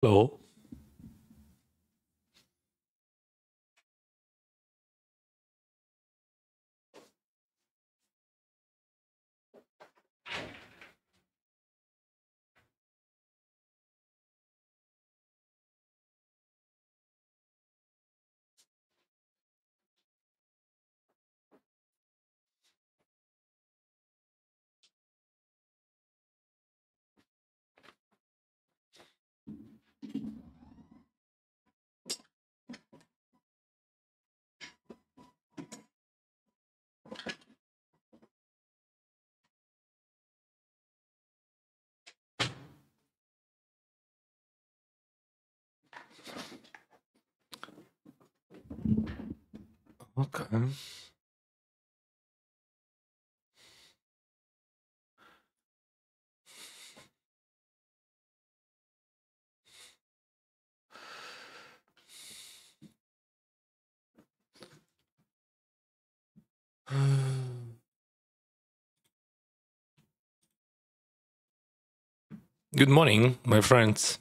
Hello. Okay. Good morning, my friends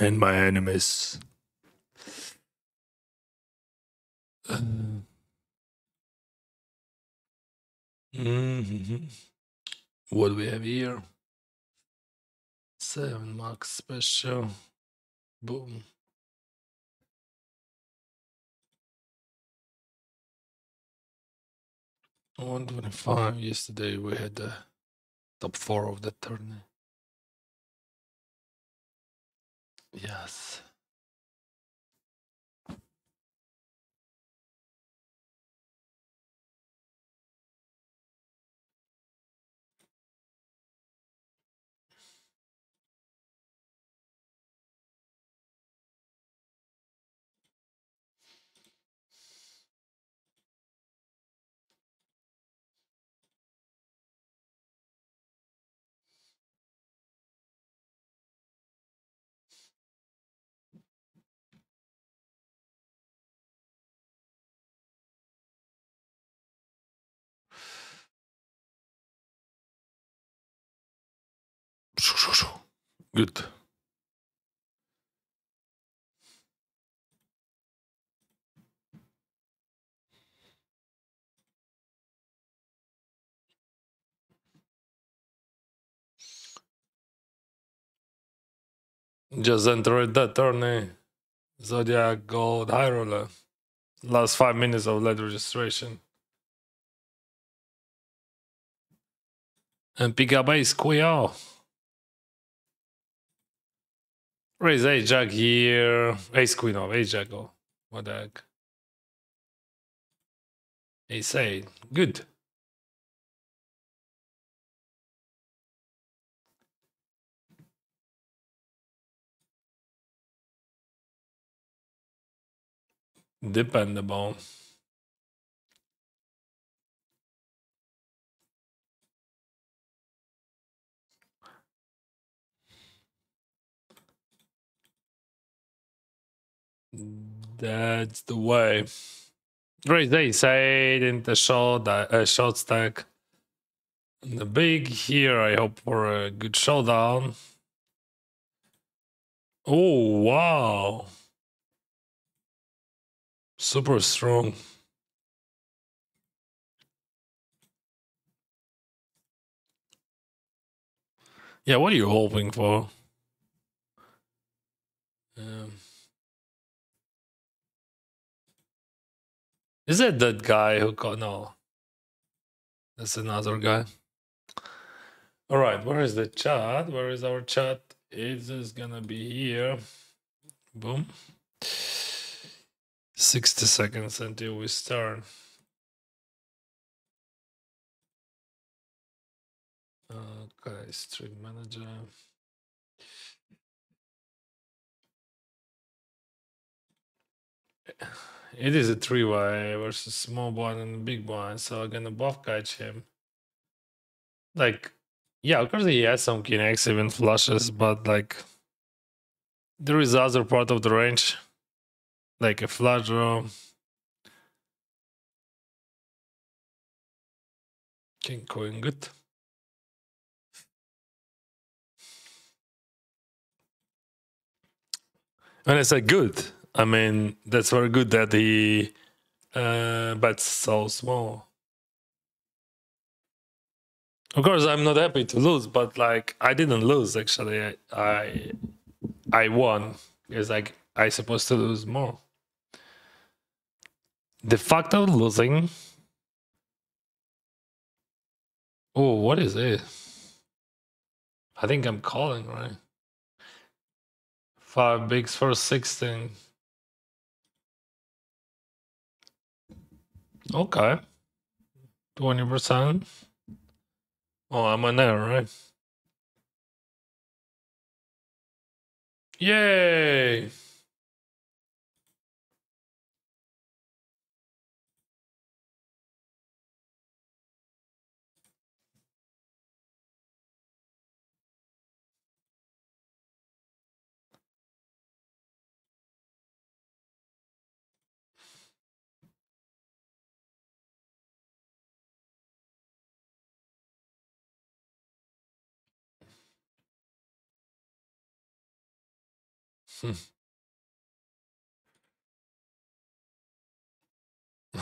and my enemies. Mhm. What do we have here? 7 max special. Boom. $125. Yesterday we had the top 4 of the tournament. Yes. Good. Just entered that tourney. Zodiac Gold High Roller. Last 5 minutes of lead registration. And pick up ace queen. Raise ace jack here. Ace queen off. Ace jack off. What the heck? Ace 8. Good. Dependable. That's the way. Raise ace 8 in the shot stack. And the big here, I hope for a good showdown. Oh, wow. Super strong. Yeah, what are you hoping for? Is that guy who got... No. That's another guy. All right, where is the chat? Where is our chat? It is gonna be here. Boom. 60 seconds until we start. Okay, stream manager. It is a three-way versus small blind and big blind, so I'm gonna buff catch him. Like, yeah, of course he has some king X, even flushes, but like, there is other part of the range, like a flush draw. King queen, good. When I say good, I mean that's very good that he bets so small. Of course, I'm not happy to lose, but like I didn't lose actually. I won. It's like I supposed to lose more. The fact of losing. Oh, what is it? I think I'm calling, right? 5 bigs for 16. Okay. 20%. Oh, I'm on there, right? Yay!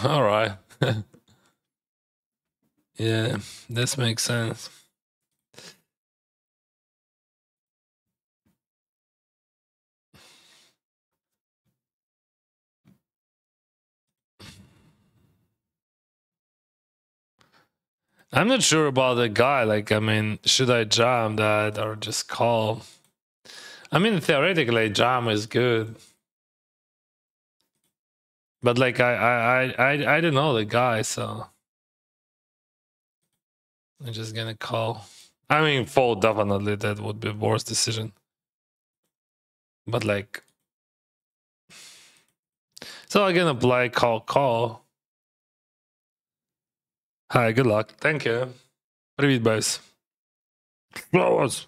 All right. Yeah, this makes sense. I'm not sure about the guy. Like, I mean, should I jam that or just call? I mean, theoretically, jam is good, but like, I don't know the guy, so I'm just gonna call. I mean, fold definitely. That would be worst decision. But like, so I'm gonna play call. Hi, good luck. Thank you. Привет, boys. Flowers.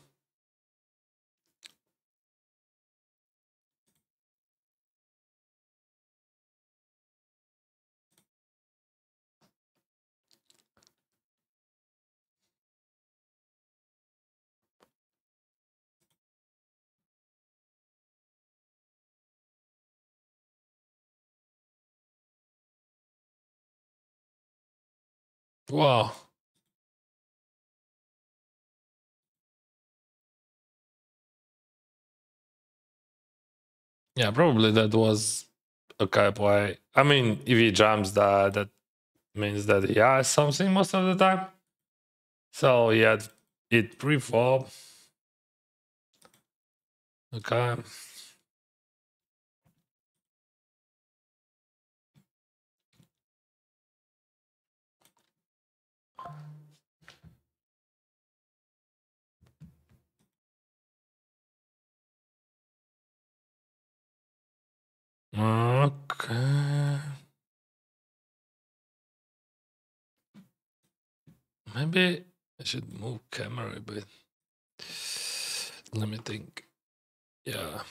Wow. Yeah, probably that was okay play. I mean, if he jams that, that means that he has something most of the time. So he had it pre-flop. Okay. Okay. Maybe I should move camera a bit. Let me think. Yeah.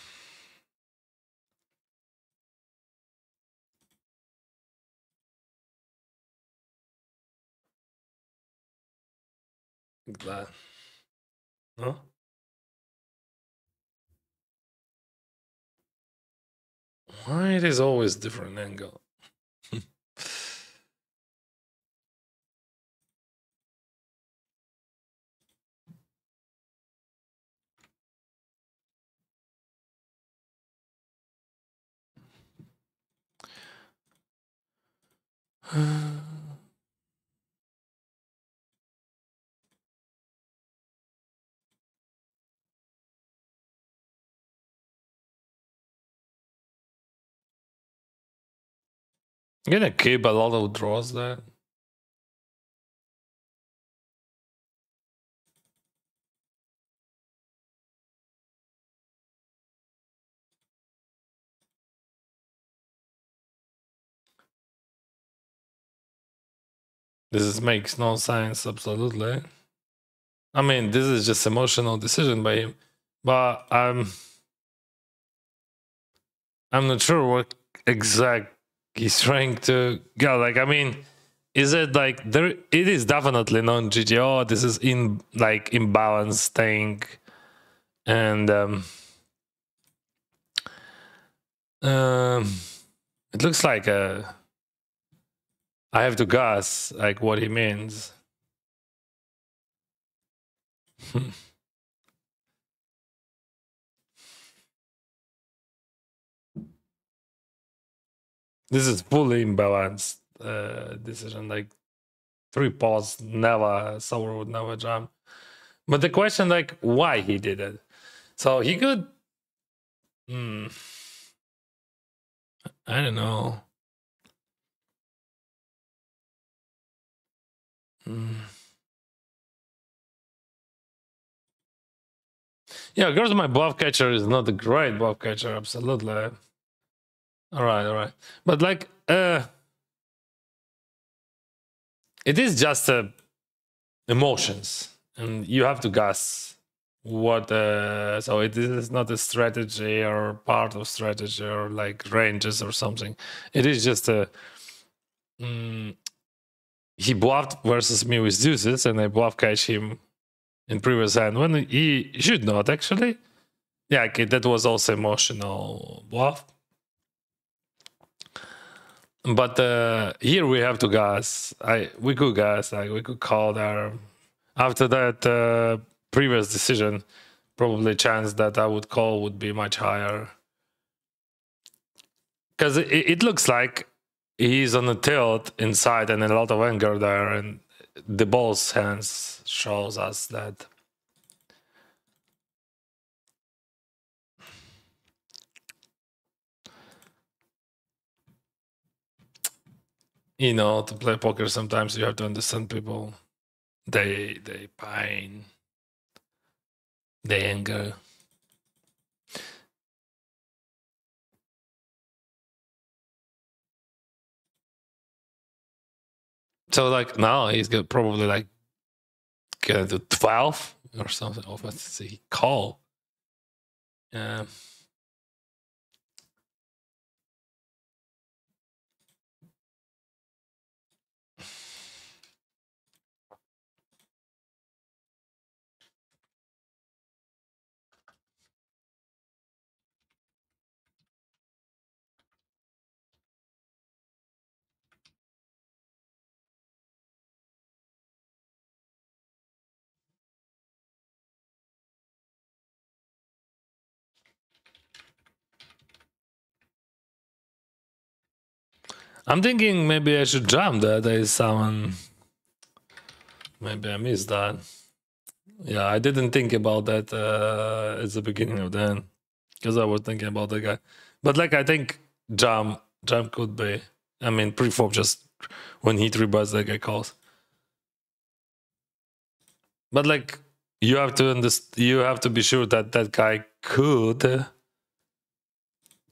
Like that. No? Why it is always different angle? I'm gonna keep a lot of draws there. Makes no sense, absolutely. I mean, this is just emotional decision by him, but I'm not sure what exact he's trying to get. Like, I mean, is it like there? It is definitely non GGO. This is in like imbalance thing, and It looks like I have to guess like what he means. This is fully imbalanced decision. Like 3 pots, never, Sour would never jam. But the question, like, why he did it? So he could. I don't know. Yeah, of course, my bluff catcher is not a great bluff catcher. Absolutely. All right. But like, it is just emotions, and you have to guess what. So it is not a strategy or part of strategy or like ranges or something. It is just a. He bluffed versus me with deuces, and I bluff catch him in previous hand when he should not actually. Yeah, okay, that was also emotional bluff. But here we have to guess. We could guess, like we could call there. After that previous decision, probably chance that I would call would be much higher. Because it looks like he's on a tilt inside and a lot of anger there, and the ball's hands shows us that. You know, to play poker, sometimes you have to understand people. They pain, they anger. So like now he's got probably like gonna do 12 or something. Oh, let's see, call. Yeah. I'm thinking maybe I should jump that. There is someone. Maybe I missed that. Yeah, I didn't think about that at the beginning of the end because I was thinking about the guy. But like I think jump could be. I mean pre-flop just when he 3-bets that guy calls. But like you have to understand, you have to be sure that that guy could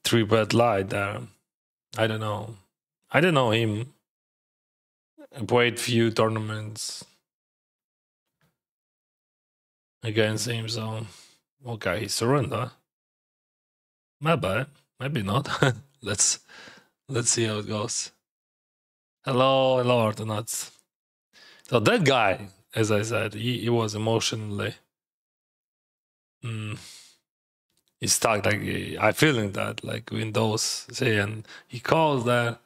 3-bet light there. I don't know. I don't know him. I played few tournaments against him, so okay, he surrender. Not bad. Maybe not. let's see how it goes. Hello, Artonauts. So that guy, as I said, he was emotionally he's stuck. Like I feeling that like in those say, and he calls that.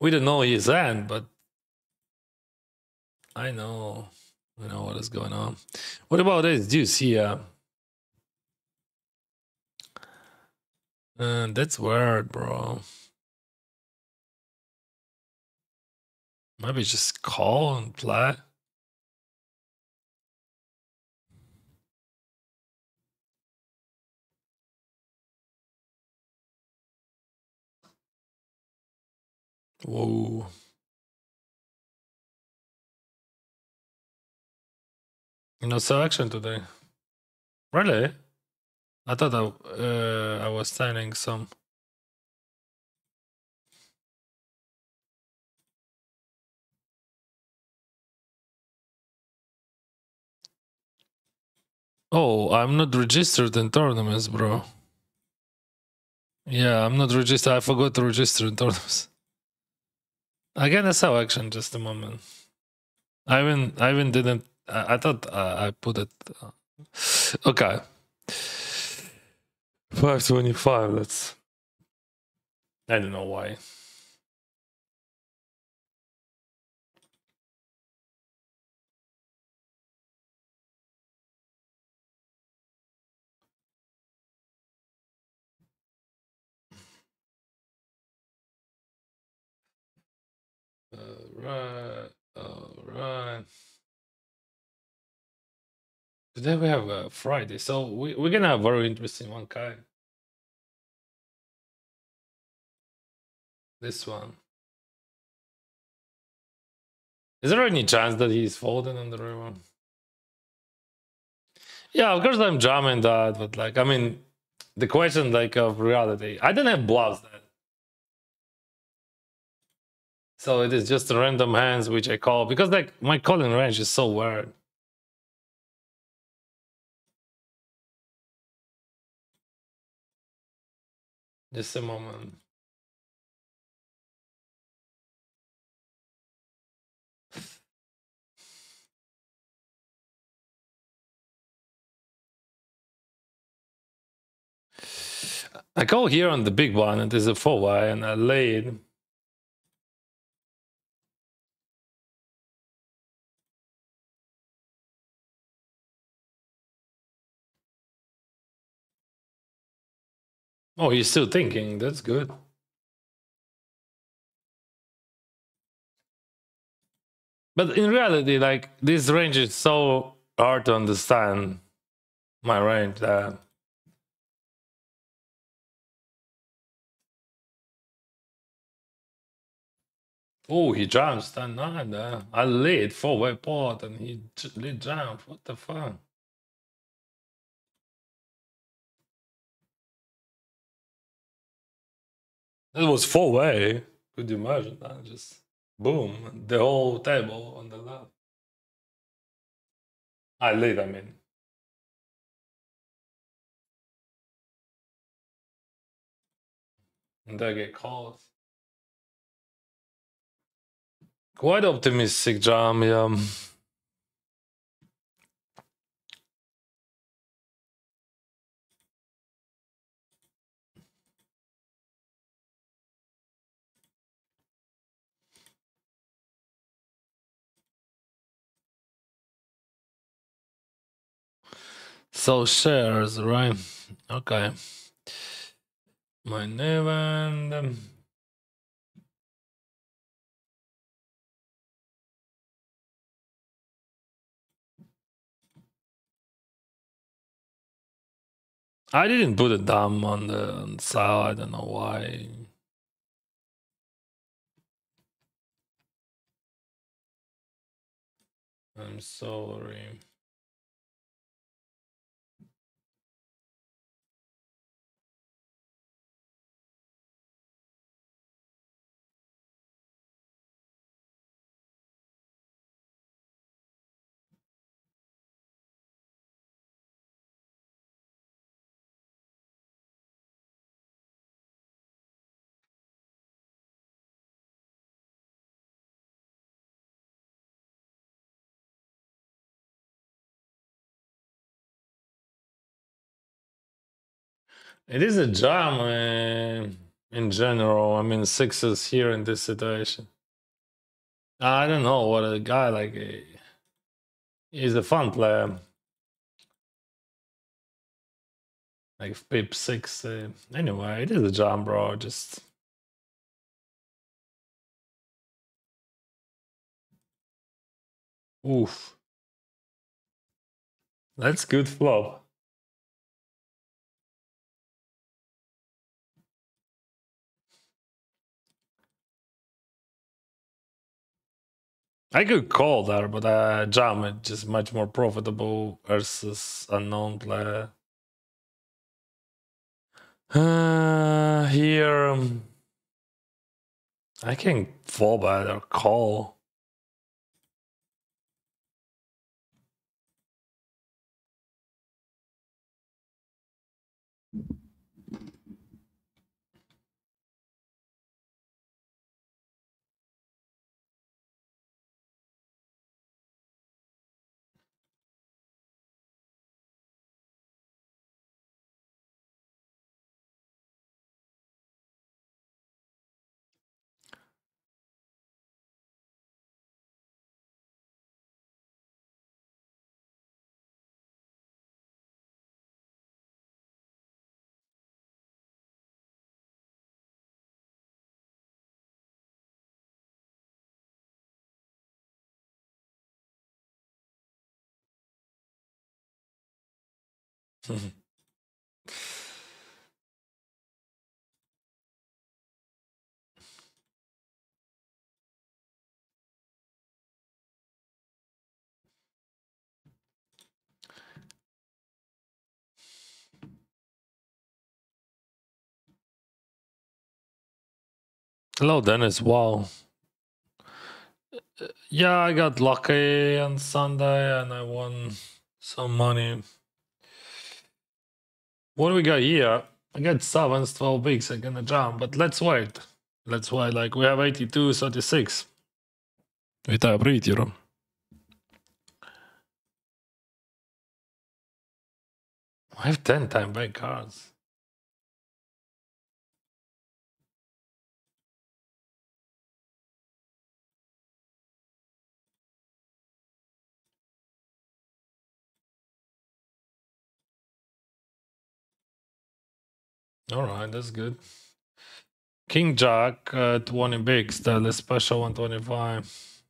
We don't know his end, but I know what is going on. What about this deuce here? That's weird, bro. Maybe just call and play. Whoa. No selection today. Really? I thought I was signing some. Oh, I'm not registered in tournaments, bro. Yeah, I'm not registered. I forgot to register in tournaments. I get a selection just a moment. I even didn't. I thought I put it. Okay. 525. Let's I don't know why. All right. Today we have a Friday, so we're gonna have a very interesting one, Kai. This one. Is there any chance that he's folding on the river? Yeah, of course I'm jamming that, but like, I mean, the question like of reality. I didn't have bluffs then. So it is just a random hands which I call because like my calling range is so weird. Just a moment. I call here on the big one, and there's a 4-way, and I laid. Oh, he's still thinking. That's good. But in reality, like this range is so hard to understand. My range. Oh, he jumps 10-9 there. I laid 4-way pot, and he jumped. What the fuck? That was 4-way. Could you imagine that? Just boom, the whole table on the left. I lead, I mean. And they get calls. Quite optimistic jam, yeah. So shares, right? Okay. My name and I didn't put a dumb on the side. I don't know why. I'm sorry. It is a jam in general. I mean, sixes here in this situation. I don't know what a guy like. He's a fun player. Like pip 6. Anyway, it is a jam, bro. Just. Oof. That's good flop. I could call there, but jam it just much more profitable versus unknown player. Here, I can fall back or call. Hello, Dennis. Wow. Yeah, I got lucky on Sunday and I won some money. What do we got here? I got 7s, 12 weeks. I'm gonna jump, but let's wait. Let's wait. Like we have 82, 36. Вітаю, привіт, Юро. I have 10 time back cards. All right, that's good. King Jack, 20 bigs, the special 125.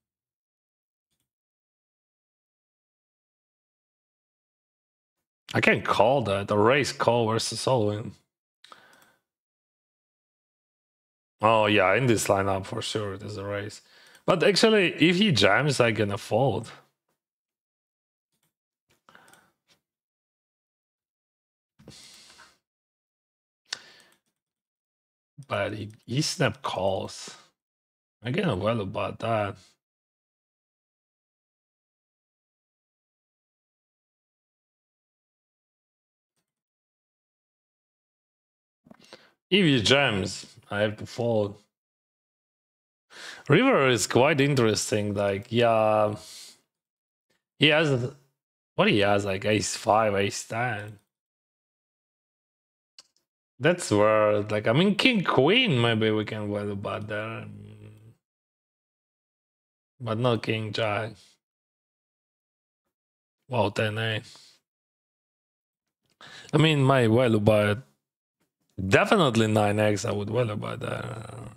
I can't call that. A race call versus all-in. Oh, yeah, in this lineup for sure, there's a race. But actually, if he jams, I'm gonna fold. But he snap calls. I get well about that. If he jams, I have to fold. River is quite interesting. Like, yeah, he has what he has, like ace 5, ace 10. That's where, like, I mean, king queen, maybe we can well about that. But not king jack. Wow, 10-8. I mean, my well about definitely 9x. I would well about that.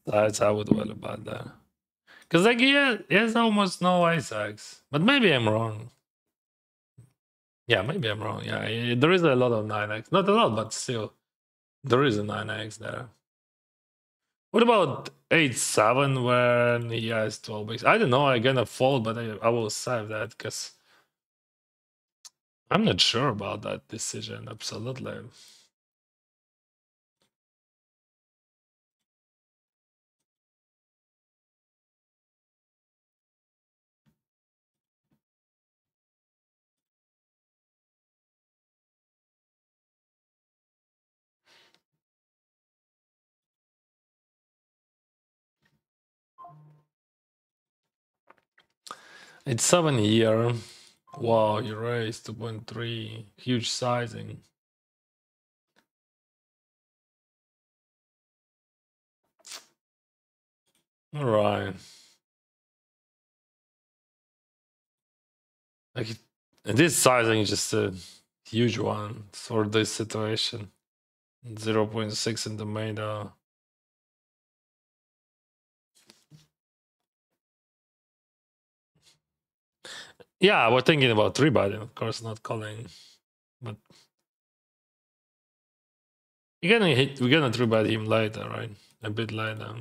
That's I would well about that. Because like he has almost no ace x. But maybe I'm wrong. Yeah, maybe I'm wrong. Yeah, there is a lot of 9x. Not a lot, but still, there is a 9x there. What about 8-7 when he has 12x? I don't know. I'm gonna fold, but I will save that because I'm not sure about that decision. Absolutely. It's 7 here. Wow, you raised 2.3. Huge sizing. All right. Like this sizing is just a huge one for this situation. 0.6 in the main. Yeah, we're thinking about 3-betting, of course, not calling. But we're gonna 3-bet him later, right? A bit later.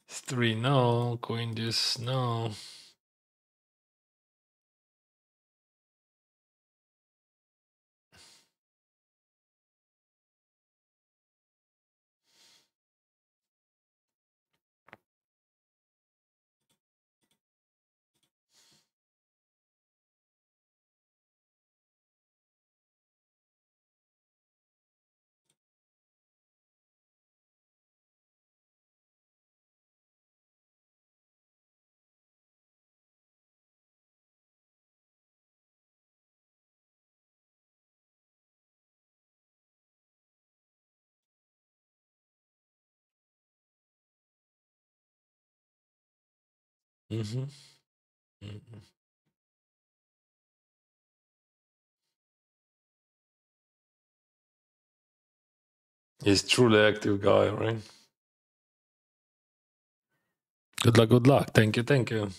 It's 3 no, queen deuce no. Mm-hmm. Mm-hmm. He's truly active guy, right? Good luck, good luck. Thank you, thank you.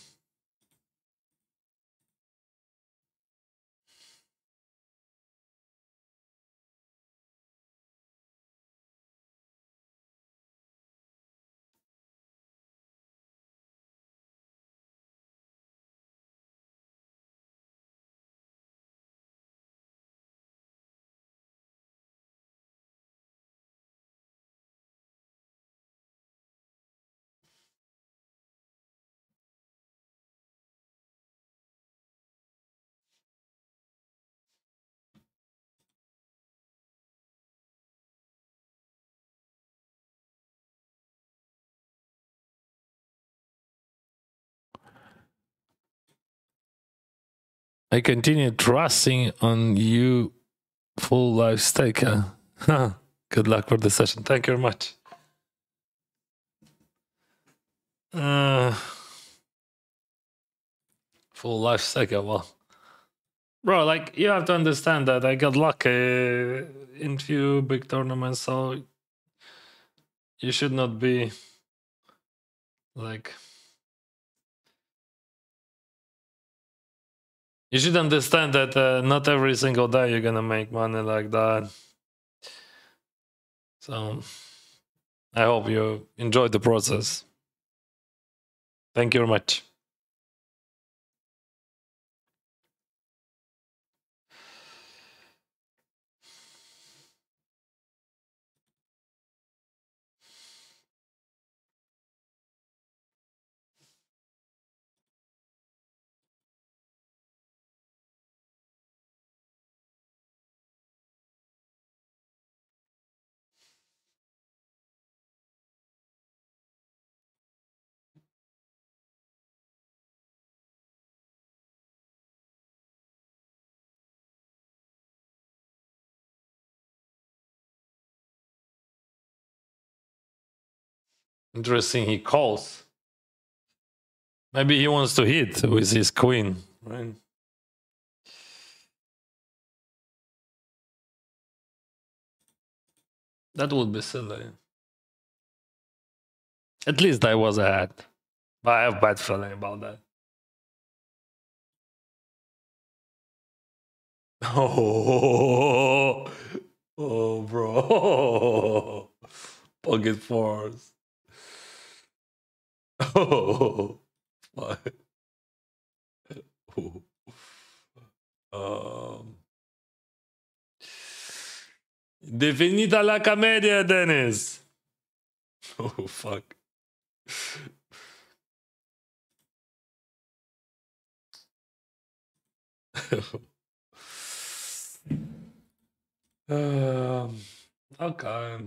I continue trusting on you, full life staker. Good luck for the session. Thank you very much. Full life staker. Well, bro, like you have to understand that I got lucky in few big tournaments, so you should not be like. You should understand that not every single day you're gonna make money like that. So I hope you enjoyed the process. Thank you very much. Interesting, he calls. Maybe he wants to hit with his queen, right? That would be silly. At least I was ahead. But I have bad feeling about that. Oh, oh bro. Pocket fours. Oh, fuck. Um, Definita la comedia, Dennis. Oh, fuck. Okay.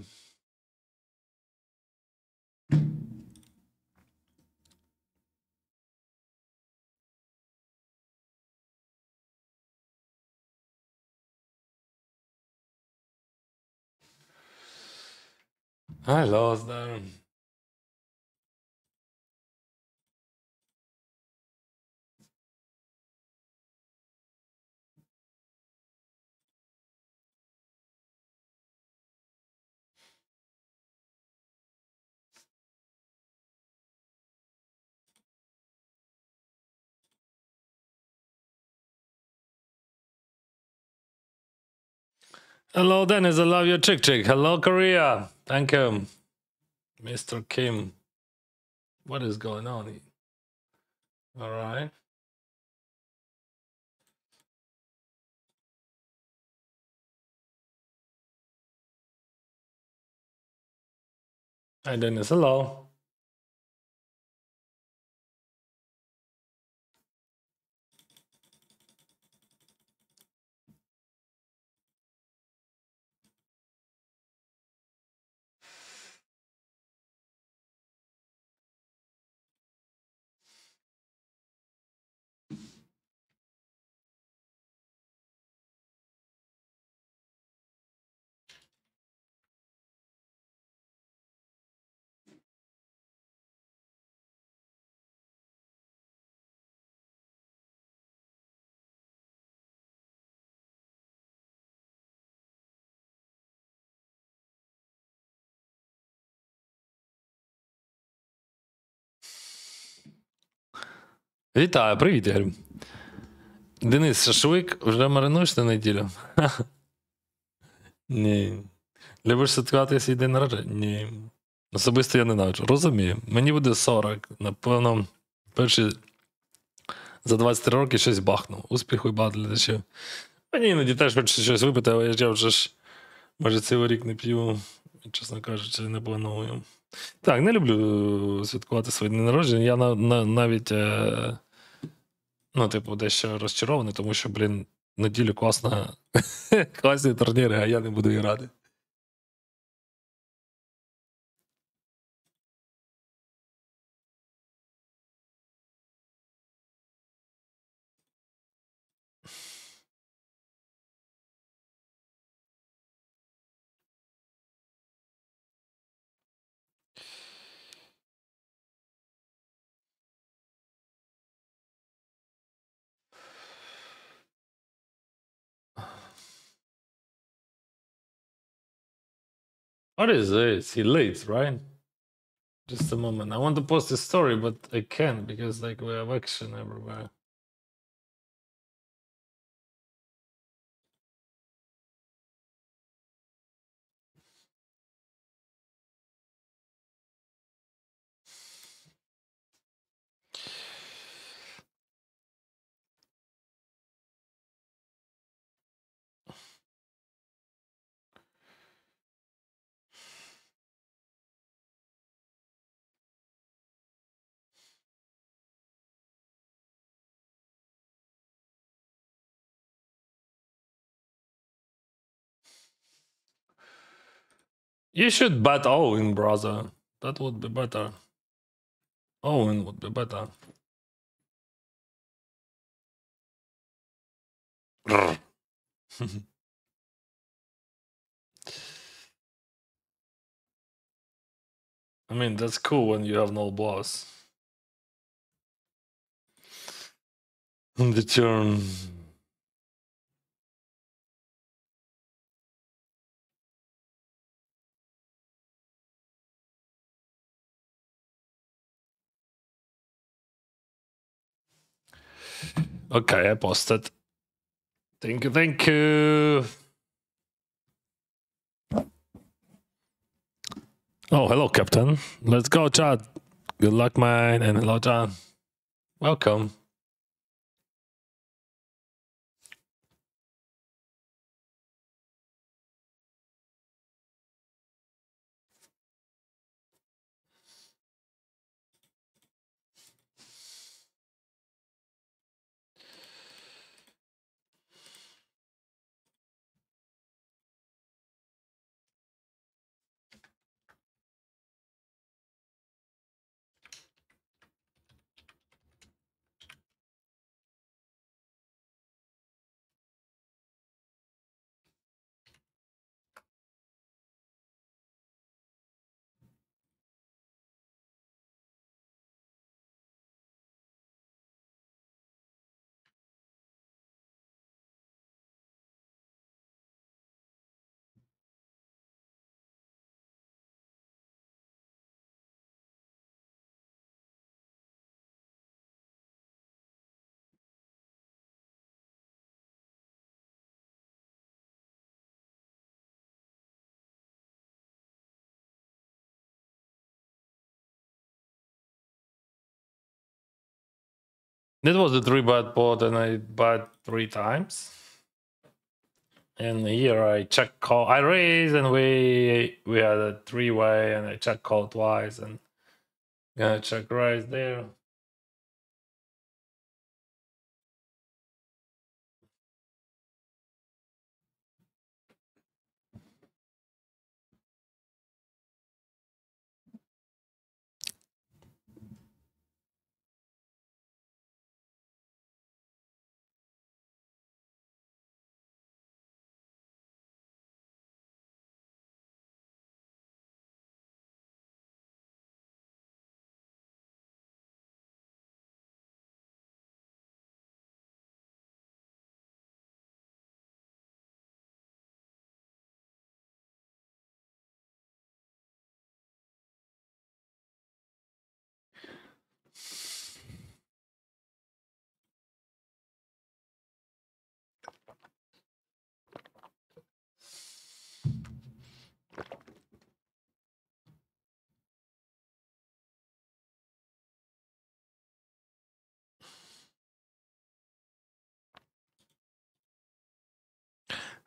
I lost them. Hello, Dennis. I love your chick. Hello, Korea. Thank you, Mr. Kim. What is going on? All right. Hi, Dennis. Hello. Вітаю, привіт, Ігор. Денис, шашлик вже маринуєш на неділю? Ні. Любиш святкувати свій день народження? Ні. Особисто я ненавиджу. Розумію. Мені буде 40. Напевно, перші за 23 роки щось бахнув. Успіху і багато глядачів. Мені іноді теж хочеться щось випити, але я вже ж майже цілий рік не п'ю, чесно кажучи, не планую. Так, не люблю святкувати своє день народження. Я навіть. Ну, типу, дещо розчарований, тому що, блін, неділю класні турніри, а я не буду грати. What is this? He late, right? Just a moment. I want to post a story, but I can't because like we have action everywhere. You should bet Owen, brother. That would be better. Owen would be better. I mean, that's cool when you have no boss. On the turn. Okay, I posted. Thank you, thank you. Oh, hello, Captain. Let's go, Chad. Good luck, man, and hello, John. Welcome. That was the 3-bet pot, and I bet 3 times. And here I check call. I raise, and we had a 3-way, and I check call twice, and gonna check raise there.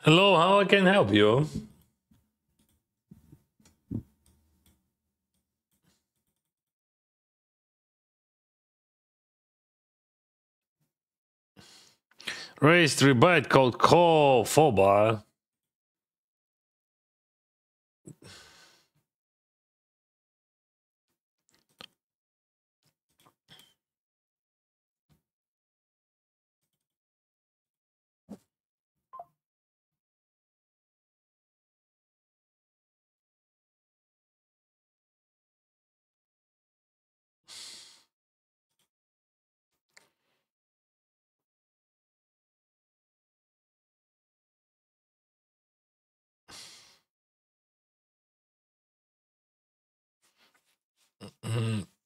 Hello, how I can help you? Raise 3-byte called call 4-bar.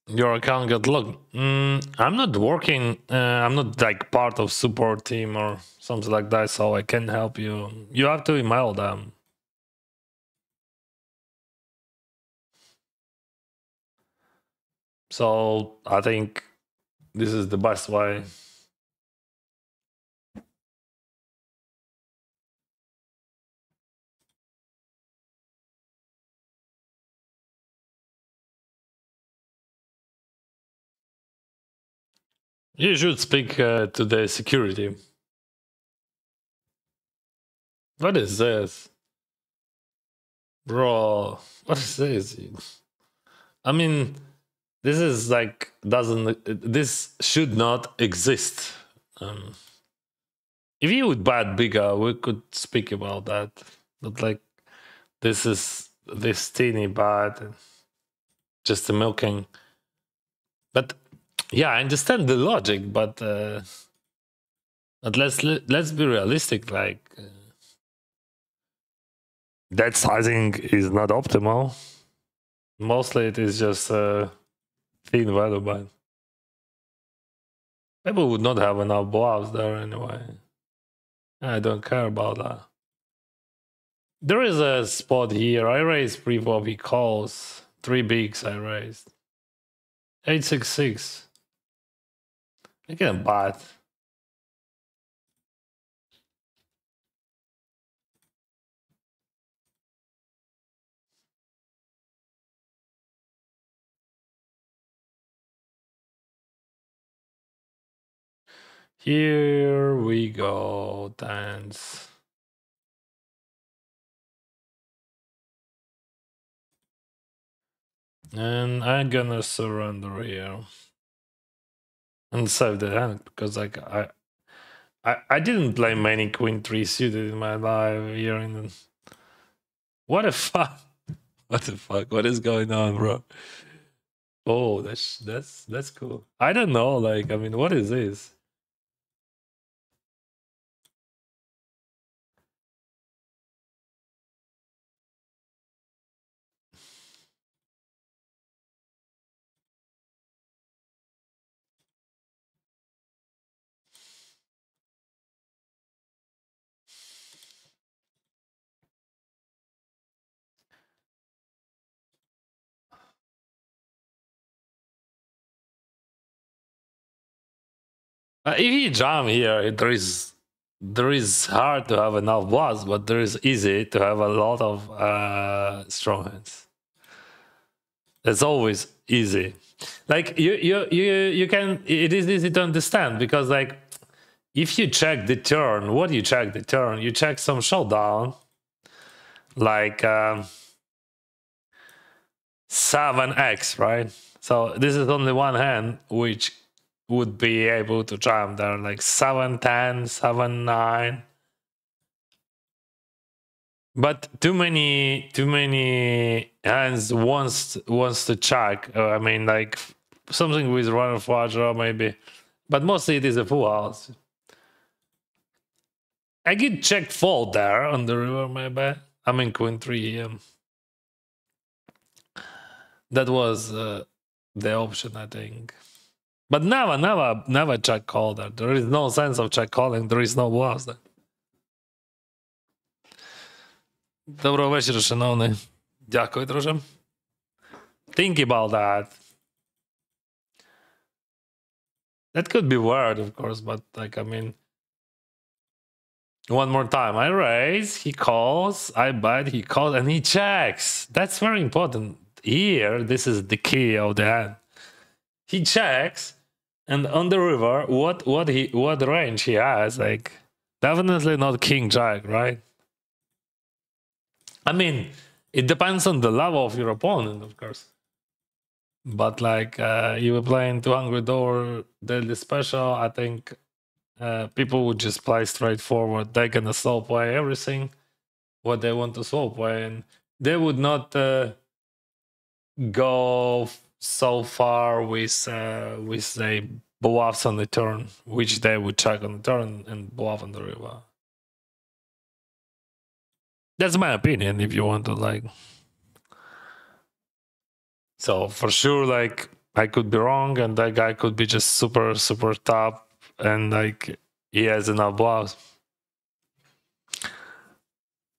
Your account got locked. I'm not working. I'm not like part of support team or something like that, so I can't help you. You have to email them. So I think this is the best way. You should speak to the security. What is this? Bro, what is this? I mean, this is like, this should not exist. If you would bet bigger, we could speak about that. But like, this is this teeny bad, just the milking. But yeah, I understand the logic, but let's be realistic. Like, that sizing is not optimal. Mostly, it is just thin value, but people would not have enough bluffs there anyway. I don't care about that. There is a spot here. I raised pre-flop. He calls 3 bigs. I raised 8-6-6. I can bat. Here we go. Dance. And I'm gonna surrender here and save the hand because like I didn't play many queen 3 suited in my life here in the... What the fuck? What the fuck? What is going on, bro? Oh, that's cool. I don't know, like, I mean, what is this? If you jam here, there is hard to have enough bluffs, but there is easy to have a lot of strong hands. It's always easy. Like you can. It is easy to understand because like if you check the turn, what do you check the turn? You check some showdown, like 7x, right? So this is only one hand which would be able to jam there, like 7-10, 7-9. But too many hands wants to check. I mean, like something with runner flush draw maybe, but mostly it is a full house. I could check fold there on the river, maybe. I mean, queen 3. That was the option, I think. But never check call there. There is no sense of check calling. There is no bluffs there. Доброго вечора, шановний. Дякую, друже. Think about that. That could be weird, of course, but like, I mean, One more time. I raise, he calls, I bet, he calls, and he checks. That's very important. Here, this is the key of the hand. He checks, and on the river, what range he has, like definitely not king jack, right? I mean, it depends on the level of your opponent, of course. But like you were playing $200 daily special, I think people would just play straightforward. They're gonna slow play everything what they want to slow play, and they would not go so far with a bluffs on the turn, which they would check on the turn and bluff on the river. That's my opinion. If you want to like, so for sure, like I could be wrong, and that guy could be just super top, and like he has enough bluffs.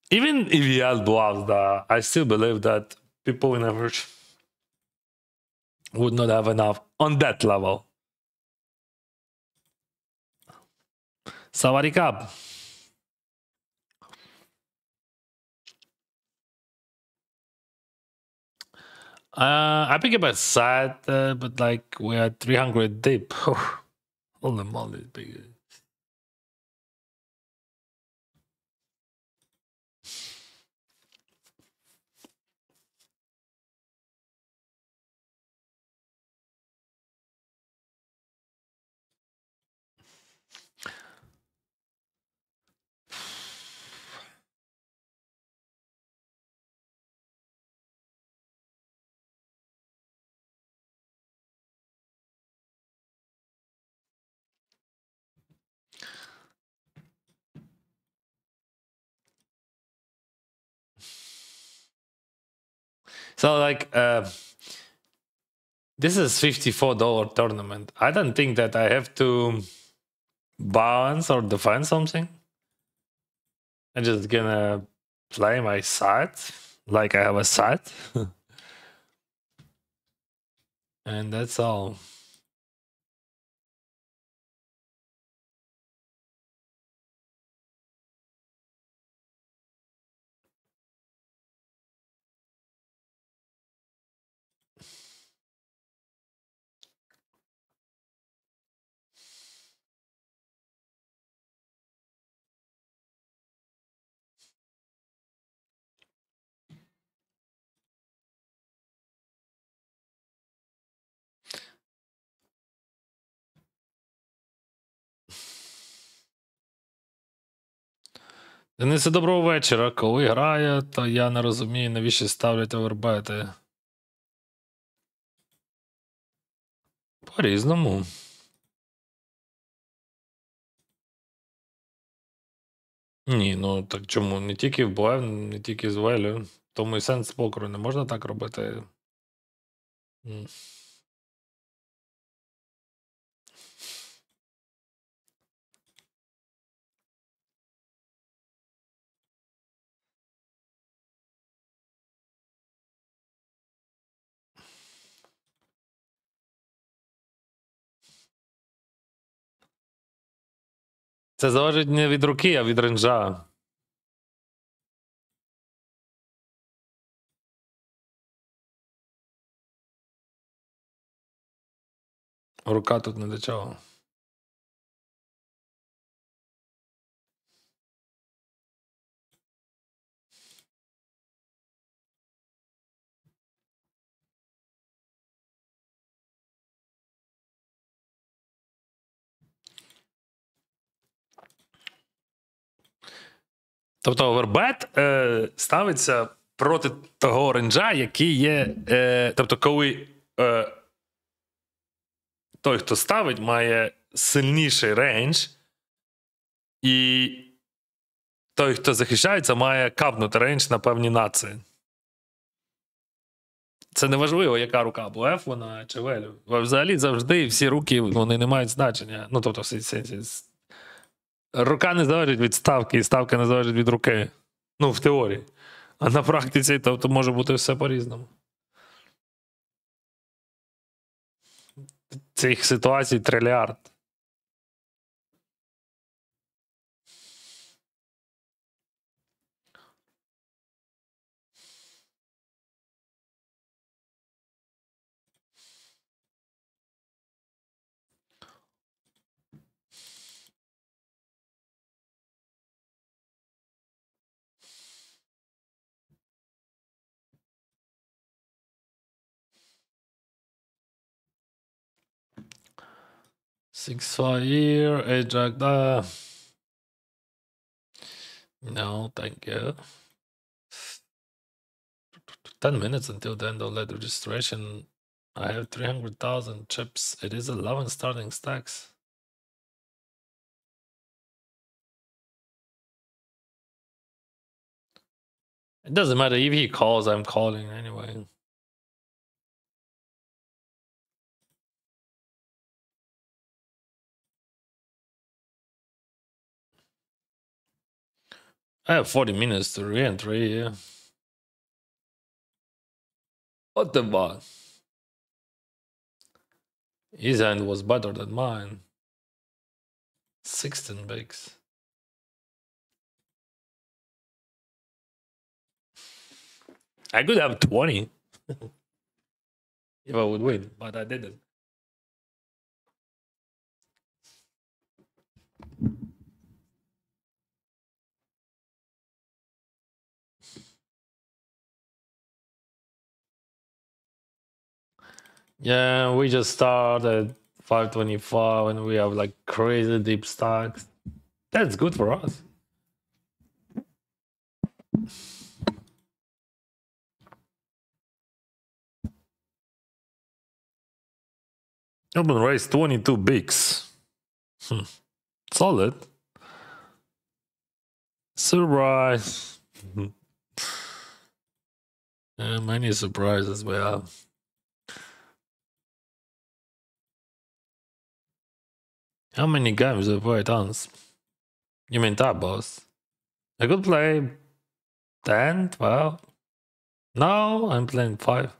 Even if he has bluffs, I still believe that people in average would not have enough on that level. Sawadee Cup. I pick up a side, but like we are 300 deep. Holy moly, big. So like this is $54 tournament. I don't think that I have to balance or defend something. I'm just gonna play my side like I have a side. And that's all. Денисе, доброго вечора. Коли грає, то я не розумію, навіщо ставлять овербети. По-різному. Ні, ну так чому? Не тільки в Блев, не тільки з Велю. Тому і сенс покору не можна так робити. Це залежить не від руки, а від ренжа. Рука тут не до чого. Тобто овербет ставиться проти того ренджа, який є. Тобто, коли той, хто ставить, має сильніший рейндж, і той, хто захищається, має капнути рейндж на певні нації. Це не важливо, яка рука, Блеф вона чи Велю. Взагалі завжди всі руки вони не мають значення. Ну, тобто, в сенсі, рука не залежить від ставки, і ставка не залежить від руки. Ну, в теорії. А на практиці, тобто, може бути все по-різному. Цих ситуацій трильярд. 6-5 here, 8 jack there. No, thank you. 10 minutes until the end of late registration. I have 300,000 chips. It is 11 starting stacks. It doesn't matter if he calls, I'm calling anyway. I have 40 minutes to re-entry, yeah. What the fuck? His hand was better than mine. 16 bigs. I could have 20 if I would win, but I didn't. Yeah, we just started 525 and we have like crazy deep stacks. That's good for us. Open raise 22 bigs. Solid. Surprise. Many surprises we have. How many games have we done? You mean that, boss? I could play 10, 12. No, I'm playing 5.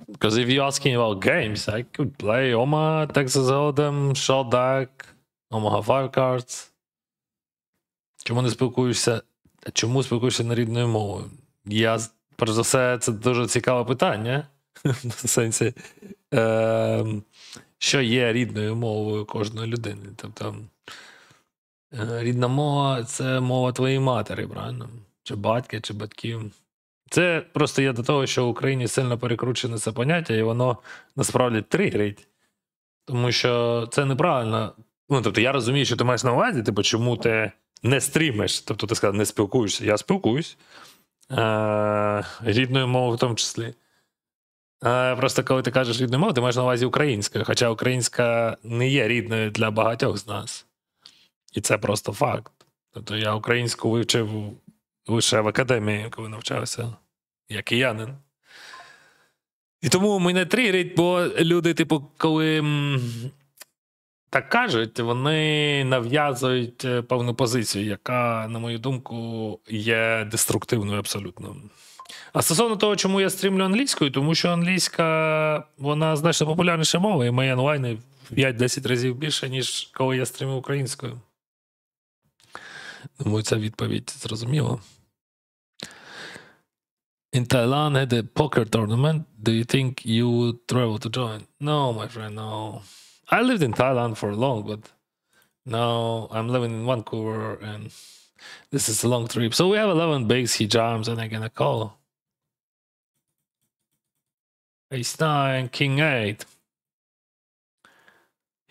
Because if you're asking about games, I could play Omaha, Texas Hold'em, Shot Deck, Omaha 5 Cards. Чому спілкуєшся на рідною мовою? Перш за все, це дуже цікаве питання. В сенсі, що є рідною мовою кожної людини. Тобто, рідна мова – це мова твоєї матері, правильно? Чи батька, чи батьків. Це просто є до того, що в Україні сильно перекручене це поняття, і воно насправді тригерить. Тому що це неправильно. Ну, тобто, я розумію, що ти маєш на увазі, типу, чому ти не стрімиш. Тобто, ти сказав, не спілкуєшся. Я спілкуюсь. Рідною мовою в тому числі. Просто коли ти кажеш рідною мовою, ти маєш на увазі українською. Хоча українська не є рідною для багатьох з нас. І це просто факт. Тобто, я українську вивчив лише в академії, коли навчався, як киянин. І тому мене тригерить, бо люди, типу, коли так кажуть, вони нав'язують певну позицію, яка, на мою думку, є деструктивною абсолютно. А стосовно того, чому я стрімлю англійською, тому що англійська, вона значно популярніша мова, і мої онлайни в 5-10 разів більше, ніж коли я стрімлю українською. Думаю, ця відповідь зрозуміла. In Thailand had a poker tournament. Do you think you would travel to join? No, my friend, no. I lived in Thailand for long, but now I'm living in Vancouver, and this is a long trip. So we have 11 bigs, he jams, and I'm gonna call. Ace-9, King-8.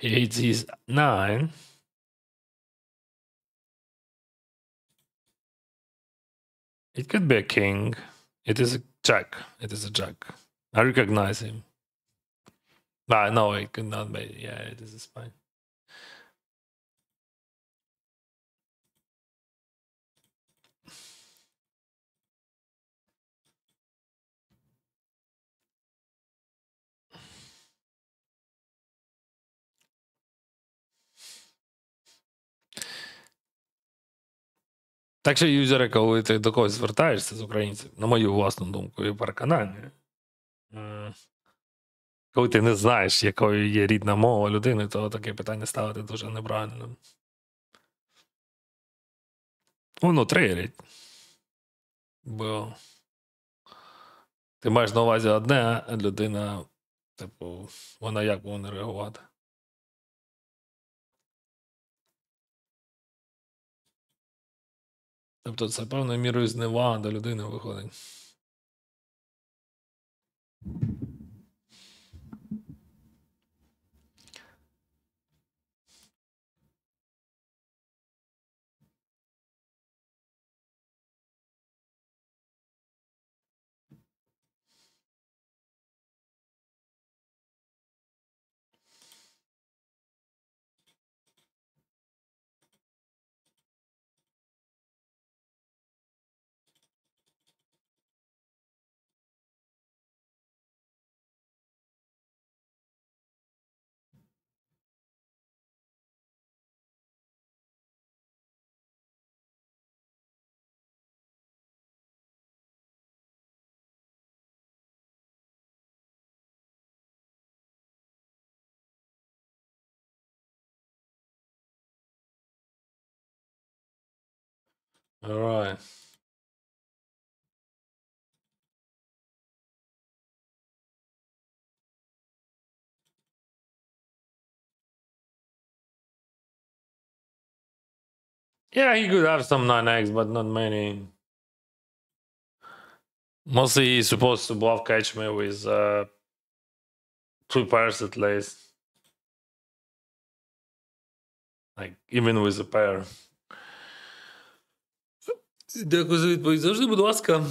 He hits his 9. It could be a king. It is a jack. It is a jack. I recognize him. No, it could not be. Yeah, it is a spine. Так що, юзери, коли ти до когось звертаєшся з українців, на мою власну думку і переконання, коли ти не знаєш, якою є рідна мова людини, то таке питання ставити дуже неправильно. Воно тригерить. Бо ти маєш на увазі одне, а людина, типу, вона як повинна реагувати. Тобто це певною мірою зневага до людини виходить. All right. Yeah, he could have some 9x, but not many. Mostly he's supposed to bluff catch me with 2 pairs at least. Like, even with a pair. Дякую за відповідь. Завжди, будь ласка.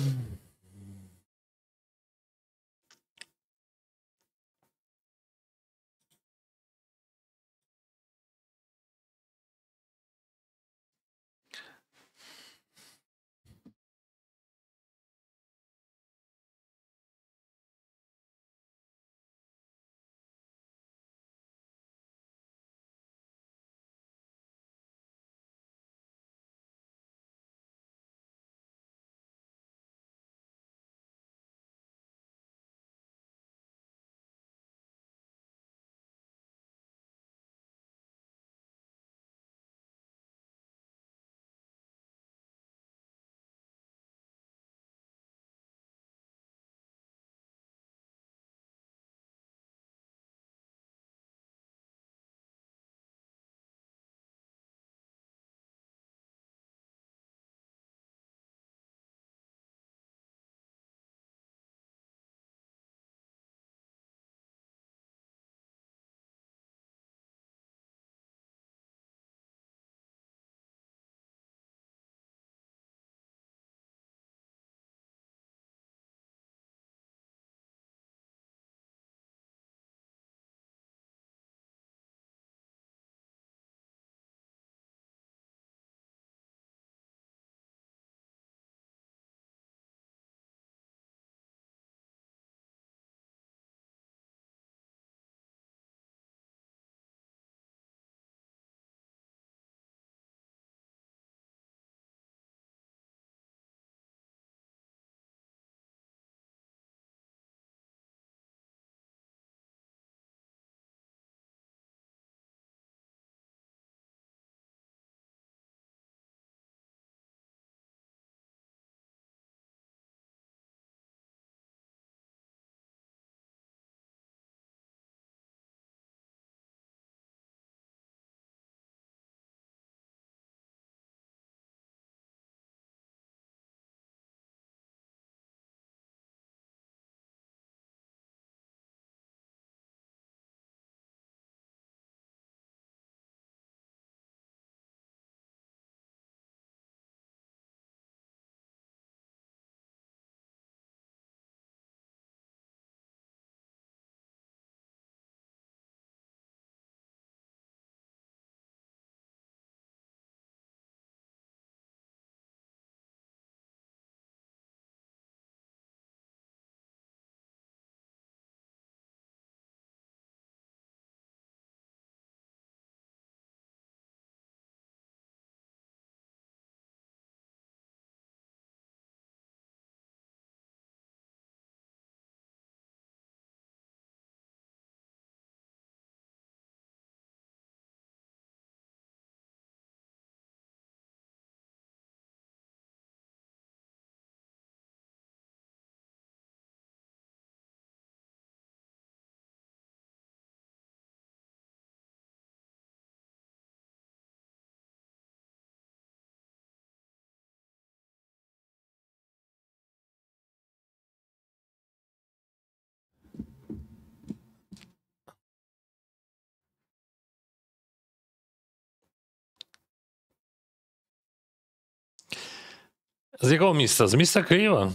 З якого міста? З міста Києва?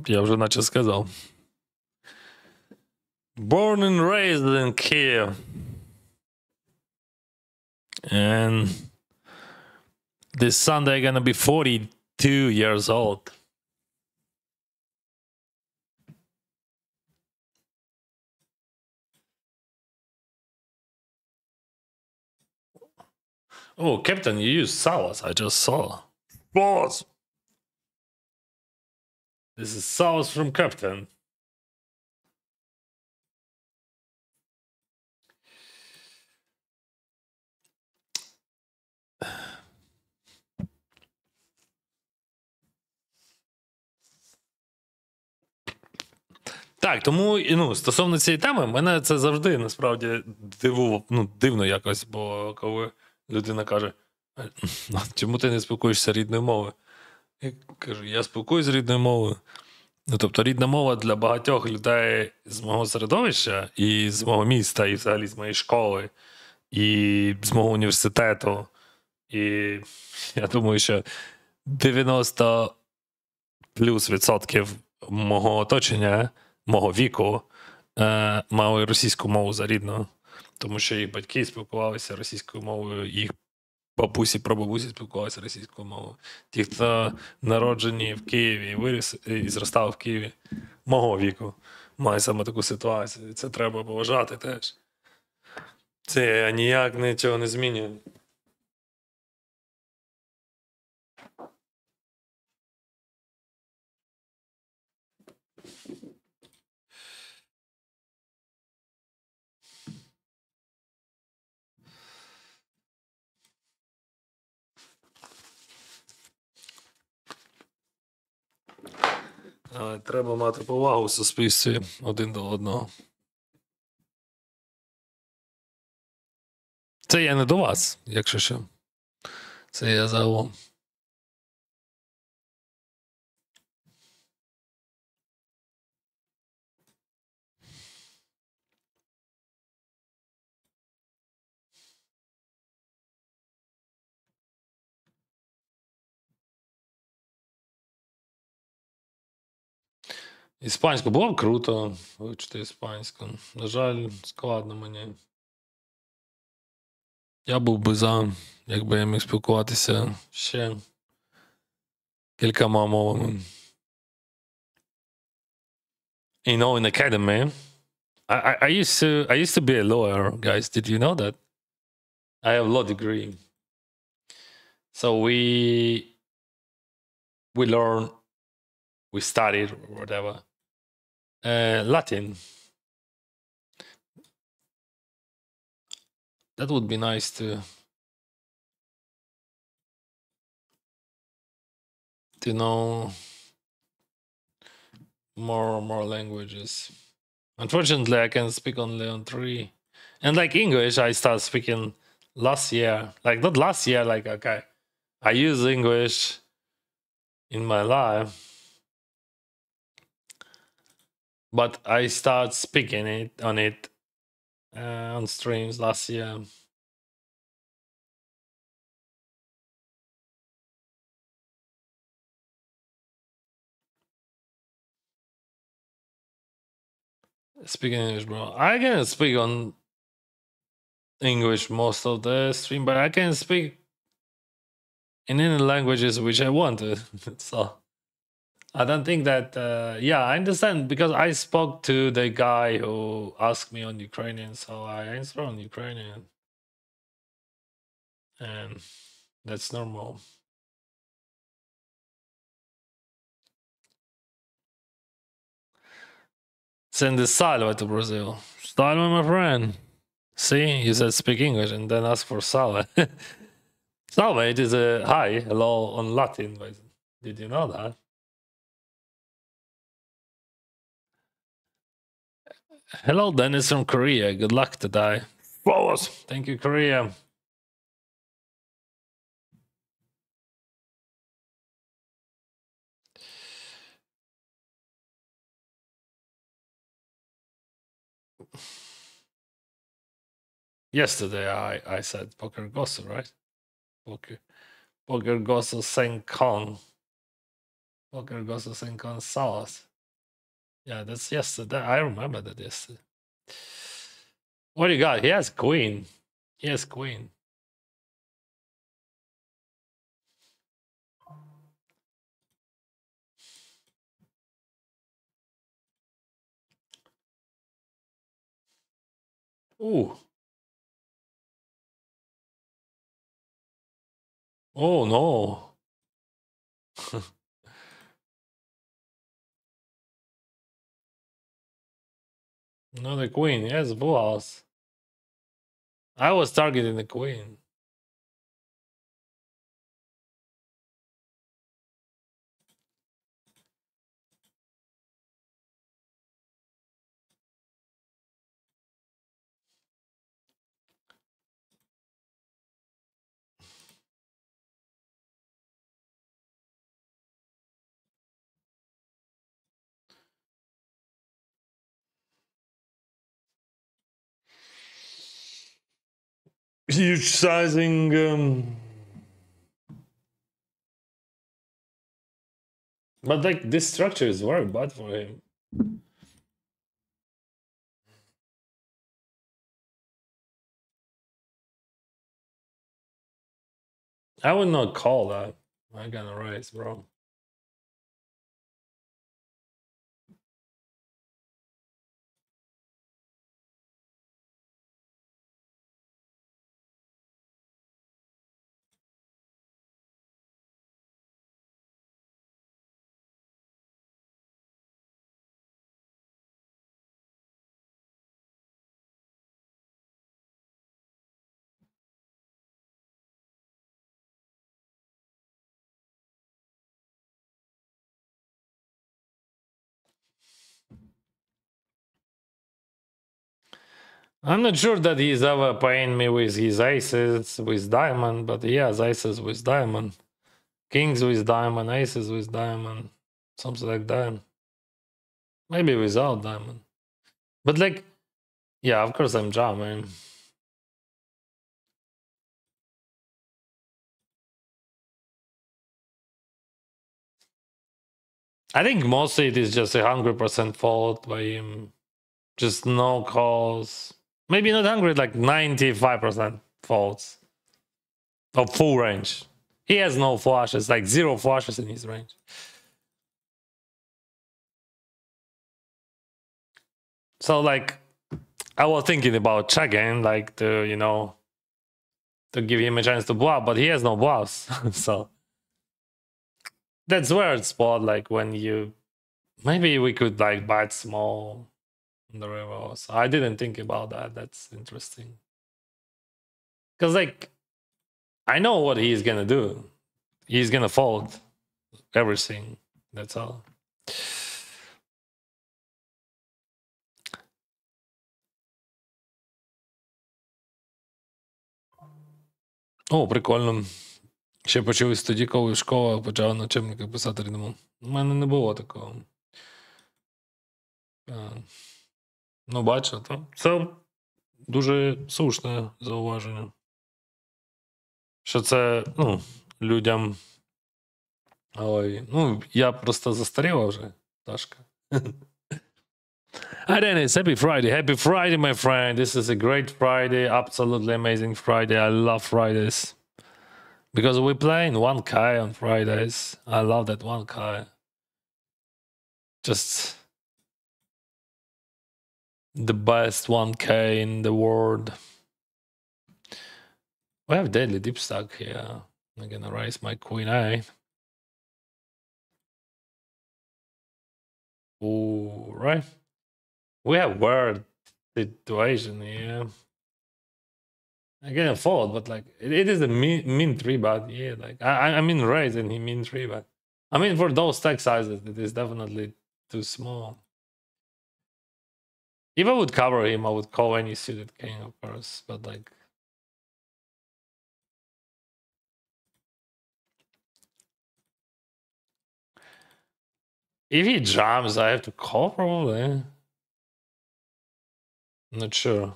Я вже наче сказав. Born and raised in Kiev. And this Sunday gonna be 42 years old. Oh, Captain, you use sauce. I just saw. Sauce. This is sauce from Captain. Так, тому стосовно цієї теми, мене це завжди насправді дивно якось, бо коли людина каже, чому ти не спілкуєшся рідною мовою? Я кажу, я спілкуюся рідною мовою. Тобто рідна мова для багатьох людей з мого середовища, і з мого міста, і взагалі з моєї школи, і з мого університету. І я думаю, що 90 плюс відсотків мого оточення, мого віку, мали російську мову за рідну. Тому що їх батьки спілкувалися російською мовою, їх бабусі, прабабусі спілкувалися російською мовою. Ті, хто народжені в Києві, виріс і зростав в Києві, мого віку, має саме таку ситуацію. Це треба поважати теж. Це ніяк нічого не змінює. Але треба мати повагу в суспільстві один до одного. Це я не до вас, якщо що. Це я загалом. Іспанську було б круто вивчити іспанську. На жаль, складно мені. Я був би за, якби я міг спілкуватися ще кількома мовами. In academy, I used to be a lawyer, guys. Did you know that? I have a law degree. So we studied or whatever. Latin. That would be nice to know more languages. Unfortunately, I can speak only on 3. And like English, I started speaking last year. Like not last year, like okay. I use English in my life. But I started speaking on it on streams last year. Speaking English, bro. I can speak on English most of the stream, but I can speak in any languages which I want to. So I don't think that. Yeah, I understand because I spoke to the guy who asked me on Ukrainian, so I answer on Ukrainian, and that's normal. Send the salve to Brazil. Salve, my friend. See, you said speak English and then ask for salve. Salve, it is a hi, hello on Latin. But did you know that? Hello, Dennis from Korea. Good luck today. Flowers. Thank you, Korea. Yesterday I said Poker Gosso, right? Poker Gosso Senkon. Poker Gosso Senkon Salas. Yeah, that's yesterday. I remember that yesterday. What do you got? He has queen. He has queen. Ooh. Oh no. No, the queen. Yes, full house. I was targeting the queen. Huge sizing. But like this structure is very bad for him. I would not call that. I gonna raise, bro. I'm not sure that he's ever paying me with his aces with diamond, but he has aces with diamond, kings with diamond, aces with diamond, something like that. Maybe without diamond. But like, yeah, of course I'm jamming. I think mostly it is just 100% fault by him. Just no calls. Maybe not 100, like 95% faults of full range. He has no flushes, like 0 flushes in his range. So like, I was thinking about checking, like to, you know, to give him a chance to bluff, but he has no bluffs. So that's weird spot, like when you, maybe we could like bet small on the river. So I didn't think about that. That's interesting. Because like, I know what he's gonna do. He's gonna fold everything. That's all. О, прикольно. Ще почались тоді, коли школа почала на учебниках писати рідму. У мене не було такого. Ну, бачу, то це дуже слушне зауваження. Що це, ну, людям. Ой, ну, я просто застаріла вже, Ташка. Hi, Dennis. Happy Friday. Happy Friday, my friend. This is a great Friday. Absolutely amazing Friday. I love Fridays. Because we play in 1K on Fridays. I love that 1K. Just the best 1K in the world. We have deadly deep stack here. I'm gonna raise my queen A. Ooh, right. We have weird situation here. I can fold, but like it is a min 3 bet. Yeah, like I mean raise and he min 3 bet. I mean for those stack sizes, it is definitely too small. If I would cover him, I would call any suited king, of course, but like. If he jams, I have to call probably. I'm not sure.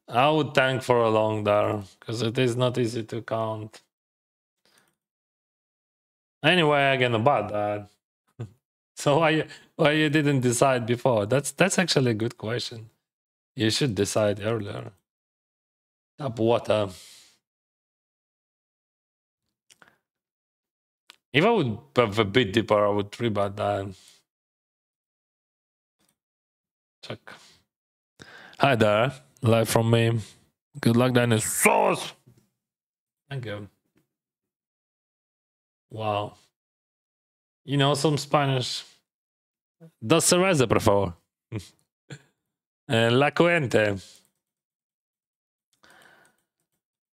I would tank for a long there because it is not easy to count. Anyway, I get a bad that. So why you didn't decide before? That's actually a good question. You should decide earlier. Tap water. If I would have a bit deeper, I would 3-bet that. Check. Hi there, live from me. Good luck, Denys. Sauce. Thank you. Wow. You know some Spanish? Dos cerveza, por favor. La cuente.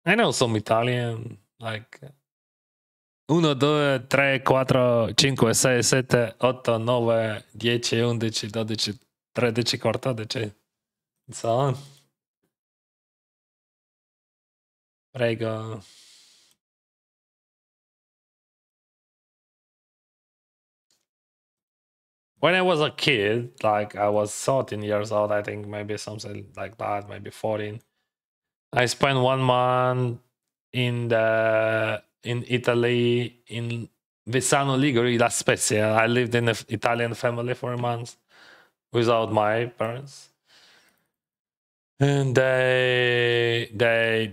I know some Italian, like 1, 2, 3, 4, 5, 6, 7, 8, 9, 10, 11, 12, 13, 14, and so on. Prego. When I was a kid, like I was 13 years old, I think maybe something like that, maybe 14. I spent 1 month in Italy, in Vesano Ligure, La Spezia. I lived in an Italian family for a month without my parents, and they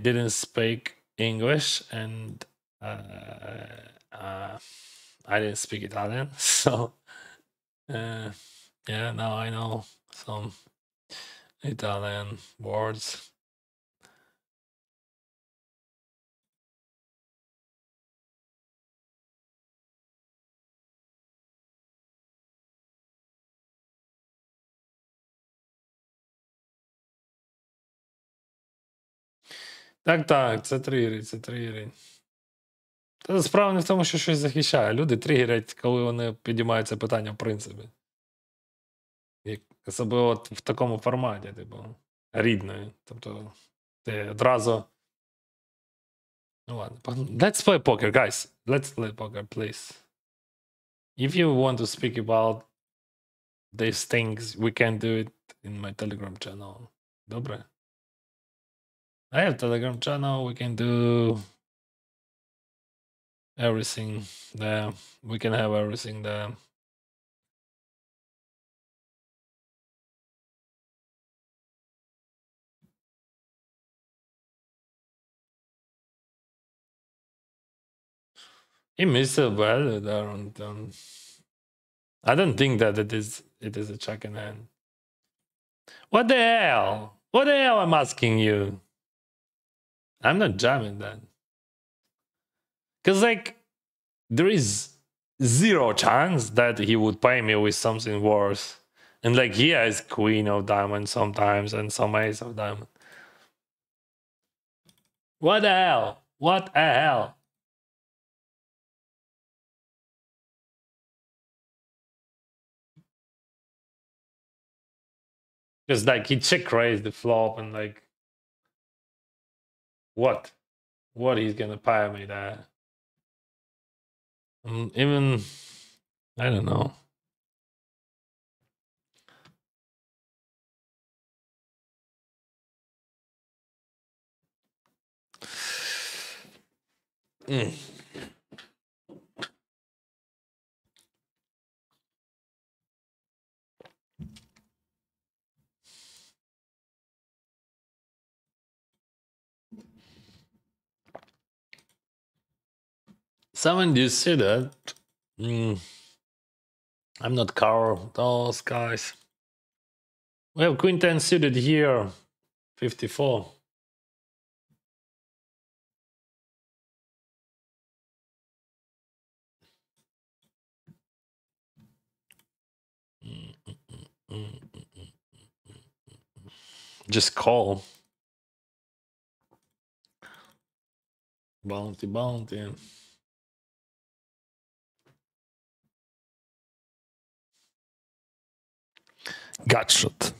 didn't speak English, and I didn't speak Italian, so yeah, now I know some Italian words. Так, це тригери, це тригери. Та справа не в тому, що щось захищає. Люди тригерять, коли вони підіймають це питання в принципі. Особливо в такому форматі, типу, рідної. Тобто, ти одразу. Ну ладно. Let's play poker, guys. Let's play poker, please. If you want to speak about these things, we can do it in my Telegram channel. Добре? I have Telegram channel, we can do everything there. We can have everything there. He missed a value there on. I don't think that it is a check in hand. What the hell? What the hell I'm asking you? I'm not jamming that. Cause like there is 0 chance that he would pay me with something worse. And like he has queen of diamond sometimes and some ace of diamond. What the hell? What the hell? Because like he check raised the flop and like what? What he's gonna pay me that? Even I don't know. Someone, do you see that? I'm not Carl. Those guys. We have Queen 10 suited here. 54. Just call. Bounty, bounty. Gut shot.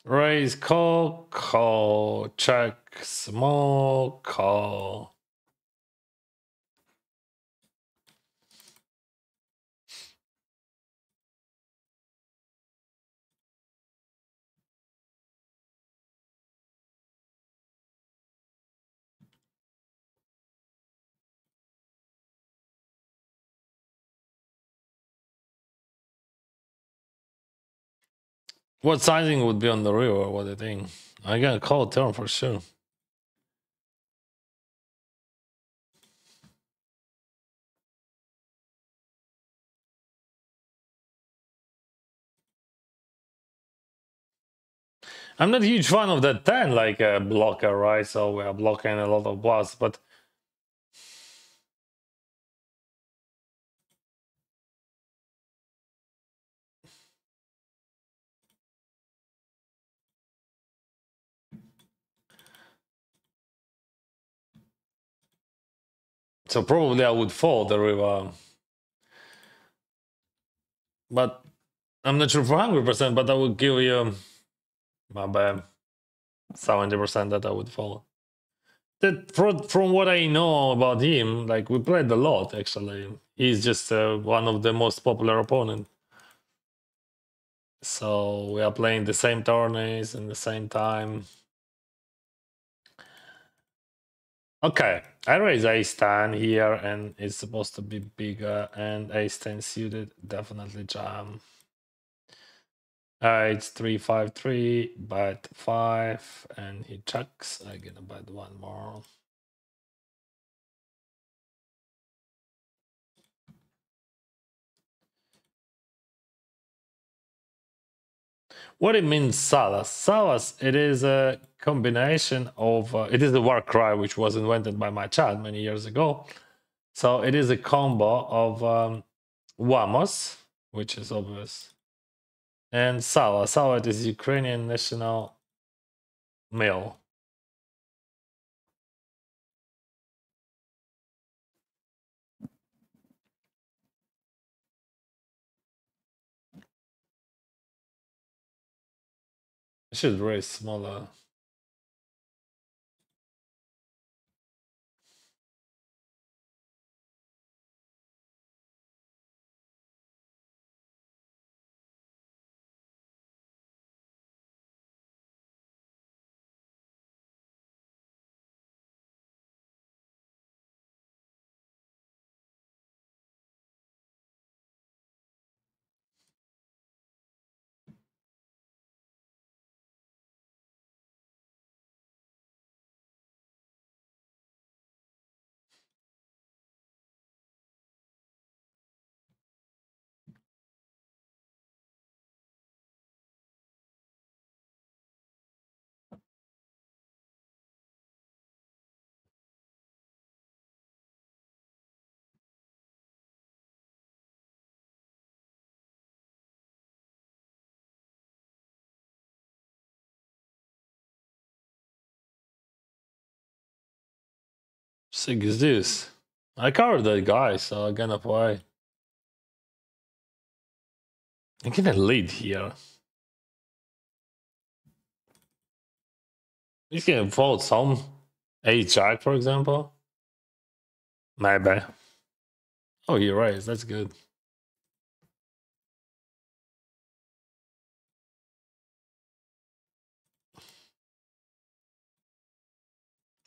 Raise, call, call, check, small, call. What sizing would be on the river? What do you think? I gotta call turn for sure. I'm not a huge fan of that 10 like a blocker, right? So we are blocking a lot of bluffs, but so probably I would fold the river. But I'm not sure for 100%, but I would give you my bad 70% that I would fold. That from what I know about him, like we played a lot actually. He's just one of the most popular opponents. So we are playing the same tourneys in the same time. Okay, I raise ace 10 here and it's supposed to be bigger and ace 10 suited, definitely jam. It's 3-5-3, bet 5 and he checks. I'm gonna bet one more. What it means Salas? Salas, it is a combination of, it is a war cry which was invented by my child many years ago. So it is a combo of Wamos, which is obvious, and Sawa. Sawa is Ukrainian national male. I should raise smaller. Sick is this? I covered that guy, so I'm gonna play. I'm gonna lead here. He's gonna fold some ace jack, for example. Maybe. Oh, he raised. That's good.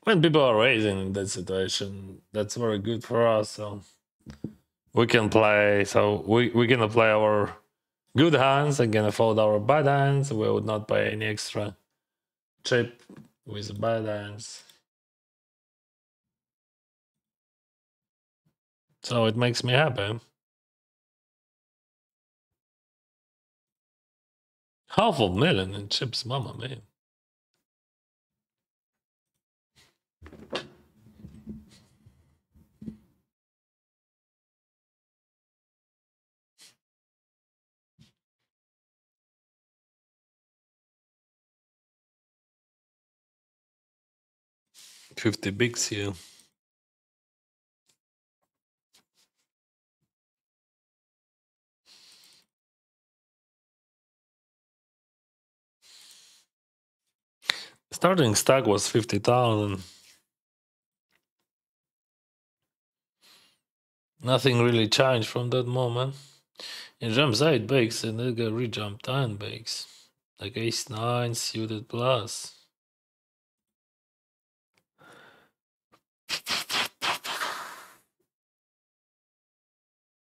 When people are raising in that situation, that's very good for us. So we can play. So we're gonna play our good hands and gonna fold our bad hands. We would not pay any extra chip with bad hands. So it makes me happy. $500,000 in chips, mama man. $50 here. Starting stack was 50,000. Nothing really changed from that moment. It jumps 8 bigs and then got rejump 10 bigs. Like ace 9 suited plus.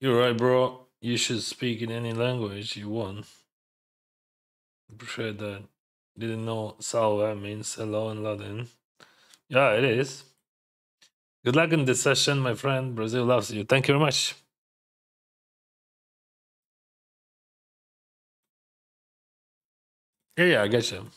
You're right, bro. You should speak in any language you want. Appreciate that. Didn't know salve means hello in Latin. Yeah, it is. Good luck in this session, my friend. Brazil loves you. Thank you very much. Yeah, I get you.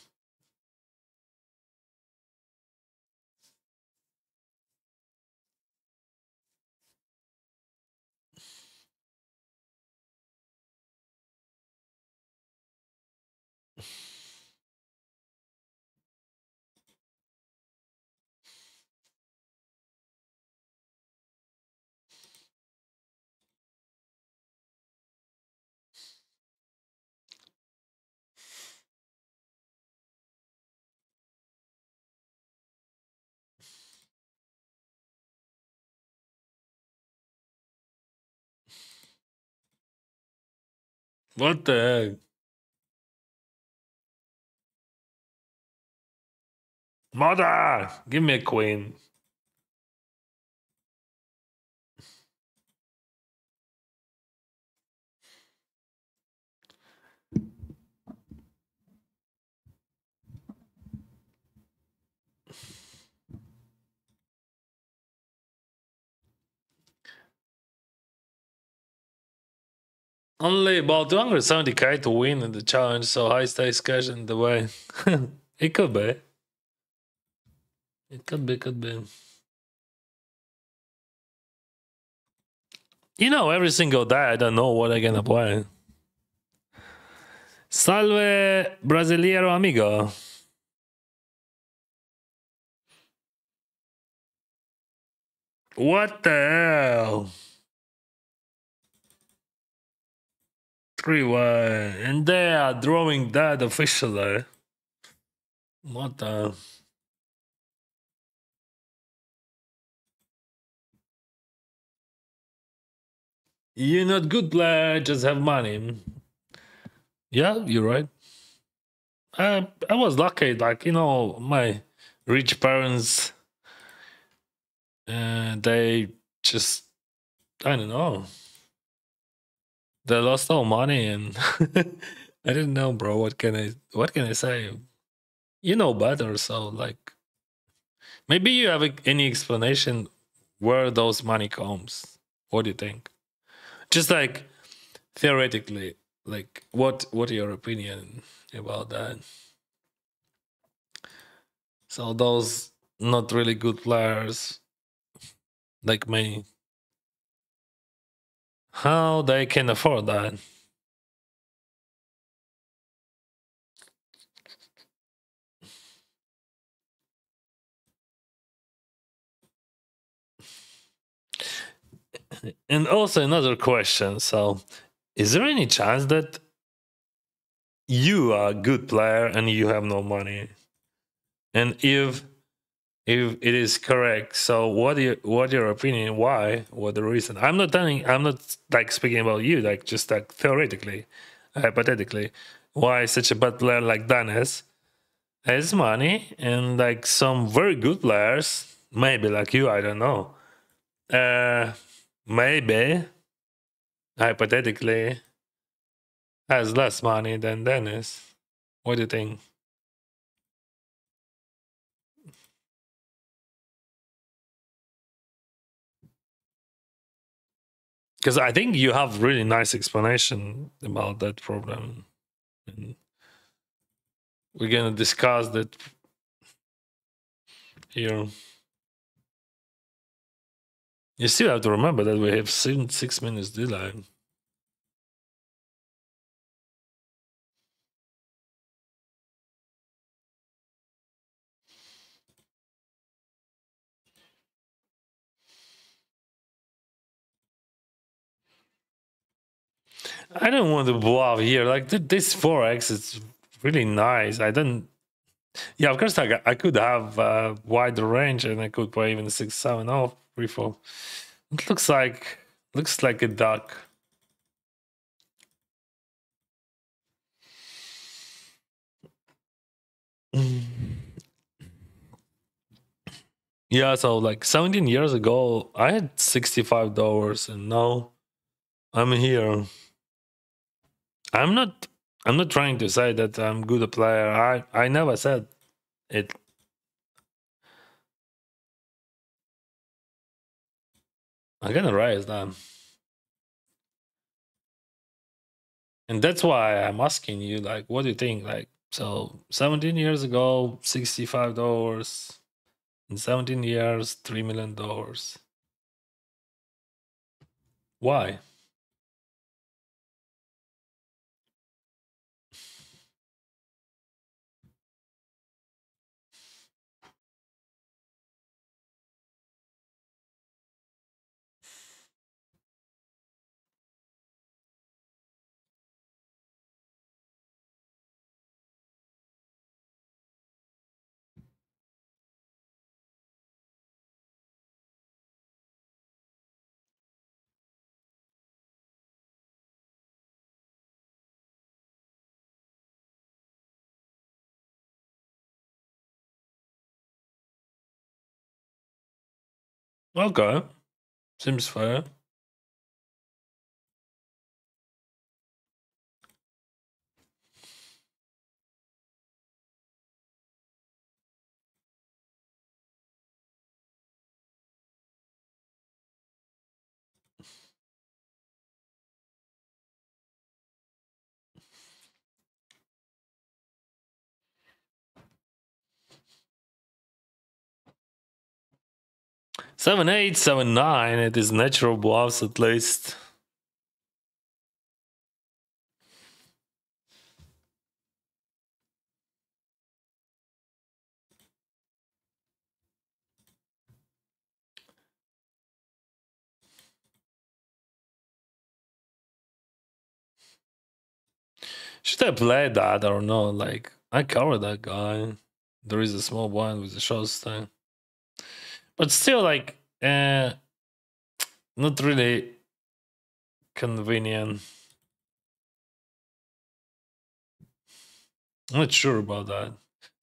What the heck? Mother! Give me a queen. Only about 270k to win in the challenge, so high stakes cash in the way. It could be. It could be. You know, every single day I don't know what I'm gonna play. Salve, brasileiro amigo. What the hell? 3-way. And they are drawing that officially. What the? You're not good player, just have money. Yeah, you're right. I was lucky, like, you know, my rich parents, they just, I don't know, they lost all money, and I didn't know, bro. What can I say? You know better, so like, maybe you have any explanation where those money comes. What do you think? Just like theoretically, like what your opinion about that? So those not really good players like me, how they can afford that? And also another question. So, is there any chance that you are a good player and you have no money? And if it is correct, so what your opinion? Why? What the reason? I'm not telling. I'm not like speaking about you. Like just like theoretically, hypothetically, why such a bad player like Denys has money and like some very good players, maybe like you. I don't know. Maybe hypothetically has less money than Denys. What do you think? Because I think you have really nice explanation about that problem. And we're gonna discuss that here. You still have to remember that we have 6 minutes delay. I don't want to bluff here. Like this 4x, it's really nice. I don't. Yeah, of course, I could have a wider range, and I could play even 6-7 off pre-flop. It looks like a duck. Yeah, so like 17 years ago, I had $65, and now I'm here. I'm not. I'm not trying to say that I'm good a player. I never said it. I'm gonna raise them, and that's why I'm asking you. Like, what do you think? Like, so 17 years ago, $65. In 17 years, $3 million. Why? Okay, seems fair. Seven eight, 7-9. It is natural bluffs at least. Should I play that or not? Like, I cover that guy. There is a small blind with a short stack, but still, like, not really convenient. I'm not sure about that.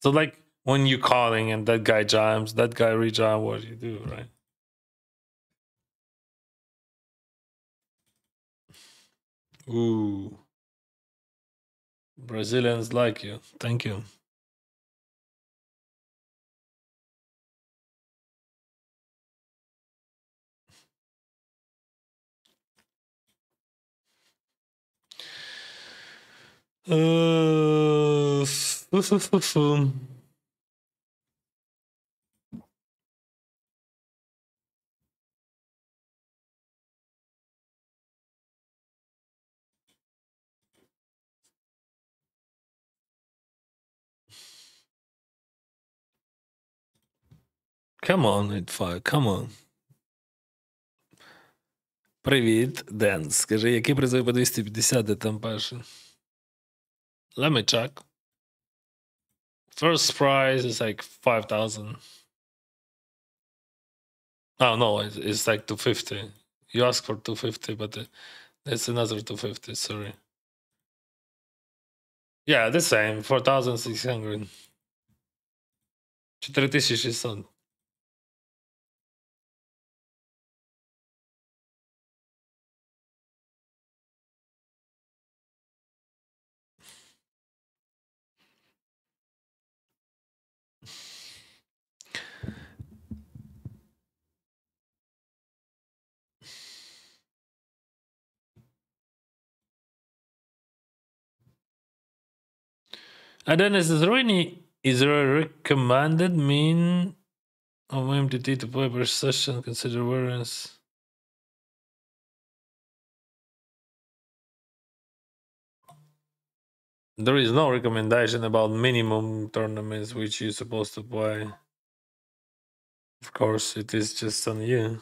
So, like, when you're calling and that guy jams, that guy rejam, what do you do, right? Ooh, Brazilians like you. Thank you. Uh, Come on, 8-5, come on. Привіт, Ден. Скажи, які призи по 250, де там перший? Let me check. First prize is like 5,000. Oh, no, it's like 250. You asked for 250, but it's another 250, sorry. Yeah, the same, 4,600. 4,600. And then is there a recommended mean of MTT to play per session, consider variance? There is no recommendation about minimum tournaments which you're supposed to play. Of course, it is just on you.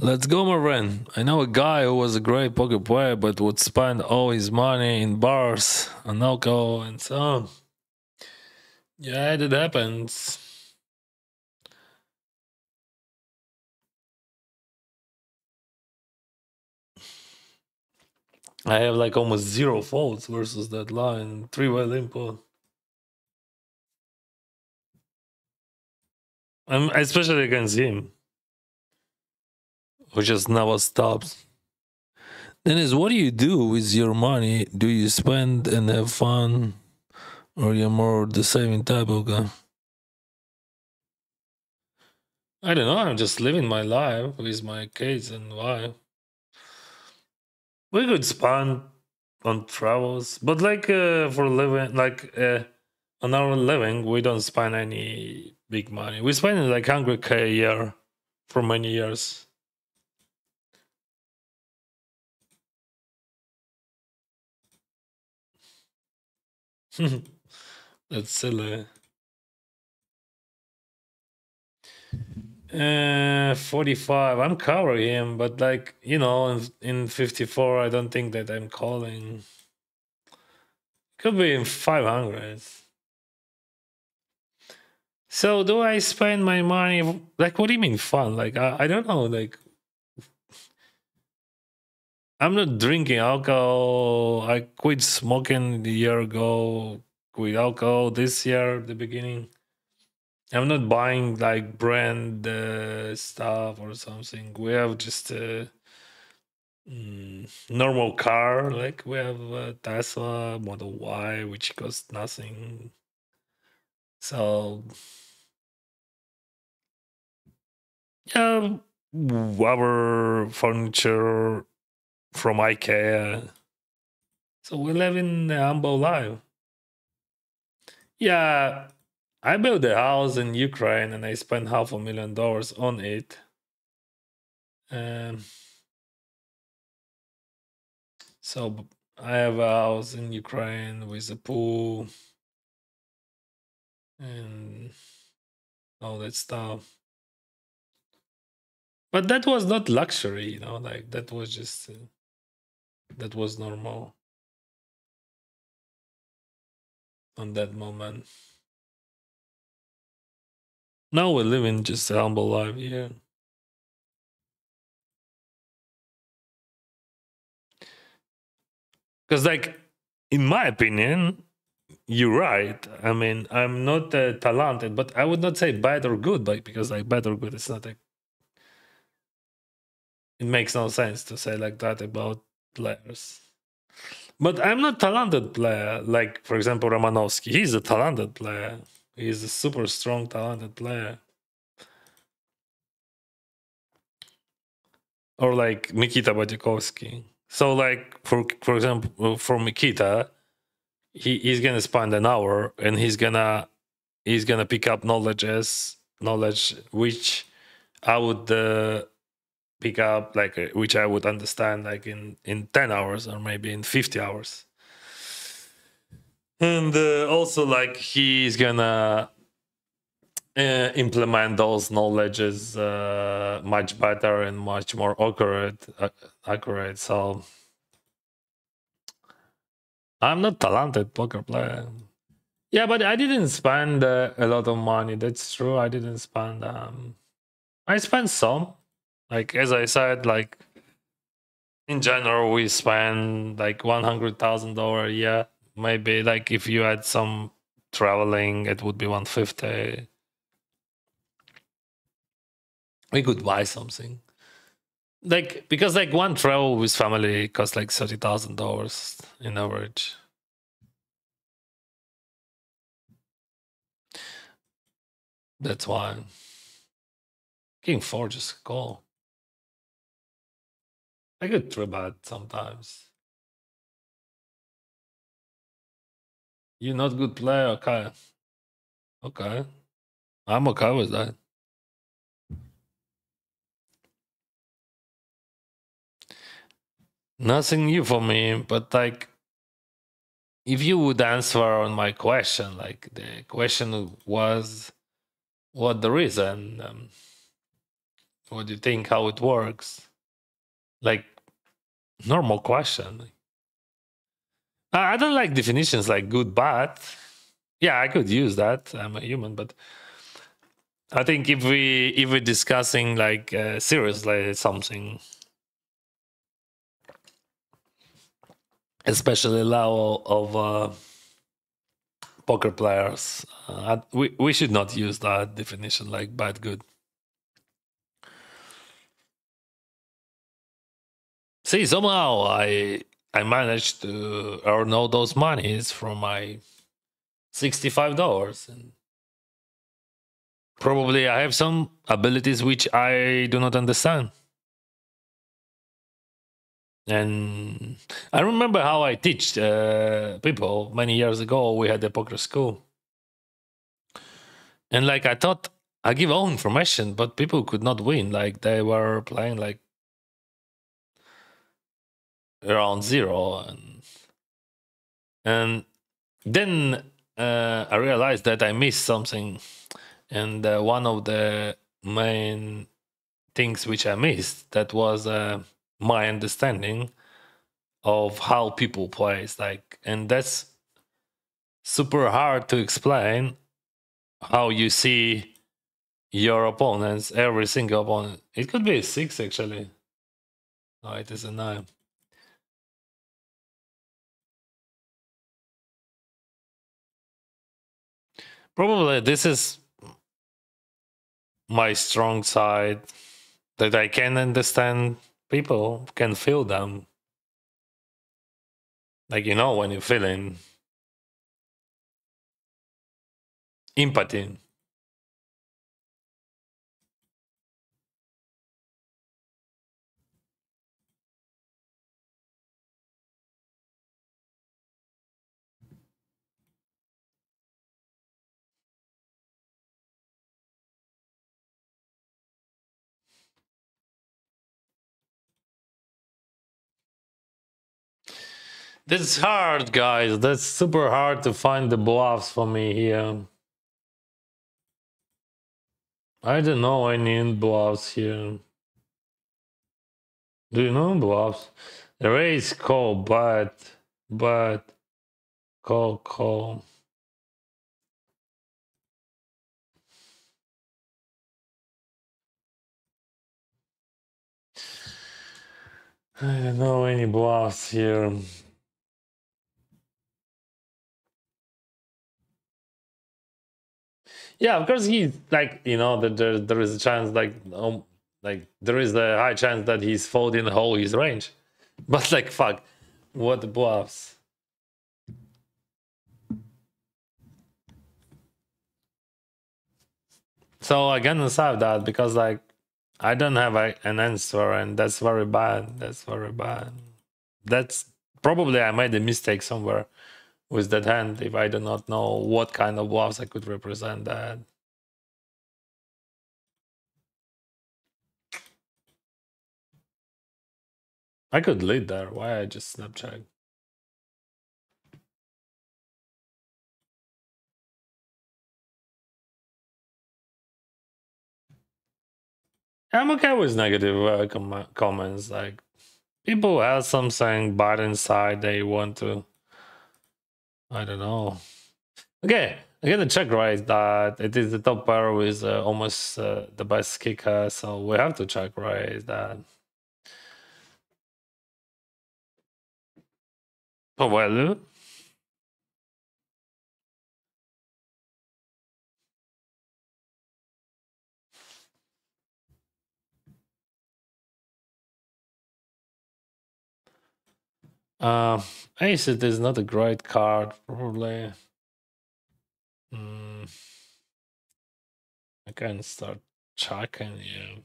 Let's go, my friend. I know a guy who was a great poker player, but would spend all his money in bars, on alcohol, and so on. Yeah, that happens. I have like almost 0 faults versus that line. 3-way limpo. Especially against him, who just never stops. Denys, what do you do with your money? Do you spend and have fun? Or you're more the saving type of guy? I don't know. I'm just living my life with my kids and wife. We could spend on travels, but like for living, like on our living, we don't spend any big money. We spend like 100K a year for many years. That's silly. 45. I'm covering him, but like in 54, I don't think that I'm calling. Could be in 500. So do I spend my money? Like, what do you mean fun? Like, I don't know. Like, I'm not drinking alcohol. I quit smoking a year ago. Quit alcohol this year, the beginning. I'm not buying like brand stuff or something. We have just a normal car. Like we have a Tesla Model Y, which costs nothing. So yeah, our furniture from IKEA. So we live in a humble life. Yeah, I built a house in Ukraine and I spent $500,000 on it. Um, so I have a house in Ukraine with a pool and all that stuff. But that was not luxury, like that was just that was normal on that moment. Now we're living just a humble life here. Because, like, in my opinion, you're right. I mean, I'm not talented, but I would not say bad or good, because like bad or good, it's not like it makes no sense to say like that about players. But I'm not talented player. Like for example, Romanovsky, he's a talented player. He's a super strong, talented player. Or like Mikita Badikovsky. So like for example, for Mikita, he's gonna spend an hour and he's gonna pick up knowledge which I would pick up like which I would understand like in 10 hours or maybe in 50 hours. And also like he's gonna implement those knowledges much better and much more accurate. So I'm not talented poker player. Yeah, but I didn't spend a lot of money. That's true. I didn't spend. I spent some. Like as I said, like in general, we spend like $100,000 a year. Maybe like if you had some traveling, it would be 150. We could buy something. Like because like one travel with family costs like $30,000 in average. That's why King 4 just call. I could trip out sometimes. You're not good player, okay. Okay. I'm okay with that. Nothing new for me, but like if you would answer on my question, like the question was what the reason, What do you think? How it works? Like normal question. I don't like definitions like good, bad. Yeah, I could use that. I'm a human, but I think if we're discussing like seriously something, especially level of poker players, we should not use that definition like bad, good. See, somehow I managed to earn all those monies from my $65, and probably I have some abilities which I do not understand. And I remember how I teach people many years ago. We had a poker school, and like I thought I give all information, but people could not win. Like they were playing like around zero, and then I realized that I missed something, and one of the main things which I missed that was my understanding of how people plays, like, and that's super hard to explain how you see your opponents, every single opponent. It could be a 6 actually. No, it is a 9. Probably this is my strong side, that I can understand people, can feel them. Like, you know, when you're feeling empathy. This is hard, guys. That's super hard to find the bluffs for me here. I don't know any bluffs here. Do you know bluffs? Raise, call, but, call. I don't know any bluffs here. Yeah, of course he's like, you know, that there is a chance, like there is a high chance that he's folding the whole his range. But like, fuck, what bluffs? So I cannot solve that because like I don't have an answer, and that's very bad. That's very bad. That's probably I made a mistake somewhere with that hand if I do not know what kind of bluffs I could represent that. I could lead there. Why I just snap check? I'm okay with negative comments. Like people have something bad inside they want to. I don't know. Okay, I get a check right that it is the top pair with almost the best kicker, so we have to check right that. Oh well. Ace, it is not a great card, probably. Mm, I can start checking, yeah.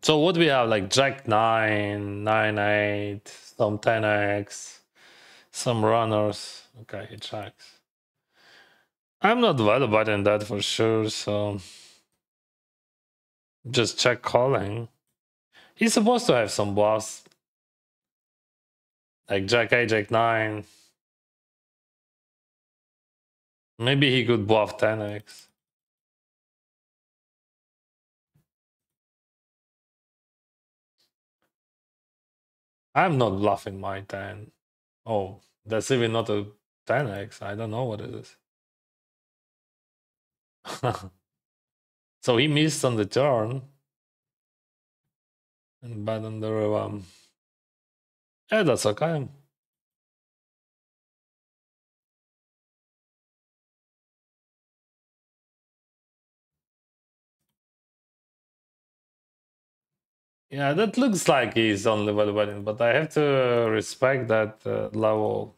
So what we have, like Jack 9, 9-8, some 10x, some runners. Okay, he checks. I'm not validating that for sure, so just check calling. He's supposed to have some bluffs. Like Jack 8, Jack 9. Maybe he could bluff 10x. I'm not bluffing my 10. Oh, that's even not a 10x. I don't know what it is. So he missed on the turn. And bad on the river. Yeah, that's okay. Yeah, that looks like he's on level 1, but I have to respect that level.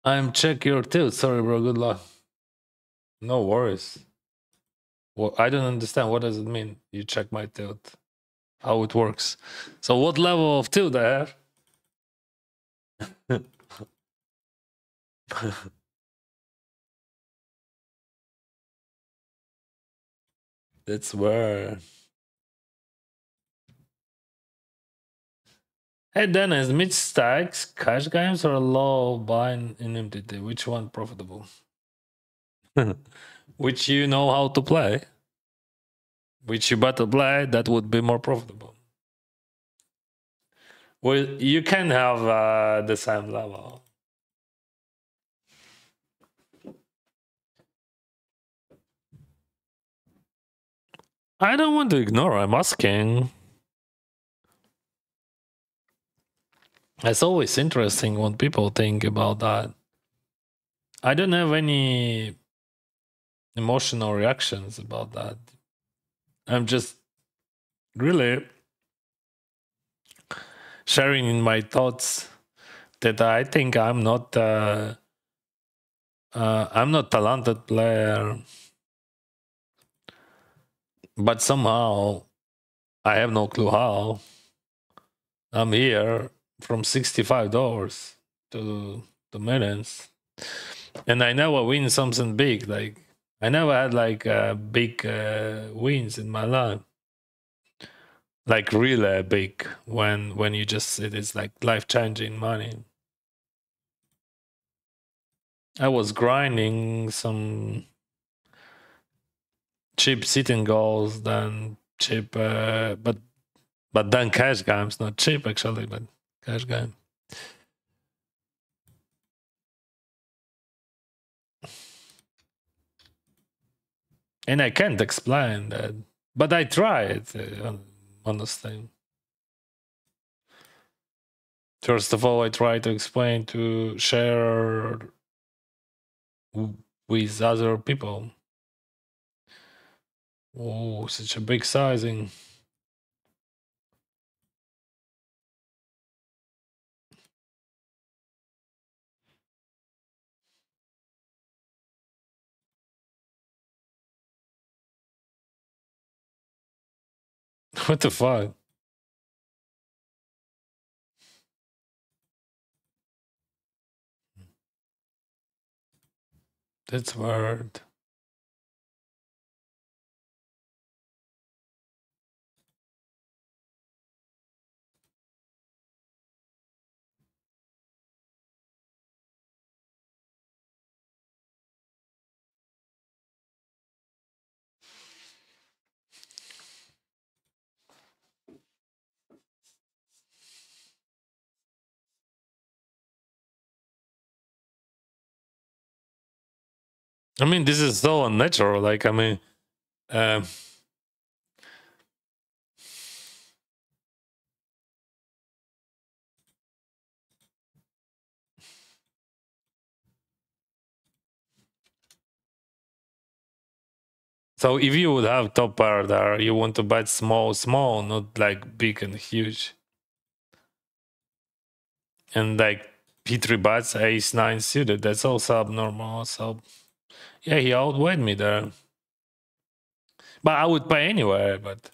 I'm check your tilt. Sorry, bro. Good luck. No worries. Well, I don't understand. What does it mean? You check my tilt. How it works. So what level of tilt I have? That's where. Hey Dennis, mid stacks, cash games or low buying in MTT? Which one profitable? Which you know how to play? Which you better play, that would be more profitable. Well, you can have the same level. I don't want to ignore, I'm asking. It's always interesting when people think about that. I don't have any emotional reactions about that. I'm just really sharing in my thoughts that I think I'm not talented player, but somehow I have no clue how I'm here from $65 to the millions, and I never win something big. Like I never had like big wins in my life, like really big. When you just it is like life changing money. I was grinding some cheap sitting goals, then cheap, but then cash games, not cheap actually, but cash game. And I can't explain that, but I tried, honestly. First of all, I try to explain to share with other people. Oh, such a big sizing. What the fuck? That's weird. I mean, this is so unnatural. Like, I mean, um, so if you would have top pair there, you want to bet small, small, not like big and huge. And like P3 bets ace 9 suited, that's also abnormal. So yeah, he outweighed me there. But I would pay anyway, but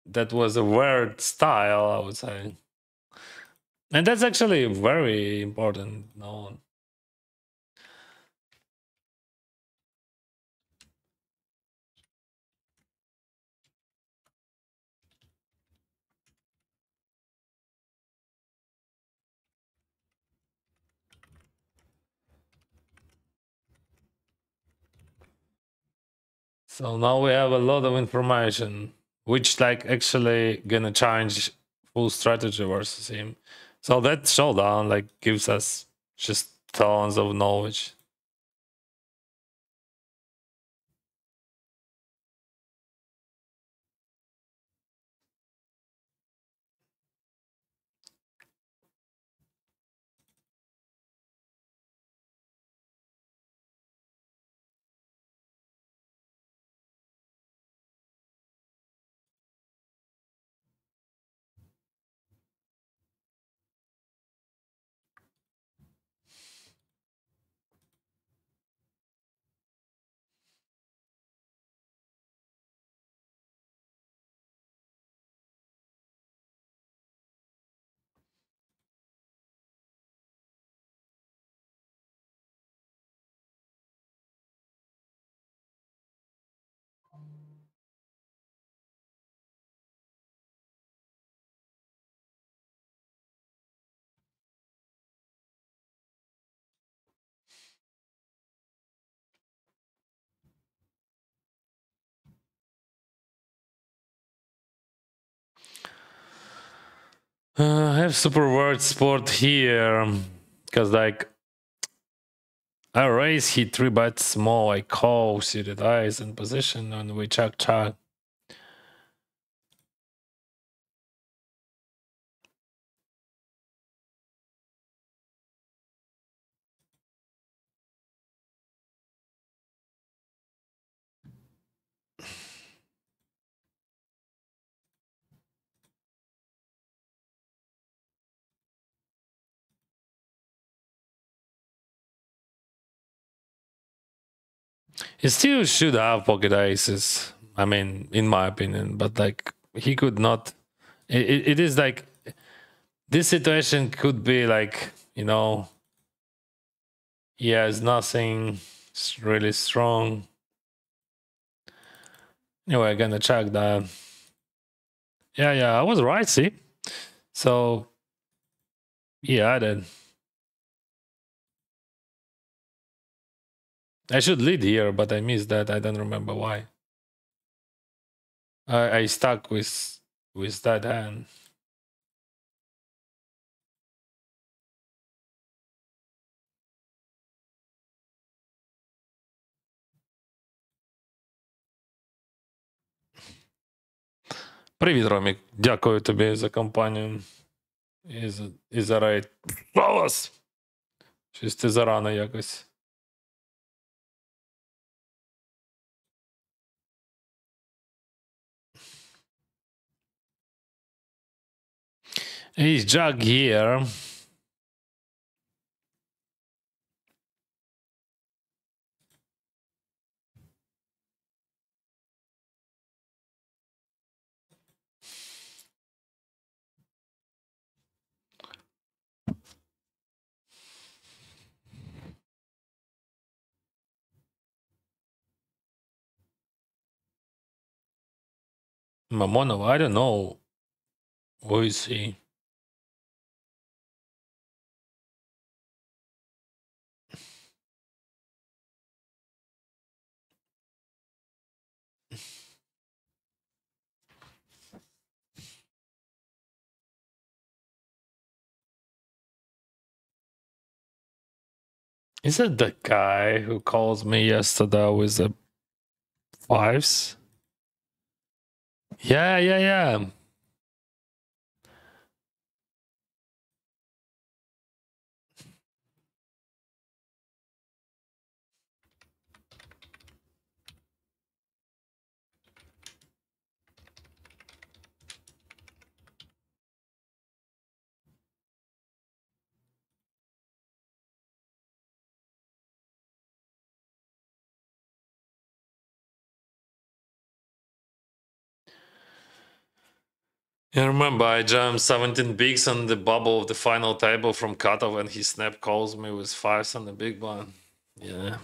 that was a weird style, I would say. And that's actually very important known. So now we have a lot of information, which like actually gonna change full strategy versus him. So that showdown like gives us just tons of knowledge. I have super word sport here because like I raise he 3 bets small, I call suited eyes in position and we check. He still should have pocket aces. I mean, in my opinion, but like he could not. It is like this situation could be like, you know, he has nothing really strong. Anyway, I'm gonna check that. Yeah, I was right. See, so yeah, I did. I should lead here, but I missed that. I don't remember why. I stuck with that hand. Привіт, Ромік. Дякую тобі за компанію. І за рейд. Голос! Щось ти зарано якось. Is Jack here? Mamonov, I don't know. Who is he? Is it the guy who calls me yesterday with the fives? Yeah. I remember I jammed 17 bigs on the bubble of the final table from cutoff and he snap calls me with fives on the big one. Yeah.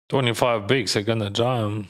$25 bigs are gonna jam.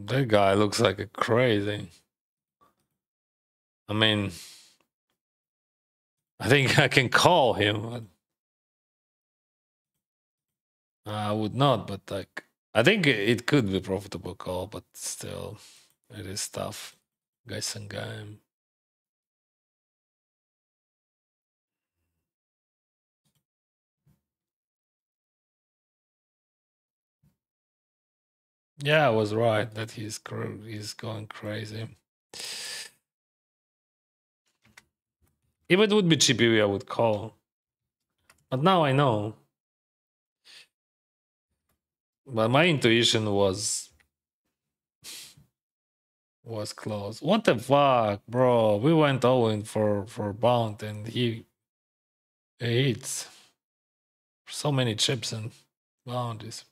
That guy looks like a crazy. I mean, I think I can call him. I would not, but like, I think it could be profitable call, but still, it is tough. Guys and game. Yeah, I was right that he's going crazy. If it would be GPV, I would call. But now I know. But my intuition was close. What the fuck, bro? We went all in for bound and he hits so many chips and bounties.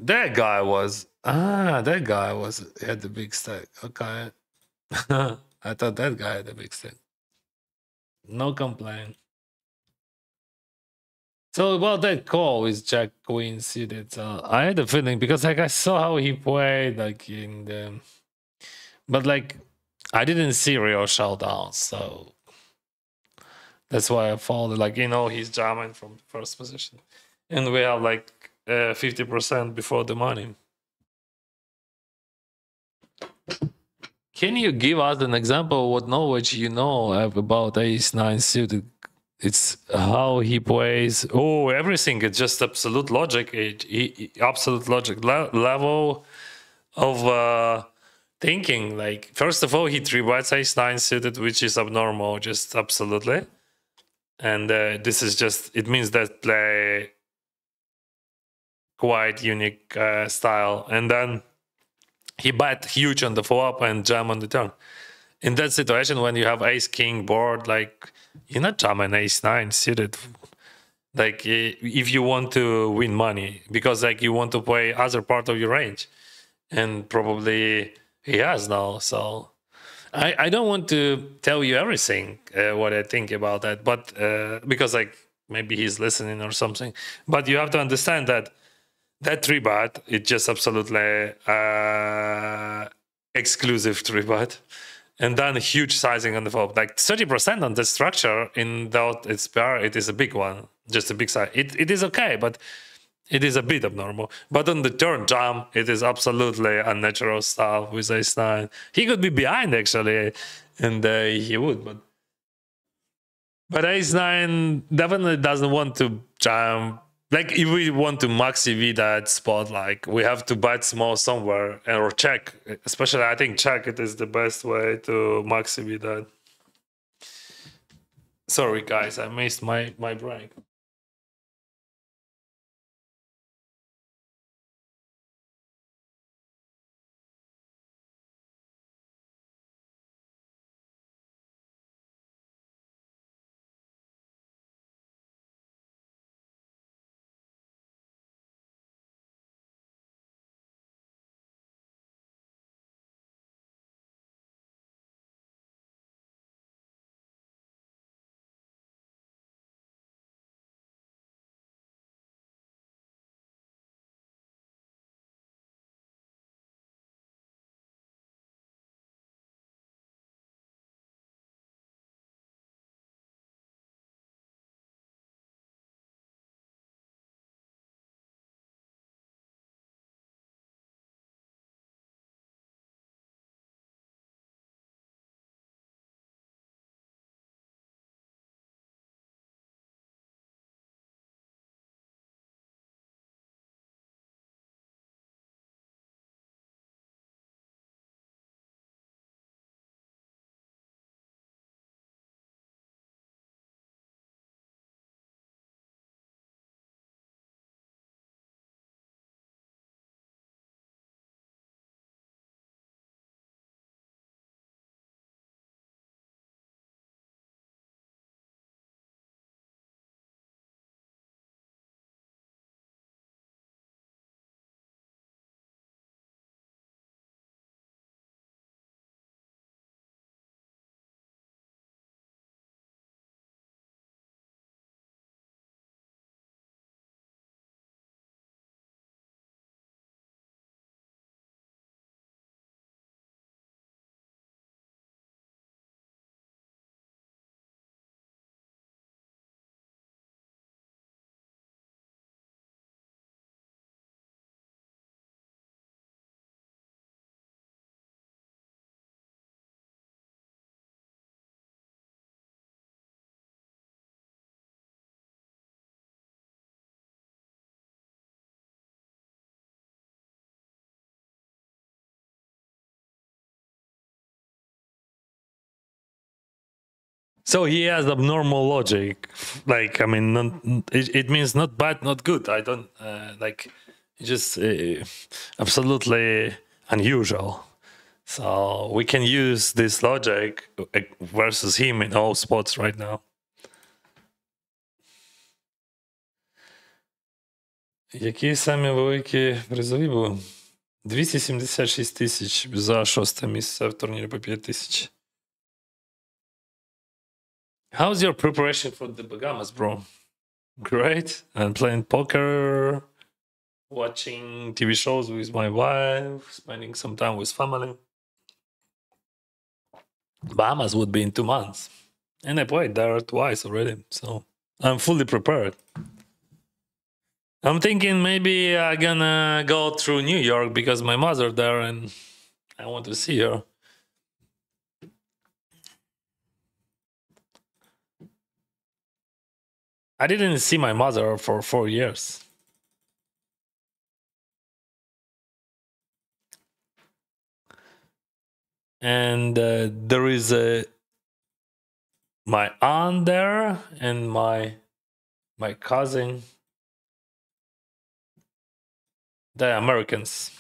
That guy was had the big stack. Okay. I thought that guy had the big stack. No complaint. So about that call with Jack Queen suited, I had a feeling because like I saw how he played like in the, but like I didn't see real showdowns, so that's why I followed. Like he's jamming from first position, and we have like 50% before the money. Can you give us an example of what knowledge you know about Ace 9 suited? It's how he plays. Oh, everything. It's just absolute logic. Absolute logic level of thinking. Like first of all, he 3-bets Ace 9 suited, which is abnormal, just absolutely. And this is just, it means that play quite unique style. And then he bet huge on the flop and jam on the turn. In that situation, when you have ace king board, like you're not jamming ace 9 suited. Like if you want to win money, because like you want to play other part of your range, and probably he has now. So I don't want to tell you everything what I think about that, but because like maybe he's listening or something. But you have to understand that 3-bet is just absolutely exclusive 3-bet. And then huge sizing on the flop, like 30% on the structure in that it's pair, it is a big one, just a big size. It is okay, but it is a bit abnormal. But on the turn jam, it is absolutely unnatural style with ace 9. He could be behind actually, and he would, but ace 9 definitely doesn't want to jam. Like if we want to max EV that spot, like we have to bet small somewhere or check. Especially, I think check it is the best way to max EV that. Sorry guys, I missed my break. So he has abnormal logic. Like I mean, it means not bad, not good. I don't like. Just absolutely unusual. So we can use this logic versus him in all spots right now. Які самі великі призові були? 276 тисяч за 6-те місце в турнірі по 5 тисяч. How's your preparation for the Bahamas, bro? Great. And playing poker, watching TV shows with my wife, spending some time with family. Bahamas would be in 2 months. And I played there twice already, so I'm fully prepared. I'm thinking maybe I'm gonna go through New York because my mother there and I want to see her. I didn't see my mother for 4 years. And there is my aunt there and my cousin. They're Americans.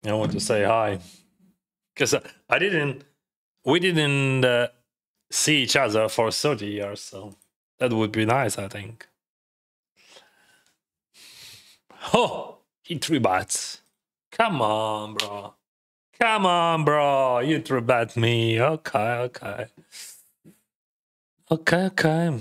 I want to say hi because we didn't see each other for 30 years, so that would be nice, I think. Oh, he 3 bats. Come on, bro. Come on, bro. You 3-bat me. Okay. Okay.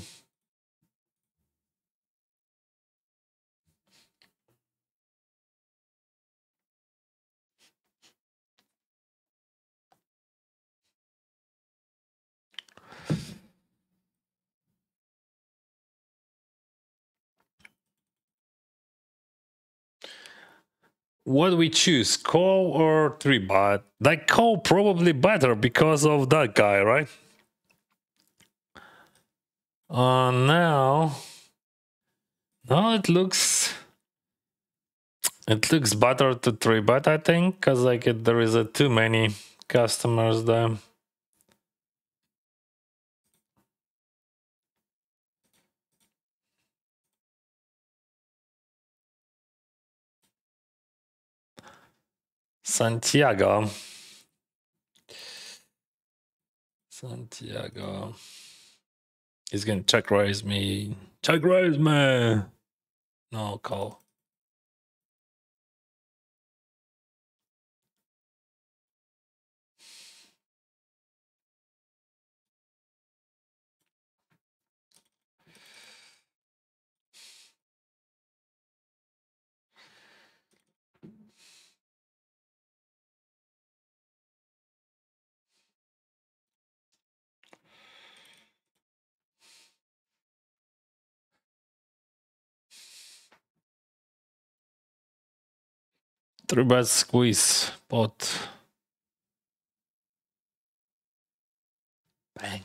What do we choose, call or 3-bat? Like call probably better because of that guy, right? Now it looks better to 3-bat, I think, because like there is too many customers there. Santiago. He's gonna check raise me. Check raise me. No call. Three-bet squeeze pot. Bang.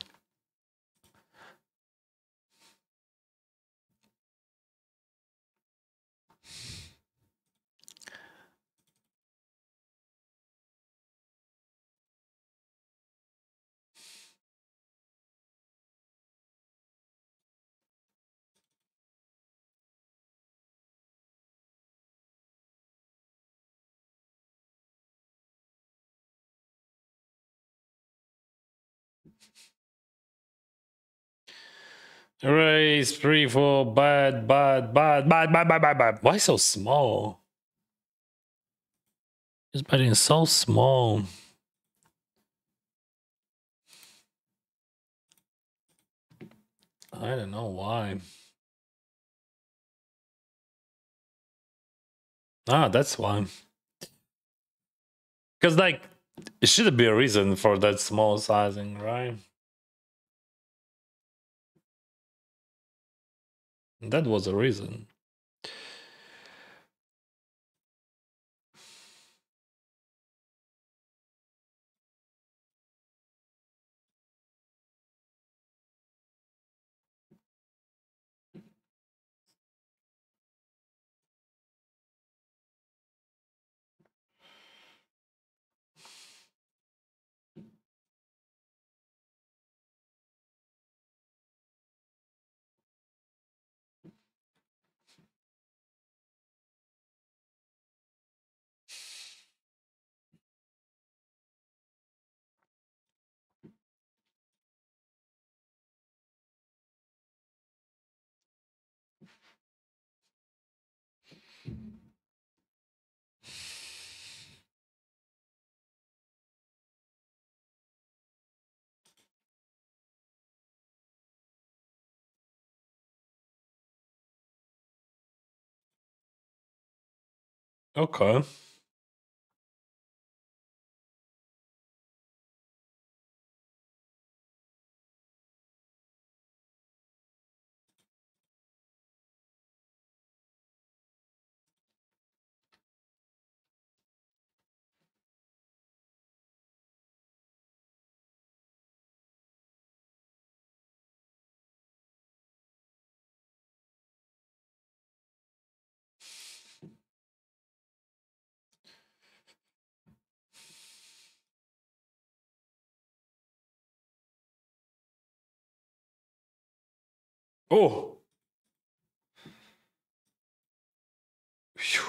Raise 3-4. Bad. Why so small? This betting is so small. I don't know why. That's why. Because like it should be a reason for that small sizing, right? That was a reason. Okay. Oh. Phew.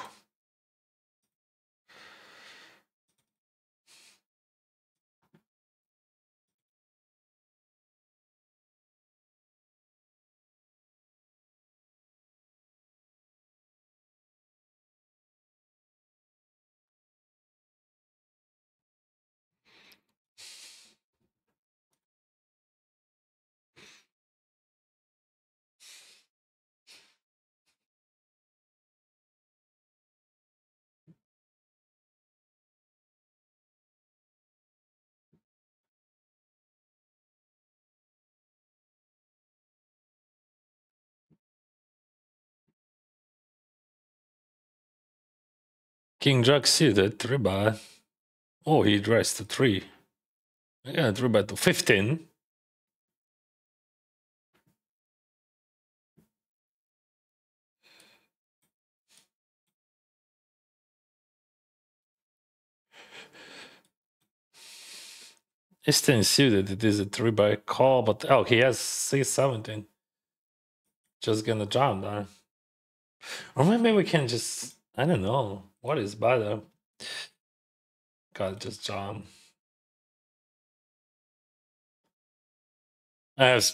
King Jack suited, 3-bet. Oh, he addressed to 3. Yeah, 3-bet to 15. He's still suited. It is a 3-bet call, but oh, he has 6-17. Just gonna jam that. Or maybe we can just, I don't know. What is better? Gotta just jam. I have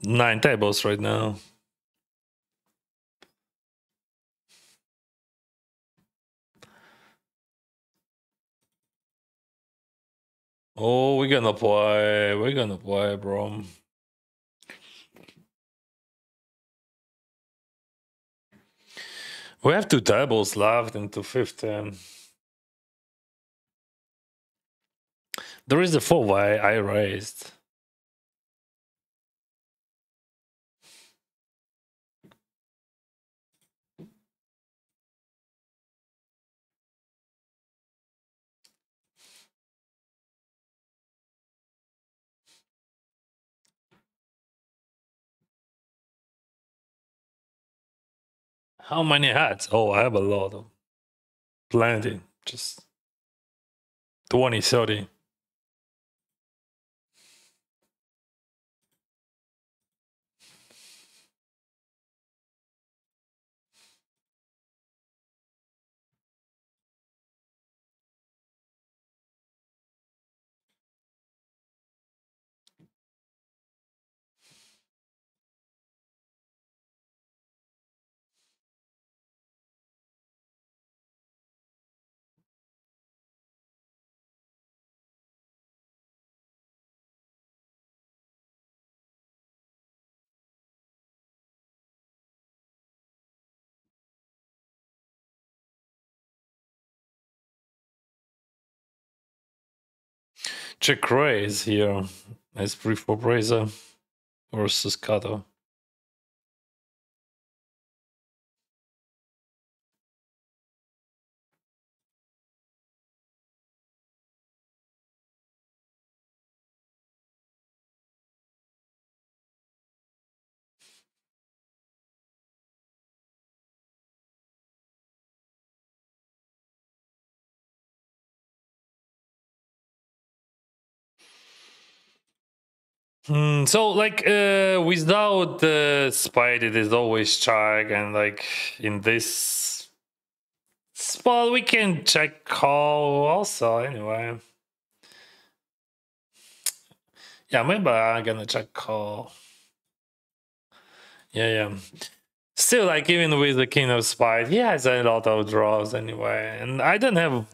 9 tables right now. Oh, we're gonna play. We're gonna play, bro. We have 2 tables left into 15. There is a 4-way I raised. How many hats? Oh, I have a lot of plenty. Just 20, 30. Check raise here. Nice pre-flop raiser versus cutter. So like without the spade, it is always check, and like in this spot we can check call also anyway. Yeah, maybe I'm gonna check call. Yeah. Still, like even with the king of spade, he has a lot of draws anyway, and I don't have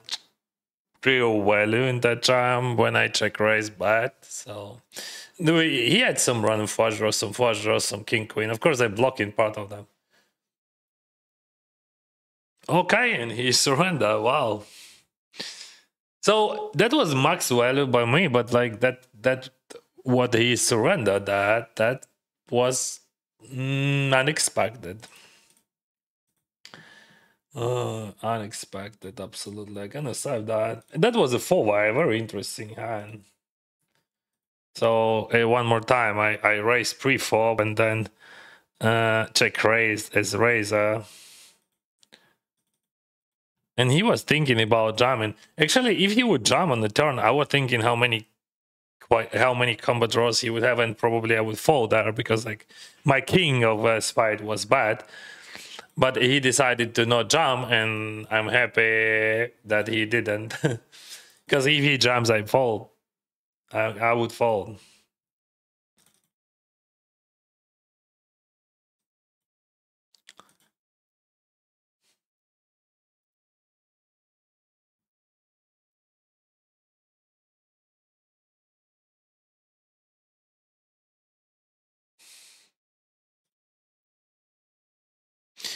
real value in that jam when I check raise bet. So he had some random flush draws, some king queen. Of course, I'm blocking part of them. Okay, and he surrendered. Wow. So that was max value by me, but like that what he surrendered, that was unexpected. Unexpected, absolutely. I gonna say that. That was a 4-way, very interesting hand. So one more time, I raised pre-flop and then check raised as raiser. And he was thinking about jamming. Actually, if he would jam on the turn, I was thinking how many combo draws he would have, and probably I would fold there because like my king of spade was bad. But he decided to not jam, and I'm happy that he didn't. Because if he jams, I fold. I would fold.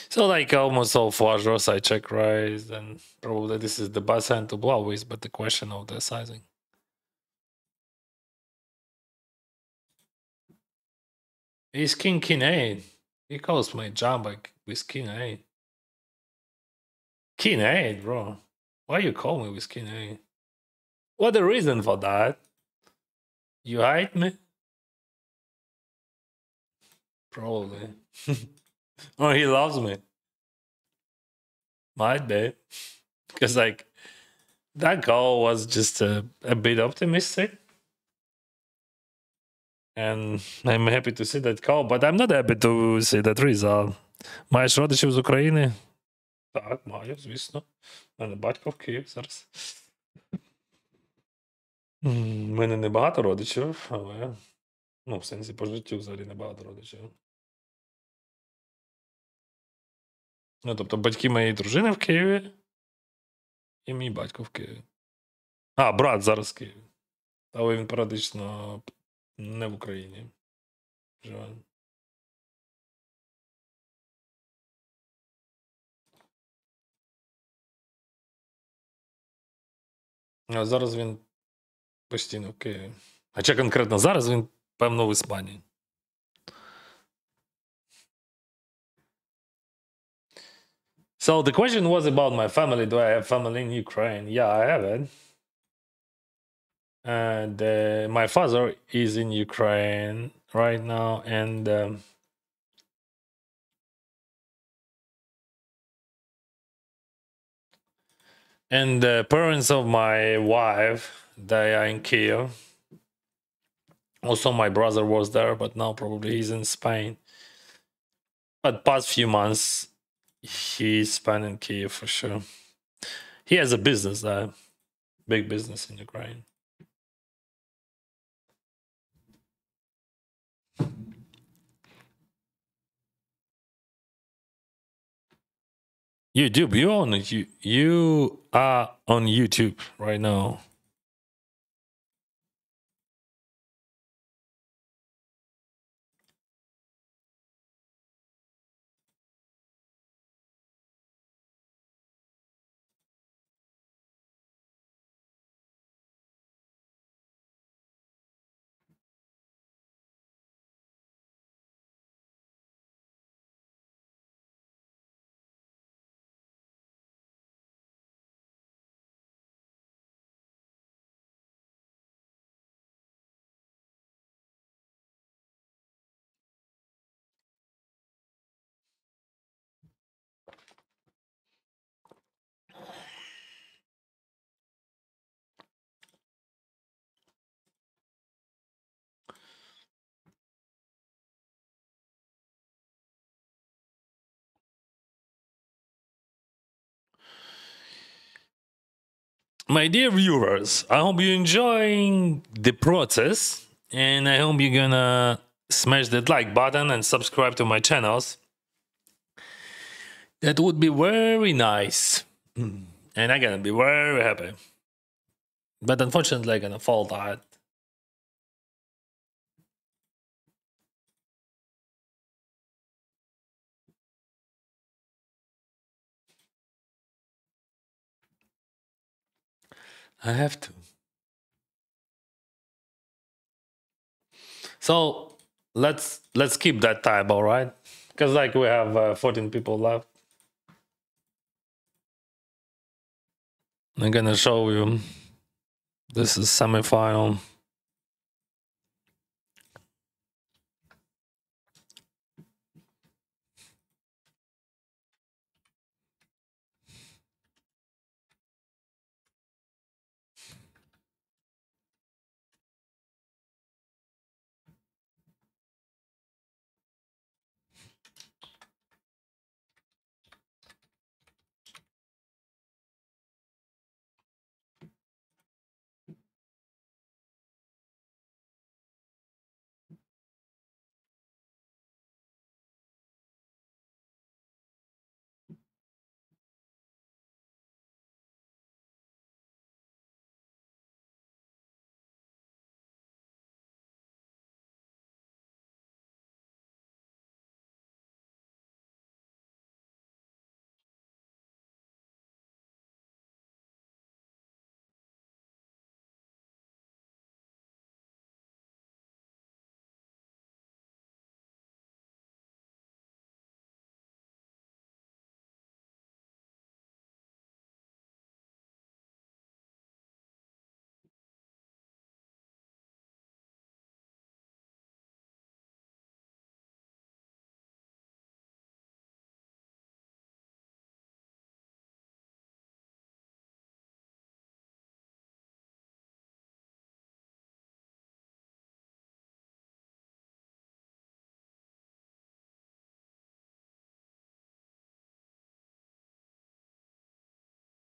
So like almost all flush draws I check raise, and probably this is the best hand to blow with, but the question of the sizing. He's king 8. He calls my jam like with king 8. King 8, bro. Why you call me with king 8? What the reason for that? You hate me? Probably. Or he loves me. Might be. Because like that call was just a bit optimistic. And I'm happy to see that call, but I'm not happy to see that result. Маєш родичів з України? Так, маю, звісно. У мене батько в Київ зараз. У мене не багато родичів, але ну, в сенсі по життю взагалі не багато родичів. Ну, тобто батьки моєї дружини в Києві і мій батько в Києві. А, брат зараз в Києві. Але він періодично не в Україні живе. А зараз він постійно в Києві. Хоча конкретно зараз він, певно, в Іспанії. So the question was about my family. Do I have family in Ukraine? Yeah, I have it. And my father is in Ukraine right now, and the parents of my wife, they are in Kiev. Also, my brother was there, but now probably he's in Spain. But past few months, he's spent in Kiev for sure. He has a business there, big business in Ukraine. YouTube, you are on YouTube right now. My dear viewers, I hope you're enjoying the process, and I hope you're gonna smash that like button and subscribe to my channels. That would be very nice, and I'm gonna be very happy. But unfortunately, I'm gonna fall that. I have to. So let's keep that time, all right? Because like we have 14 people left. I'm gonna show you. This is semi-final.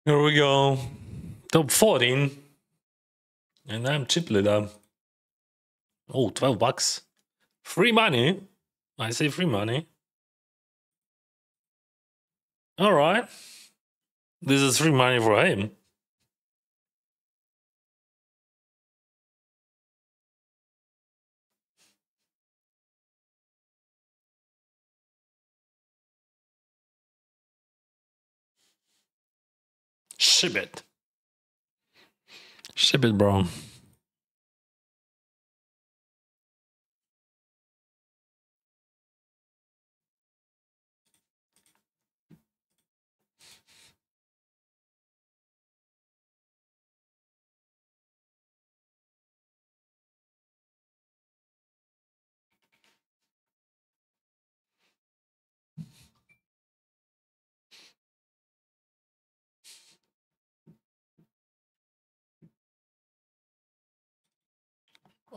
Here we go. Top 14. And I'm chip leader. Oh, 12 bucks. Free money. I say free money. All right. This is free money for him. Ship it. Ship it, bro.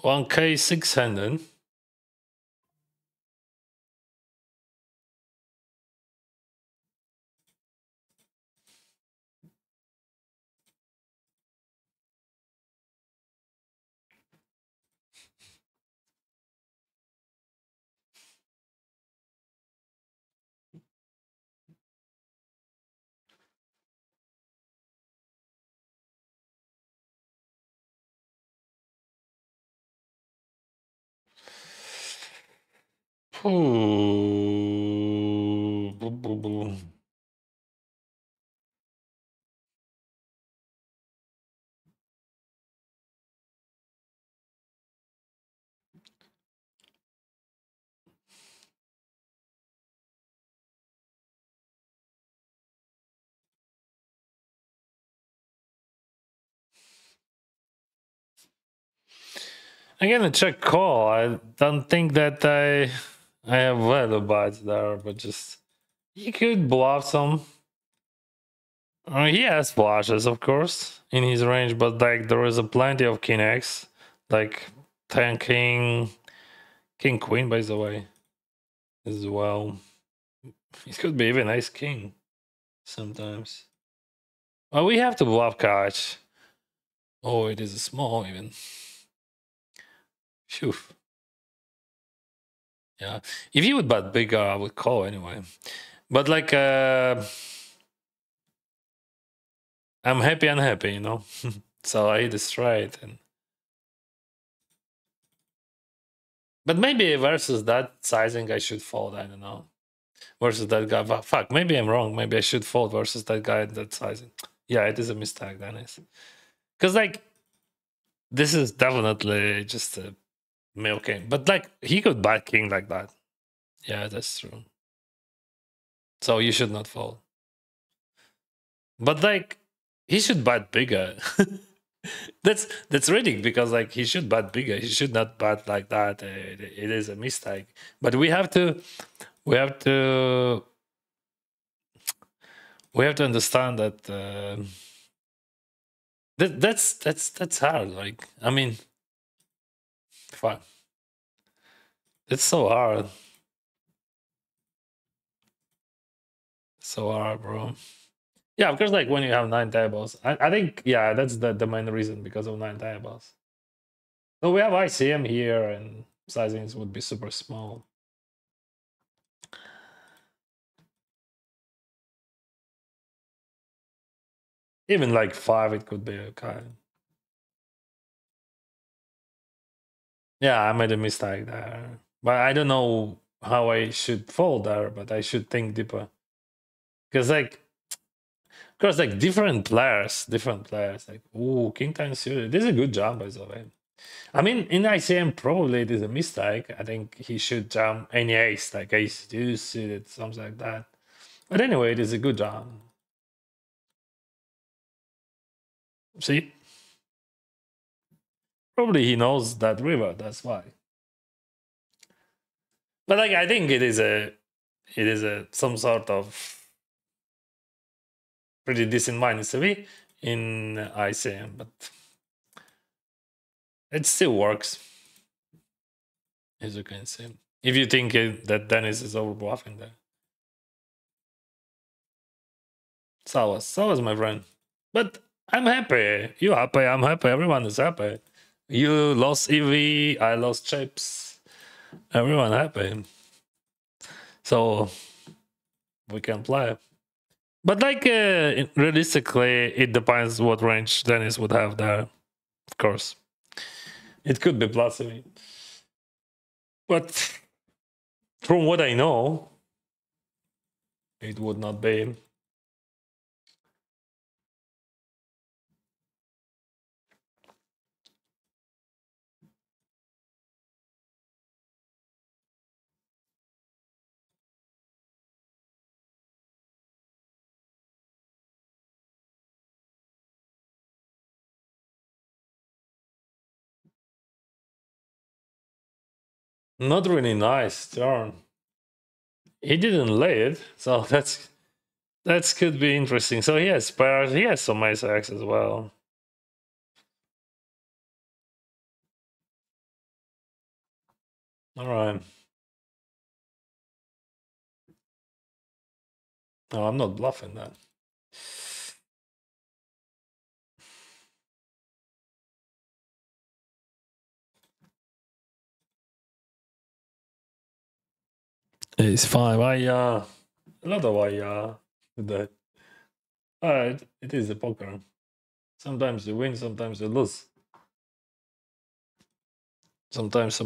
$1K 600. Ooh. I'm gonna check call. I don't think that I have value bites there, but just you could bluff some. He has flushes, of course, in his range, but like there is a plenty of king X, like 10 king, king queen, by the way, as well. It could be even ace king sometimes. Well, we have to bluff catch. Oh, it is a small even. Phew. Yeah, if you would bet bigger, I would call anyway. But like, I'm happy, unhappy, you know. So I hit it straight, and but maybe versus that sizing, I should fold. I don't know. Versus that guy, but fuck, maybe I'm wrong. Maybe I should fold versus that guy at that sizing. Yeah, it is a mistake, Denys. Because like this is definitely just a male king, but like he could bite king like that. Yeah, that's true. So you should not fold. But like he should bet bigger. That's ridiculous because like he should bet bigger. He should not bet like that. It is a mistake. But we have to we have to understand that that's hard. Like I mean, fuck, it's so hard, so hard, bro. Yeah, of course. Like when you have 9 tables, I think yeah, that's the main reason because of 9 tables. So we have ICM here, and sizings would be super small. Even like 5, it could be okay. Yeah, I made a mistake there, but I don't know how I should fold there. But I should think deeper because like. Of course, like different players, like ooh, King Ten suited. This is a good jump, by the way. I mean, in ICM, probably it is a mistake. I think he should jump any ace, like ace deuce suited, something like that. But anyway, it is a good jump. See, probably he knows that river. That's why. But like, I think it is a some sort of pretty decent minus CV in ICM, but it still works, as you can see. If you think that Denys is overbluffing there. So was my friend. But I'm happy. You happy, I'm happy, everyone is happy. You lost EV, I lost chips. Everyone happy. So we can play. But like realistically, it depends what range Denys would have there. Of course. It could be plus EV. But from what I know, it would not be. Not really nice turn. He didn't lay it, so that could be interesting. So he has pairs, he has some ace X as well. All right. No, I'm not bluffing that. It's fine. A lot of that. It is a poker. Sometimes you win, sometimes you lose. Sometimes.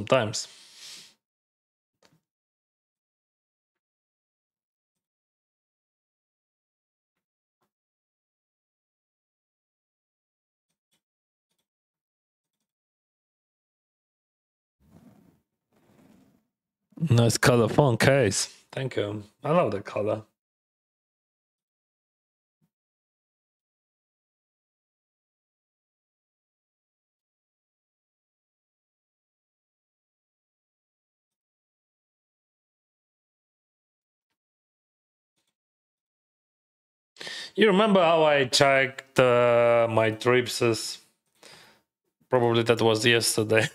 Nice color phone case. Thank you. I love the color. You remember how I checked my trips? Probably that was yesterday.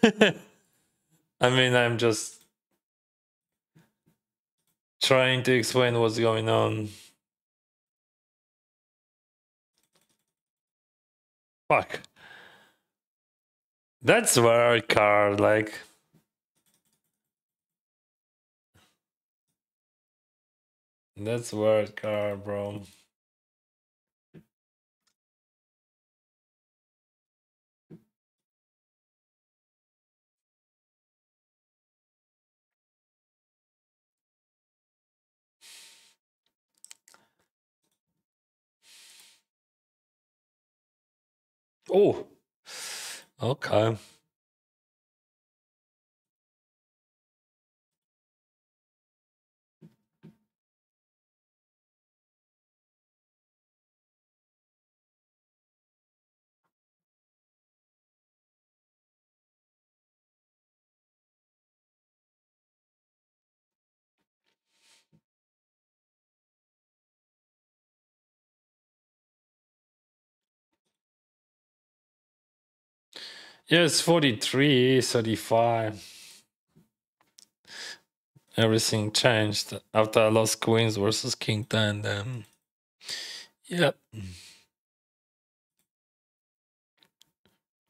I mean, I'm just trying to explain what's going on. Fuck. That's rare card, like. That's rare card, bro. Oh, okay. Yes, 43, 35. Everything changed after I lost Queens versus King 10. Then, yeah.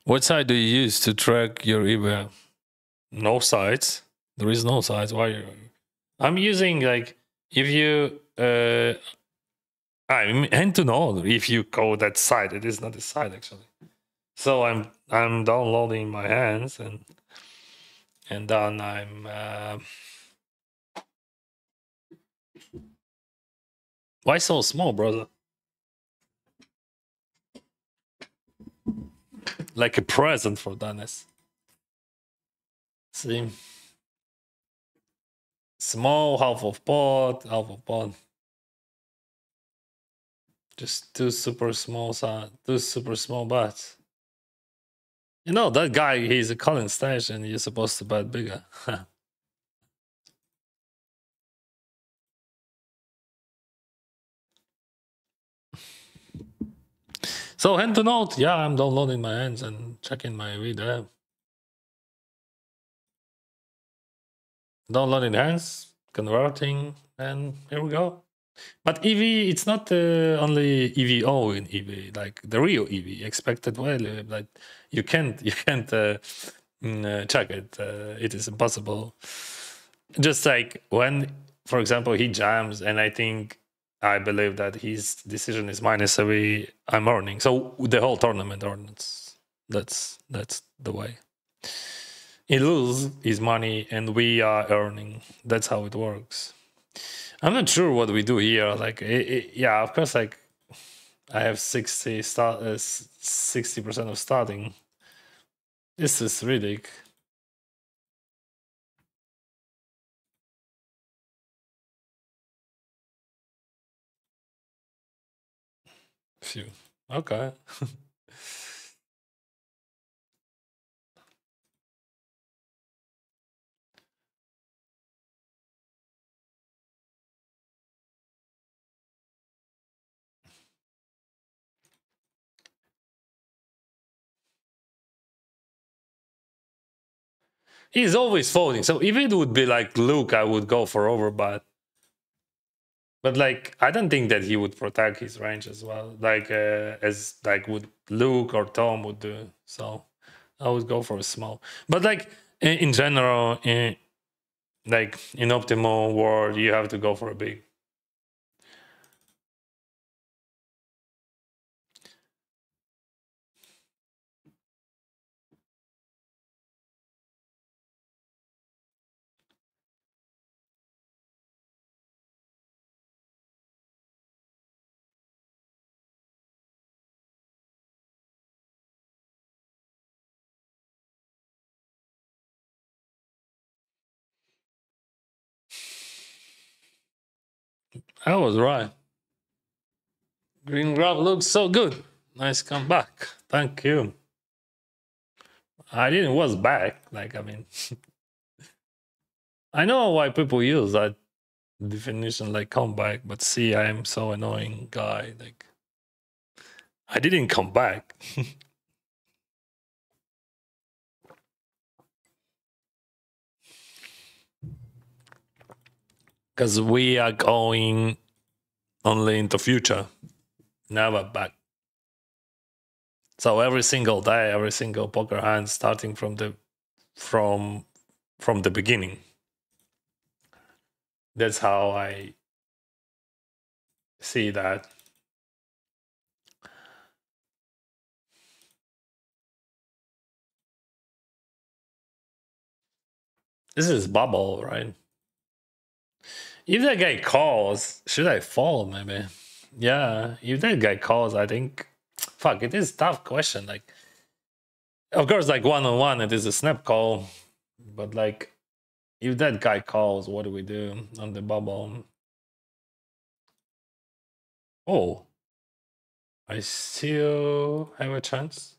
What side do you use to track your EVA? No sides. There is no sides. Why? I'm using like if you I meant to know if you code that site. It is not a site actually. So I'm downloading my hands and then I'm why so small, brother? Like a present for Dennis. See, small half of pot, half of pot. Just two super small bets. You know that guy. He's a Colin Stash, and you're supposed to bet bigger. So hand to note, yeah, I'm downloading my hands and checking my video. Downloading hands, converting, and here we go. But EV, it's not only EVO in EV, like the real EV, expected value. Like you can't check it. It is impossible. Just like when, for example, he jams, and I believe that his decision is minus EV, I'm earning. So the whole tournament earns. That's the way. He loses his money, and we are earning. That's how it works. I'm not sure what we do here. Like, yeah, of course, like I have 60% of starting. This is ridiculous. Phew. Okay. He's always folding. So if it would be like Luke, I would go for overbet. But like, I don't think that he would protect his range as well, like as like would Luke or Tom would do. So I would go for a small. But like in general, like in optimal world, you have to go for a big. I was right. Green Grab looks so good. Nice comeback. Thank you. I didn't was back. Like, I mean, I know why people use that definition like comeback, but see, I am so annoying guy. Like, I didn't come back. Because we are going only into future, never back. So every single day, every single poker hand, starting from the beginning. That's how I see that. This is bubble, right? If that guy calls, should I fold maybe? Yeah, if that guy calls, I think Fuck, it is tough question. Like, of course, like one-on-one, it is a snap call, but like, if that guy calls, what do we do on the bubble? Oh, I still have a chance.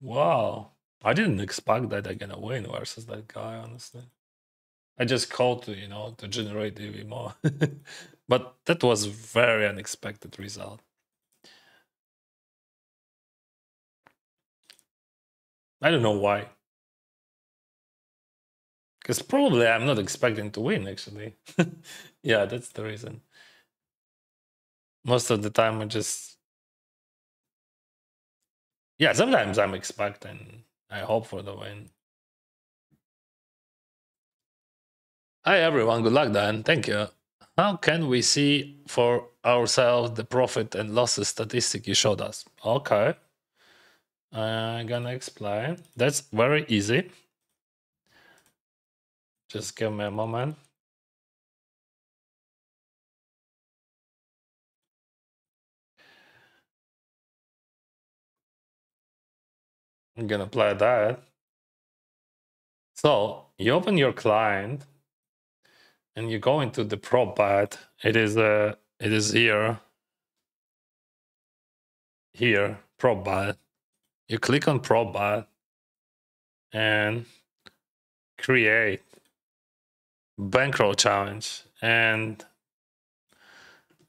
Wow, I didn't expect that I'm gonna win versus that guy. Honestly, I just called to to generate even more, but that was very unexpected result. I don't know why. Because probably I'm not expecting to win, actually. Yeah, that's the reason. Most of the time, I just. Yeah, sometimes I'm expecting. I hope for the win. Hi, everyone. Good luck, Dan. Thank you. How can we see for ourselves the profit and losses statistic you showed us? Okay. I'm gonna explain. That's very easy. Just give me a moment. I'm gonna play that. So you open your client and you go into the prop bet. It is here prop bet. You click on prop bet and create bankroll challenge, and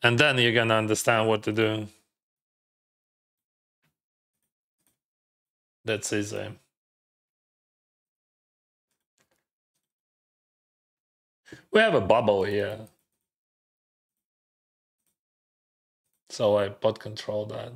then you're gonna understand what to do. That's easy. We have a bubble here, so I pot control that.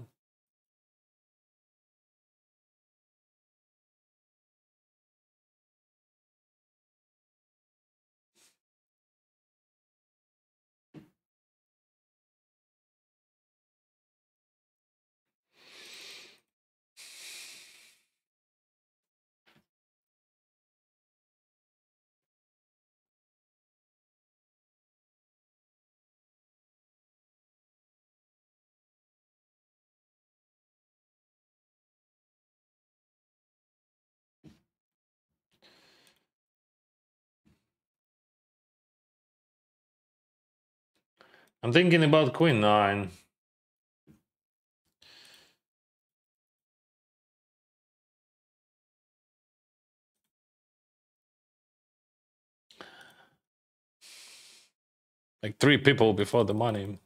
I'm thinking about queen 9. Like 3 people before the money.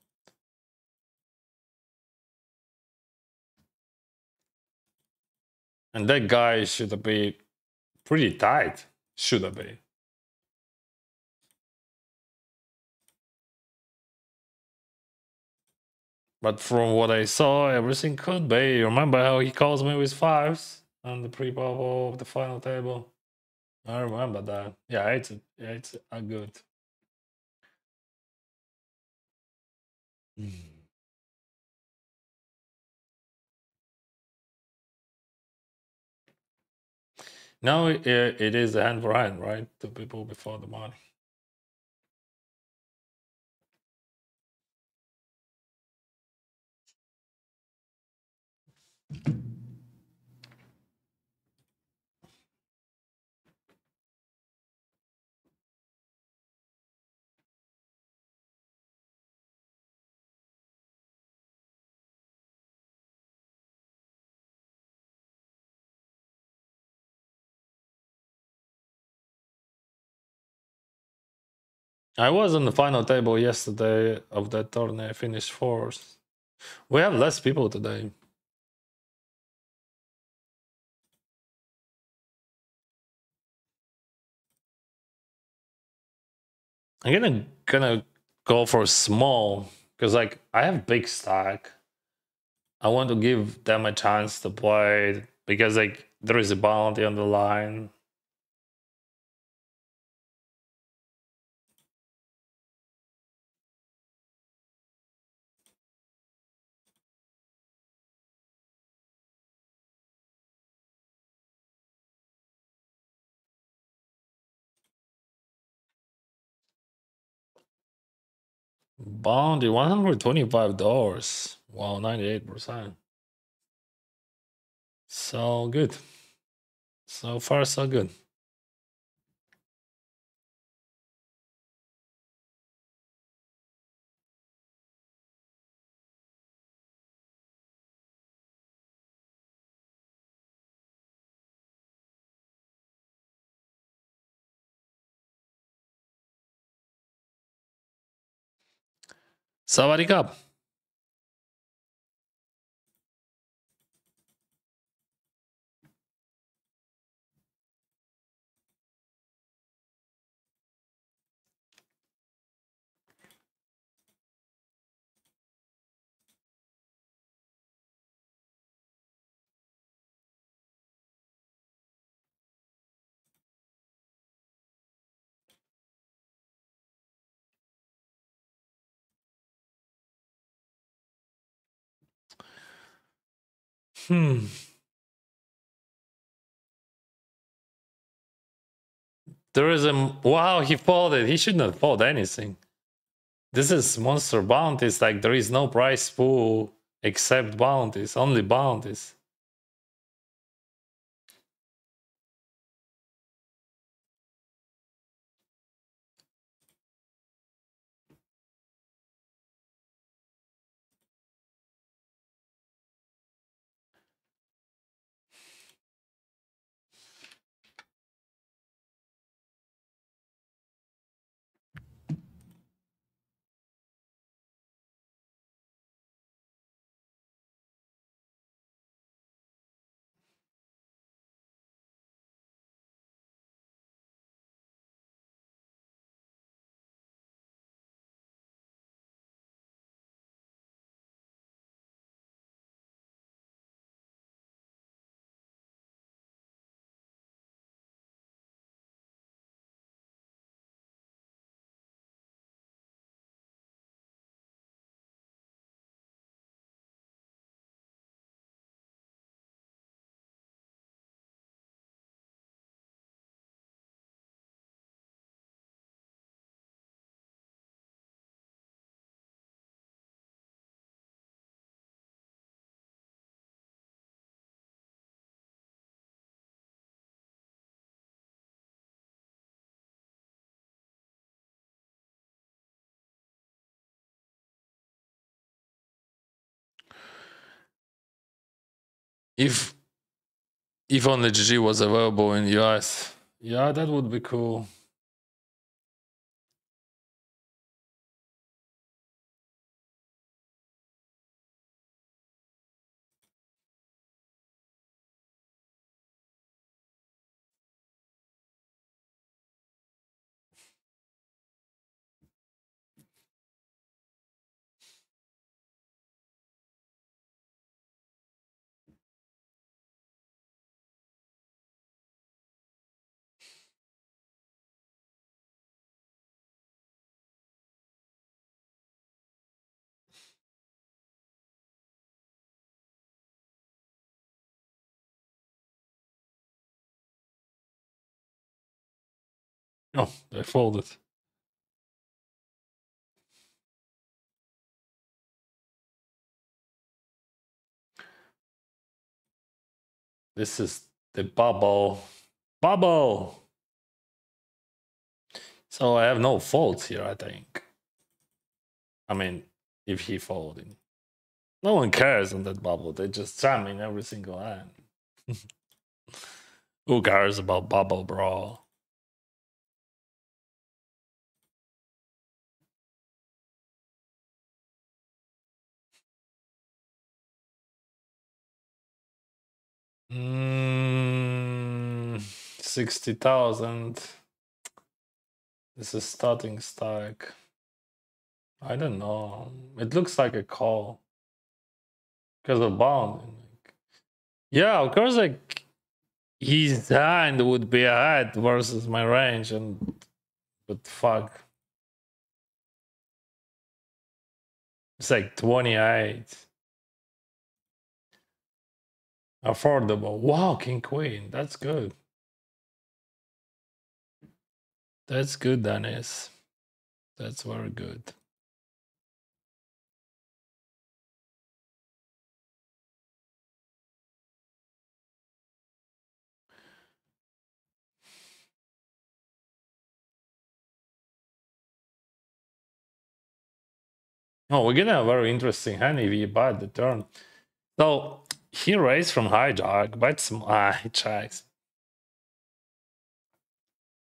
And that guy should be pretty tight. Should be. But from what I saw, everything could be. You remember how he calls me with 5s on the pre-bubble of the final table? I remember that. Yeah, it's a good. Now it is a hand for hand, right? 2 people before the money. I was on the final table yesterday of that tournament. I finished 4th. We have less people today. I'm gonna go for small because like I have big stack. I want to give them a chance to play because like there is a bounty on the line. Bounty $125. Wow, 98%. So good. So far, so good. Sawadee Cup. There is a wow. He folded. He should not fold anything. This is monster bounties. Like there is no price pool except bounties. Only bounties. If only GG was available in US. Yeah, that would be cool. Oh, they folded. This is the bubble. Bubble! So I have no faults here, I think. I mean, if he folded. No one cares on that bubble. They just jam in every single hand. Who cares about bubble, bro? Mm, 60,000. This is starting stack. I don't know. It looks like a call. Because of bound. Yeah, of course, like his hand would be ahead versus my range, but fuck. It's like 28. Affordable. Wow, King Queen. That's good. That's good, Denys. That's very good. Oh, we're getting a very interesting hand if he buy the turn. So he raised from hijack, but he checks.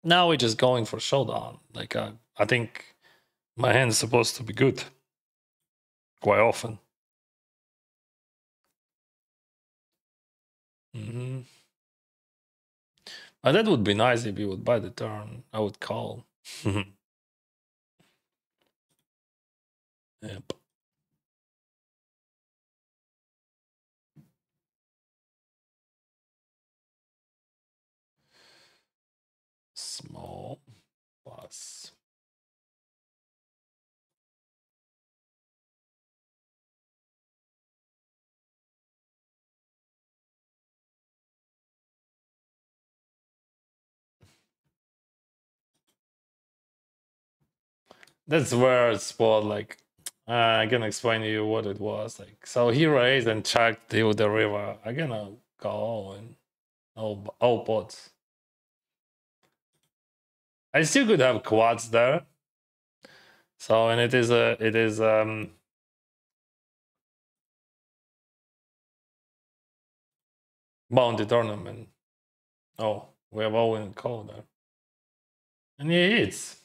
Now we're just going for showdown. Like I think my hand is supposed to be good quite often. Mm-hmm. That would be nice if you would buy the turn. I would call. Yep. Small plus. That's where it's spot like I can explain to you what it was like. So he raised and checked the river. I gonna call and all pots. I still could have quads there. So and it is bounty tournament. Oh, we have all in call there. And he hits.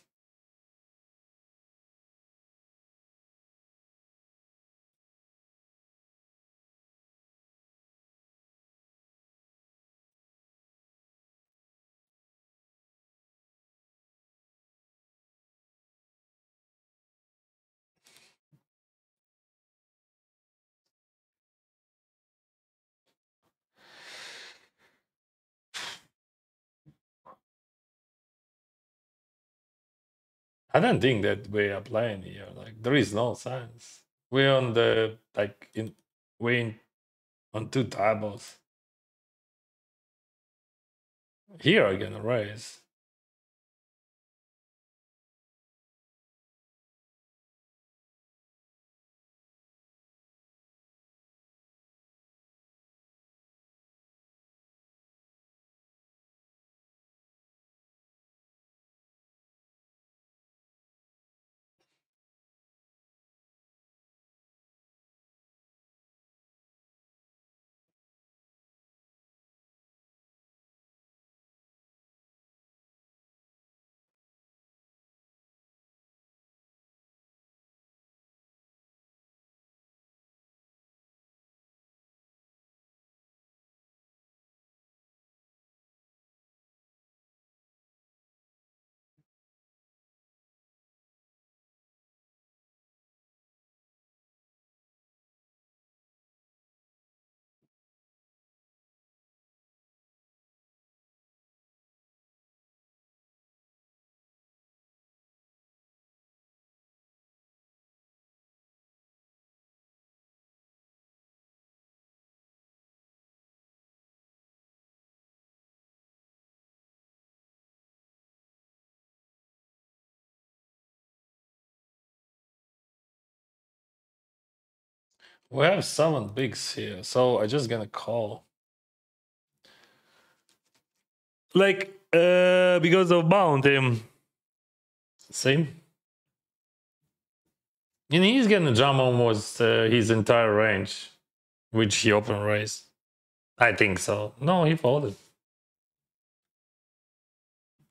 I don't think that we are playing here. Like there is no sense. We're on the like in we on two tables. Here I gonna raise. We have 7 bigs here, so I just gonna call. Like because of bounty. Same. And he's gonna jump almost his entire range, which he open raised. I think so. No, he folded.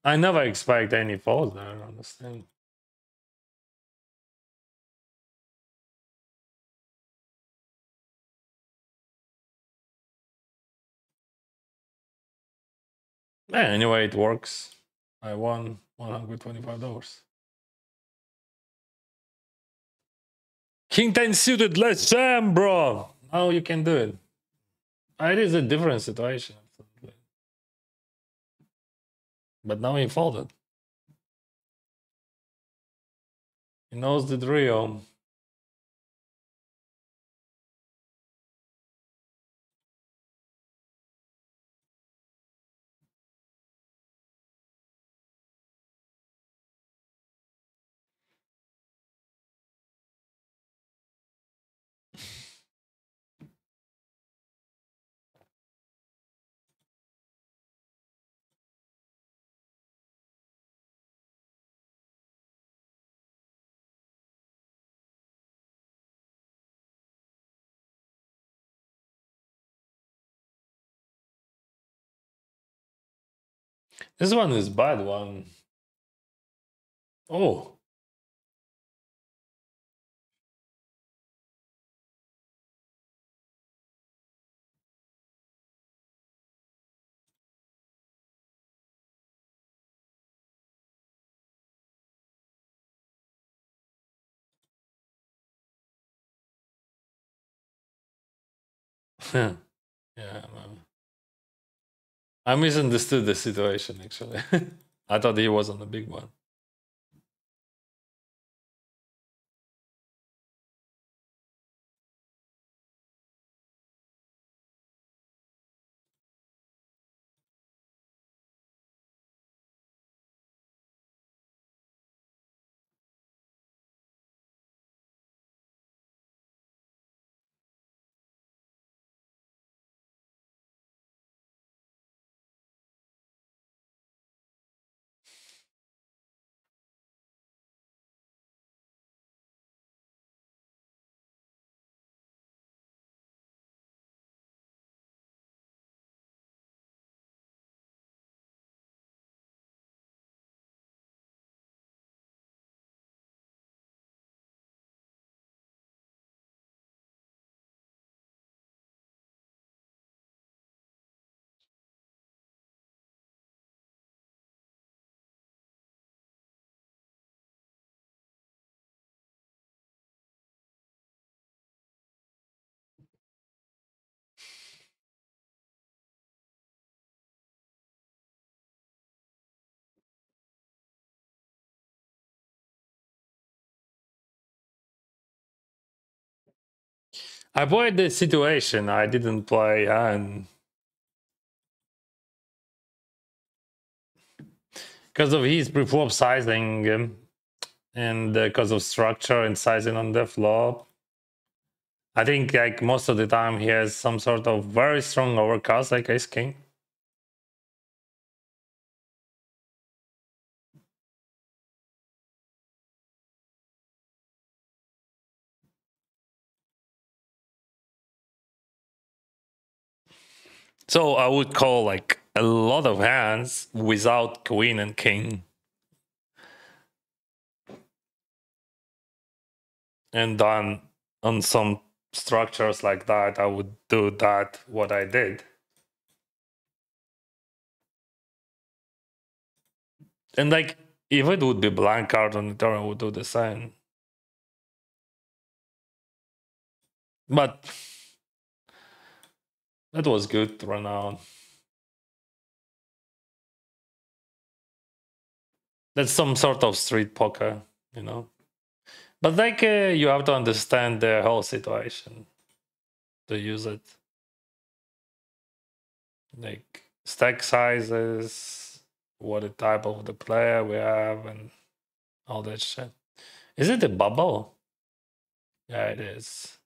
I never expect any fold there, I understand. Yeah, anyway, it works. I won $125. King 10 suited, let's jam, bro. Oh, you can do it. It is a different situation. But now he folded. He knows the drill. This one is bad one. Oh. Yeah, man. I misunderstood the situation actually. I thought he was on the big one. I avoid the situation. I didn't play and because of his pre-flop sizing and because of structure and sizing on the flop. I think like most of the time he has some sort of very strong overcast like ace king. So I would call like a lot of hands without queen and king. And then on some structures like that, I would do that what I did. And like if it would be blank card on the turn, I would do the same. But that was good to run out. That's some sort of street poker, you know. But like you have to understand the whole situation to use it. Like stack sizes, what the type of the player we have, and all that shit. Is it a bubble? Yeah, it is.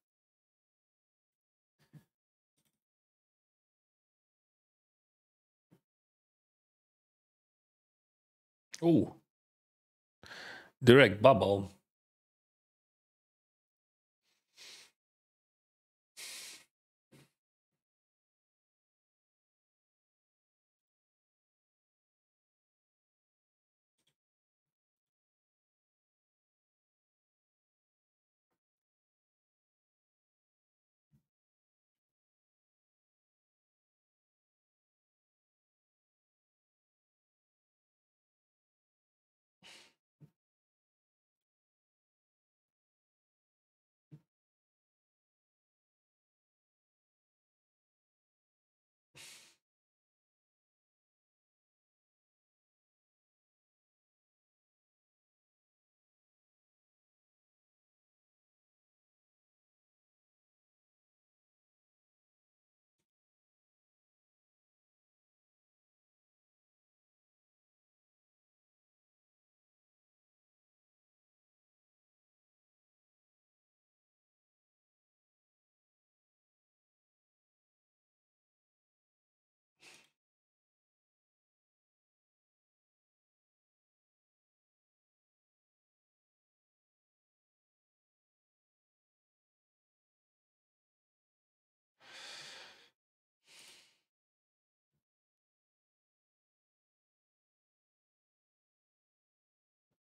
Ooh, direct bubble.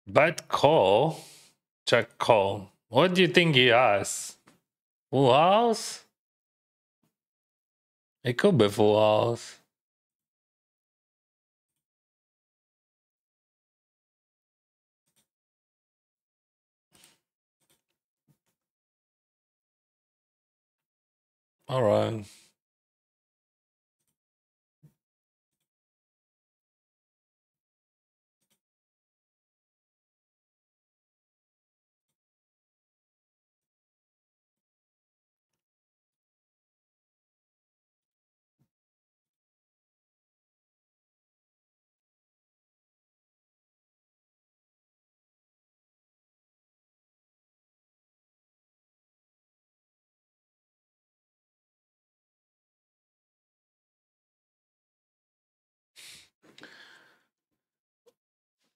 Bet call. Check call. What do you think he has? Full house? It could be full house. All right.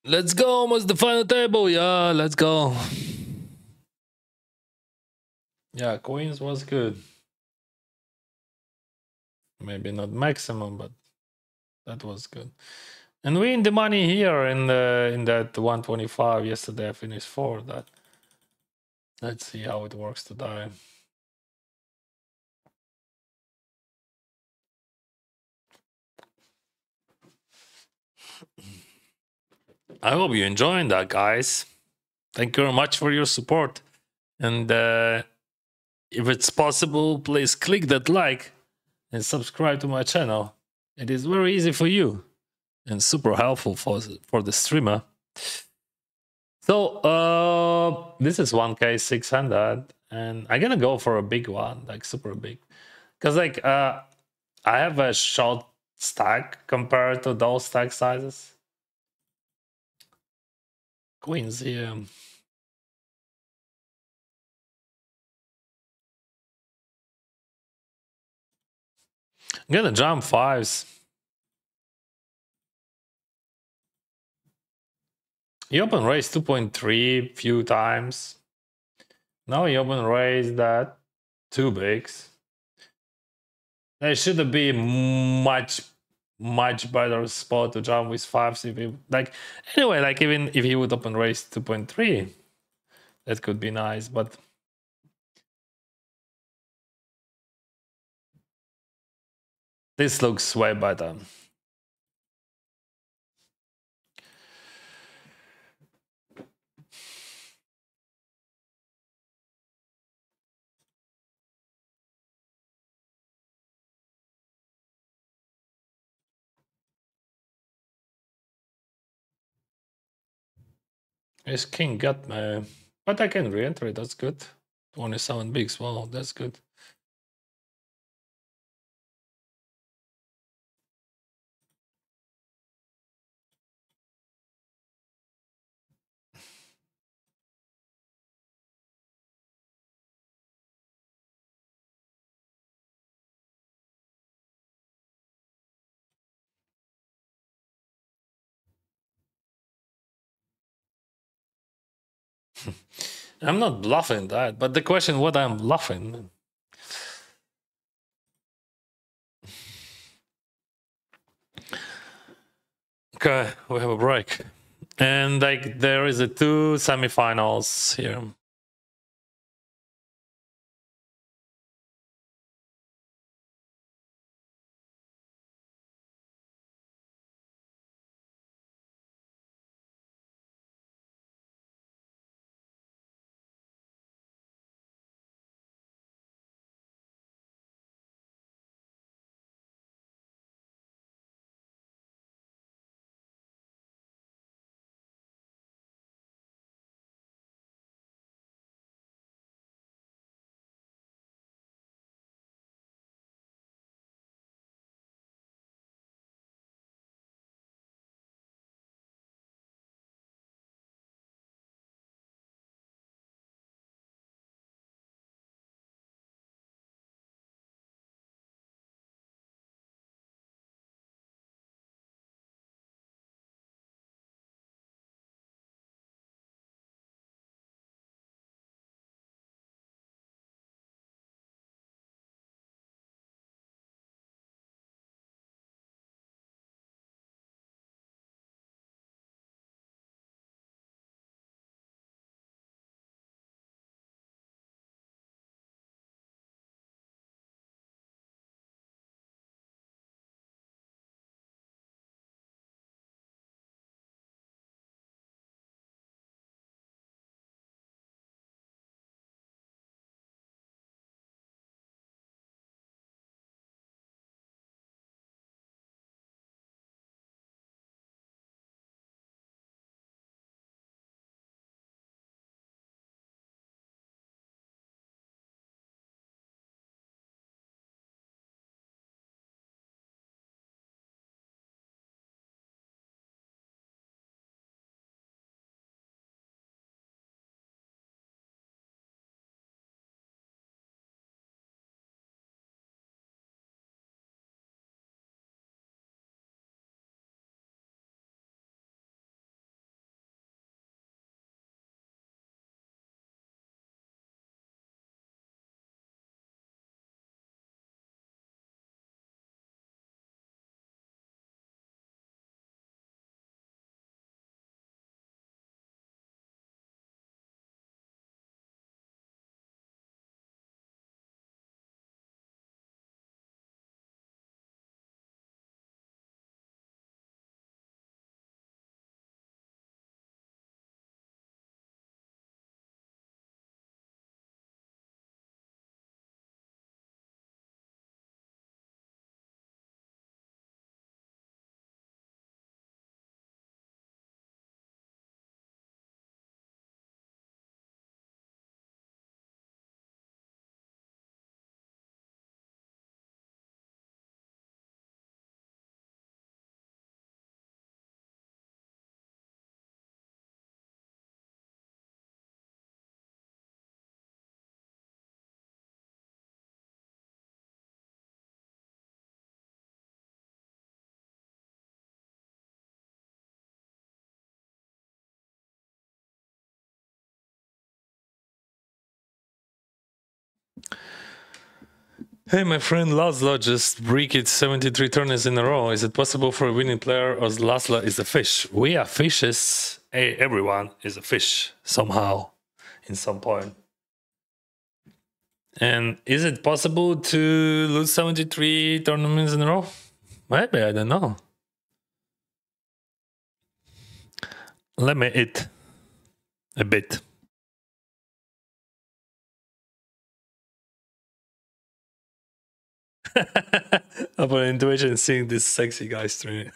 Let's go. Almost the final table. Yeah, let's go. Yeah, Queens was good. Maybe not maximum, but that was good. And we in the money here in that 125 yesterday. I finished 4. That let's see how it works today. I hope you're enjoying that, guys. Thank you very much for your support. And if it's possible, please click that like and subscribe to my channel. It is very easy for you and super helpful for the streamer. So this is 1K 600, and I'm gonna go for a big one, like super big, because like I have a short stack compared to those stack sizes. Queens here. I'm gonna jump 5s. He open raised 2.3 few times. Now he open raised that 2 bigs. There should be much better spot to jump with 5s if he like anyway, like even if he would open raise 2.3, that could be nice, but this looks way better. His king got me, but I can re-enter. That's good. 27 bigs. Wow, that's good. I'm not bluffing that, but the question what I'm bluffing. Okay, we have a break. And like there is a 2 semifinals here. Hey, my friend Laszlo just bricked 73 turns in a row. Is it possible for a winning player as Laszlo is a fish? We are fishes. Hey, everyone is a fish somehow, in some point. And is it possible to lose 73 tournaments in a row? Maybe, I don't know. Let me eat a bit. Upon intuition, seeing this sexy guy streaming.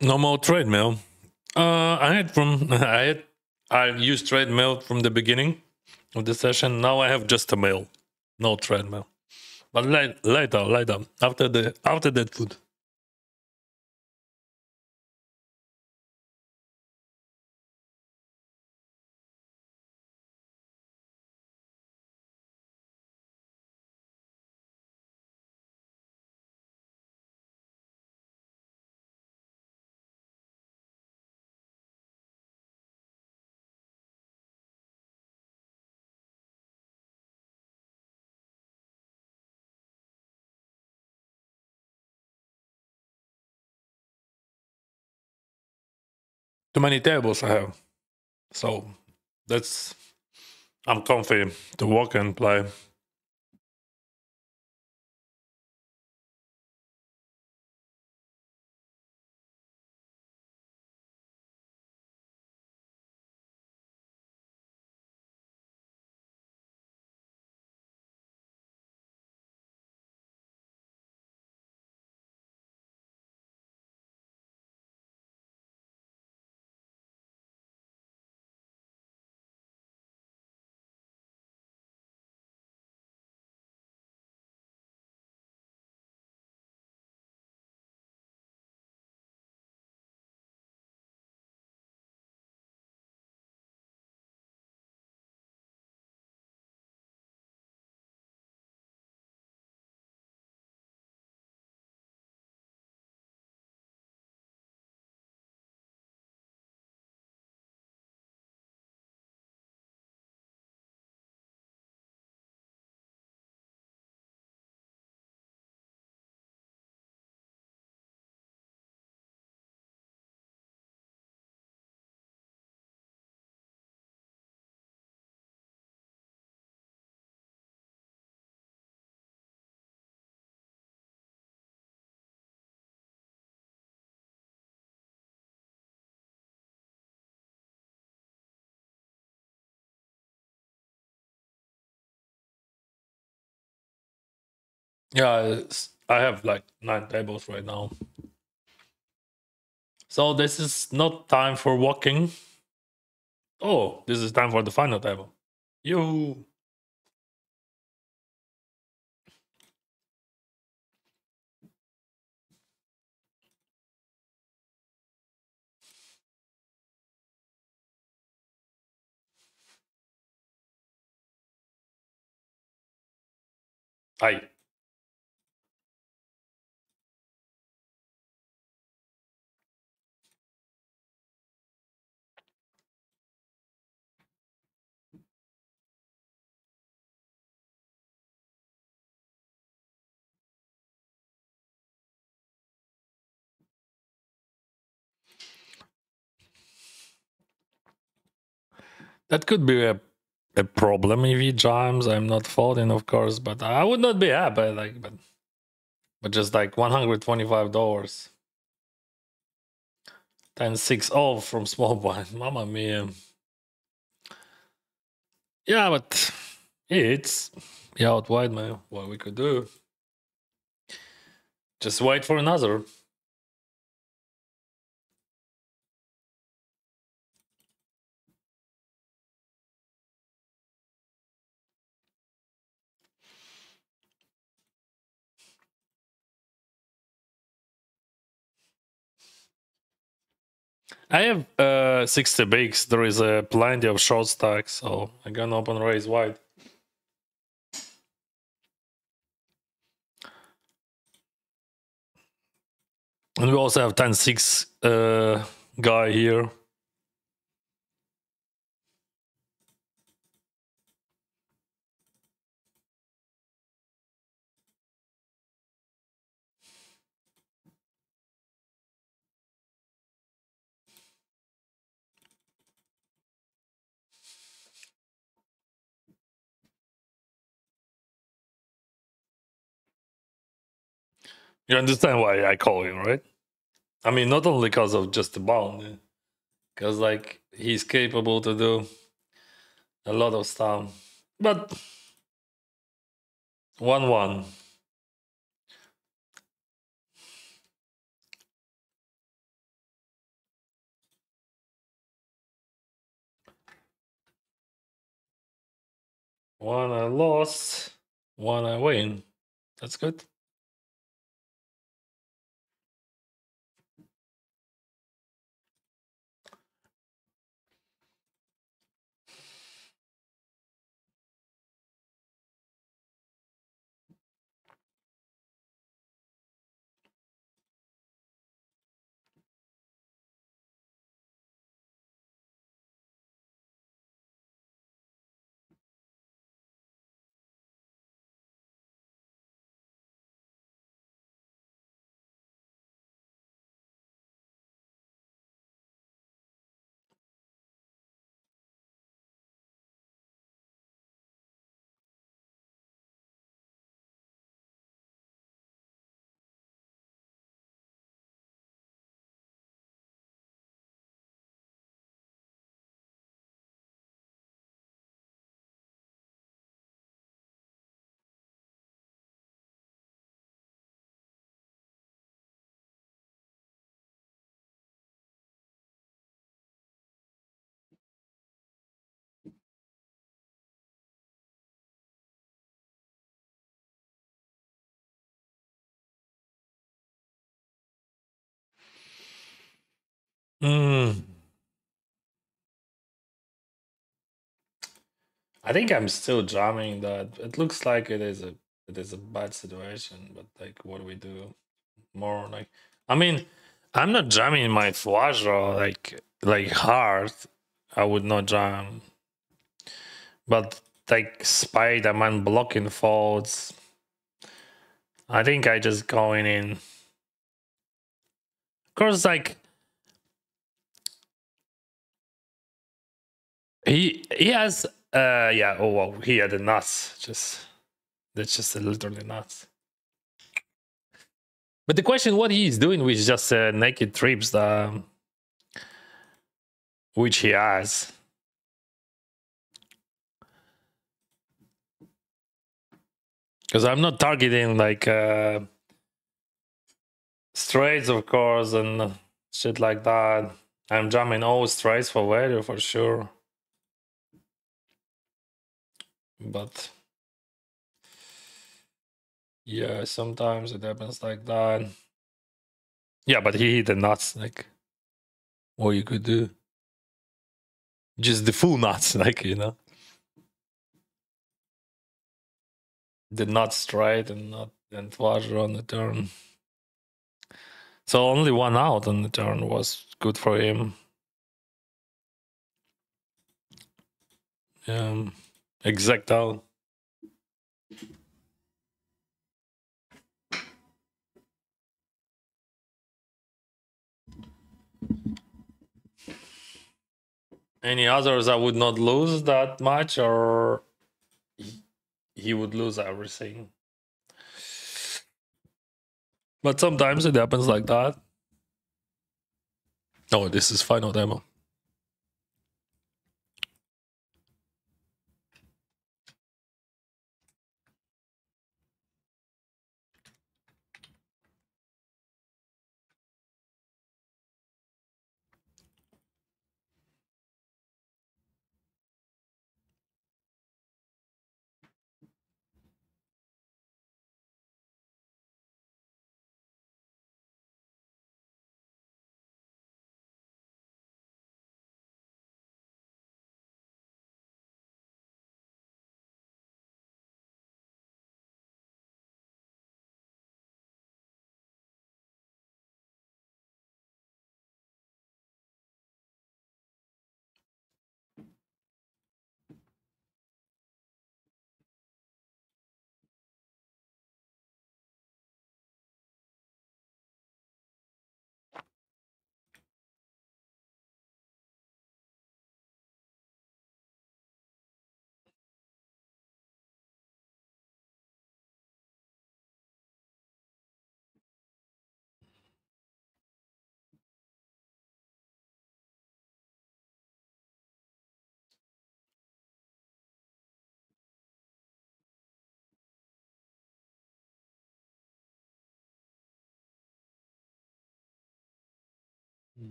No more treadmill. I used treadmill from the beginning of the session. Now I have just a meal, no treadmill. But later, after that food. Too many tables I have, so that's I'm comfy to walk and play. Yeah, I have like 9 tables right now. So this is not time for walking. Oh, this is time for the final table. You. Aye. That could be a problem if he jams. I'm not faulting, of course, but I would not be happy. Like, but just like $125. 10-6 off from small blind. Mamma mia. Yeah, but it's out wide, man. What we could do? Just wait for another. I have 60 bigs. There is plenty of short stacks, so I'm gonna open raise wide. And we also have 10-6 guy here. You understand why I call him, right? I mean, not only because of just the bound, because like he's capable to do a lot of stuff. But 1-1. One I lost, one I win. That's good. Mm. I think I'm still jamming that. It looks like it is a bad situation, but like what do we do? More like I mean, I'm not jamming my flush draw like hard. I would not jam. But like spade, I'm unblocking folds. I think I just going in. Of course, like he has yeah, oh well, he had a nuts. That's just literally nuts. But the question, what he's doing with just naked trips, which he has. Because I'm not targeting like straights, of course, and shit like that. I'm jamming all straights for value for sure. But yeah, sometimes it happens like that. Yeah, but he hit the nuts, like what you could do. Just the full nuts, like, you know. The nuts straight and not and flusher on the turn. So only one out on the turn was good for him. Exact out. Any others I would not lose that much, or he would lose everything. But sometimes it happens like that. Oh, this is final demo.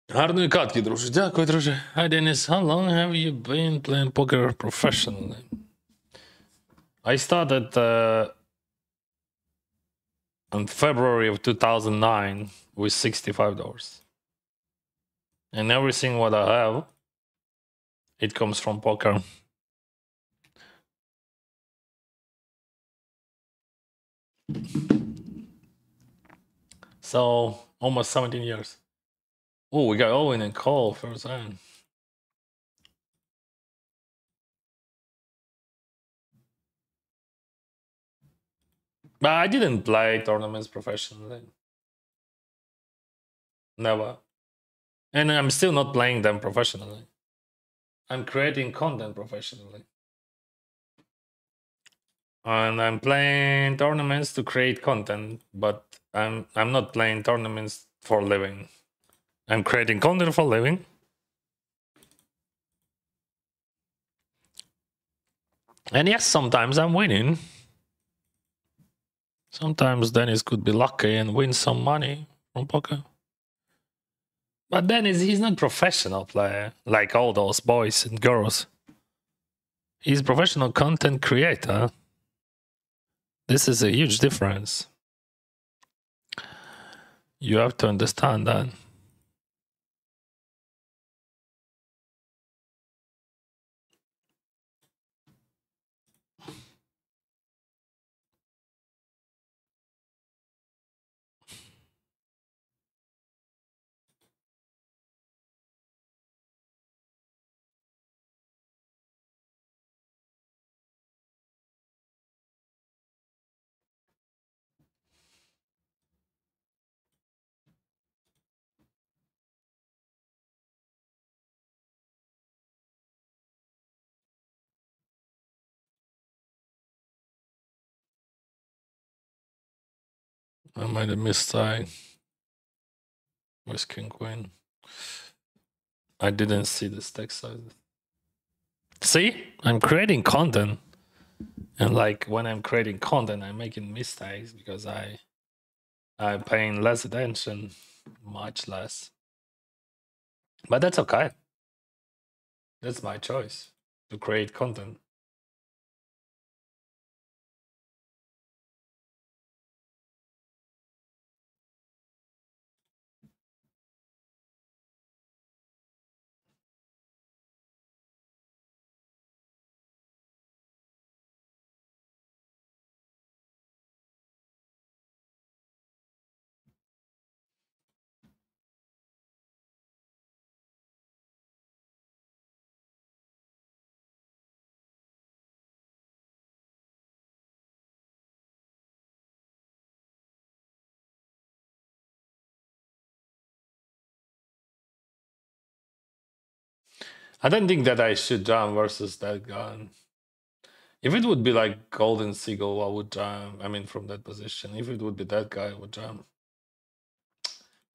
Гарної катки, друже. Дякую, друже. Hi, Denys. How long have you been playing poker professionally? I started in February of 2009 with $65. And everything what I have, it comes from poker. So almost 17 years. Oh, we got Owen and Cole first time. But I didn't play tournaments professionally. Never. And I'm still not playing them professionally. I'm creating content professionally. And I'm playing tournaments to create content, but I'm not playing tournaments for a living. I'm creating content for a living. And yes, sometimes I'm winning. Sometimes Denys could be lucky and win some money from poker. But Denys, he's not professional player like all those boys and girls. He's professional content creator. This is a huge difference. You have to understand that. I made a mistake with King Queen. I didn't see the stack size. See, I'm creating content. And like when I'm creating content, I'm making mistakes because I'm paying less attention, much less. But that's okay. That's my choice to create content. I don't think that I should jam versus that guy. If it would be like Golden Seagull, I would jam. I mean, from that position. If it would be that guy, I would jam.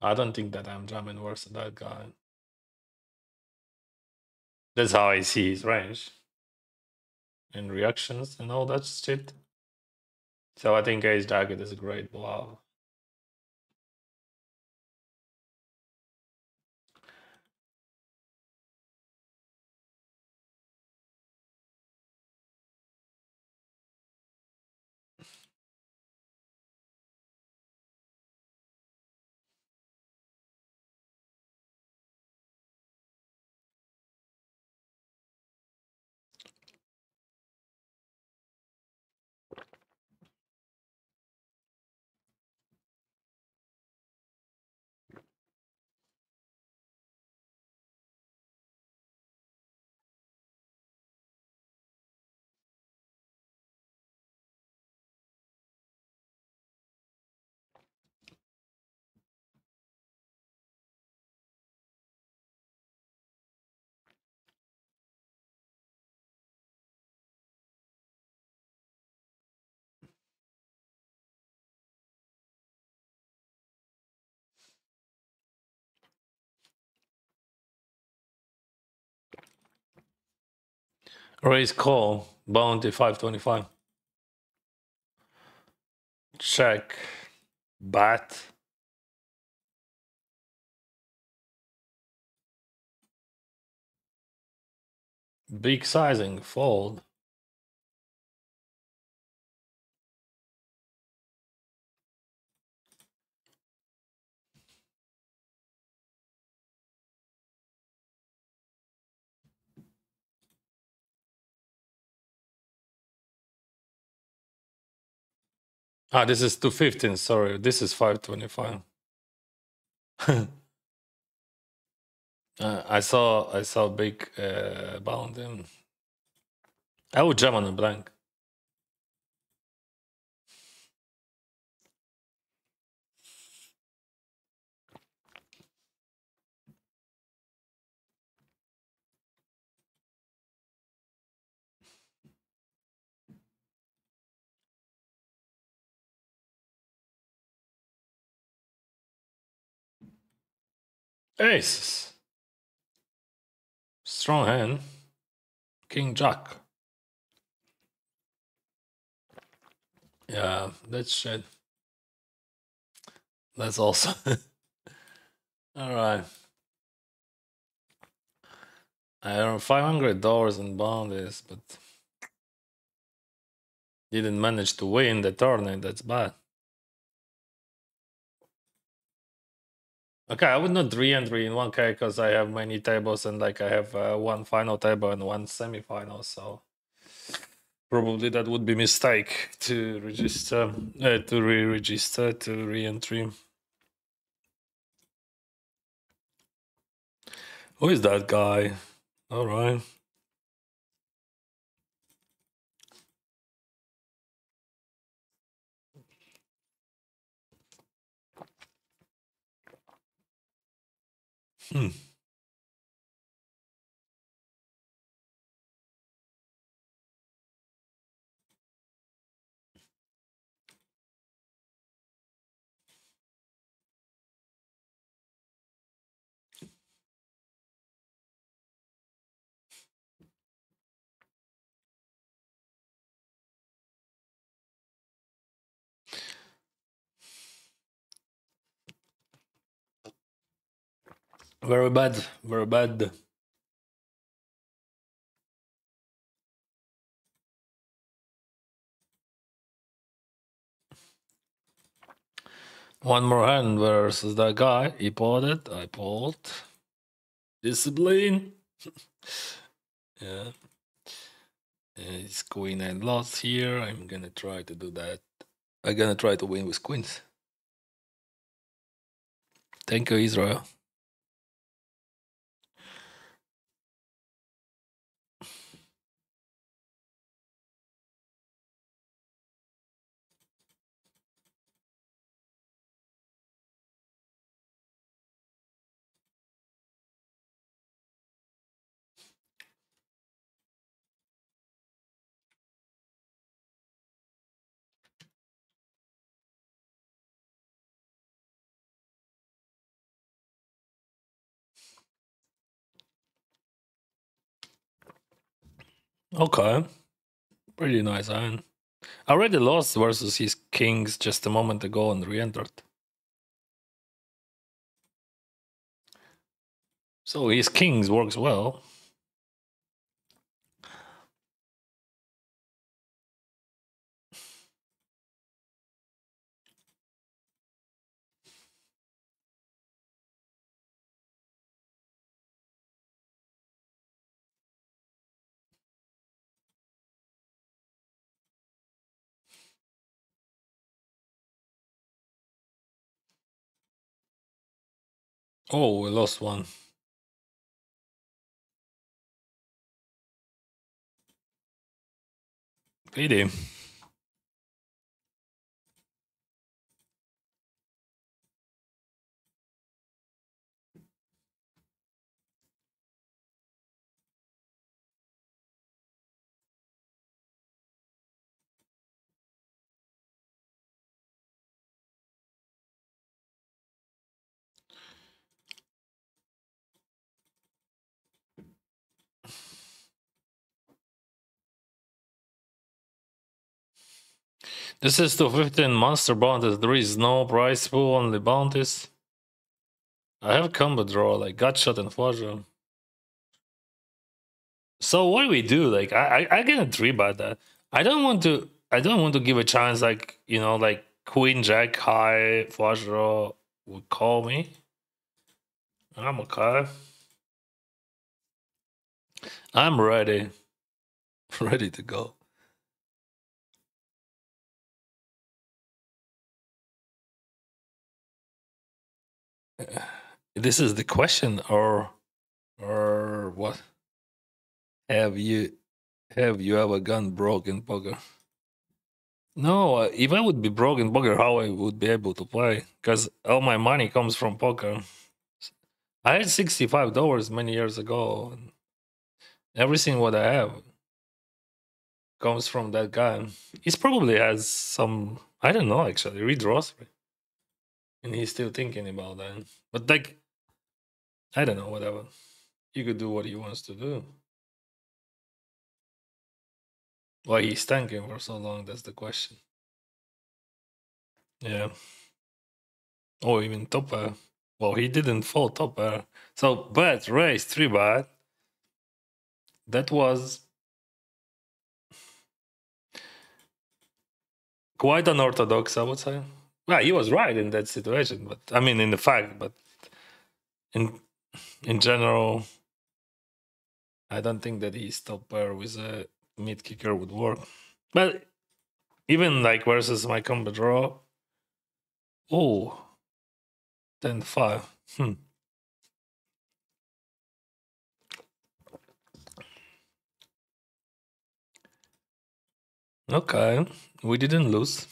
I don't think that I'm jamming versus that guy. That's how I see his range and reactions and all that shit. So I think Ace Jacket is a great bluff. Raise call, bounty 525. Check, bat. Big sizing, fold. Ah, this is 215, sorry. This is 525. I saw big bounty. I would jam on a blank. Aces. Strong hand. King Jack. Yeah, that's shit. That's also. All right. I earned $500 in bounties, but didn't manage to win the tournament. That's bad. Okay, I would not re-entry in 1K because I have many tables and like I have one final table and one semi-final, so probably that would be mistake to register, to re-register, to re-entry. Who is that guy? All right. Hmm. Very bad. Very bad. One more hand versus that guy. He pulled it. I pulled. Discipline. Yeah. It's queen and lost here. I'm gonna try to do that. I'm gonna try to win with queens. Thank you, Israel. Okay. Pretty nice hand. I already lost versus his kings just a moment ago and re-entered. So his kings works well. Oh, we lost one. Pity. This is 215 monster bounties. There is no prize pool, only bounties. I have combo draw, like gut shot and flush draw. So what do we do? Like I get a 3 bet that. I don't want to give a chance like, like queen jack high flush draw would call me. I'm okay. I'm ready. Ready to go. This is the question, or what? Have you have you ever gone broke in poker? No, if I would be broke in poker, how I would be able to play? Because all my money comes from poker. I had $65 many years ago. And everything what I have comes from that guy. He's probably has some. I don't know actually. Redraws, and he's still thinking about that. But like, I don't know. Whatever. He could do what he wants to do. Why he's tanking for so long? That's the question. Yeah. Or even top pair. Well, he didn't fall top pair. So bet raise 3 bet. That was quite unorthodox, I would say. Well, he was right in that situation, but I mean, in the fact, but in in general, I don't think that his top pair with a mid kicker would work. But even like versus my combo draw, oh, 10-5. Okay, we didn't lose.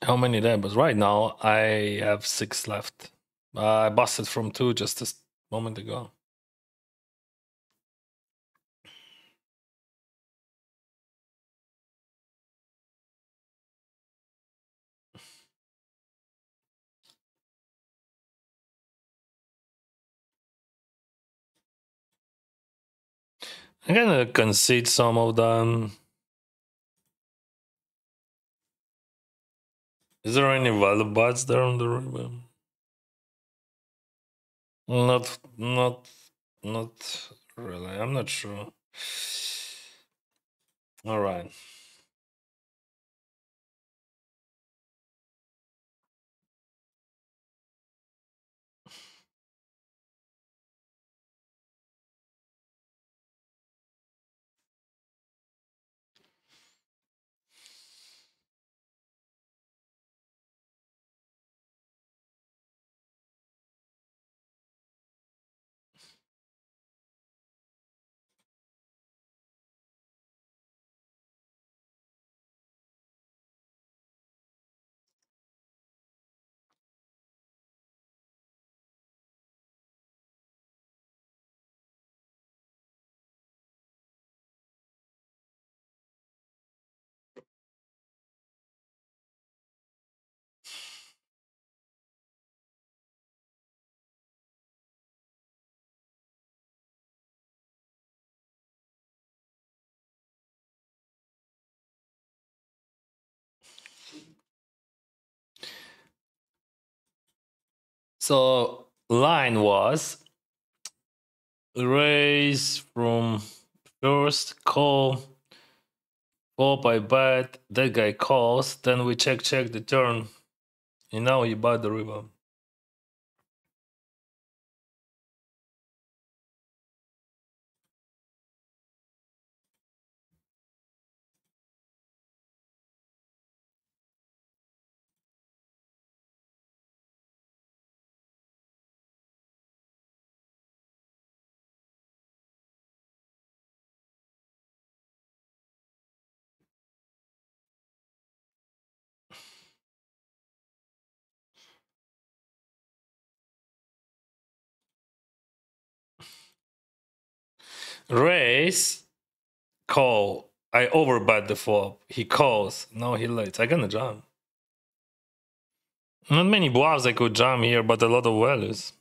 How many tables? Right now, I have 6 left. I busted from 2 just a moment ago. I'm gonna concede some of them. Is there any value bots there on the river? Not really. I'm not sure. All right. So line was raise from first call. Flop I bet. That guy calls. Then we check the turn. And now you buy the river. Raise, call. I overbet the flop. He calls. Now he lets. I gonna jam. Not many bluffs I could jam here, but a lot of values.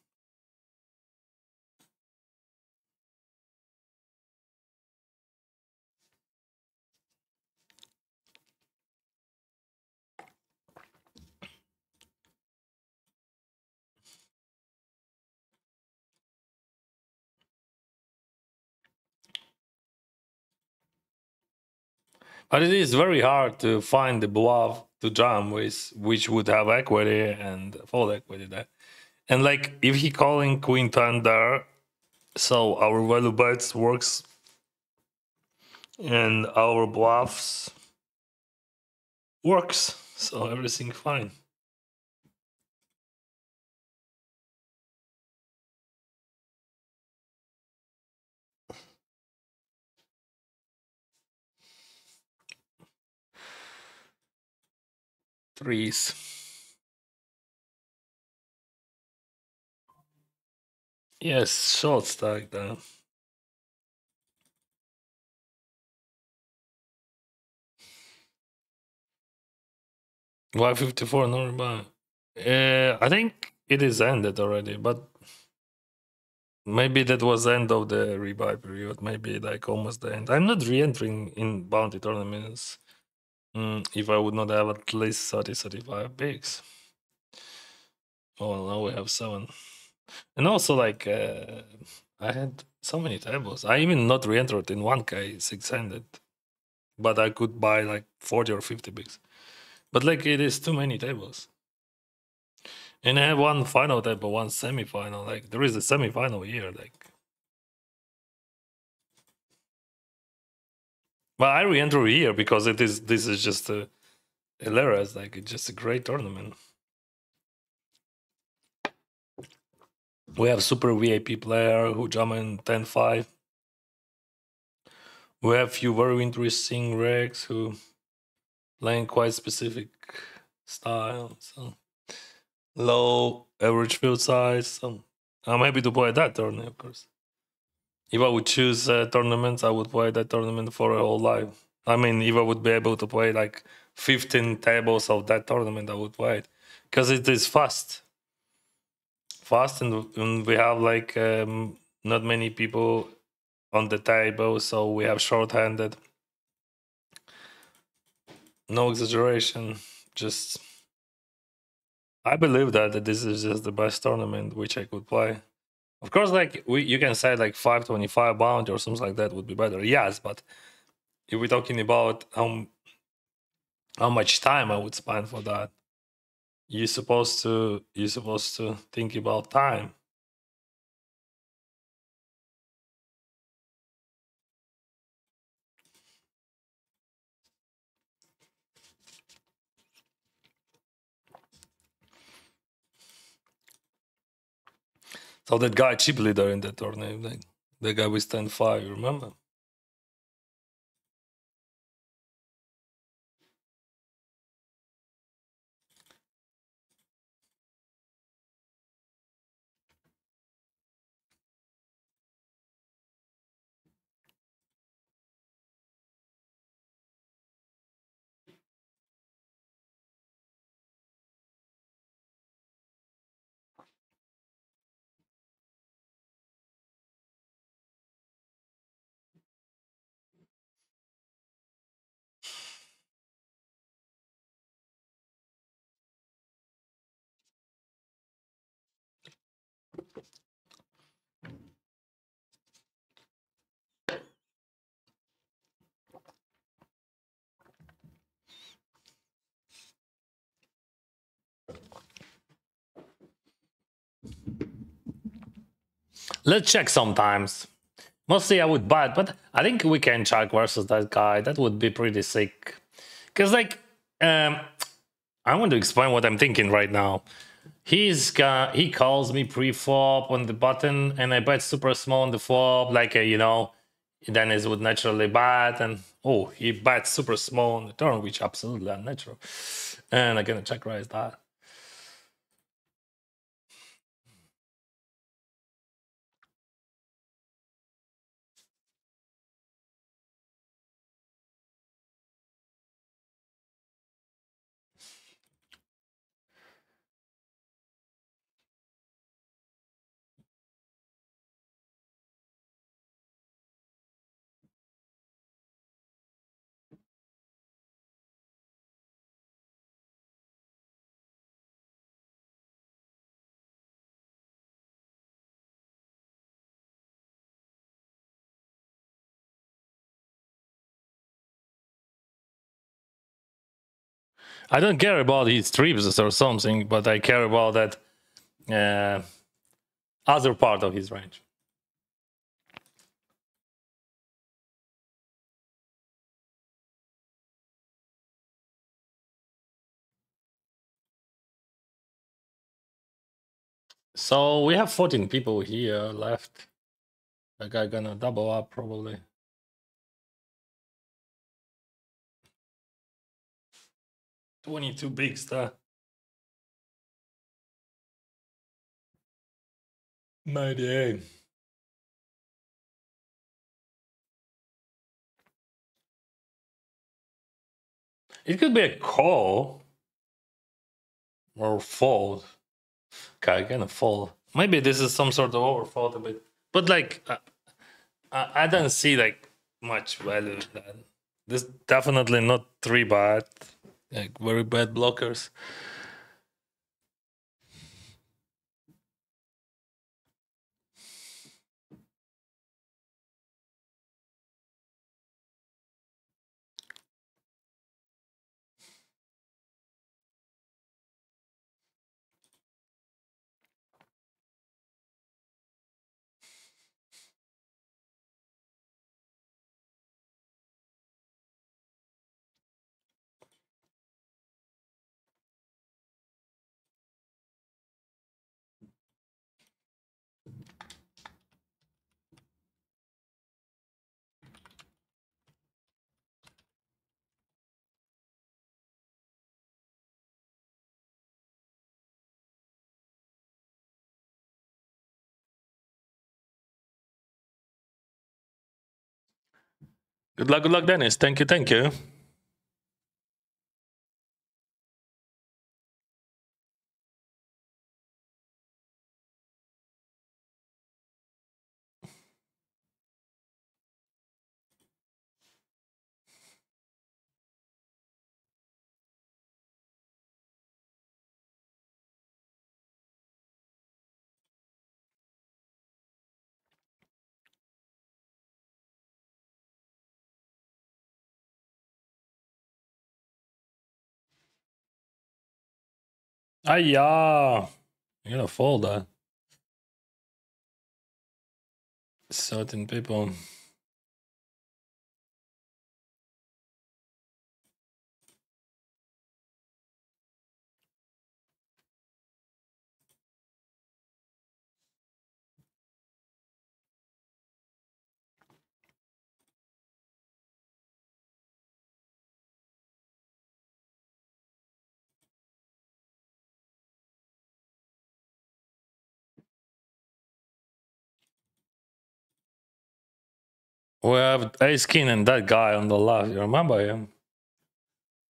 But it is very hard to find the bluff to jam with, which would have equity and fold equity there. And like if he calling queen 10 there, so our value bets works and our bluffs works, so everything fine. Threes. Yes, short stack there. Y54 no rebuy. I think it is ended already, but maybe that was end of the rebuy period. Maybe like almost the end. I'm not re-entering in bounty tournaments if I would not have at least 35 bigs. Oh, now we have 7. And also, like, I had so many tables. I even not re-entered in 1K 600, but I could buy like 40 or 50 bigs. But like, it is too many tables. And I have one final table, one semi-final. Like, there is a semi-final here. Like, but I re-enter here because it is. This is just hilarious. Like, it's just a great tournament. We have super VIP player who jump in 10-5. We have few very interesting regs who playing quite specific style. So low average field size. So I'm happy to play that tournament, of course. If I would choose tournaments, I would play that tournament for a whole life. I mean, if I would be able to play like 15 tables of that tournament, I would play it because it is fast, and we have like not many people on the table, so we have short-handed. No exaggeration, just I believe that this is just the best tournament which I could play. Of course, like you can say like 525 bounty or something like that would be better. Yes, but if we're talking about how much time I would spend for that, you're supposed to think about time. So that guy chip leader in that tournament, like the guy with 10-5, you remember? Let's check sometimes. Mostly I would buy it, but I think we can check versus that guy. That would be pretty sick. Because, like, I want to explain what I'm thinking right now. He calls me pre-flop on the button, and I bet super small on the flop, like Denys would naturally bet, and oh, he bets super small on the turn, which absolutely unnatural. And I'm gonna check raise that. I don't care about his trips or something, but I care about that other part of his range. So we have 14 people here left. That guy gonna double up probably. 22 big star. 98. It could be a call or fold. Okay, gonna fold. Maybe this is some sort of overfold a bit, but like I don't see like much value in that. This definitely not three bad, like very bad blockers. Good luck, Dennis. Thank you, thank you. Yeah. You're gonna fold that. Certain people. We have ace king and that guy on the left. You remember him?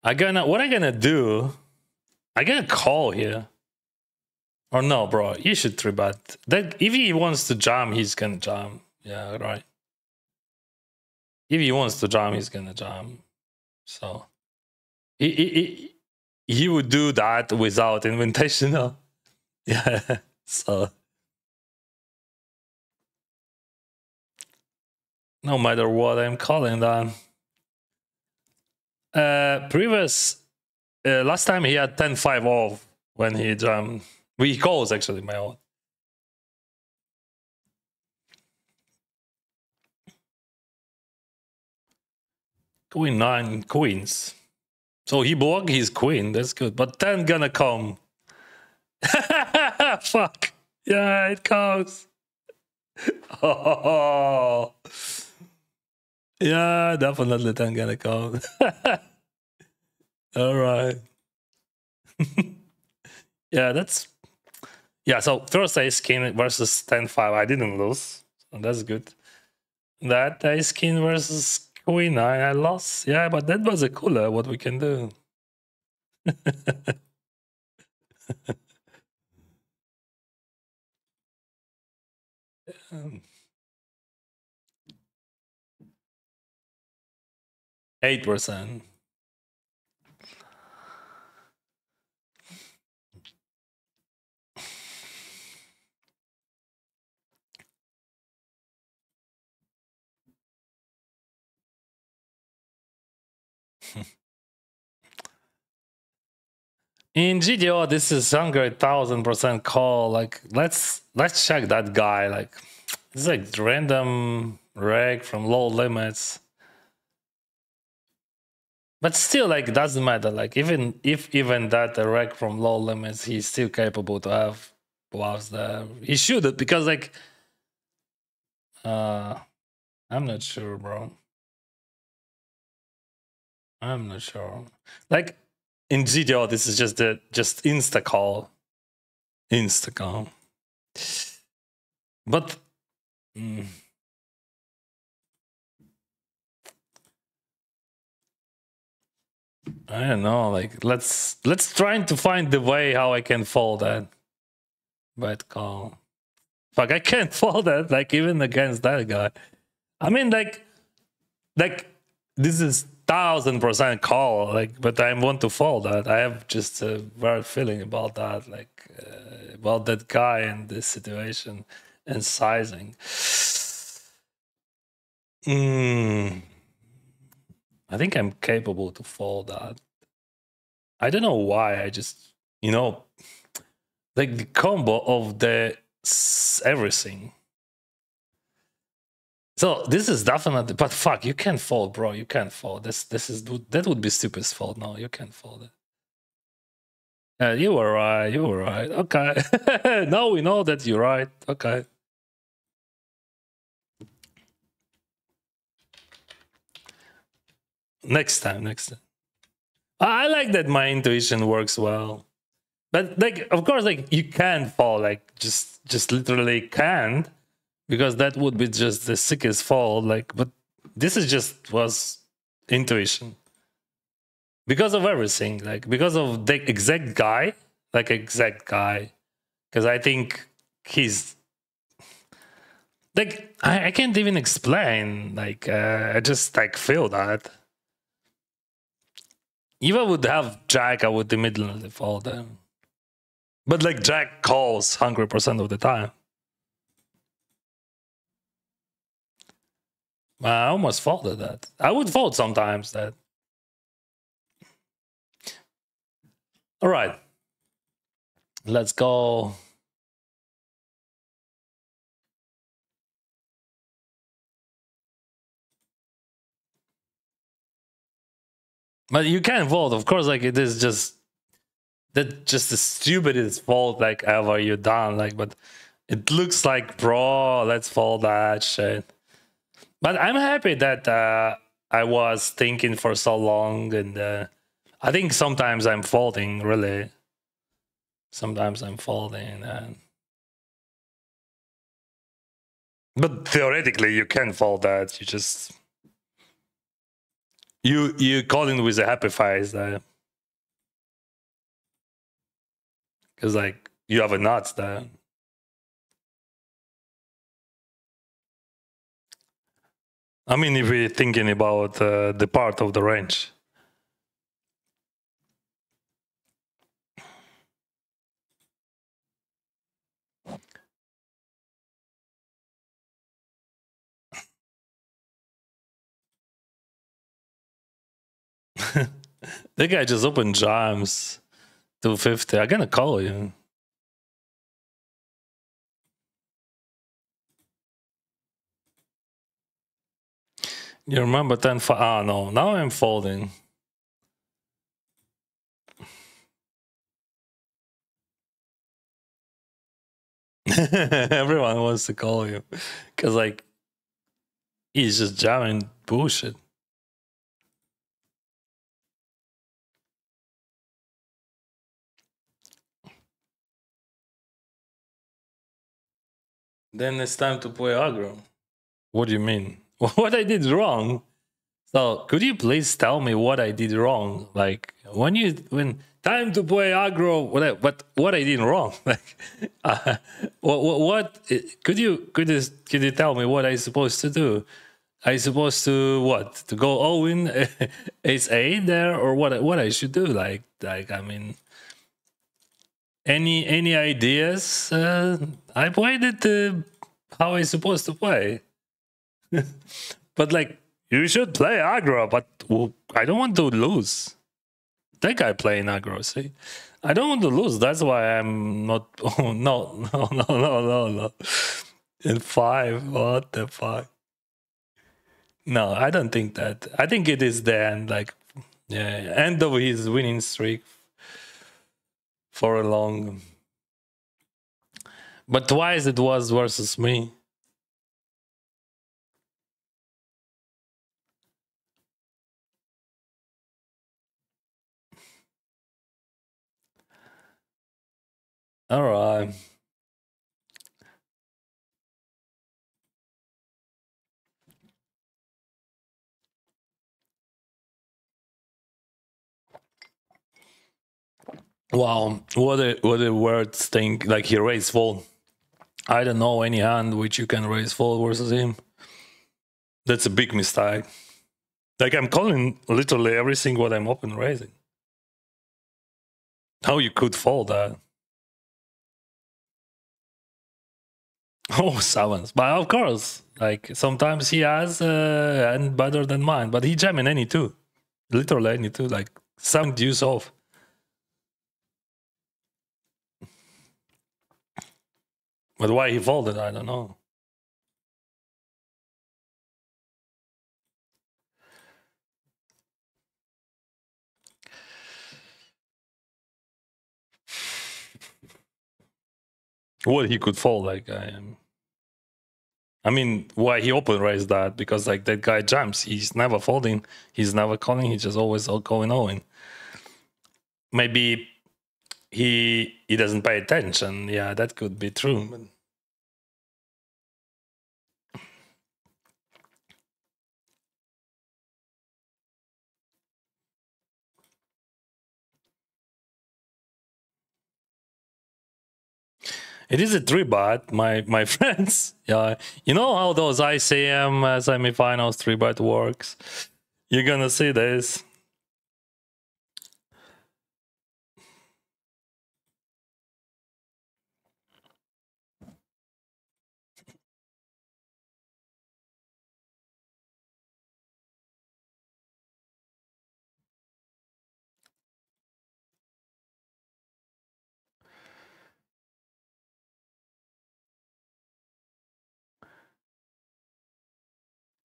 What I gonna do? I gonna call here. Or no, bro, you should 3-bet. That if he wants to jam, he's gonna jam. Yeah, right. If he wants to jam, he's gonna jam. So he would do that without invitational. Yeah. So no matter what, I'm calling that. Last time he had 10-5 off when he jammed. He calls actually my own. Queen 9 queens. So he blocked his queen. That's good. But 10 gonna come. Fuck. Yeah, it comes. Oh. Yeah, definitely 10 gonna come. All right. Yeah, that's... Yeah, so first ace king versus 10-5. I didn't lose. So that's good. That ace king versus queen 9, I lost. Yeah, but that was a cooler what we can do. 8%. In GDO, this is 100,000% call. Like, let's check that guy. Like, it's like random reg from low limits. But still, like, it doesn't matter. Like, even that reg from low limits, he's still capable to have bluffs there. He should, because like, I'm not sure, bro. I'm not sure. Like, in GDO, this is just insta call. Insta call. But I don't know, like let's try to find the way how I can fold that. Bad call. Fuck, I can't fold that, like even against that guy. I mean, like this is 1000% call, like, but I want to fold that. I have just a bad feeling about that, like about that guy and this situation and sizing. I think I'm capable to fold that. I don't know why. I just, you know, like the combo of the everything. So this is definitely, but fuck, you can't fold, bro. You can't fold. That would be stupid fold. No, you can't fold it. You were right. You were right. Okay. Now we know that you're right. Okay. Next time. I like that my intuition works well. But like, of course, like you can't fall, like just literally can't, because that would be just the sickest fall. Like, but This is just was intuition. Because of everything, like because of the exact guy, because I think he's like I can't even explain. Like I just like feel that. If I would have Jack, I would immediately fold them. But like Jack calls 100% of the time. I almost folded that. I would fold sometimes that. All right. Let's go. But you can't fold, of course. Like it is just the stupidest fold like ever you done. Like, but it looks like, bro, let's fold that shit. But I'm happy that I was thinking for so long, and I think sometimes I'm folding. Really, sometimes I'm folding, but theoretically you can fold that. You just you call in with a happy face, because like you have a nuts there. I mean, if we're thinking about the part of the range. The guy just opened jams 250. I'm gonna call you. You remember 10 ah no, now I'm folding. Everyone wants to call you because like he's just jamming bullshit. Then it's time to play aggro. What do you mean? What I did wrong? So could you please tell me what I did wrong? Like when time to play aggro, what I did wrong? Like what could you tell me what I supposed to do? I supposed to what? To go all in ace 8 there, or what I should do? Like I mean, any ideas? I played it how I supposed to play. But like you should play aggro, but I don't want to lose. That guy playing aggro, see? I don't want to lose. That's why I'm not. Oh no. In 5, what the fuck? No, I don't think that. I think it is the end, like, yeah, end of his winning streak for a long. But twice it was versus me. All right. Wow, what a weird thing. Like he raised fold. I don't know any hand which you can raise fold versus him. That's a big mistake. Like I'm calling literally everything what I'm open raising. How you could fold that? Oh, sevens. But of course, like sometimes he has and better than mine, but he jamming any two. Literally any two, like 7 deuce off. But why he folded, I don't know. What he could fold, like I mean, why he open raised that? Because like that guy jumps, he's never folding, he's never calling, he's just always going all in. Maybe he doesn't pay attention. Yeah, that could be true. It is a 3-bet, my friends. Yeah, you know how those ICM semifinals 3-bet works. You're gonna see this.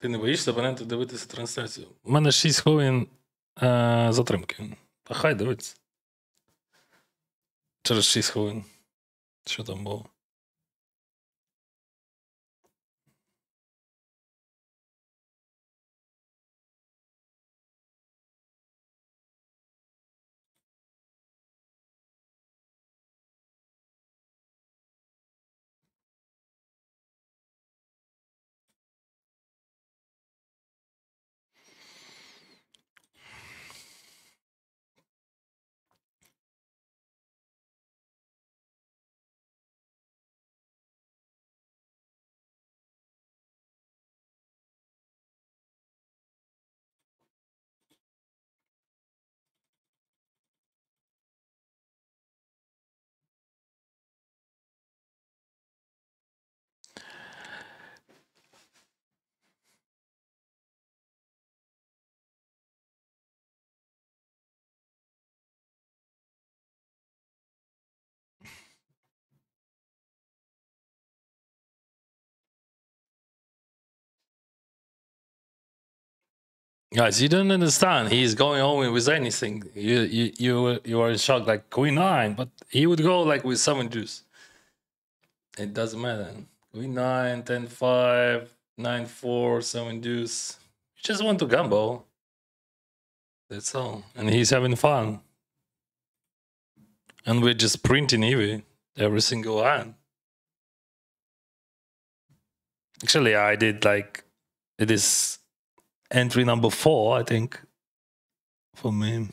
Ти не боїшся абоненту дивитися трансляцію? У мене 6 хвилин затримки. А хай дивиться. Через 6 хвилин. Що там було? Guys, you don't understand. He's going on with anything. You are in shock, like Queen 9, but he would go like with 7 deuce. It doesn't matter. Queen 9, 10-5, 9-4, 7 deuce. You just want to gamble. That's all. And he's having fun. And we're just printing EV every single hand. Actually, I did like, it is entry number 4, I think, for me.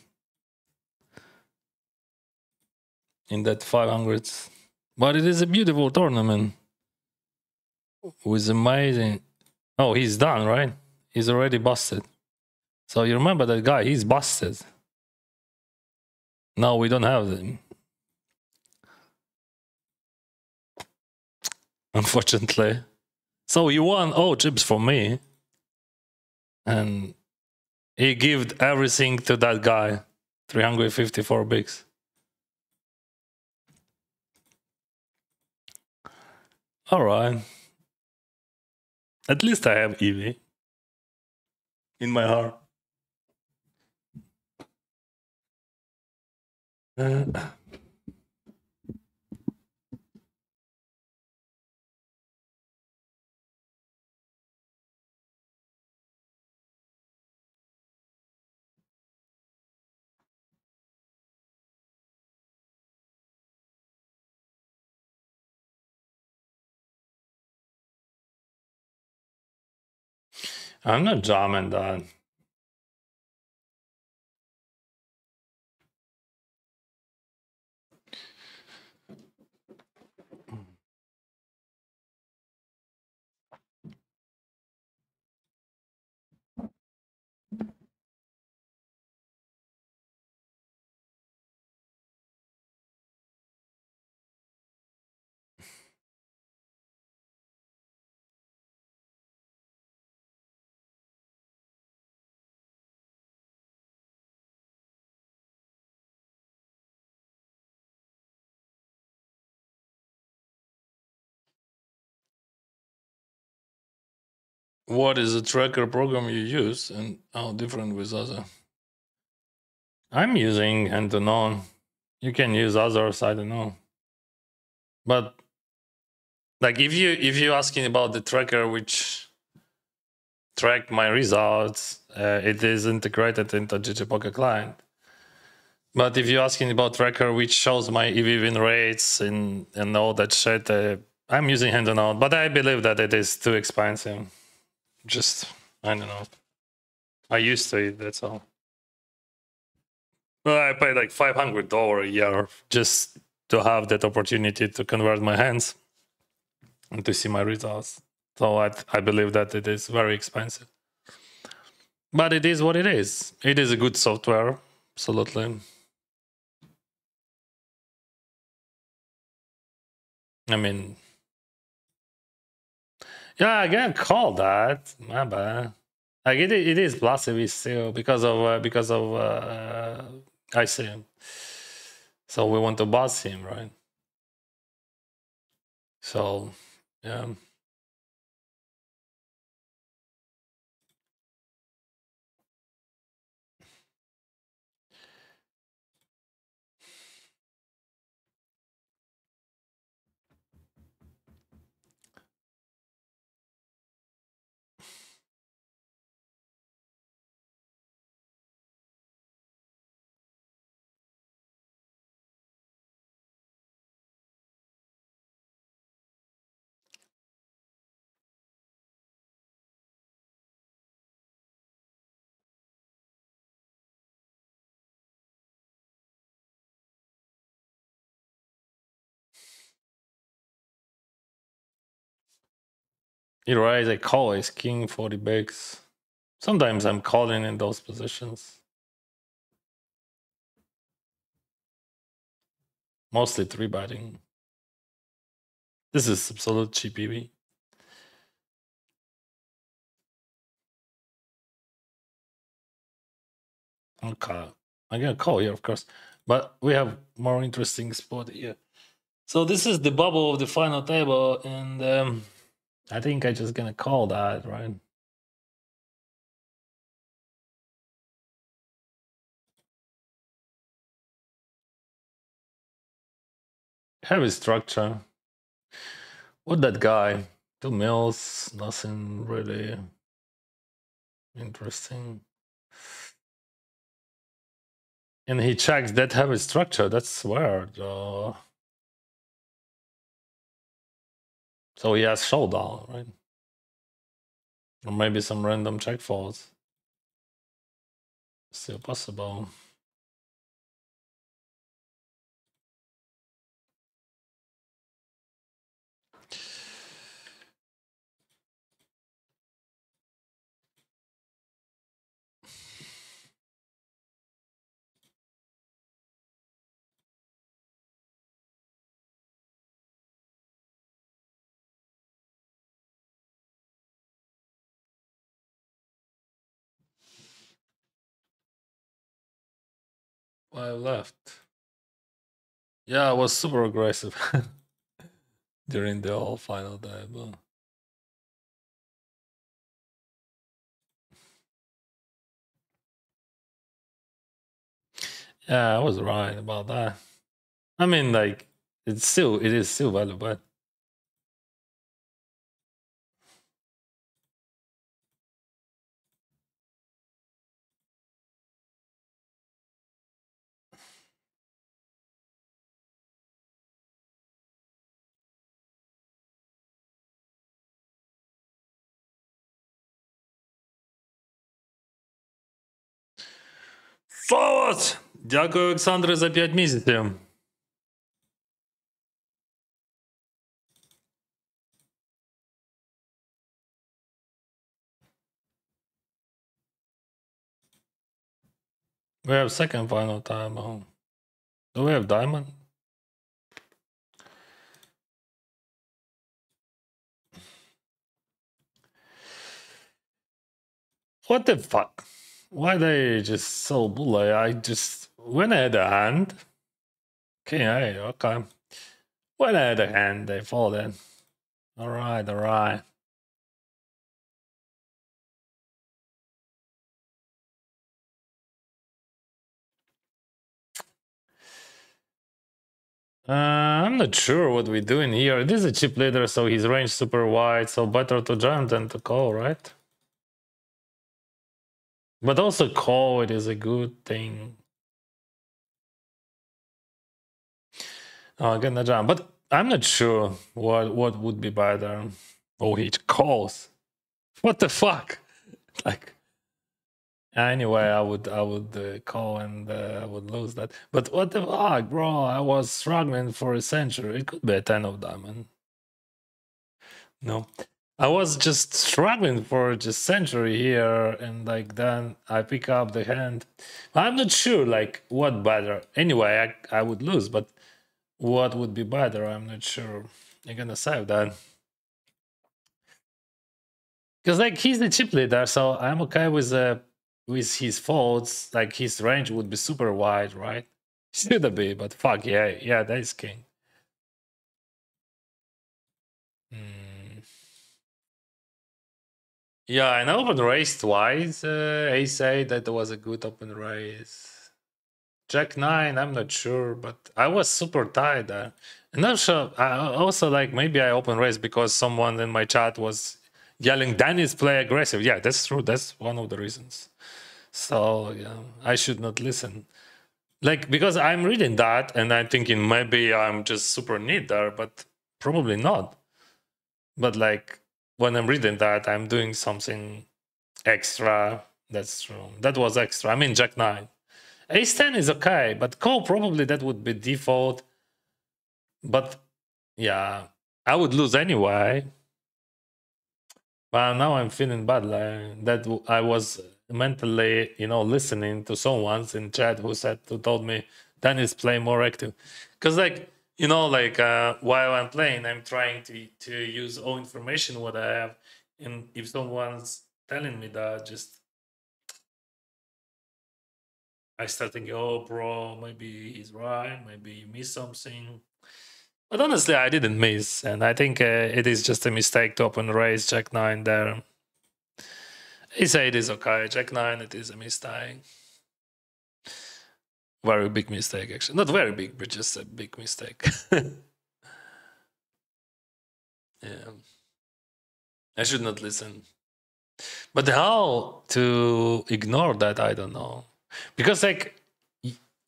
In that 500s. But it is a beautiful tournament. It was amazing. Oh, he's done, right? He's already busted. So you remember that guy, he's busted. Now we don't have them. Unfortunately. So he won all chips from me. And he gave everything to that guy. 354 bigs. Alright. At least I have EV. In my heart. I'm not jamming that. What is the tracker program you use and how different with other? I'm using hand to none. You can use others, I don't know. But like if you're asking about the tracker which track my results, it is integrated into GGPoker client. But if you're asking about tracker which shows my EV win rates and all that shit, I'm using hand to none. But I believe that it is too expensive. Just, I don't know. I used to it, that's all. Well, I paid like $500 a year just to have that opportunity to convert my hands and to see my results. So I believe that it is very expensive. But it is what it is. It is a good software, absolutely. I mean, yeah, I get called that. My bad. Like it is plus EV still because of I see him. So we want to boss him, right? So yeah. You raise a call is king 40 bigs. Sometimes I'm calling in those positions. Mostly 3-betting. This is absolute cheap EV. Okay. I get a call here, of course. But we have more interesting spot here. So this is the bubble of the final table, and I think I just gonna call that, right? Heavy structure. What that guy? 2 mils, nothing really interesting. And he checks that heavy structure. That's weird. So he has showdown, right? Or maybe some random check folds. Still possible. I left. Yeah, I was super aggressive during the whole final day, but yeah, I was right about that. I mean, like, it is still valuable. Forward! Дякую, Олександре, за 5 місяців. We have second final time. Do we have diamond? What the fuck? Why they just so bully? I just when I had a hand. Okay. When I had a hand, they folded. Alright. I'm not sure what we're doing here. This is a chip leader, so his range super wide, so better to jump than to call, right? But also call, it is a good thing. Gonna jump, but I'm not sure what would be better. Oh, he calls. What the fuck? Like, Anyway, I would call and I would lose that. But what the fuck, bro? I was struggling for a century. It could be a 10 of diamond. No, I was just struggling for just century here, and like then I pick up the hand. I'm not sure like what better. Anyway, I would lose, but what would be better? I'm not sure. You're gonna save that. Because like he's the chip leader, so I'm okay with his faults. Like his range would be super wide, right? Should be, but fuck yeah, that is king. Hmm. Yeah, an open race twice. Ace 8, that was a good open race. Jack 9, I'm not sure, but I was super tight there. And also, also like maybe I open race because someone in my chat was yelling, Denys play aggressive. Yeah, that's true. That's one of the reasons. So yeah, I should not listen. Like because I'm reading that and I'm thinking maybe I'm just super neat there, but probably not. But like when I'm reading that, I'm doing something extra. That's true. That was extra. I mean, Jack 9. Ace 10 is okay, but call probably that would be default. But yeah, I would lose anyway. But now I'm feeling bad. Like that I was mentally, listening to someone in chat who told me Dennis play more active. Because like, while I'm playing, I'm trying to use all information what I have. And if someone's telling me that, just I start thinking, oh, bro, maybe he's right. Maybe you missed something. But honestly, I didn't miss. And I think it is just a mistake to open raise Jack 9 there. Ace 8 is okay. Jack 9, it is a mistake. Very big mistake, actually. Not very big, but just a big mistake. Yeah. I should not listen. But how to ignore that, I don't know. Because, like,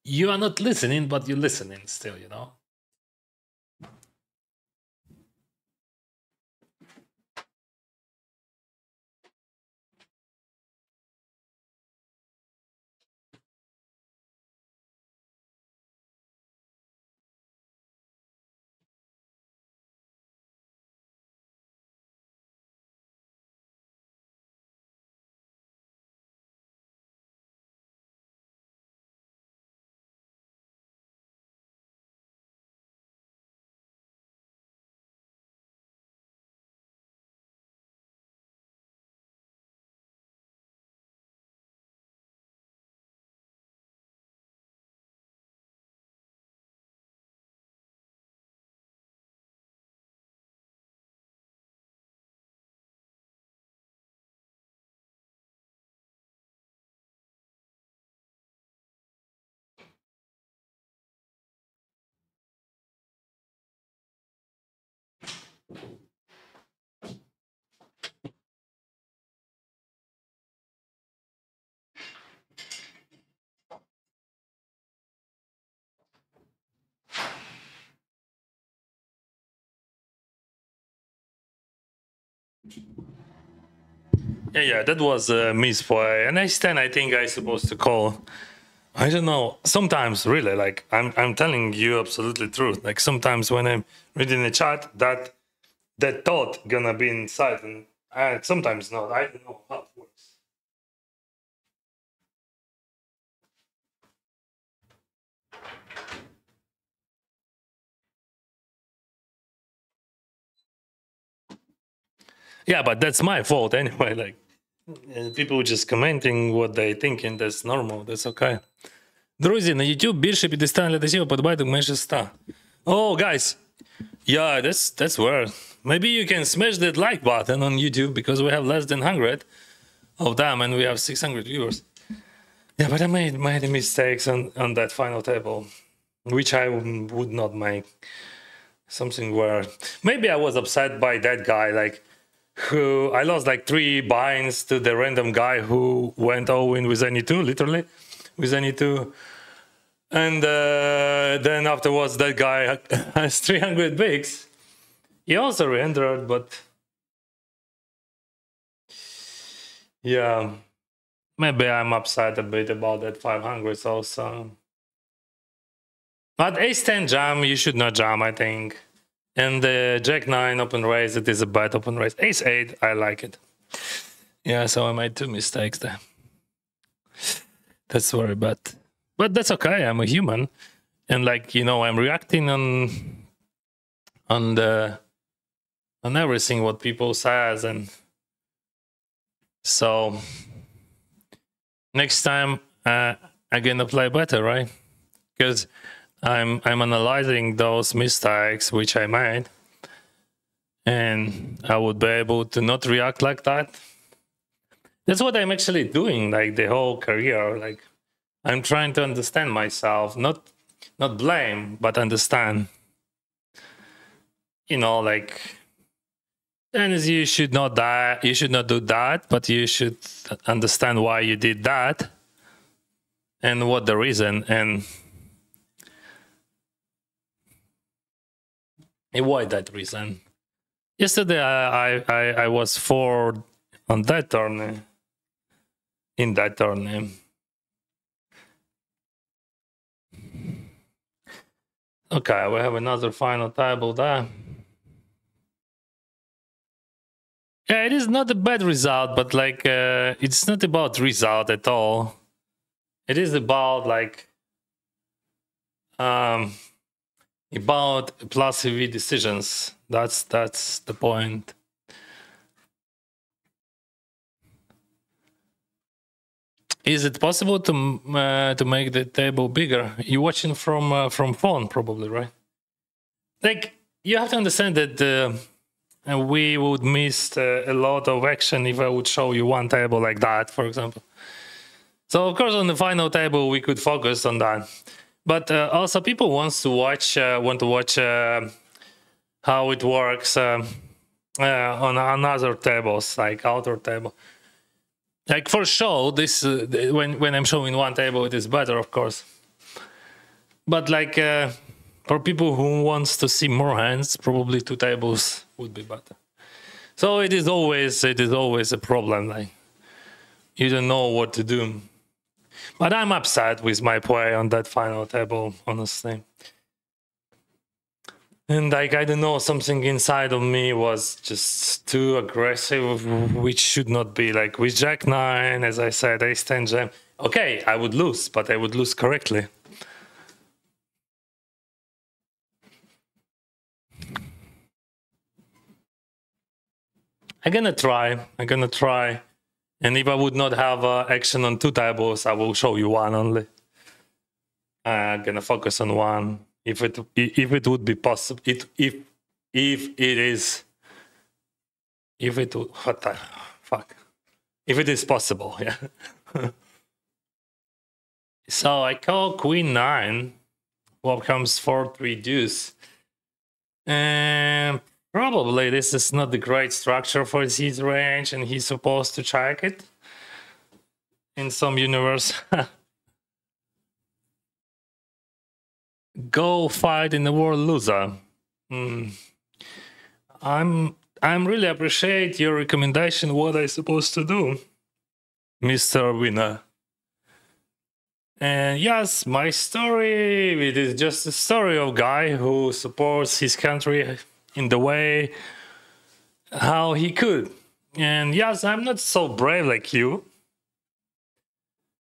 you are not listening, but you're listening still, Yeah, that was a misplay. And Ace 10, I think I supposed to call. I don't know. Sometimes, really, like I'm telling you absolutely truth. Like sometimes when I'm reading the chat, that thought gonna be inside, and sometimes not. I don't know how it works. Yeah, but that's my fault anyway. Like people just commenting what they thinking, that's normal, that's okay. Друзі, на YouTube більше 50 глядачів, подобайок менше 100. Oh, guys. Yeah, that's weird. Maybe you can smash that like button on YouTube because we have less than 100 of them and we have 600 viewers. Yeah, but I made mistakes on that final table, which I would not make. Something weird. Maybe I was upset by that guy, like who I lost like 3 binds to the random guy who went all in with any 2, literally with any 2. And then afterwards, that guy has 300 bigs. He also re-entered, but yeah, maybe I'm upset a bit about that 500 also. But ace-10 jam, you should not jam, I think. And the jack-9 open raise, it is a bad open raise. Ace-8, I like it. Yeah, so I made 2 mistakes there. That's very bad. But that's okay, I'm a human. And like, you know, I'm reacting on everything what people says, and so next time I'm gonna play better, right? Because I'm analyzing those mistakes which I made, and I would be able to not react like that. That's what I'm actually doing, like the whole career. Like I'm trying to understand myself, not blame, but understand. You know, like, and you should not die. You should not do that, but you should understand why you did that and what the reason, and avoid that reason. Yesterday, I was 4 on that turn. In that turn. Okay, we have another final table there. Yeah, it is not a bad result, but like it's not about result at all. It is about like about plus EV decisions. That's the point. Is it possible to make the table bigger? You're watching from phone, probably, right? Like you have to understand that we would miss a lot of action if I would show you one table like that, for example. So of course, on the final table, we could focus on that. But also, people want to watch how it works on other tables, like outer table. Like for show, this when I'm showing one table, it is better, of course. But like for people who wants to see more hands, probably 2 tables would be better. So it is always a problem. Like you don't know what to do. But I'm upset with my play on that final table, honestly. And like, I don't know, something inside of me was just too aggressive, which should not be. Like with Jack-9, as I said, ace-10 jam. Okay, I would lose, but I would lose correctly. I'm gonna try. And if I would not have action on 2 tables, I will show you one only. I'm gonna focus on one. If it would be possible, what the fuck? If it is possible, yeah. So I call Queen 9. What comes 4-3 deuce, and probably this is not the great structure for his range, and he's supposed to check it in some universe. Go fight in the world, loser. I'm really appreciate your recommendation. What I supposed to do, Mr. Winner. And yes, my story, it is just a story of a guy who supports his country in the way how he could. And yes, I'm not so brave like you.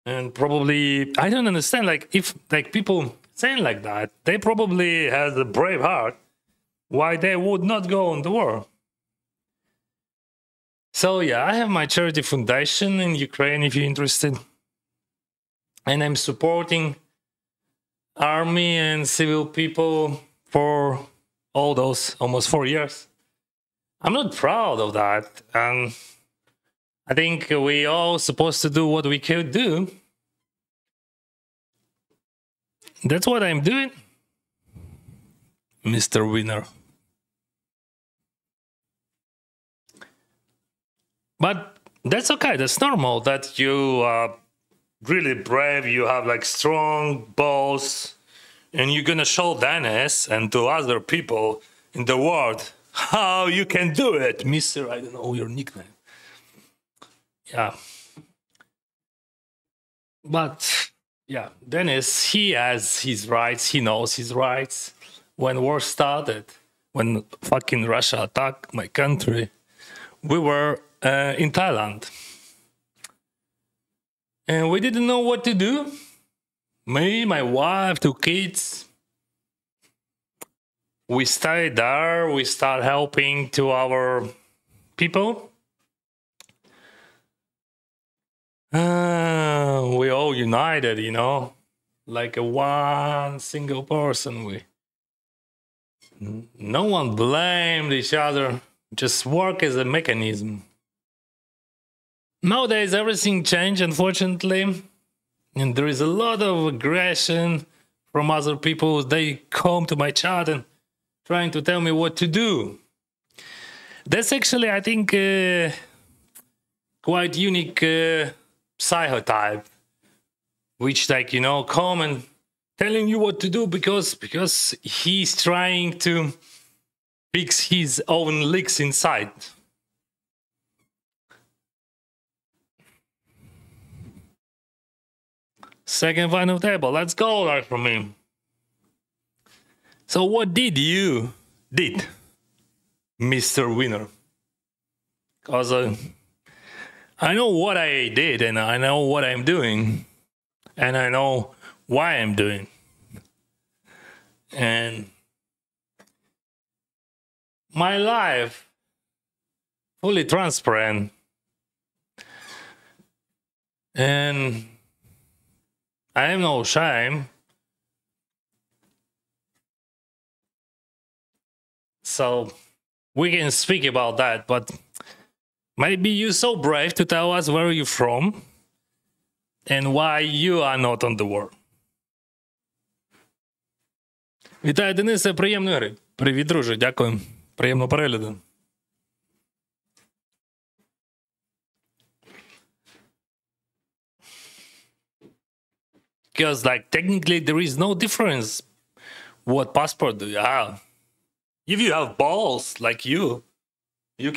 And probably, I don't understand, like, if like people saying like that, they probably have a brave heart. Why they would not go on the war? So yeah, I have my charity foundation in Ukraine if you're interested. And I'm supporting army and civil people for all those almost 4 years. I'm not proud of that. I think we all supposed to do what we could do. That's what I'm doing, Mr. Winner. But that's okay. That's normal that you are really brave. You have like strong balls, and you're gonna show Denys and to other people in the world how you can do it, Mr. I don't know your nickname. Yeah. But yeah, Dennis, he has his rights. He knows his rights. When war started, when fucking Russia attacked my country, we were in Thailand. And we didn't know what to do. Me, my wife, 2 kids. We stayed there. We start helping to our people. We all united, you know, like a one single person. No one blamed each other. Just work as a mechanism. Nowadays, everything changed, unfortunately, and there is a lot of aggression from other people. They come to my chat and trying to tell me what to do. That's actually, I think, quite unique psychotype, which, like, you know, come and telling you what to do because he's trying to fix his own leaks inside. Second final table. Let's go, like, from him. So what did you did, Mr. Winner? Because I know what I did, and I know what I'm doing, and I know why I'm doing. And my life, fully transparent. And I have no shame. So we can speak about that, but maybe you're so brave to tell us where you're from and why you are not on the war. Вітаю, Денисе, приємної гри. Привіт, друже, дякую. Приємного перегляду. Because, like, technically there is no difference what passport do you have. If you have balls like you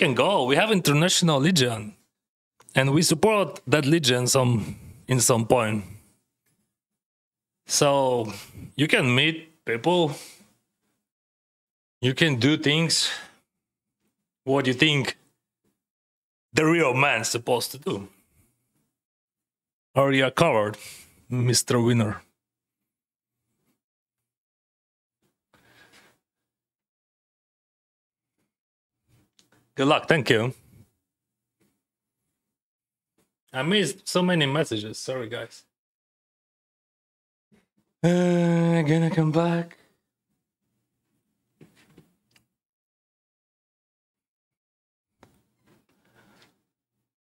can go. We have international legion, and we support that legion in some point. So you can meet people, you can do things what you think the real man's supposed to do. Or you're covered, Mr. Winner. Good luck, thank you. I missed so many messages, sorry guys. Gonna come back.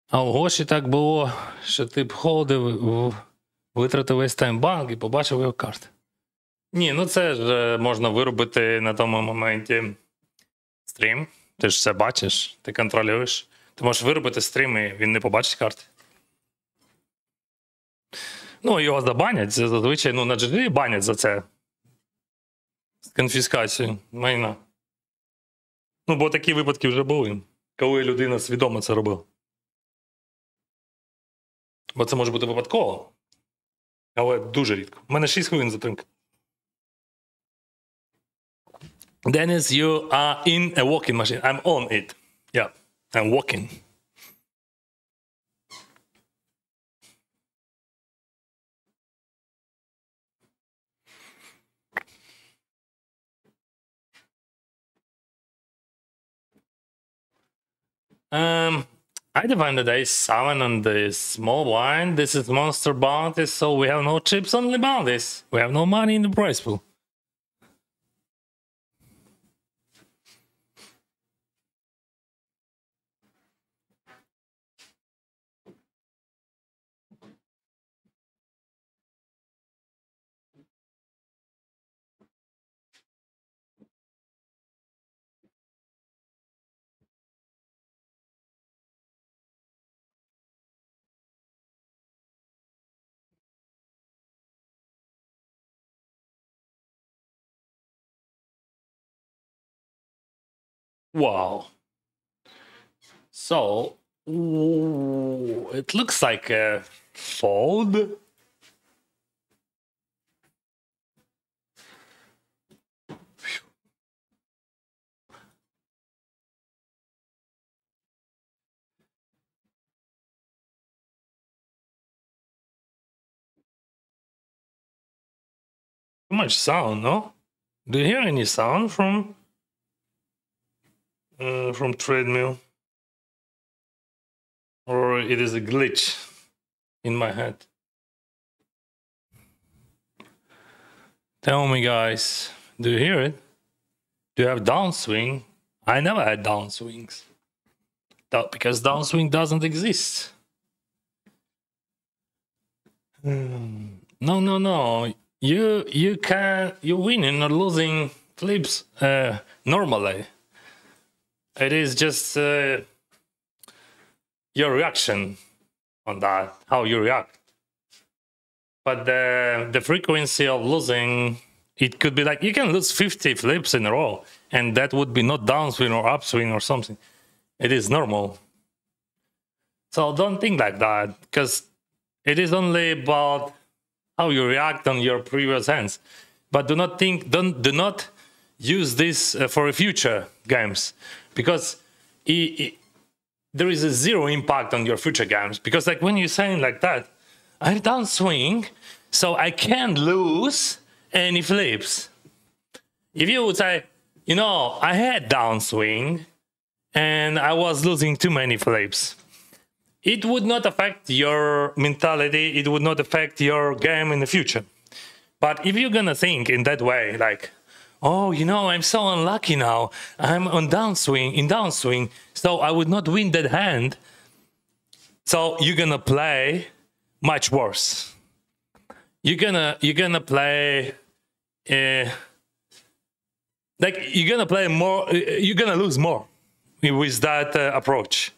А у Гоші так було, що ти б ходив, витратив весь таймбанк і побачив його карти. Ні, ну це ж можна виробити на тому моменті стрім. Ти ж все бачиш, ти контролюєш. Ти можеш виробити стрім, і він не побачить карти. Ну, його забанять, зазвичай, ну, на GG банять за це. З конфіскацією майна. Ну, бо такі випадки вже були, коли людина свідомо це робила. Бо це може бути випадково. Але дуже рідко. У мене 6 хвилин затримка. Denys, you are in a walking machine. I'm on it. Yeah, I'm walking. I defined the day 7 on the small blind. This is monster bounties, so we have no chips, only bounties. We have no money in the prize pool. Wow. So, it looks like a fold. Too much sound, no? Do you hear any sound from treadmill? Or it is a glitch in my head? Tell me, guys, do you hear it? Do you have downswing? I never had downswings. Because downswing doesn't exist. No. You're winning or losing flips normally. It is just your reaction on that, how you react. But the frequency of losing, it could be like you can lose 50 flips in a row, and that would be not downswing or upswing or something. It is normal. So don't think like that, because it is only about how you react on your previous hands. But do not use this for future games, because there is a zero impact on your future games. Because like when you're saying like that, I downswing, so I can't lose any flips. If you would say, you know, I had downswing and I was losing too many flips, it would not affect your mentality. It would not affect your game in the future. But if you're gonna think in that way, like, oh, you know, I'm so unlucky now. I'm on downswing, so I would not win that hand. So you're gonna play much worse. You're gonna play like you're gonna play more. You're gonna lose more with that approach.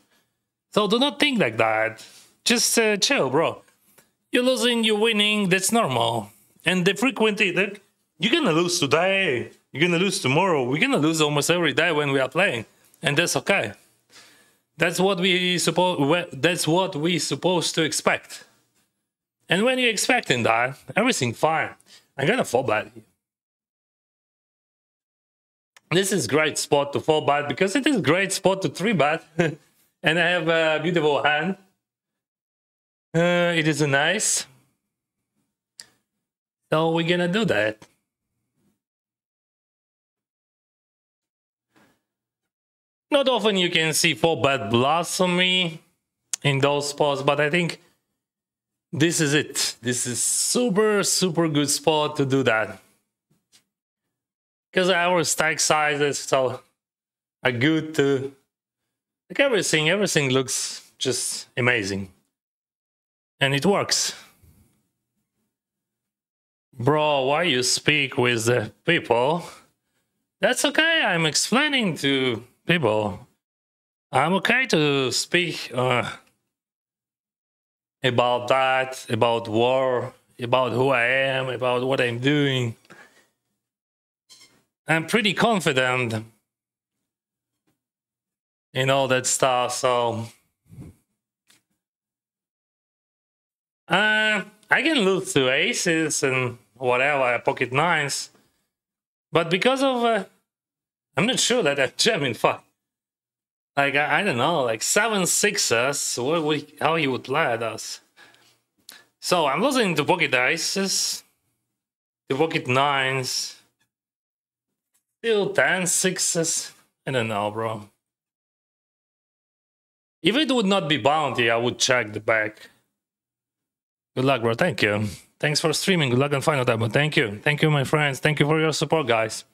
So do not think like that. Just chill, bro. You're losing, you're winning. That's normal. And the frequency, like, you're gonna lose today. You're gonna lose tomorrow. We're gonna lose almost every day when we are playing, and that's okay. That's what we supposed to expect. And when you're expecting that, everything fine. I'm gonna fall back. This is great spot to fall back because it is great spot to 3-bet. And I have a beautiful hand. It is nice. So we're gonna do that. Not often you can see 4-bet bluffs on me in those spots, but I think this is it. This is super good spot to do that. Because our stack sizes so are good to, like, everything looks just amazing. And it works. Bro, why you speak with the people? That's okay, I'm explaining to people. I'm okay to speak about that, about war, about who I am, about what I'm doing. I'm pretty confident in all that stuff, so I can lose to aces and whatever, pocket nines, but because of I'm not sure that I'm jamming fuck. Like I don't know, like 7 sixes. How he would play at us? So I'm losing to pocket aces, to pocket nines, still 10 sixes. I don't know, bro. If it would not be bounty, I would check the back. Good luck, bro. Thank you. Thanks for streaming. Good luck on final time. But thank you. Thank you, my friends. Thank you for your support, guys.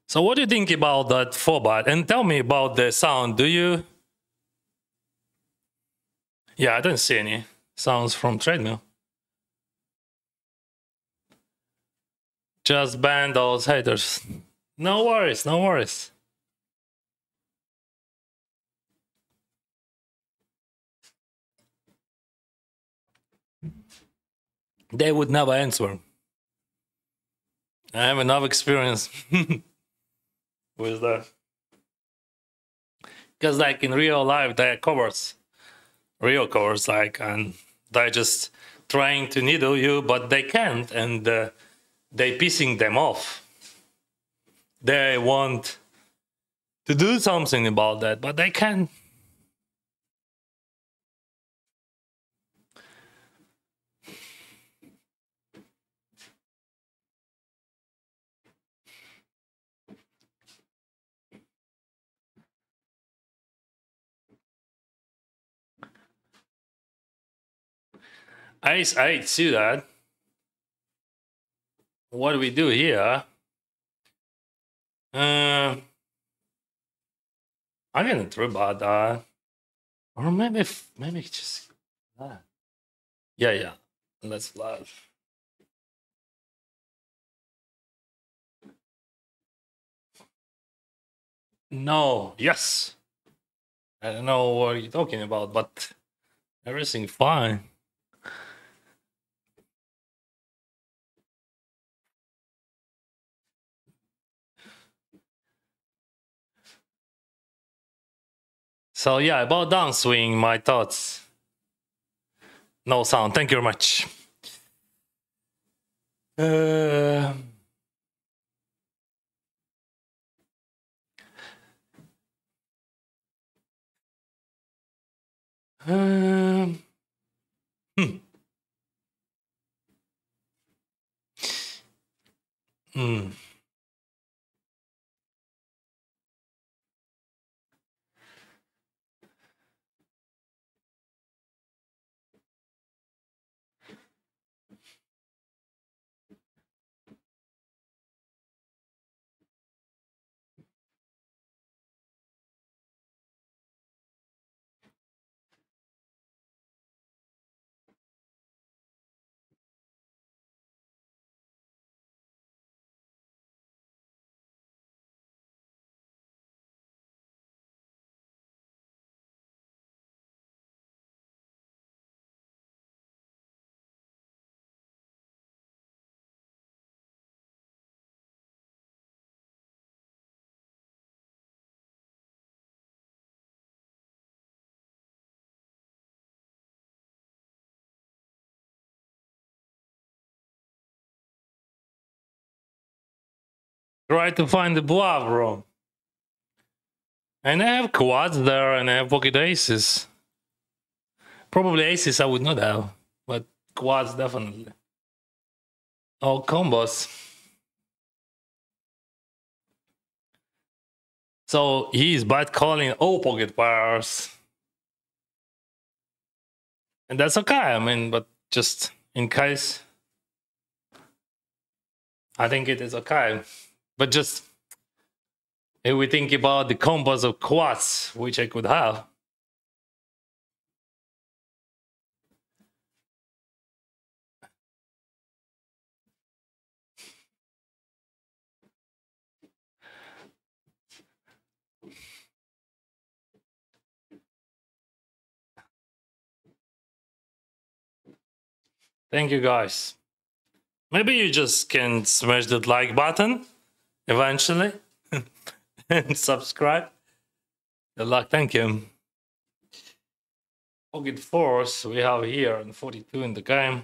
So what do you think about that 4-bet? And tell me about the sound. Do you? Yeah, I don't see any sounds from treadmill. Just ban those haters. No worries, no worries. They would never answer. I have enough experience with that. Because like in real life, they are covers. Real covers, like, and they just trying to needle you, but they can't, and they pissing them off. They want to do something about that, but they can't. I see that. What do we do here? I'm gonna try about that, or maybe just that. Yeah. Let's flash. No, yes. I don't know what you're talking about, but everything fine. So yeah, about downswing, my thoughts. No sound. Thank you very much. Try to find the bluff, bro. And I have quads there, and I have pocket aces. Probably aces I would not have, but quads definitely. Oh, combos. So he's bad calling all pocket pairs. And that's okay, I mean, but just in case, I think it is okay. But just if we think about the combos of quads, which I could have. Thank you, guys. Maybe you just can smash that like button eventually and subscribe. Good luck. Thank you. Pocket fours we have here and 42 in the game.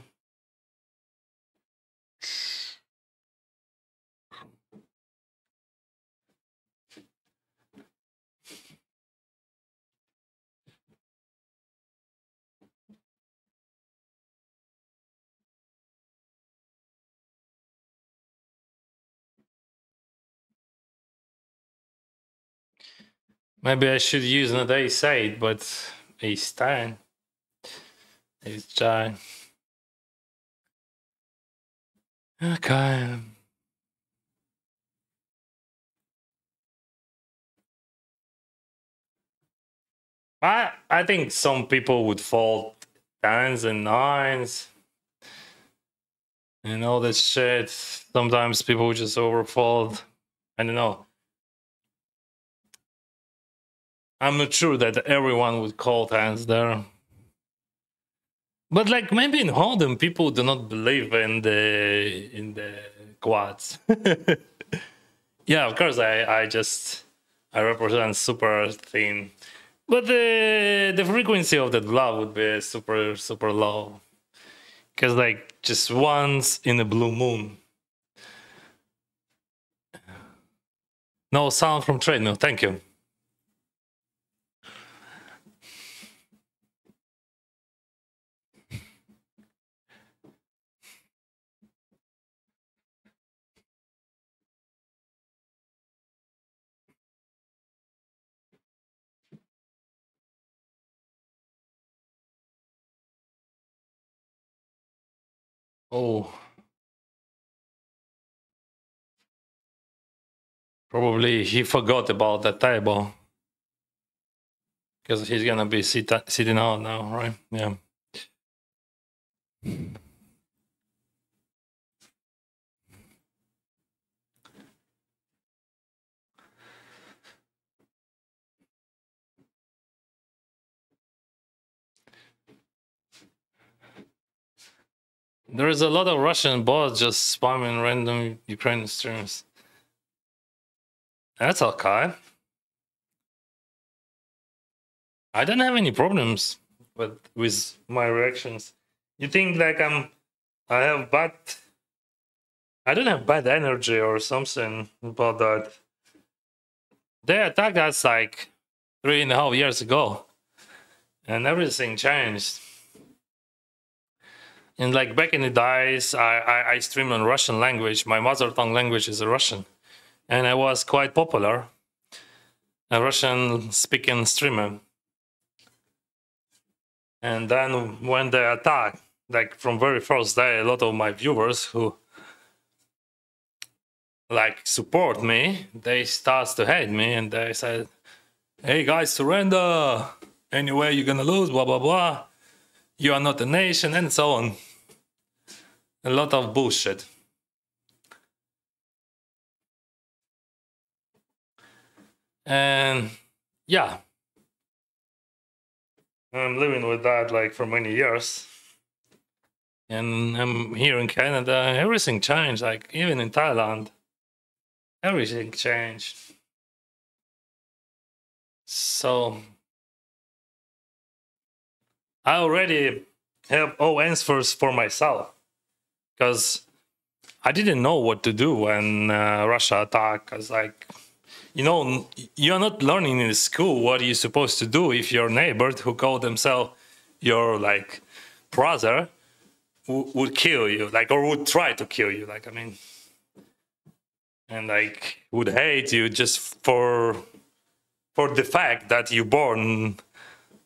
Maybe I should use not ace 8, but ace 10. Ace jack. Okay. I think some people would fold 10s and 9s and all this shit. Sometimes people would just overfold. I don't know. I'm not sure that everyone would call 10s there. But like maybe in Hold'em, people do not believe in the quads. Yeah, of course. I represent super thin, but the frequency of that bluff would be super low. Because like just once in a blue moon. No sound from trade. No, thank you. Oh. Probably he forgot about that table. Because he's gonna be sitting out now, right? Yeah. There is a lot of Russian bots just spamming random Ukrainian streams. That's okay. I don't have any problems with my reactions. You think like I have bad, I don't have bad energy or something about that. They attacked us like 3.5 years ago, and everything changed. And like back in the days, I streamed on Russian language. My mother tongue language is Russian, and I was quite popular, a Russian speaking streamer. And then when they attacked, like from very first day, a lot of my viewers who like support me, they start to hate me, and they said, "Hey guys, surrender! Anyway, you're gonna lose, blah blah blah. You are not a nation," and so on. A lot of bullshit. And yeah, I'm living with that like for many years. And I'm here in Canada. Everything changed, like even in Thailand. Everything changed. So I already have all answers for myself, because I didn't know what to do when Russia attacked. Cause like, you know, you're not learning in school what you're supposed to do if your neighbor who called themselves your like brother would kill you, like, or would try to kill you, like, I mean, and like would hate you just for the fact that you're born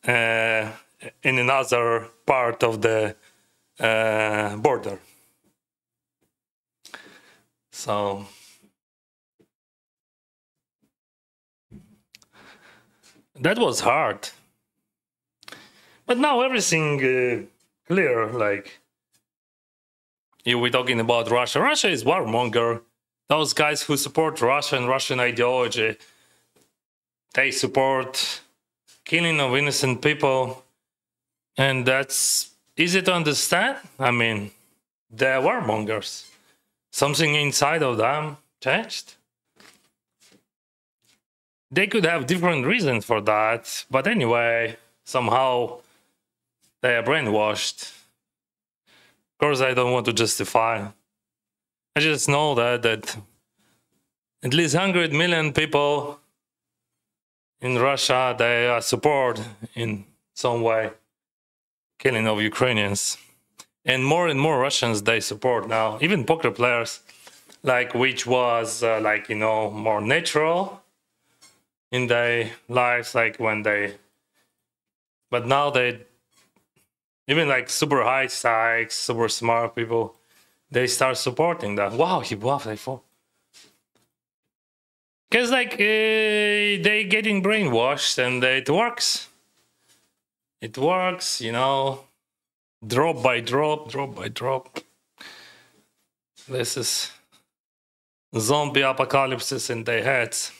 in another part of the border. So that was hard, but now everything clear. Like, we're talking about Russia. Russia is warmonger. Those guys who support Russia and Russian ideology, they support killing of innocent people, and that's easy to understand. I mean, they're warmongers. Something inside of them changed. They could have different reasons for that, but anyway, somehow they are brainwashed. Of course, I don't want to justify. I just know that at least 100 million people in Russia, they support in some way killing of Ukrainians. And more Russians they support now, even poker players, like, which was like, you know, more natural in their lives, like when they, but now they, even like super high psychs, super smart people, they start supporting that. Wow, he bluffed, I thought. Because like they getting brainwashed, and it works. It works, you know. Drop by drop. This is zombie apocalypse in their heads.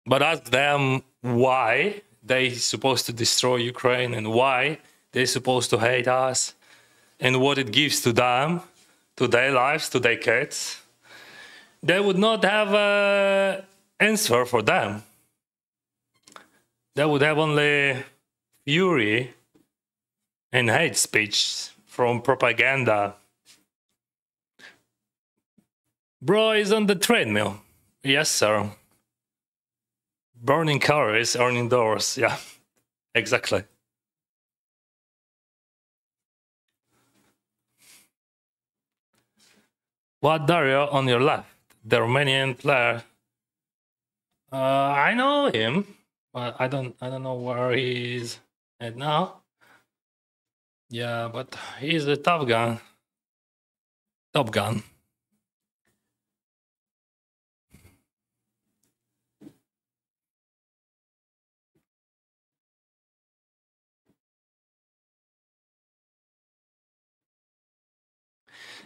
But ask them why they supposed to destroy Ukraine, and why they're supposed to hate us, and what it gives to them, to their lives, to their kids. They would not have an answer for them. That would have only fury and hate speech from propaganda. Bro is on the treadmill. Yes, sir. Burning calories, earning dollars. Yeah, exactly. What Dario on your left? The Romanian player. I know him, but I don't know where he is at now. Yeah, but he's a top gun. Top gun.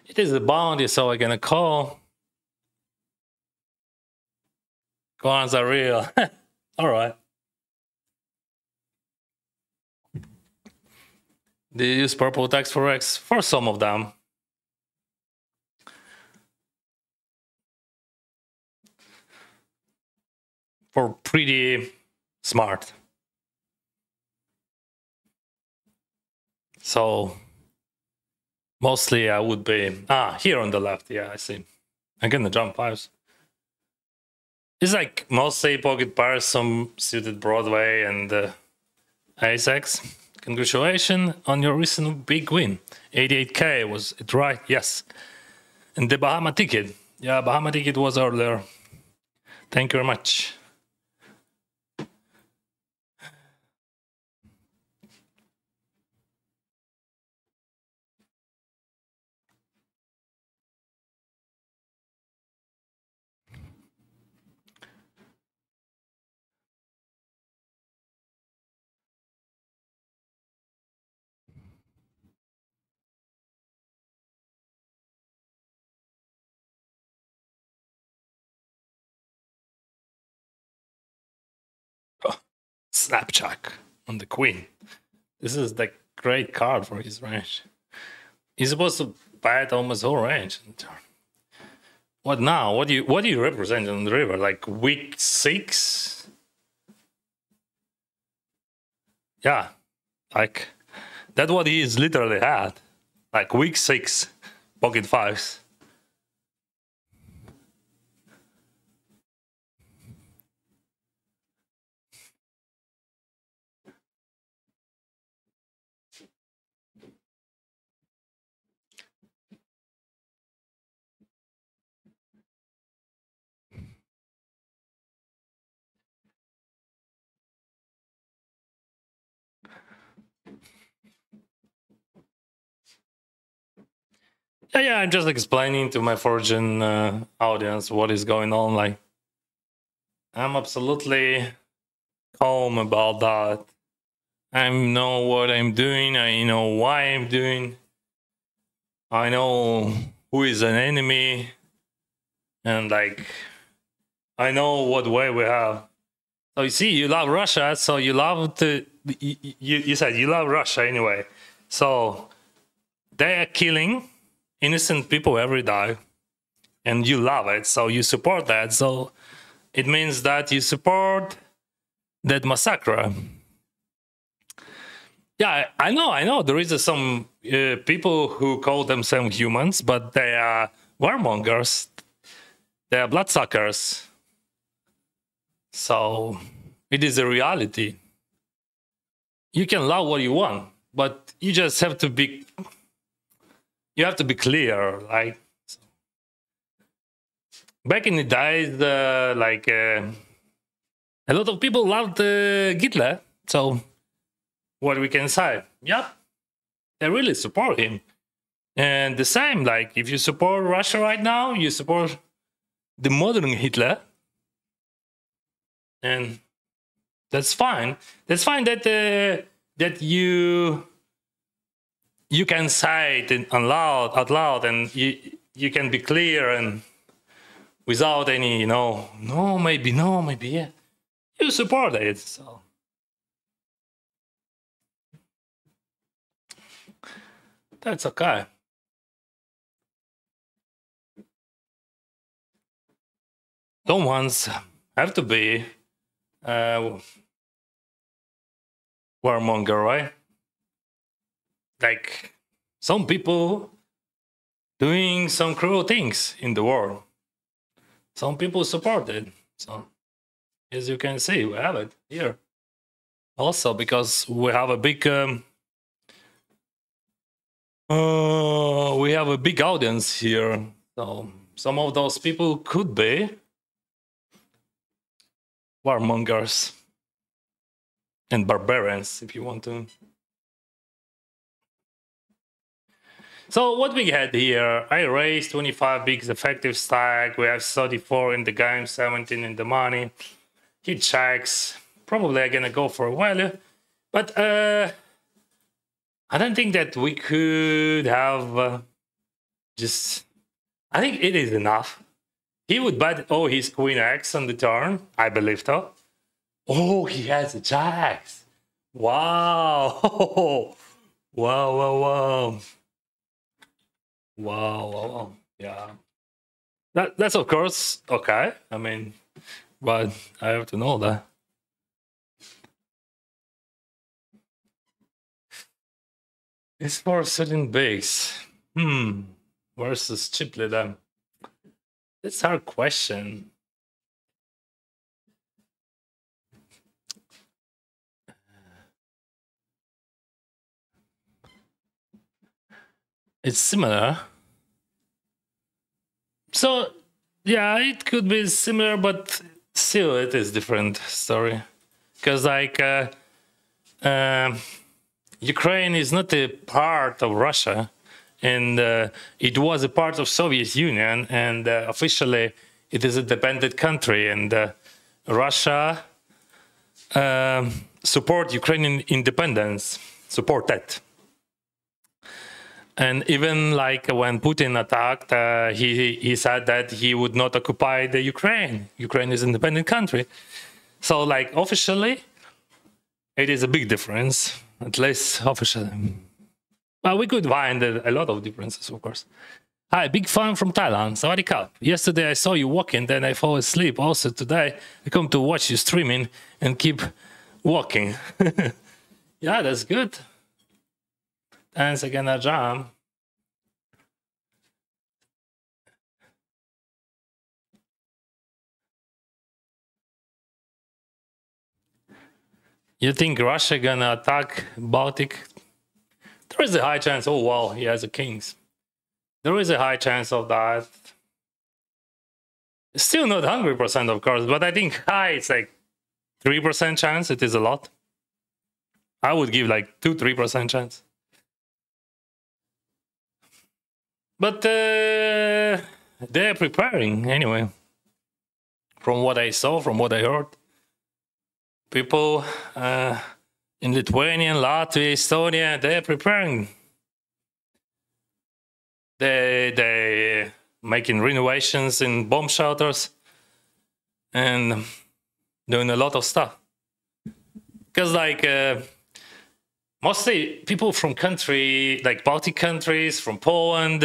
It is a bounty, so I'm gonna call. Guns are real. All right. They use purple text for X for some of them. For pretty smart. So mostly I would be here on the left. Yeah, I see. I'm gonna jump fives. It's like mostly pocket pairs, some suited Broadway and Ace X. Congratulations on your recent big win. 88K, was it right? Yes. And the Bahama ticket. Yeah, Bahama ticket was earlier. Thank you very much. Oh, Snapjack on the queen. This is the great card for his range. He's supposed to bet almost whole range. What now? What do you represent on the river? Like week 6? Yeah, like that's what he's literally had. Like week 6, pocket fives. Yeah, I'm just explaining to my Fortune audience what is going on. Like, I'm absolutely calm about that. I know what I'm doing. I know why I'm doing. I know who is an enemy, and like, I know what way we have. So you see, you love Russia, so you love to. You said you love Russia anyway. So they are killing innocent people every day, and you love it, so you support that. So it means that you support that massacre. Yeah, I know. There is some people who call themselves humans, but they are warmongers. They are bloodsuckers. So it is a reality. You can love what you want, but you just have to be. You have to be clear. Like back in the days, a lot of people loved Hitler. So what we can say? Yeah, they really support him. And the same, like if you support Russia right now, you support the modern Hitler, and that's fine. That's fine that that you can say it out loud, and you can be clear and without any no, maybe yeah. You support it, so that's okay. Don't ones have to be warmonger, right? Like some people doing some cruel things in the world. Some people support it. So as you can see, we have it here. Also, because we have a big audience here. So some of those people could be warmongers and barbarians, if you want to. So what we had here, I raised 25 bigs effective stack. We have 34 in the game, 17 in the money. He checks. Probably I'm gonna go for a while, but I don't think that we could have just. I think it is enough. He would bet his queen X on the turn. I believe so. Oh, he has a jacks. Wow. Wow. Yeah. That's of course okay. I mean, but I have to know that. It's for certain base. Versus Chipley then. That's our question. It's similar. So yeah, it could be similar, but still it is different story. Because like Ukraine is not a part of Russia, and it was a part of Soviet Union, and officially it is a dependent country, and Russia support Ukrainian independence, support that. And even like when Putin attacked, he said that he would not occupy the Ukraine. Ukraine is an independent country. So like officially, it is a big difference, at least officially. But we could find a lot of differences, of course. Hi, big fan from Thailand. Sawadee Cup. Yesterday I saw you walking, then I fall asleep. Also today I come to watch you streaming and keep walking. Yeah, that's good. Thanks again, Ajam. You think Russia gonna attack Baltic? There is a high chance. Oh wow, he has a kings. There is a high chance of that. Still not 100%, of course, but I think high. It's like 3% chance. It is a lot. I would give like 2-3% chance. But they're preparing anyway. From what I saw, from what I heard, people in Lithuania, Latvia, Estonia, they're preparing. They making renovations in bomb shelters and doing a lot of stuff. Because like mostly people from country like Baltic countries, from Poland,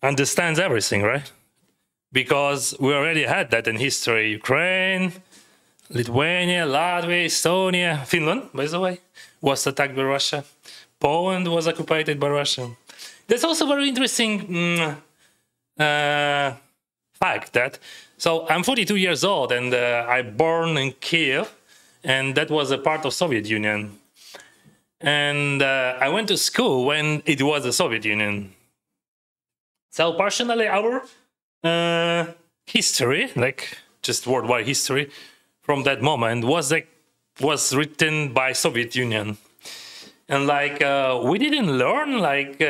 understands everything, right? Because we already had that in history. Ukraine, Lithuania, Latvia, Estonia, Finland, by the way, was attacked by Russia. Poland was occupied by Russia. That's also very interesting fact that, so I'm 42 years old and I born in Kiev, and that was a part of Soviet Union. And I went to school when it was the Soviet Union. So partially our history, like just worldwide history, from that moment was written by Soviet Union. And like we didn't learn like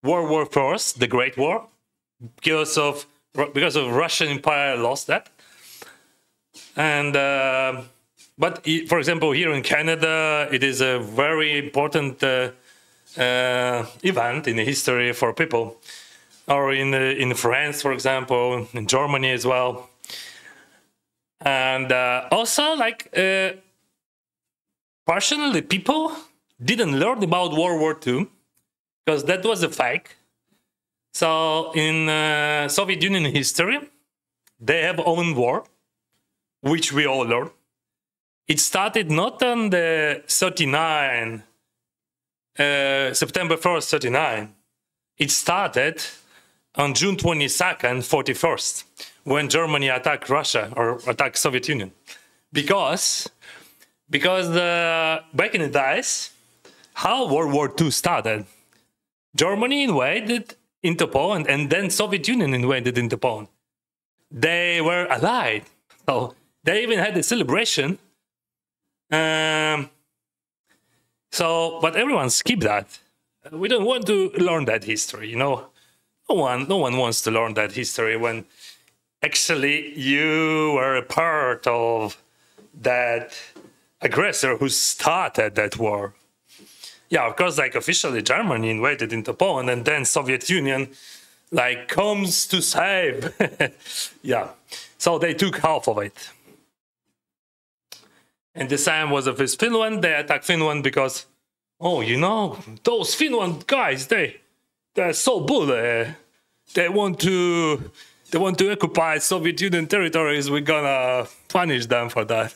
World War First, the Great War, because of Russian Empire lost that. And but for example, here in Canada, it is a very important event in the history for people, or in France, for example, in Germany as well. And also, like, partially people didn't learn about World War II because that was a fake. So in Soviet Union history, they have own war, which we all learned. it started not on the 39, September 1st, 39. It started on June 22nd, 41st, when Germany attacked Russia or attacked Soviet Union. Because back in the days, how World War II started, Germany invaded into Poland and then Soviet Union invaded into Poland. They were allied. So they even had a celebration. But everyone skipped that. We don't want to learn that history, you know. No one wants to learn that history when actually you were a part of that aggressor who started that war. Yeah, of course, like officially Germany invaded into Poland and then Soviet Union like comes to save. Yeah, so they took half of it. And the same was with Finland. They attacked Finland because, oh, you know, those Finland guys, they're so bully. They want to occupy Soviet Union territories. We're gonna punish them for that.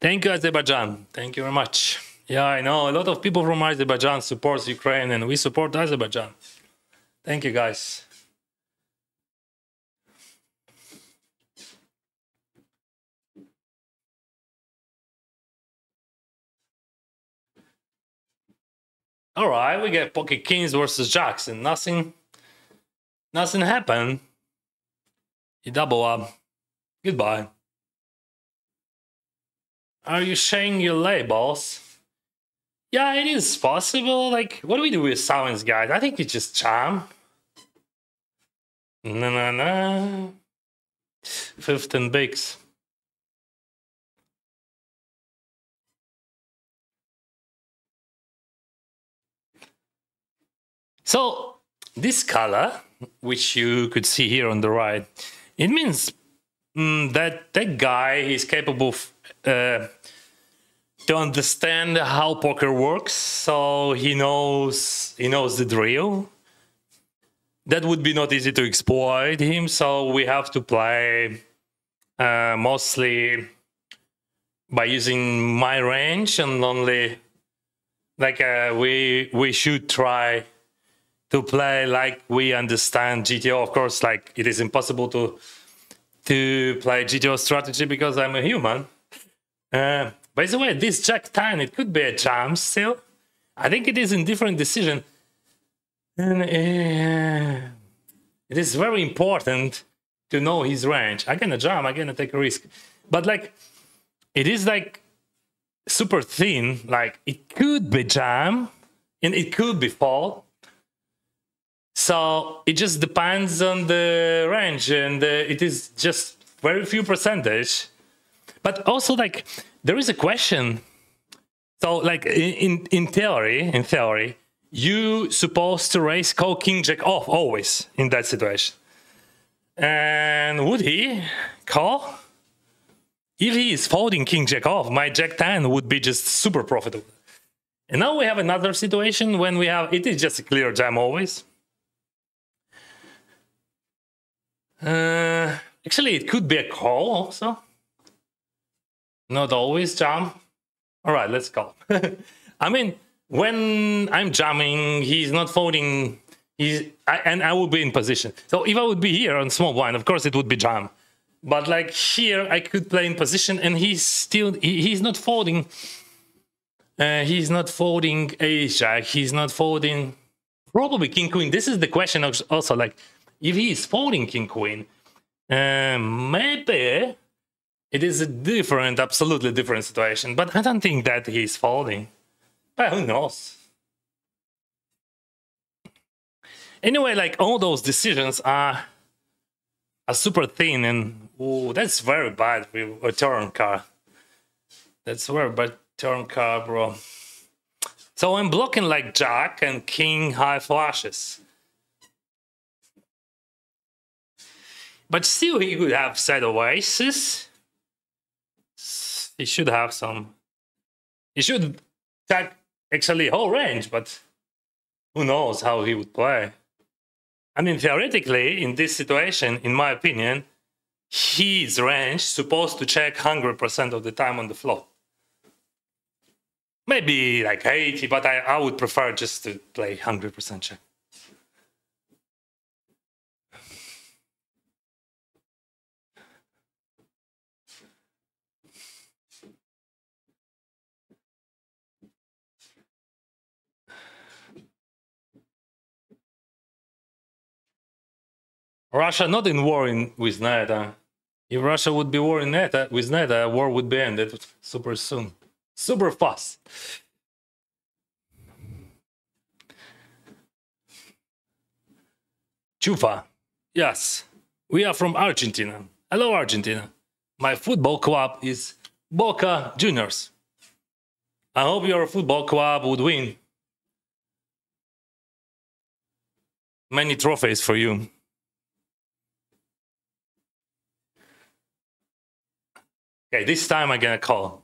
Thank you, Azerbaijan. Thank you very much. Yeah, I know a lot of people from Azerbaijan supports Ukraine, and we support Azerbaijan. Thank you, guys. All right, we get Pocket Kings versus Jacks, and nothing happened. You double up. Goodbye. Are you sharing your labels? Yeah, it is possible. Like, what do we do with silence, guys? I think it's just charm. No. 15 bigs. So this color, which you could see here on the right, it means that guy is capable of, to understand how poker works. So he knows the drill. That would be not easy to exploit him. So we have to play mostly by using my range, and only like we should try to play like we understand GTO. Of course, like it is impossible to play GTO strategy because I'm a human. By the way, this Jack 10, it could be a jam still. I think it is a different decision. And it is very important to know his range. I'm gonna jam, I'm gonna take a risk. But like, it is like super thin. Like it could be jam and it could be fold. So it just depends on the range, and it is just very few percentage. But also, like, there is a question. So, like, in theory, you supposed to raise call King Jack off always in that situation. And would he call? If he is folding King Jack off, my Jack 10 would be just super profitable. And now we have another situation when we have, it is just a clear jam always. Actually, it could be a call also. Not always jam. All right, let's call. I mean, when I'm jamming, he's not folding. And I would be in position. So if I would be here on small blind, of course it would be jam. But like here, I could play in position, and he's not folding. He's not folding ace jack. He's not folding probably king queen. This is the question also. Like, if he is folding king queen, maybe it is a different, absolutely different situation. But I don't think that he's folding. But who knows? Anyway, like all those decisions are super thin, and ooh, that's very bad with a turn card. That's very bad turn card, bro. So I'm blocking like jack and king high flushes. But still, he could have set of aces. He should have some. He should attack actually whole range, but who knows how he would play. I mean, theoretically, in this situation, in my opinion, his range supposed to check 100% of the time on the flop. Maybe like 80, but I would prefer just to play 100% check. Russia not in war with NATO. If Russia would be war with NATO, war would be ended super soon, super fast. Chufa, yes, we are from Argentina. Hello, Argentina. My football club is Boca Juniors. I hope your football club would win many trophies for you. Okay, this time I'm gonna call.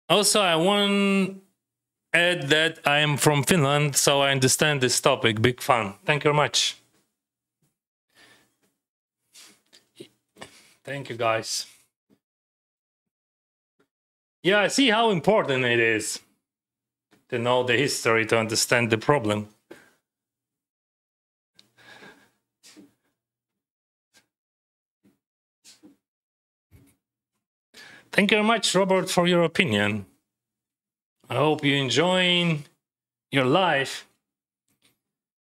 Also, I want to add that I am from Finland, so I understand this topic. Big fan. Thank you very much. Thank you, guys. Yeah, I see how important it is to know the history to understand the problem. Thank you very much, Robert, for your opinion. I hope you're enjoying your life,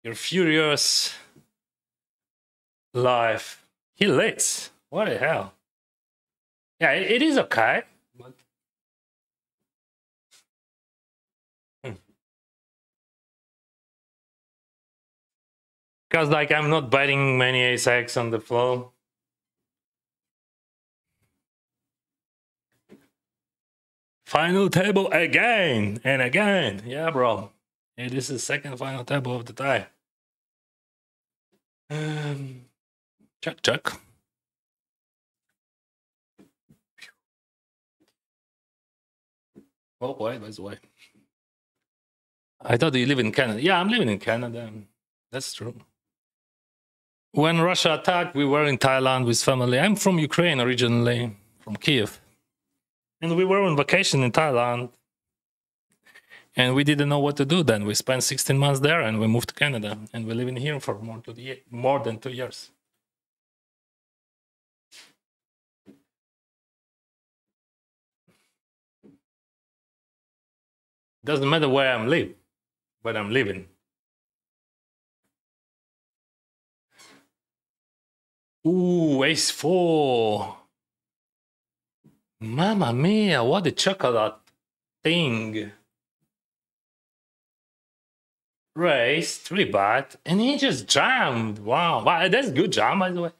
your furious life. He lets. What the hell? Yeah, it is okay. But... Because like I'm not betting many ace-x on the flow. Final table again and again. Yeah, bro. Yeah, this is second final table of the tie. Check. Oh, wait, by the way. I thought you live in Canada. Yeah, I'm living in Canada. That's true. When Russia attacked, we were in Thailand with family. I'm from Ukraine originally, from Kiev. And we were on vacation in Thailand. And we didn't know what to do then. We spent 16 months there and we moved to Canada. And we're living here for more than 2 years. Doesn't matter where I'm living. Ooh, ace-4. Mamma mia, what a chocolate thing. Race, 3-bet, and he just jammed. Wow, that's good jam, by the way.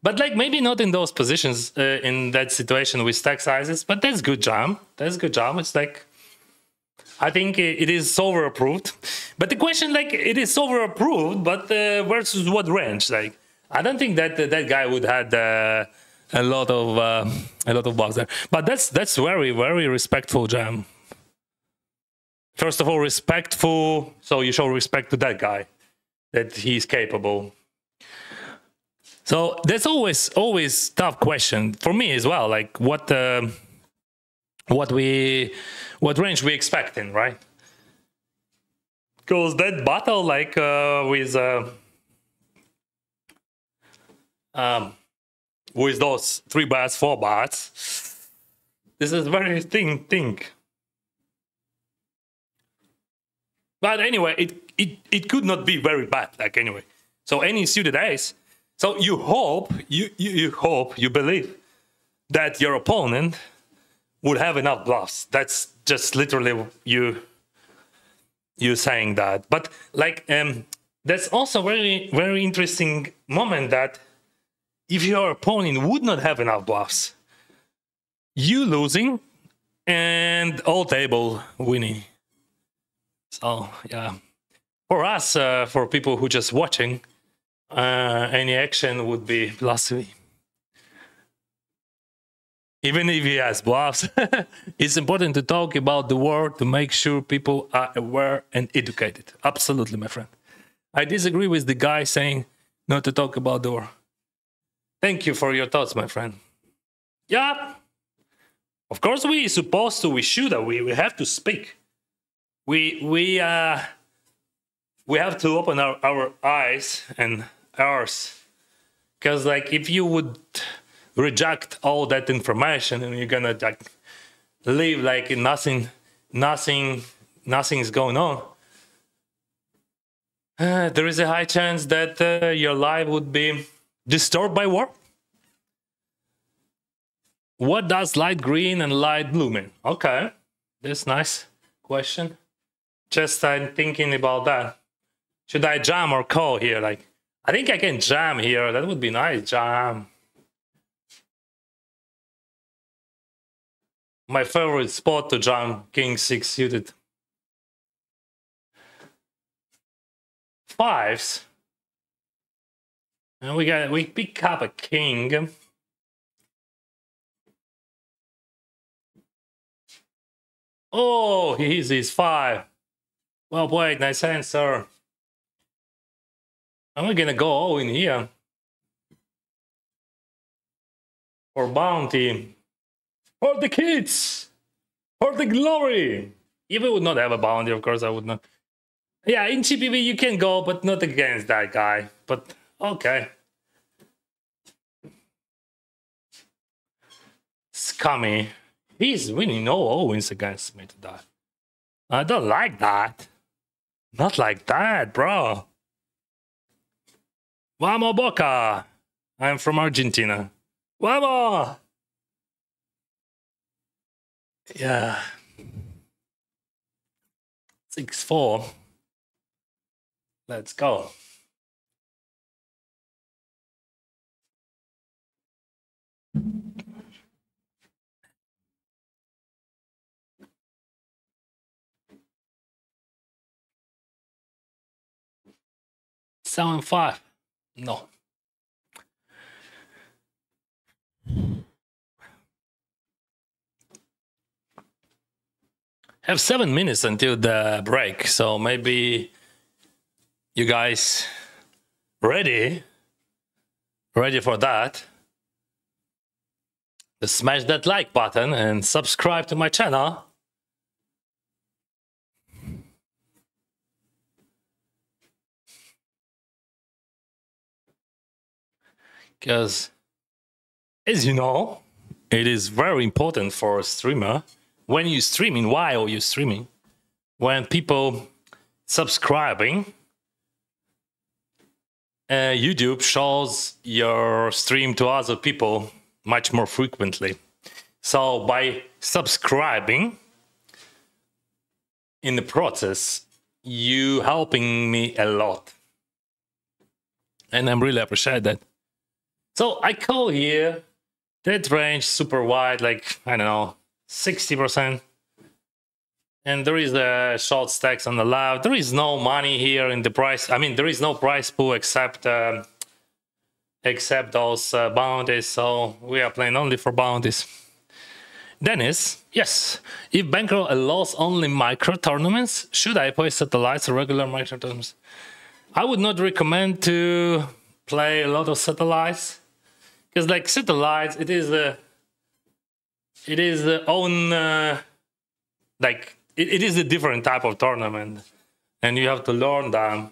But like maybe not in those positions, in that situation with stack sizes, but that's good jam. That's good jam. It's like, I think it is solver approved. But the question, like, it is solver approved, but versus what range? Like, I don't think that that guy would had a lot of bugs there. But that's very, very respectful jam. First of all, respectful. So you show respect to that guy, that he's capable. So that's always tough question for me as well. Like what range we expecting, right? Because that battle, like with those 3-bets, 4-bets, this is very thing. But anyway, it could not be very bad. Like anyway, so any suited ace. So you hope, you believe that your opponent would have enough bluffs. That's just literally you saying that. But like that's also very, very interesting moment that if your opponent would not have enough bluffs, you losing and all table winning. So yeah, for us, for people who just watching, any action would be blasphemy. Even if he has bluffs, it's important to talk about the war to make sure people are aware and educated. Absolutely, my friend. I disagree with the guy saying not to talk about the war. Thank you for your thoughts, my friend. Yeah. Of course, we supposed to, we should, we have to speak. We have to open our eyes and ours. Because, like, if you would reject all that information and you're gonna like live like nothing's going on, there is a high chance that your life would be disturbed by war. What does light green and light blue mean? Okay, that's nice question. Just I'm thinking about that. Should I jam or call here? Like, I think I can jam here. That would be nice, jam. My favorite spot to jam, king 6 suited. Fives. And we pick up a king. Oh, he his 5. Well played, nice answer. And we're gonna go all in here. For bounty. For the kids! For the glory! If we would not have a bounty, of course I would not. Yeah, in GPV you can go, but not against that guy. But, okay. Scummy. He's winning all wins against me today. I don't like that. Not like that, bro. Vamos, Boca! I'm from Argentina. Vamos! Yeah. 6-4. Let's go. Seven, 5. No. Have 7 minutes until the break, so maybe you guys ready for that? Just smash that like button and subscribe to my channel. Because, as you know, it is very important for a streamer when you're streaming, while you're streaming, when people subscribing, YouTube shows your stream to other people much more frequently. So by subscribing in the process, you helping me a lot. And I'm really appreciate that. So I call here that range super wide, like, I don't know, 60%. And there is a short stacks on the left. There is no money here in the price. I mean, there is no price pool except those bounties. So we are playing only for bounties. Dennis, yes. If bankroll allows only micro tournaments, should I play satellites or regular micro tournaments? I would not recommend to play a lot of satellites. Because like satellites, it is the own like it is a different type of tournament, and you have to learn them.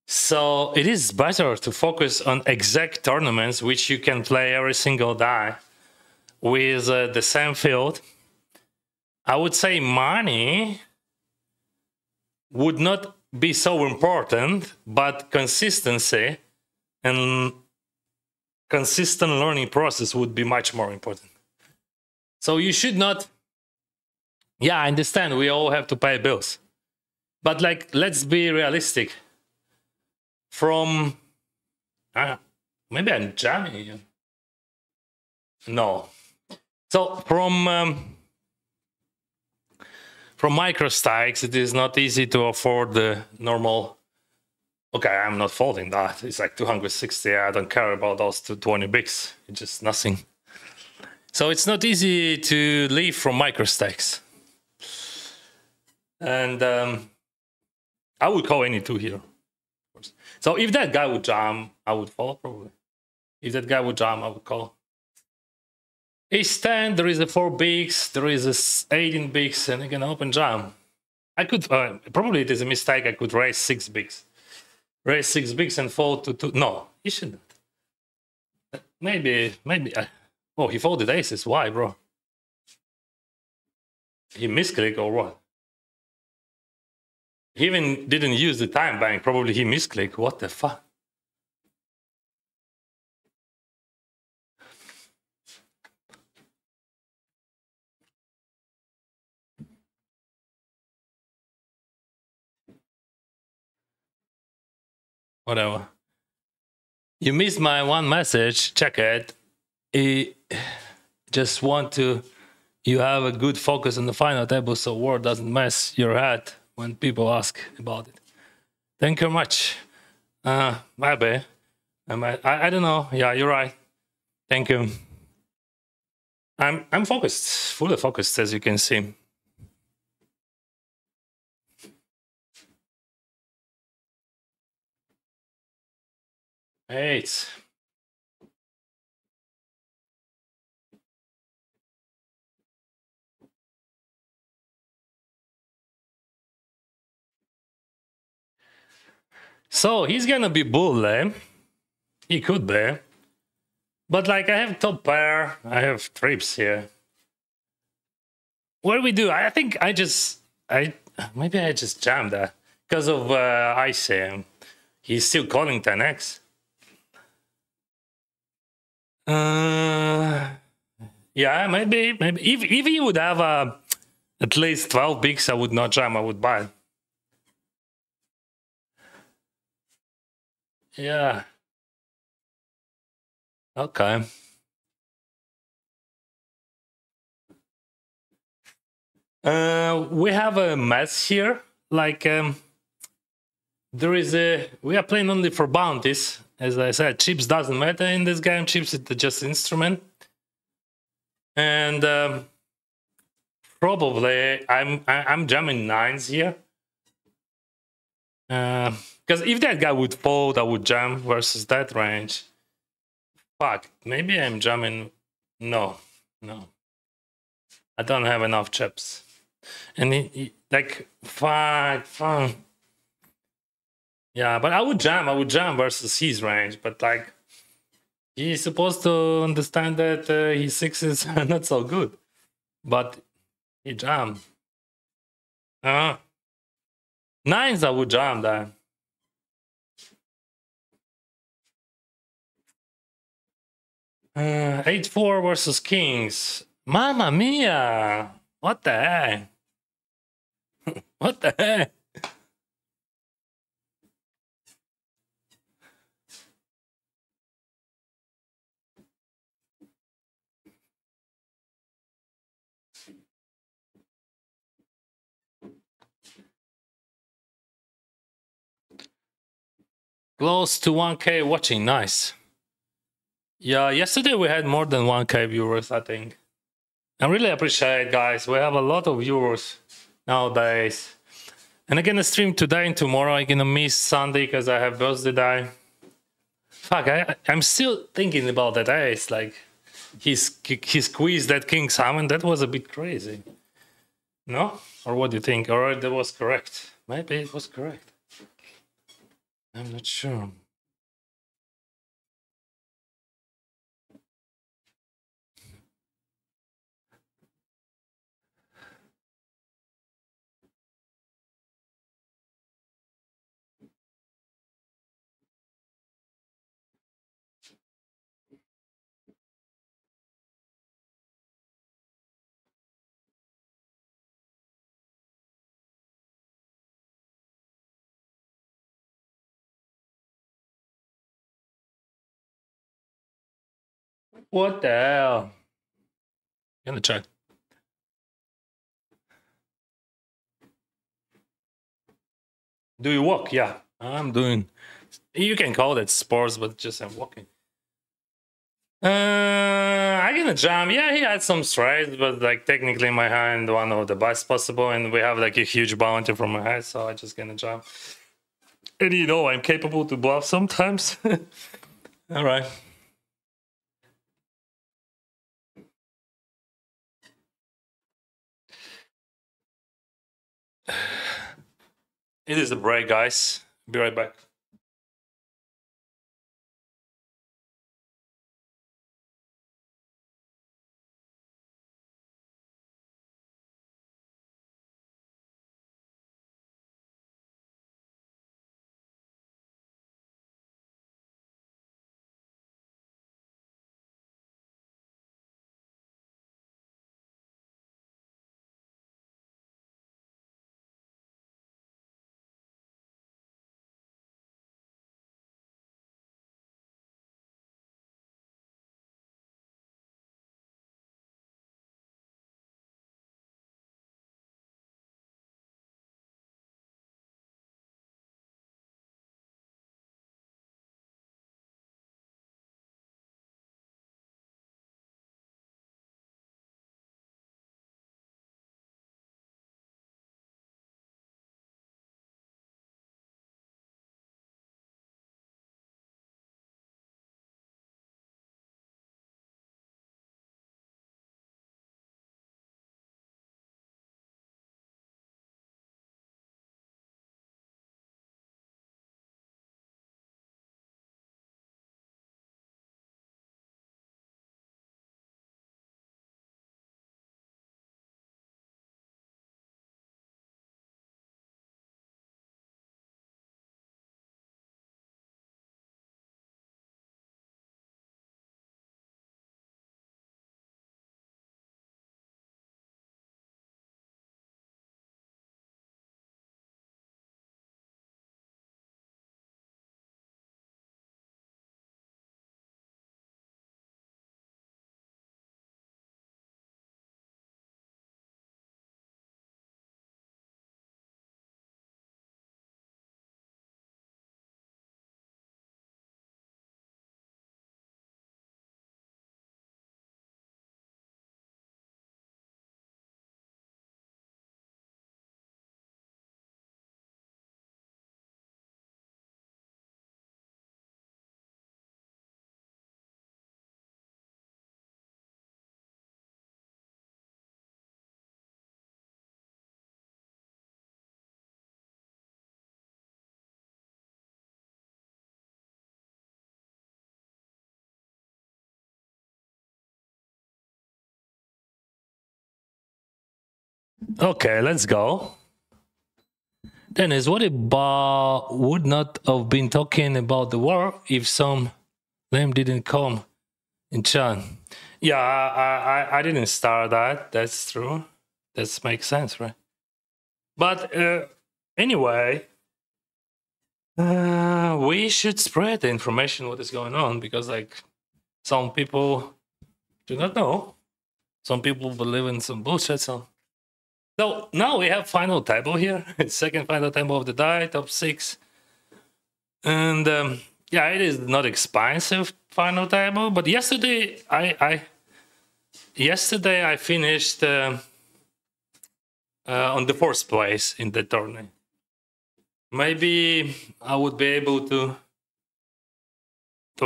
So it is better to focus on exact tournaments which you can play every single day with the same field. I would say money would not be so important, but consistency and consistent learning process would be much more important. So you should not, yeah, I understand we all have to pay bills, but like, let's be realistic. From, maybe I'm jamming you. No. So from micro stacks, it is not easy to afford the normal. Okay, I'm not folding that. It's like 260. I don't care about those 220 bigs. It's just nothing. So it's not easy to leave from microstakes. And I would call any 2 here. So if that guy would jam, I would follow probably. If that guy would jam, I would call. Ace 10, there is a 4 bigs, there is a 18 bigs, and again open jam. I could probably it is a mistake. I could raise 6 bigs, and fold to 2. No, he shouldn't. Maybe. Oh, he folded aces. Why, bro? He misclicked or what? He even didn't use the time bank. Probably he misclicked. What the fuck? Whatever. You missed my one message. Check it. I just want to. You have a good focus on the final table, so word doesn't mess your head when people ask about it. Thank you very much. My bad. I don't know. Yeah, you're right. Thank you. I'm focused, fully focused, as you can see. Eight. So he's gonna be bull, eh? He could be. But like I have top pair, I have trips here. What do we do? I think maybe I just jammed that because of IC. He's still calling 10x. Yeah, maybe. If he would have at least 12 bigs, I would not jam. I would buy. Yeah. Okay. We have a mess here. Like there is we are playing only for bounties. As I said, chips doesn't matter in this game. Chips is just instrument. And probably I'm jamming 9s here. Because if that guy would fold, I would jam versus that range. Fuck, maybe I'm jamming. No. I don't have enough chips. And he like, fuck. Yeah, but I would jam versus his range. But like, he's supposed to understand that his 6s are not so good. But he jammed. 9s I would jam that. 8-4 versus kings. Mamma mia! What the heck? What the heck? Close to 1K watching. Nice. Yeah, yesterday we had more than 1K viewers, I think. I really appreciate it, guys. We have a lot of viewers nowadays. And I'm gonna stream today and tomorrow. I'm gonna miss Sunday because I have birthday day. Fuck, I'm still thinking about that ace. Like, he squeezed that king salmon. That was a bit crazy. No? Or what do you think? Or that was correct? Maybe it was correct. I'm not sure. What the hell? Gonna check. Do you walk? Yeah, I'm doing. You can call it sports, but just I'm walking. I'm gonna jam. Yeah, he had some strikes, but like technically my hand one of the best possible, and we have like a huge bounty from my head, so I just gonna jam. And you know I'm capable to bluff sometimes. All right. It is a break, guys. Be right back. Okay, let's go. Denys, what about would not have been talking about the war if some name didn't come in chat? Yeah, I didn't start that. That's true. That makes sense, right? But anyway, we should spread the information what is going on because like some people do not know. Some people believe in some bullshit. So now we have final table here. It's second final table of the die, top 6. And yeah, it is not expensive final table, but yesterday I finished on the 4th place in the tournament. Maybe I would be able to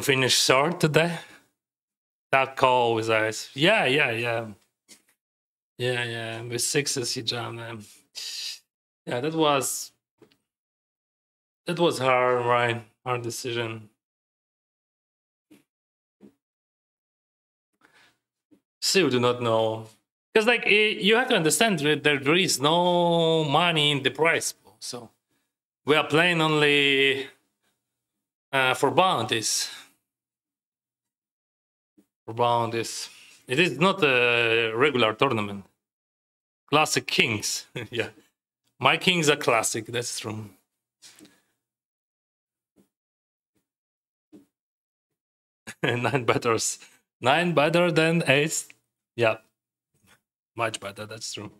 finish third today. That call was nice. Yeah. With 6s he jammed. Yeah, that was hard, right? Hard decision. Still do not know. Because like you have to understand that there is no money in the prize pool. So we are playing only for bounties. For bounties. It is not a regular tournament. Classic kings. Yeah. My kings are classic, that's true. Nine betters. 9 better than 8. Yeah. Much better, that's true.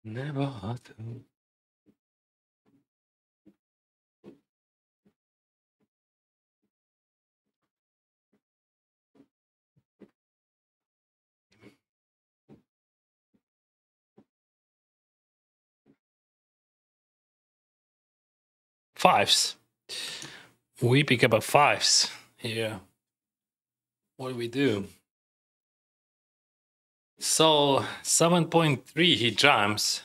Never had to. Fives. We pick up a fives here. What do we do? So 7.3 he jams.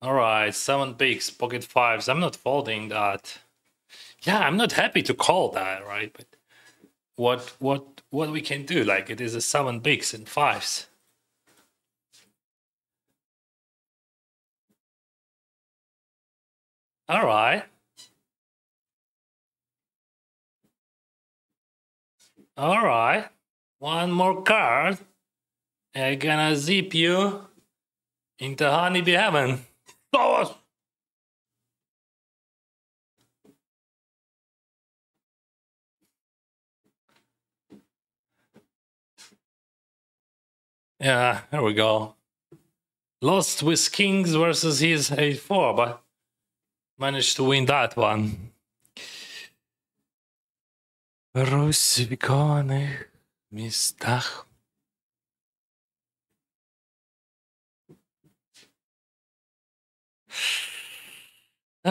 All right, 7 bigs, pocket fives. I'm not folding that. Yeah, I'm not happy to call that, right? But what we can do? Like it is a 7 bigs and fives. All right. All right. One more card. I'm gonna zip you into honeybee heaven. Oh! Yeah, there we go. Lost with kings versus his 8-4, but managed to win that one. Rusivikonych mistach. Hmm,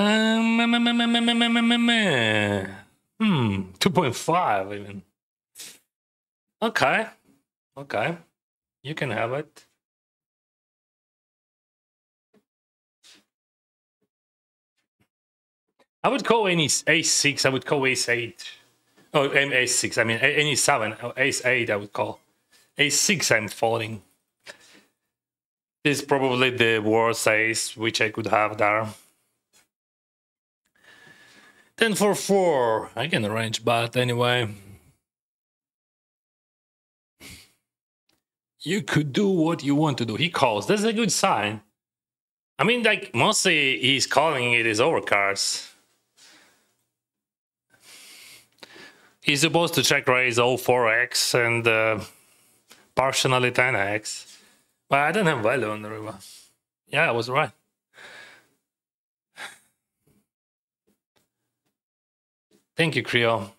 2.5 even. Okay. Okay. You can have it. I would call any ace-6. I would call ace-8. Oh, ace-6. I mean, any 7. Oh, ace-8 I would call. Ace-6 I'm folding. This is probably the worst ace which I could have there. 10-4-4. I can arrange, but anyway. You could do what you want to do. He calls. That's a good sign. I mean, like, mostly he's calling it his overcards. He's supposed to check raise all 4x and partially 10x. But I don't have value on the river. Yeah, I was right. Thank you, Creole.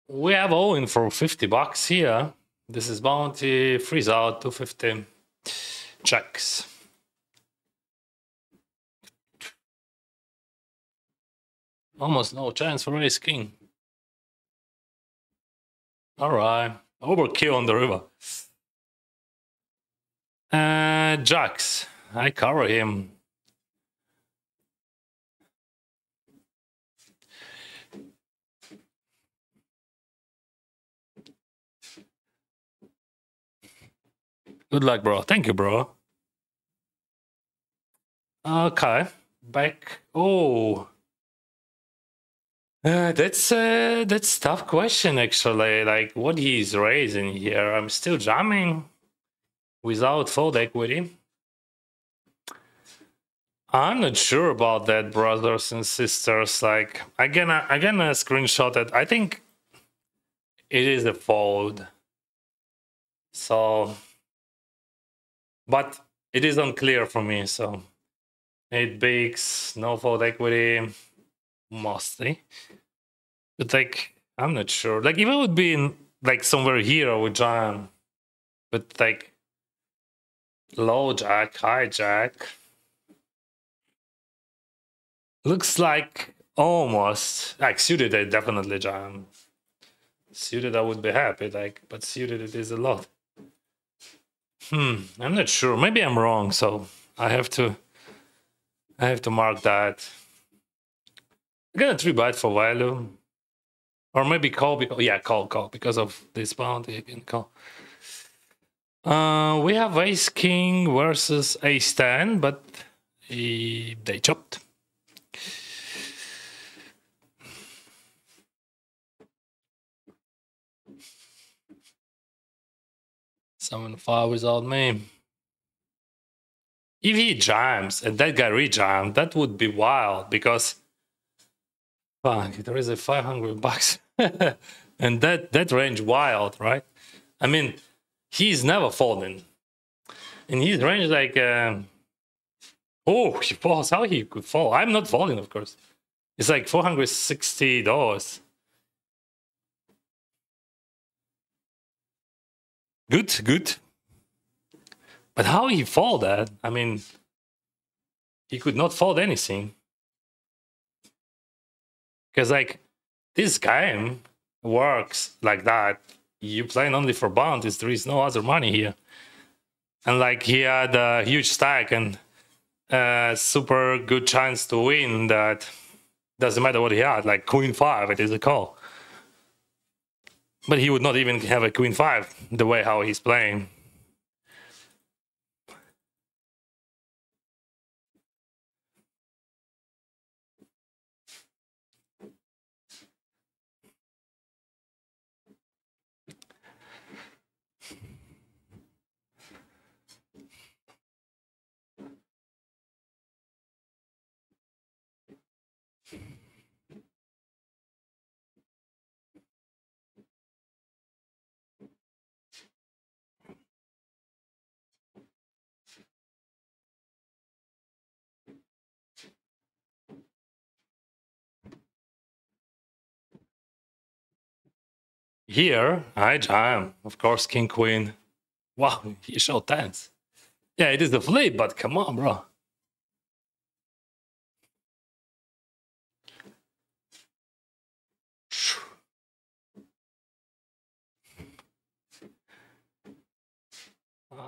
We have Owen for 50 bucks here. This is bounty, freeze out, 250. Checks. Almost no chance for ace king. All right, overkill on the river. Jacks. I cover him. Good luck, bro. Thank you, bro. Okay, back. Oh, that's tough question actually. Like what he's raising here. I'm still jamming without fold equity. I'm not sure about that, brothers and sisters. Like I gonna screenshot it. I think it is a fold. So, but it is unclear for me. So 8 bigs, no fold equity, mostly. But like I'm not sure. Like if it would be in like somewhere here, I would jam. But like low jack, high jack. Looks like almost like suited. I definitely jam. Suited, I would be happy. Like, but suited, it is a lot. I'm not sure. Maybe I'm wrong. So I have to mark that. I'm gonna 3-bet for value, or maybe call because call because of this bounty. I can call. We have ace king versus ace 10, but they chopped. Seven five without me. If he jams and that guy rejams, that would be wild because fuck, there is a 500 bucks. And that range wild, right? I mean, he's never folding. In his range, like oh, he falls. How he could fall? I'm not falling, of course. It's like $460. Good. But how he fall that? I mean, he could not fold anything. Because like this game works like that. You playing only for bounties. There is no other money here. And like he had a huge stack and super good chance to win. That doesn't matter what he had. Like queen 5, it is a call. But he would not even have a queen 5 the way how he's playing. Here, I jam. Of course, king, queen. Wow, he showed tens. Yeah, it is the flip, but come on, bro.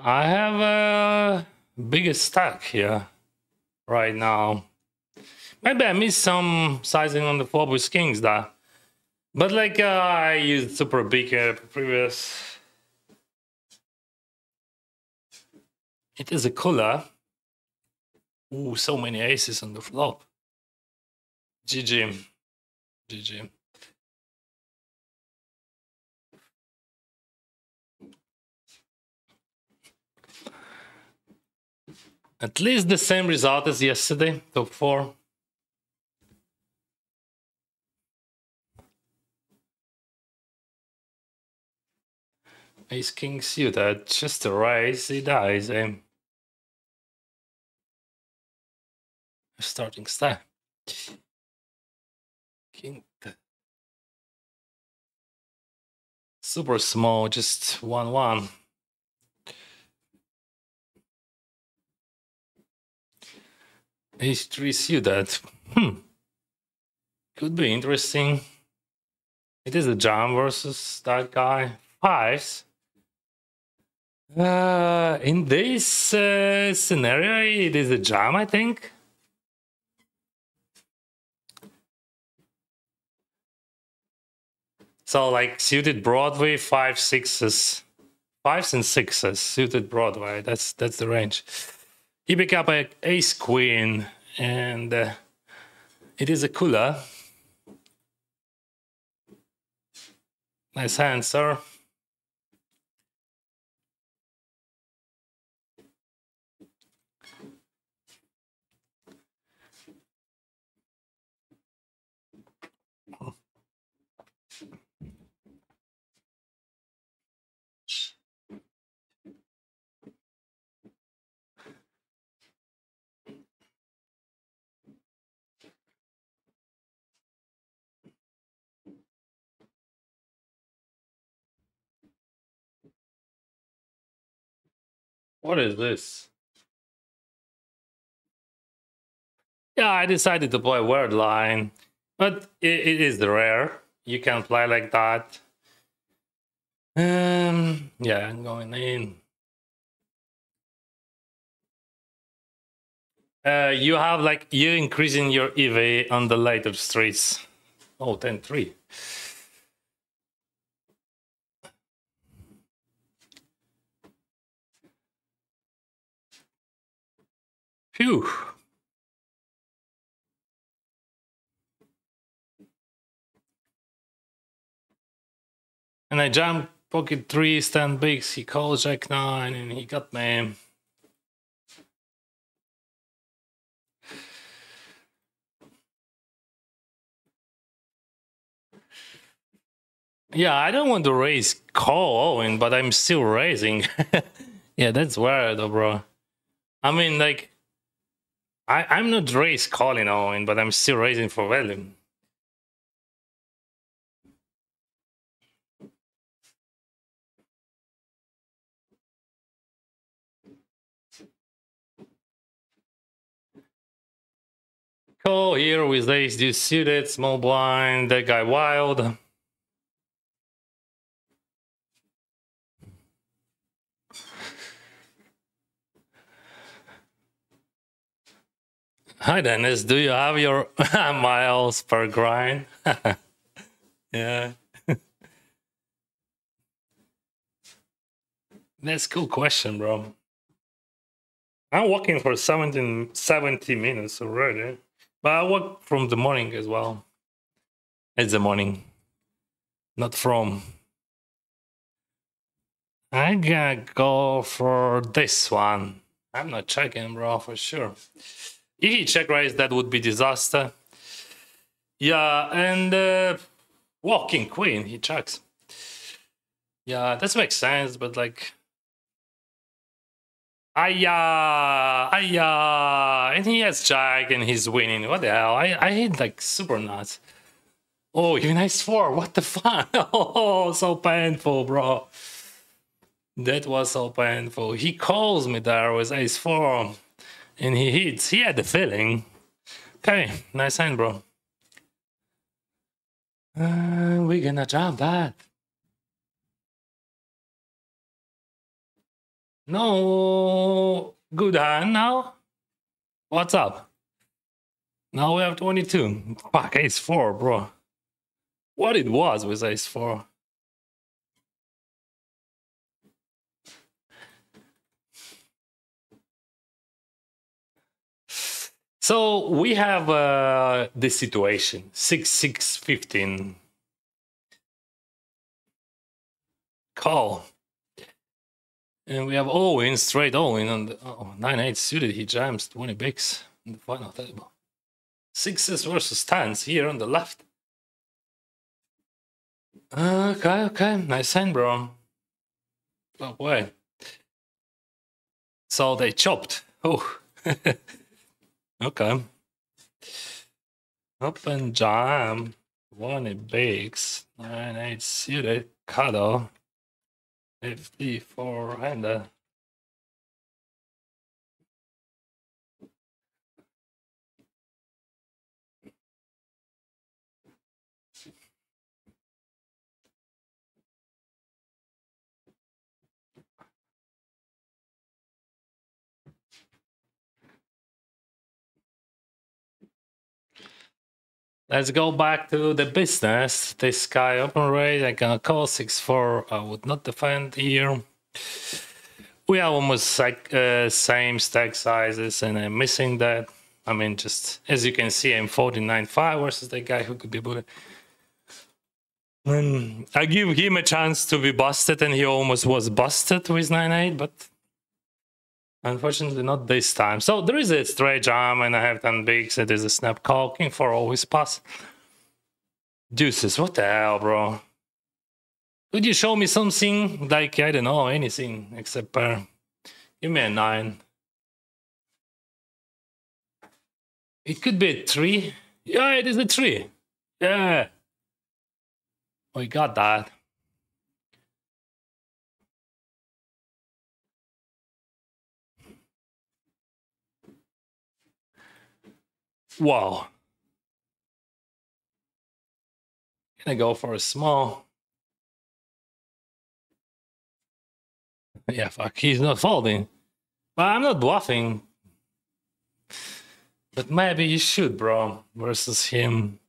I have a biggest stack here right now. Maybe I missed some sizing on the flop with kings there. But like I used super big previous. It is a cooler. Ooh, so many aces on the flop. GG. At least the same result as yesterday, top 4. Ace king suited, just a raise, he dies. Starting stack. King. Super small, just 1-1. Ace 3 suited. Could be interesting. It is a jam versus that guy. 5s. In this scenario, it is a jam, I think. So like suited Broadway, 5 6s, 5s and 6s suited Broadway. That's the range. He pick up an ace queen, and it is a cooler. Nice hand, sir. What is this? Yeah, I decided to play word line, but it is rare. You can play like that. Yeah, I'm going in. You have like you increasing your EV on the later streets. Oh, 10-3. Phew. And I jump pocket 3, stand bigs. He calls Jack 9, and he got me. Yeah, I don't want to raise call Owen, but I'm still raising. Yeah, that's weird, though, bro. I mean, like, I'm not raise calling Owen, but I'm still raising for value. Call here with ace deuce suited, small blind, that guy wild. Hi Dennis, do you have your miles per grind? Yeah. That's a cool question, bro. I'm walking for 70 minutes already. But I walk from the morning as well. It's the morning. Not from. I gotta go for this one. I'm not checking, bro, for sure. If he check raise, that would be disaster. Yeah, and walking queen, he checks. Yeah, that makes sense, but like, and he has jack and he's winning. What the hell? I hate like super nuts. Oh, even ace four. What the fuck? Oh, so painful, bro. That was so painful. He calls me there with ace four, and he hits. He had the feeling. Okay, nice hand, bro. We're gonna jump that. No good hand now. What's up? Now we have 22. Fuck, ace four, bro. What it was with ace four. So we have this situation 6-6-15 call, and we have Owen straight Owen on the 9-8 suited. He jams 20 bigs in the final table. Sixes versus tens here on the left. Okay, nice hand, bro. Oh boy. So they chopped. Oh. Okay. Up and jam. 20 bigs. 9-8 suited. Cuddle. 54 hander. Let's go back to the business. This guy open raise, I can call 6-4. I would not defend here. We are almost like same stack sizes, and I'm missing that. I mean, just as you can see, I'm 49.5 versus the guy who could be bullied. I give him a chance to be busted, and he almost was busted with 9-8, but unfortunately not this time. So there is a straight jam, and I have 10 bigs. It is a snap call. King 4 always pass. Deuces, what the hell, bro? Could you show me something? Like, I don't know, anything except pair. Give me a 9. It could be a 3. Yeah, it is a 3. Yeah. We got that. Wow. Gonna go for a small. Yeah, fuck, he's not folding. But I'm not bluffing. But maybe you should, bro, versus him.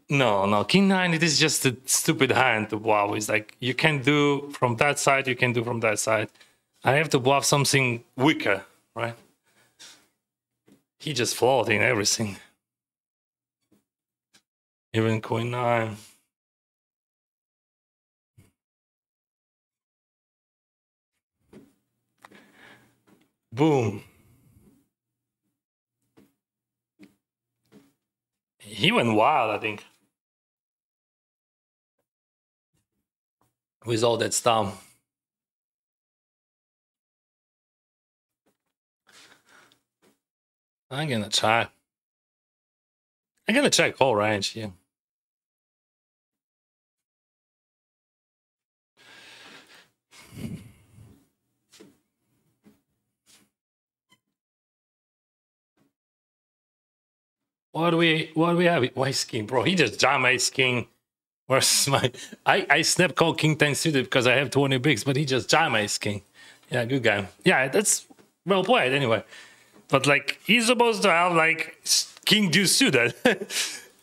No, King 9, it is just a stupid hand to bluff. It's like, you can do from that side, you can do from that side. I have to bluff something weaker, right? He just floating everything. Even Queen 9. Boom. He went wild, I think. with all that stuff. I'm gonna try. I'm gonna check whole range here. What do we have? Ace king, bro. He just jammed ace king. Where's my? I snap call king 10 suited because I have 20 bigs, but he just jammed ace king. Yeah, good guy. Yeah, that's well played anyway. But like he's supposed to have like king deuce suited,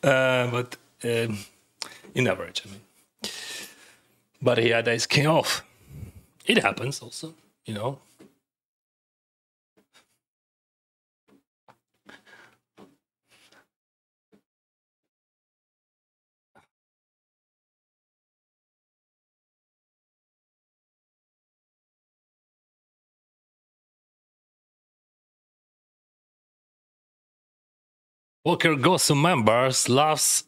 but in average, I mean. But he had ace king off. It happens also, you know. Poker Gosu members loves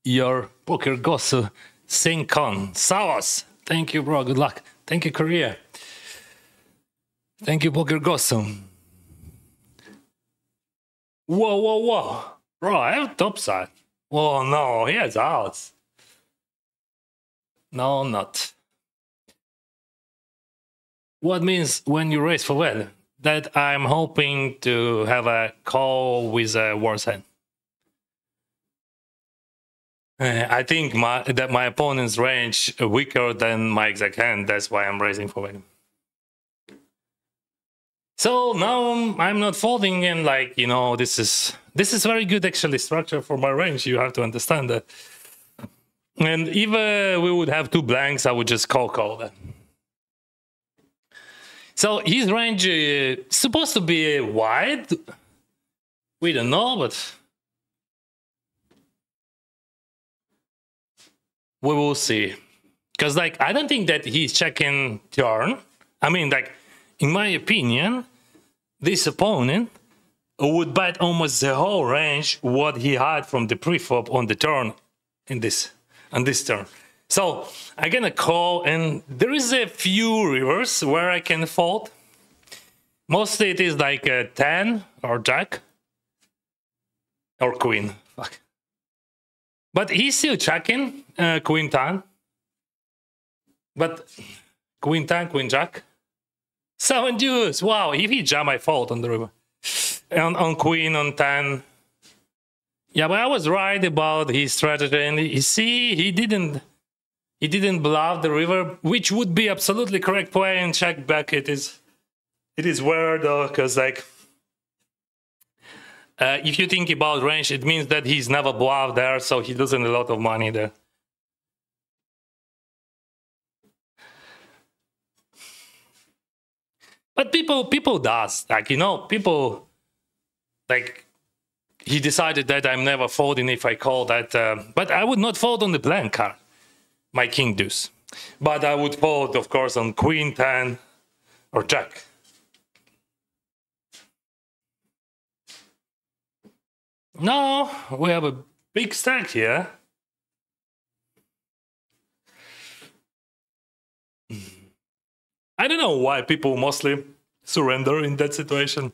your Poker Gosu Sincon. Sawas. Thank you, bro. Good luck. Thank you, Korea. Thank you, Poker Gosu. Whoa, whoa, whoa. Bro, I have topside. Whoa, no, he has outs. No, not. What means when you raise for well? That I'm hoping to have a call with a worse hand. I think that my opponent's range weaker than my exact hand. That's why I'm raising for him. So now I'm not folding, and like, you know, this is very good actually structure for my range. You have to understand that. And if we would have two blanks, I would just call that. So his range is supposed to be wide. We don't know, but we will see. Because like I don't think that he's checking turn. I mean, like in my opinion, this opponent would bet almost the whole range what he had from the preflop on the turn on this turn. So I'm gonna call, and there is a few rivers where I can fold. Mostly it is like a 10 or jack or queen. Fuck. But he's still checking queen 10. But queen 10, queen jack. 7 deuce. Wow, if he jam, I fold on the river. And on queen, on 10. Yeah, but I was right about his strategy. And you see, he didn't bluff the river, which would be absolutely correct play, and check back. It is weird though, because like if you think about range, it means that he's never bluffed there, so he loses a lot of money there. But people does, like, you know, people like, he decided that I'm never folding if I call that, but I would not fold on the blank card, my king deuce. But I would fold, of course, on queen 10 or jack. No, we have a big stack here. I don't know why people mostly surrender in that situation,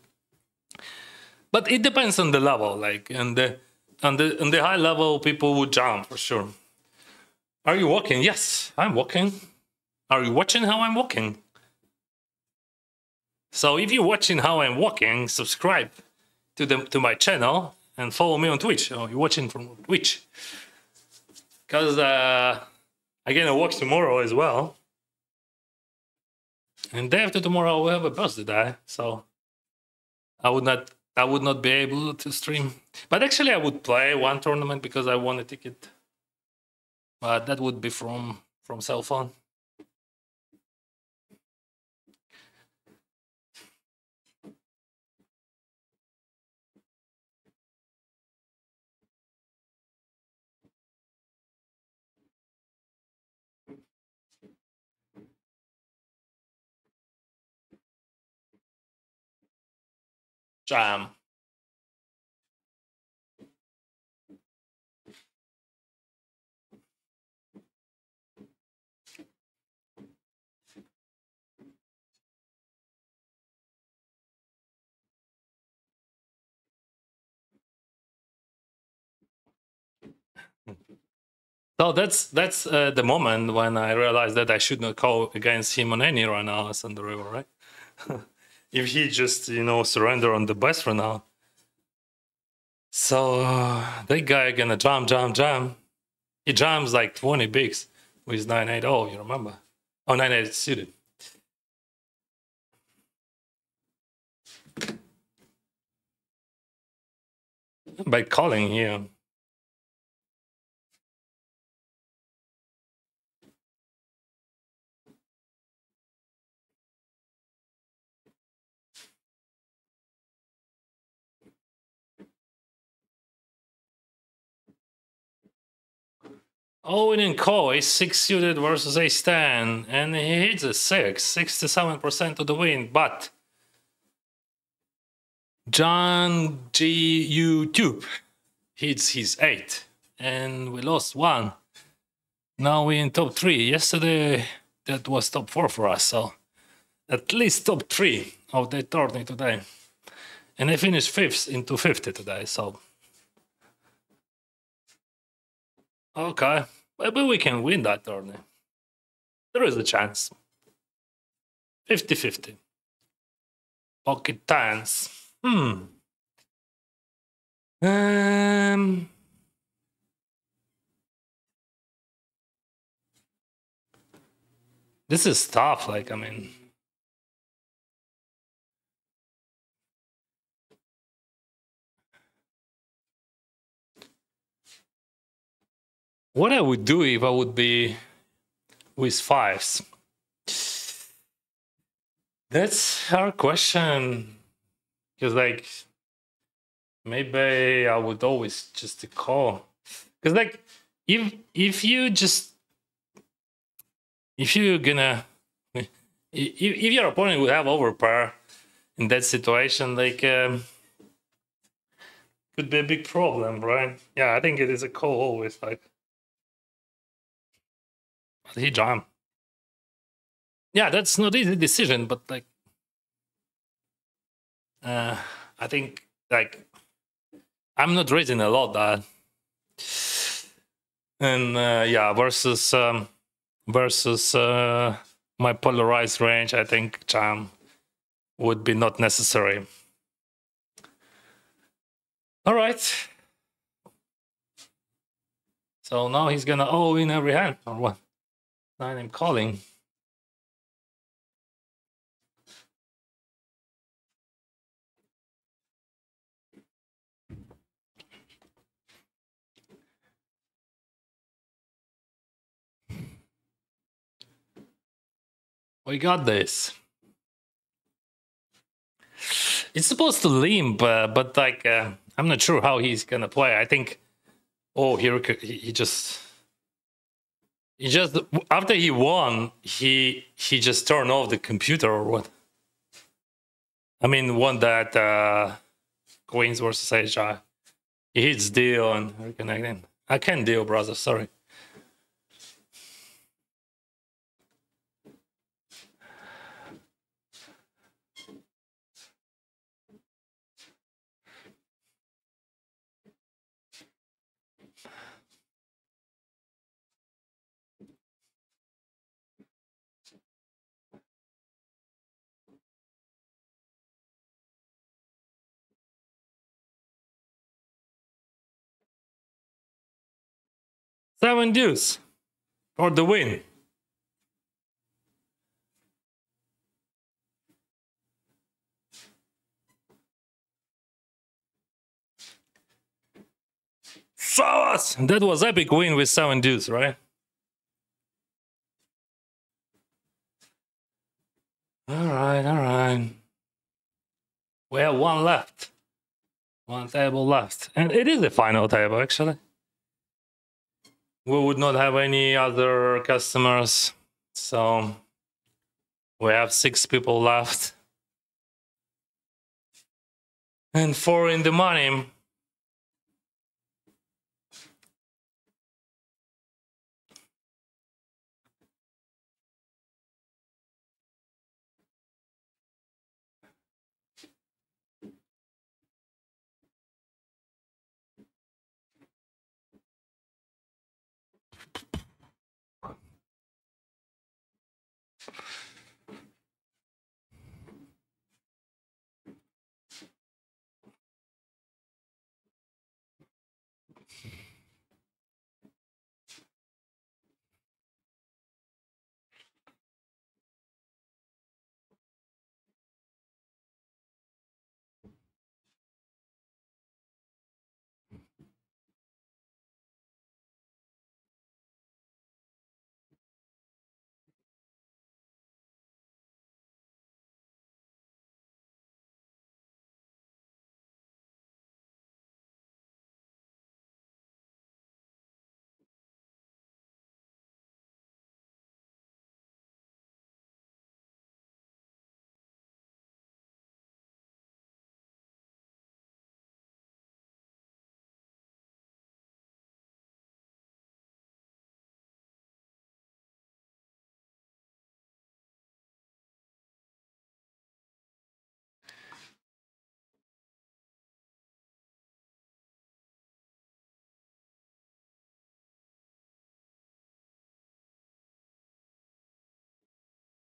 but it depends on the level. Like, on the high level, people would jump for sure. Are you walking? Yes, I'm walking. Are you watching how I'm walking? So if you're watching how I'm walking, subscribe to my channel and follow me on Twitch. Oh, you're watching from Twitch, because I'm gonna walk tomorrow as well. And day after tomorrow we have a birthday, so I would not be able to stream. But actually I would play one tournament because I won a ticket. But that would be from cell phone. Jam. So that's the moment when I realized that I should not call against him on any run now on the river, right? If he just surrender on the best run now. So that guy gonna jam. He jams like 20 bigs with 9-8. Oh, you remember? Oh, 9-8 suited. By calling here. Oh, we didn't call. Ace 6 suited versus ace 10. And he hits a 6. 67% to the win. But John G. YouTube hits his 8. And we lost 1. Now we're in top 3. Yesterday, that was top 4 for us. So at least top 3 of the tournament today. And I finished 5th into 50 today. So okay. Maybe we can win that tournament. There is a chance. 50-50. Pocket tens. This is tough. Like, I mean, what I would do if I would be with 5s? That's our question. Because, like, maybe I would always just call. Because, like, if you're gonna, if your opponent would have overpair in that situation, like, could be a big problem, right? Yeah, I think it is a call always. Like, he jammed. Yeah, that's not easy decision, but like, I think like I'm not raising a lot that, and yeah, versus my polarized range, I think jam would be not necessary. All right. So now he's gonna in every hand or what? I'm calling. We got this. It's supposed to limp, but like I'm not sure how he's gonna play. I think. Oh, here he just after he won, he just turned off the computer or what? I mean, won that Queens versus HI. He hits deal and reconnecting. I can't deal, brother. Sorry. Seven deuce for the win. Sauce! That was epic win with 7 deuce, right? All right. We have one left. One table left. And it is the final table, actually. We would not have any other customers. So we have 6 people left. And 4 in the money.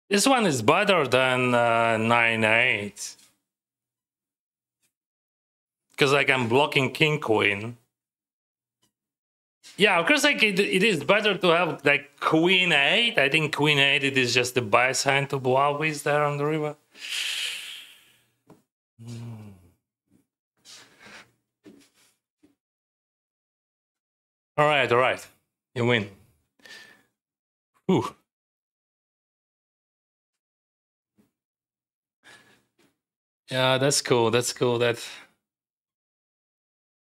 This one is better than 9-8. Because like I'm blocking king queen. Yeah, of course, like it is better to have like queen 8. I think queen 8 it is just the best hand to blow with there on the river. All right. You win. Ooh. Yeah, that's cool. That's cool. That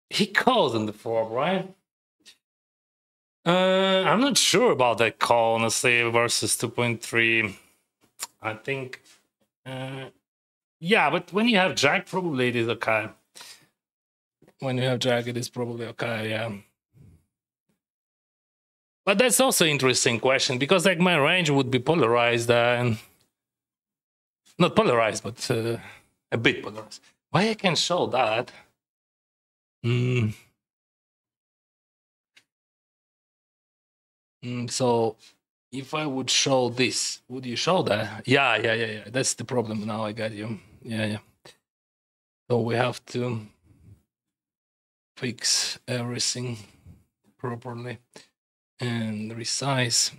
he calls in the 4, right? I'm not sure about that call, honestly, versus 2.3. I think, yeah, but when you have Jack, probably it is okay. When you have Jack, it is probably okay, yeah. But that's also an interesting question because, like, my range would be polarized and not polarized, but a bit polarized. Why I can show that? So if I would show this, would you show that? Yeah. That's the problem. Now I got you. Yeah. So we have to fix everything properly and resize.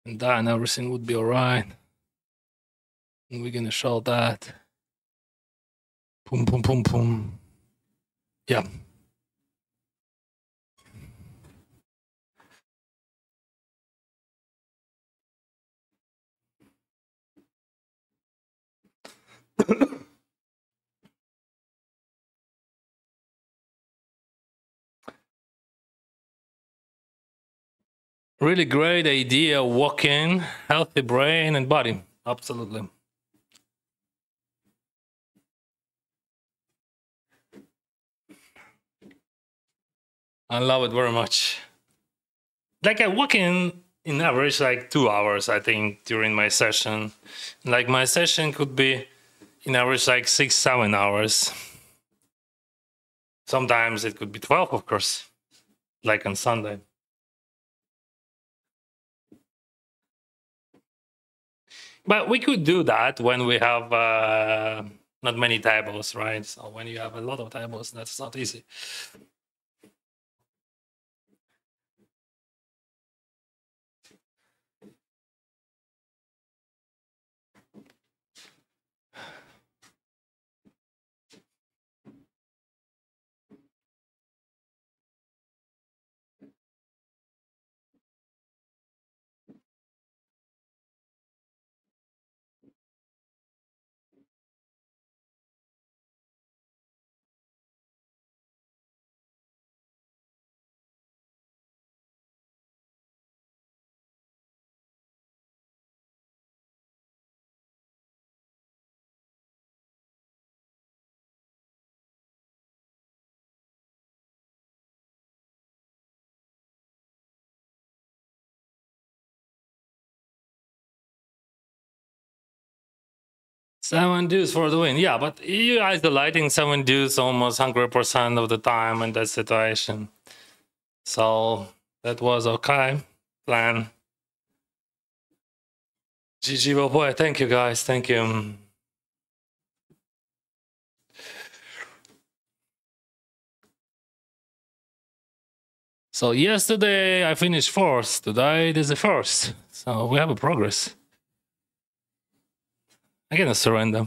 And then everything would be all right. And we're going to show that. Boom. Yeah. Really great idea. Walk in, healthy brain and body. Absolutely. I love it very much. Like I walk in average like 2 hours, I think, during my session. Like my session could be in average like 6-7 hours. Sometimes it could be 12, of course, like on Sunday. But we could do that when we have not many tables, right? So when you have a lot of tables, that's not easy. Seven deuce for the win. Yeah, but you isolating 7 deuce almost 100% of the time in that situation. So that was okay. Plan. GG, boy. Thank you, guys. Thank you. So yesterday I finished fourth. Today it is the first. So we have a progress. I'm gonna surrender.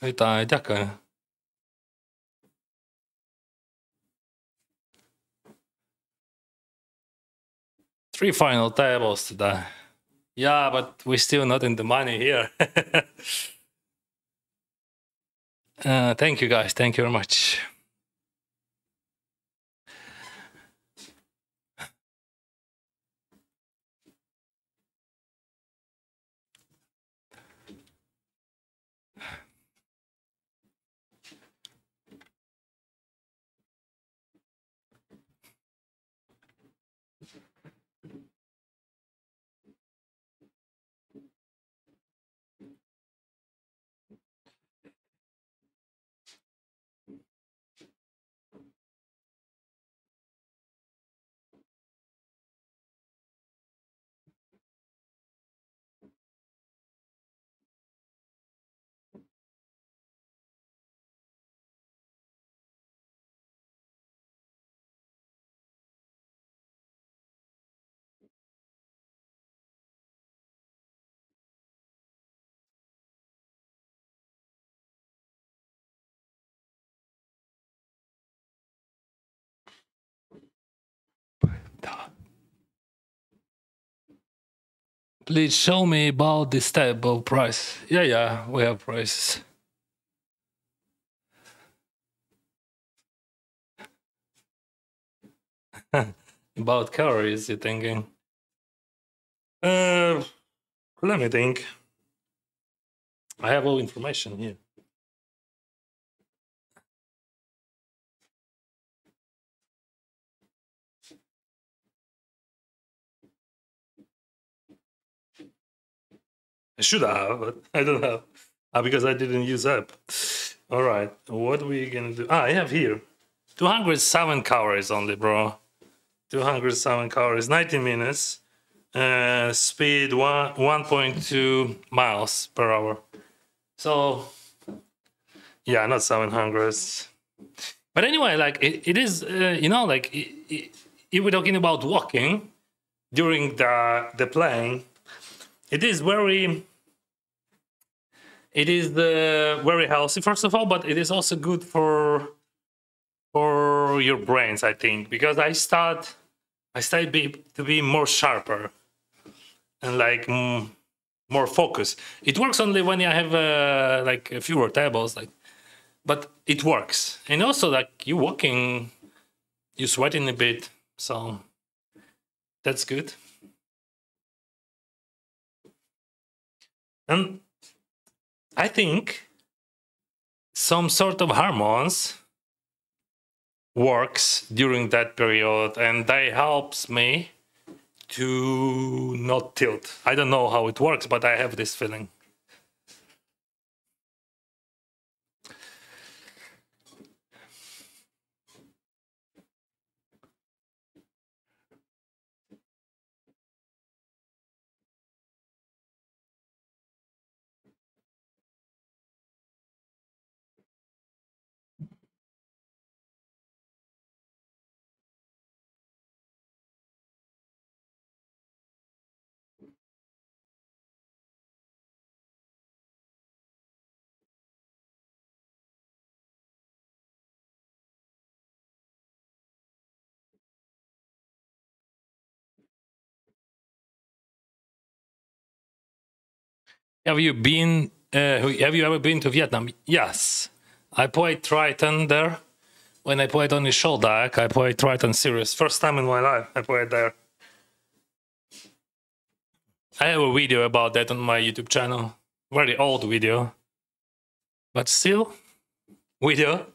Vítaj, ďakujem. 3 final tables today. Yeah, but we're still not in the money here. Thank you guys. Thank you very much. Please show me about this table price. Yeah, we have prices. About calories, you're thinking? Let me think. I have all information here. I should have, but I don't have. Because I didn't use app. All right, what are we gonna do? I have here 207 calories only, bro. 207 calories, 19 minutes. Speed 1.2 miles per hour. So, yeah, not 700. But anyway, like it is, you know, like if we're talking about walking during the playing, it is very very healthy, first of all, but it is also good for your brains, I think, because I start to be more sharper and like more focused. It works only when I have like fewer tables, like, but it works. And also, like, you walking, you sweating a bit, so that's good. And I think some sort of hormones works during that period, and that helps me to not tilt. I don't know how it works, but I have this feeling. Have you ever been to Vietnam? Yes, I played Triton there. When I played on the show deck, I played Triton series. First time in my life I played there. I have a video about that on my YouTube channel. Very old video, but still video.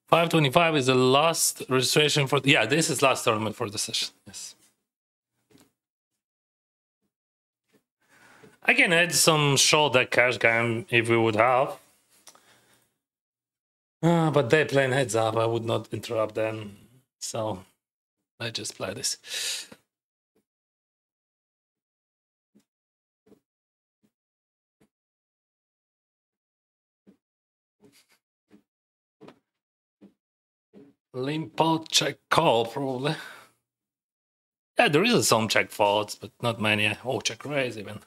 525 is the last registration for. Yeah, this is last tournament for the session. Yes. I can add some show deck cash game if we would have. But they playing heads up. I would not interrupt them. So I just play this. Limp out check call, probably. Yeah, there is some check faults, but not many. Oh, check raise even.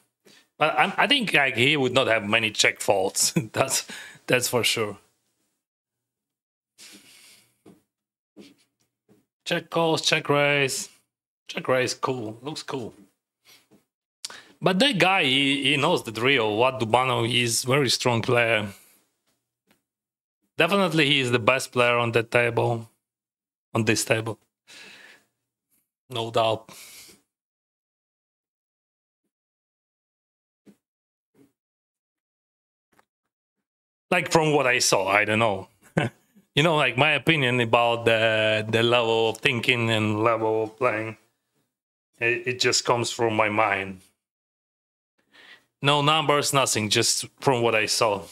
But I think like he would not have many check faults. that's for sure. Check calls, check raise. Check raise, cool. Looks cool. But that guy, he knows the drill. What Dubano, he's very strong player. Definitely he is the best player on that table. On this table. No doubt. Like from what I saw, I don't know. You know, like my opinion about the level of thinking and level of playing. It just comes from my mind. No numbers, nothing, just from what I saw.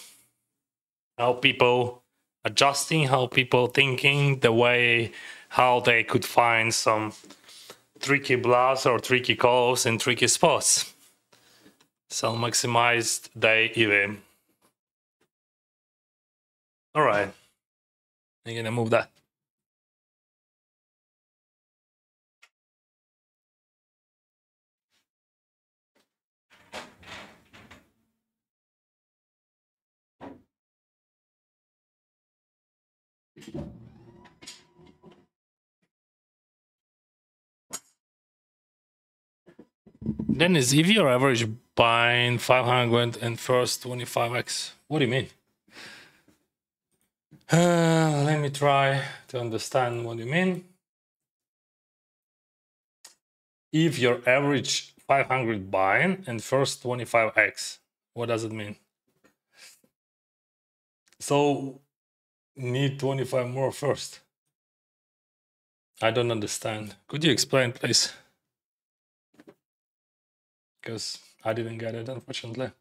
How people adjusting, how people thinking, the way how they could find some tricky bluffs or tricky calls in tricky spots. So maximized day EV. All right. I'm gonna move that. Denys, if your average buying 500 and first 25x, what do you mean? Let me try to understand what you mean. If your average 500 buying and first 25x, what does it mean? So need 25 more first. I don't understand. Could you explain, please? Because I didn't get it, unfortunately.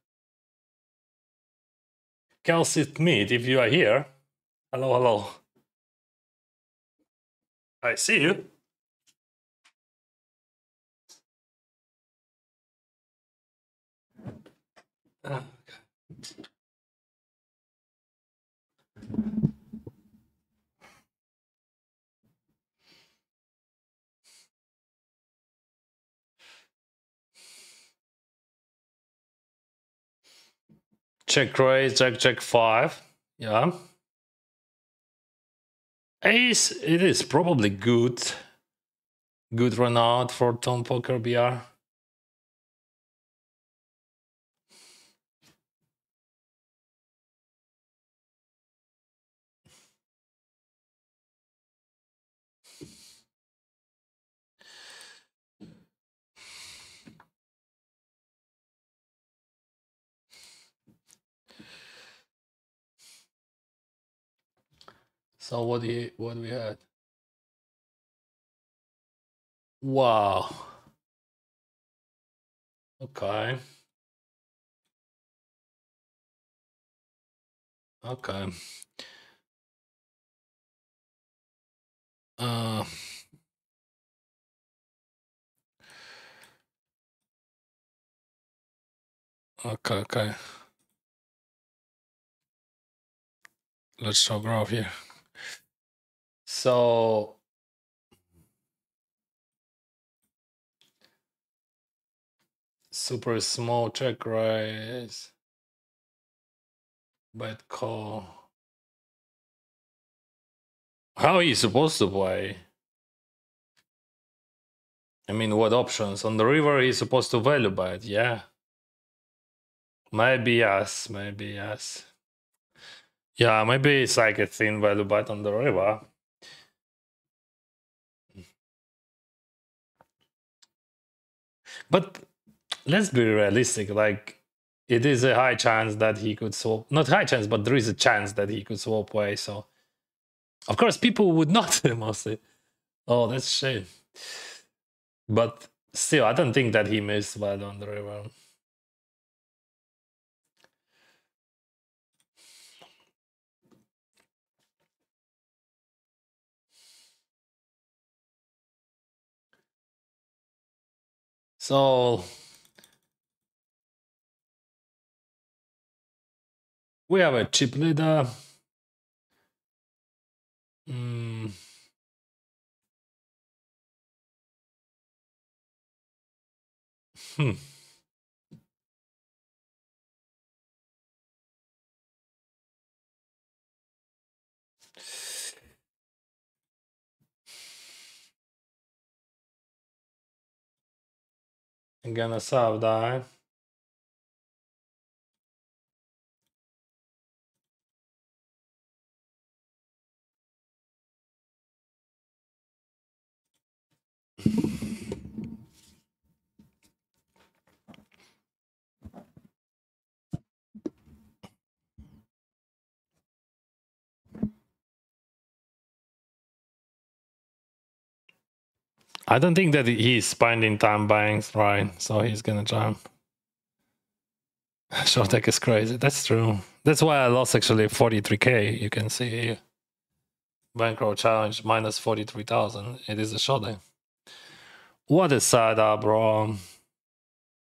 Kelsey Mead, if you are here, hello, hello. I see you. Okay. Check raise, check 5. Yeah. Ace, it is probably good. Good run out for Tom Poker BR. So what we had? Wow. Okay. Okay. Okay. Let's show graph here. So super small check raise. Bet call. How are you supposed to play? I mean, what options? On the river, he's supposed to value bet, yeah. Maybe yes. Yeah, maybe it's like a thin value bet on the river. But let's be realistic, like it is a high chance that he could swap. Not high chance, but there is a chance that he could swap away. So of course people would not mostly. Oh, that's a shame. But still, I don't think that he missed value on the river. So we have a chip leader. Hmm. I'm gonna sub die. I don't think that he's spending time buying, right? So he's gonna jump. Short deck is crazy. That's true. That's why I lost actually 43k. You can see here. Bankroll challenge minus 43,000. It is a short deck. What a setup, bro.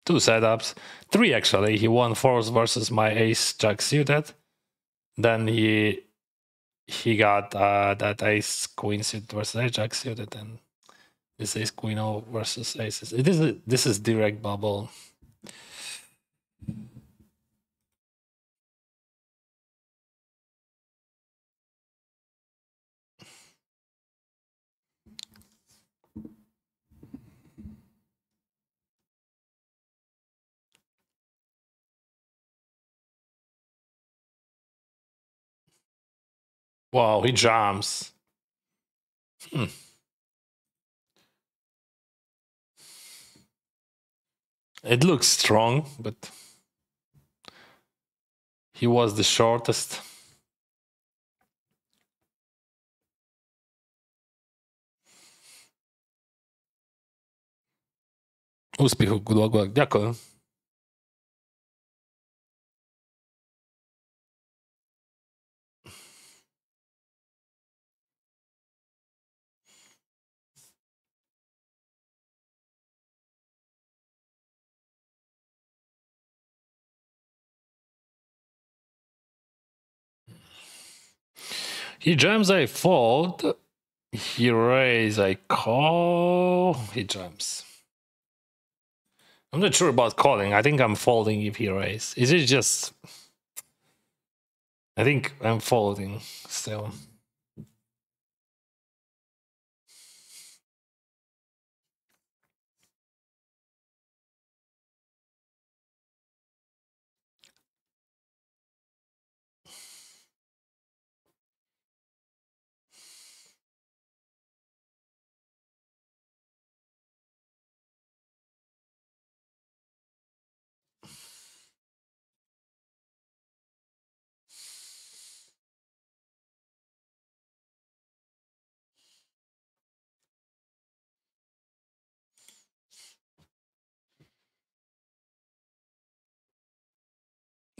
2 setups. 3 actually. He won fours versus my ace jack suited. Then he got that ace queen suited versus ace jack suited, and this ace queen o versus aces. This is direct bubble. Wow, he jumps. It looks strong, but he was the shortest. Úspěchu, děkuji. He jams, I fold. He raise, I call. He jumps. I'm not sure about calling. I think I'm folding if he raise. Is it just... I think I'm folding still.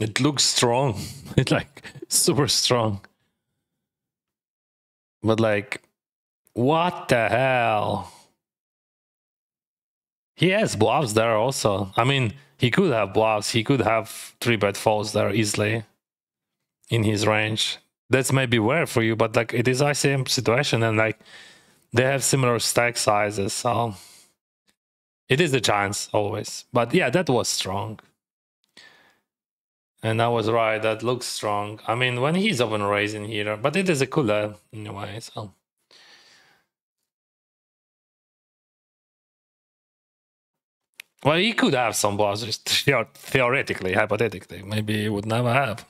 It looks strong. It's like super strong. But like, what the hell? He has bluffs there also. I mean, he could have bluffs. He could have 3-bet folds there easily in his range. That's maybe rare for you, but like it is ICM situation, and like they have similar stack sizes, so it is a chance always. But yeah, that was strong. And I was right, that looks strong. I mean, when he's open raising here, but it is a cooler in a way, so. Well, he could have some bluffs, just theoretically, hypothetically. Maybe he would never have.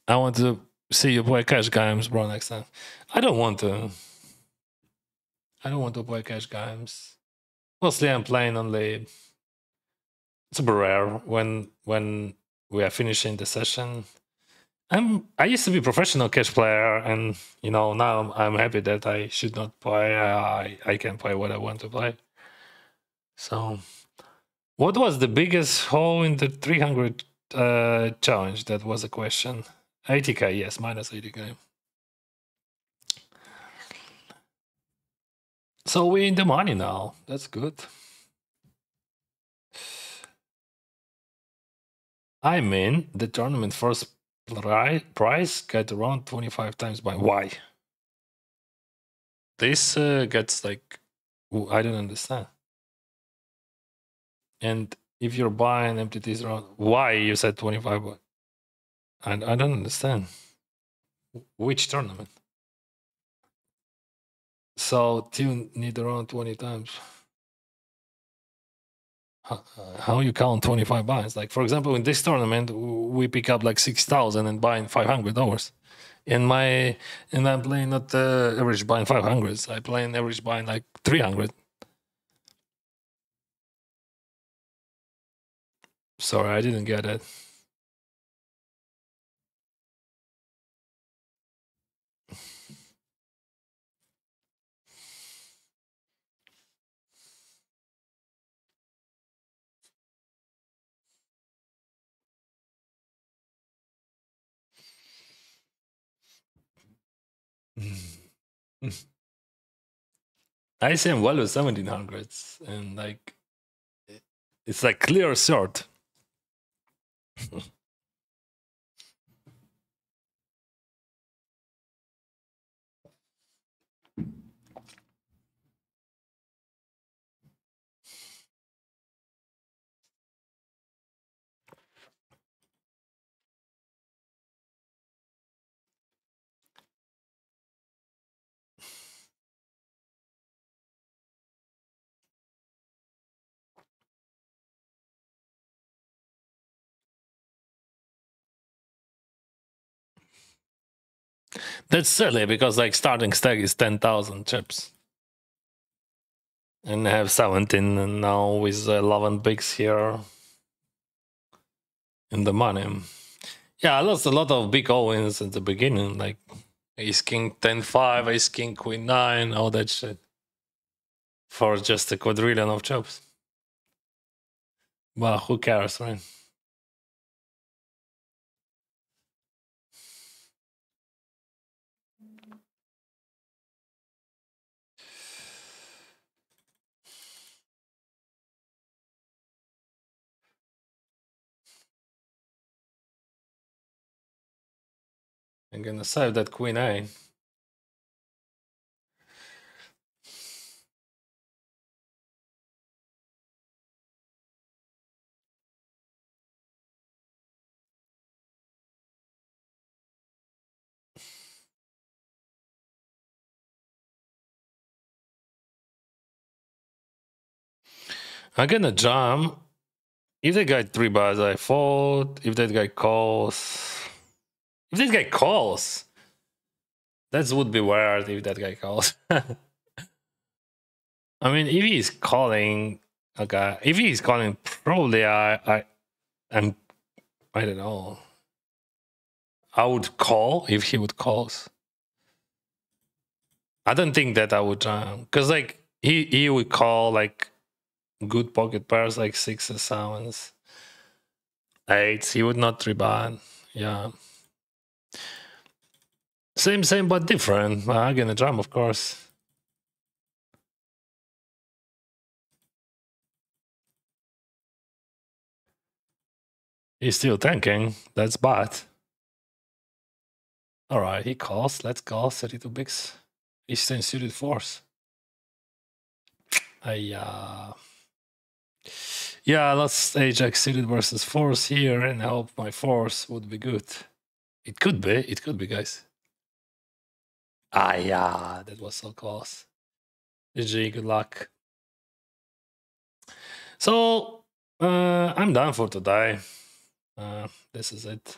I want to see you play cash games, bro, next time. I don't want to. I don't want to play cash games. Mostly I'm playing only... Super rare when we are finishing the session. I used to be a professional cash player, and you know, now I'm happy that I should not play. I can play what I want to play. So, what was the biggest hole in the 300 challenge? That was a question. 80k, yes, minus 80k. So we're in the money now. That's good. I mean, the tournament first prize get around 25 times by why? This gets like I don't understand. And if you're buying MTTs around, why you said 25? I don't understand. Which tournament? So you need around 20 times. How you count 25 buys? Like, for example, in this tournament, we pick up like 6,000 and buying $500. In my, and I'm playing not average buying 500s. I play an average buying like 300. Sorry, I didn't get it. I see him well with 1700s, and like it's like clear short. That's silly because like starting stack is 10,000 chips, and I have 17, and now with 11 picks here in the money. Yeah, I lost a lot of big all-ins at the beginning, like Ace King 10-5, Ace King Queen 9, all that shit, for just a quadrillion of chips. Well, who cares, right? I'm gonna save that Queen A. I'm gonna jump. If that guy 3 bars, I fold. If that guy calls. If that guy calls. That would be weird if that guy calls. I mean, if he's calling, okay. If he's calling, probably I don't know. I would call if he would calls. I don't think that I would jam because like he would call like good pocket pairs like 6s, 7s, 8s. He would not 3-bet. Yeah. Same, but different. I'm gonna jam, of course. He's still tanking. That's bad. All right, he calls. Let's call 32 bigs. He's staying suited force. Yeah, let's Ajax suited versus force here, and I hope my force would be good. It could be, guys. Yeah, that was so close. GG, good luck. So, I'm done for today. This is it.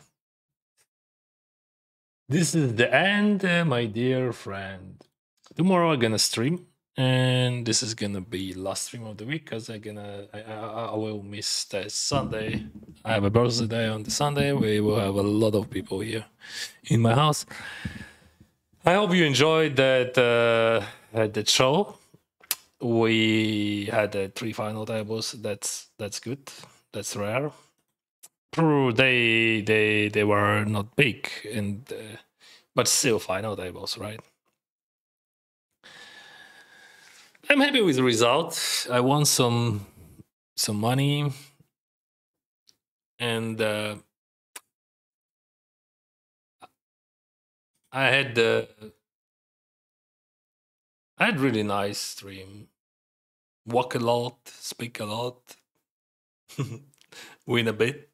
This is the end, my dear friend. Tomorrow I'm gonna stream, and this is gonna be last stream of the week because I will miss the Sunday. I have a birthday on the Sunday. We will have a lot of people here in my house. I hope you enjoyed that show. We had 3 final tables. That's good. That's rare. True, they were not big, and but still final tables, right? I'm happy with the result. I won some money, and I had really nice stream. walk a lot, speak a lot, win a bit.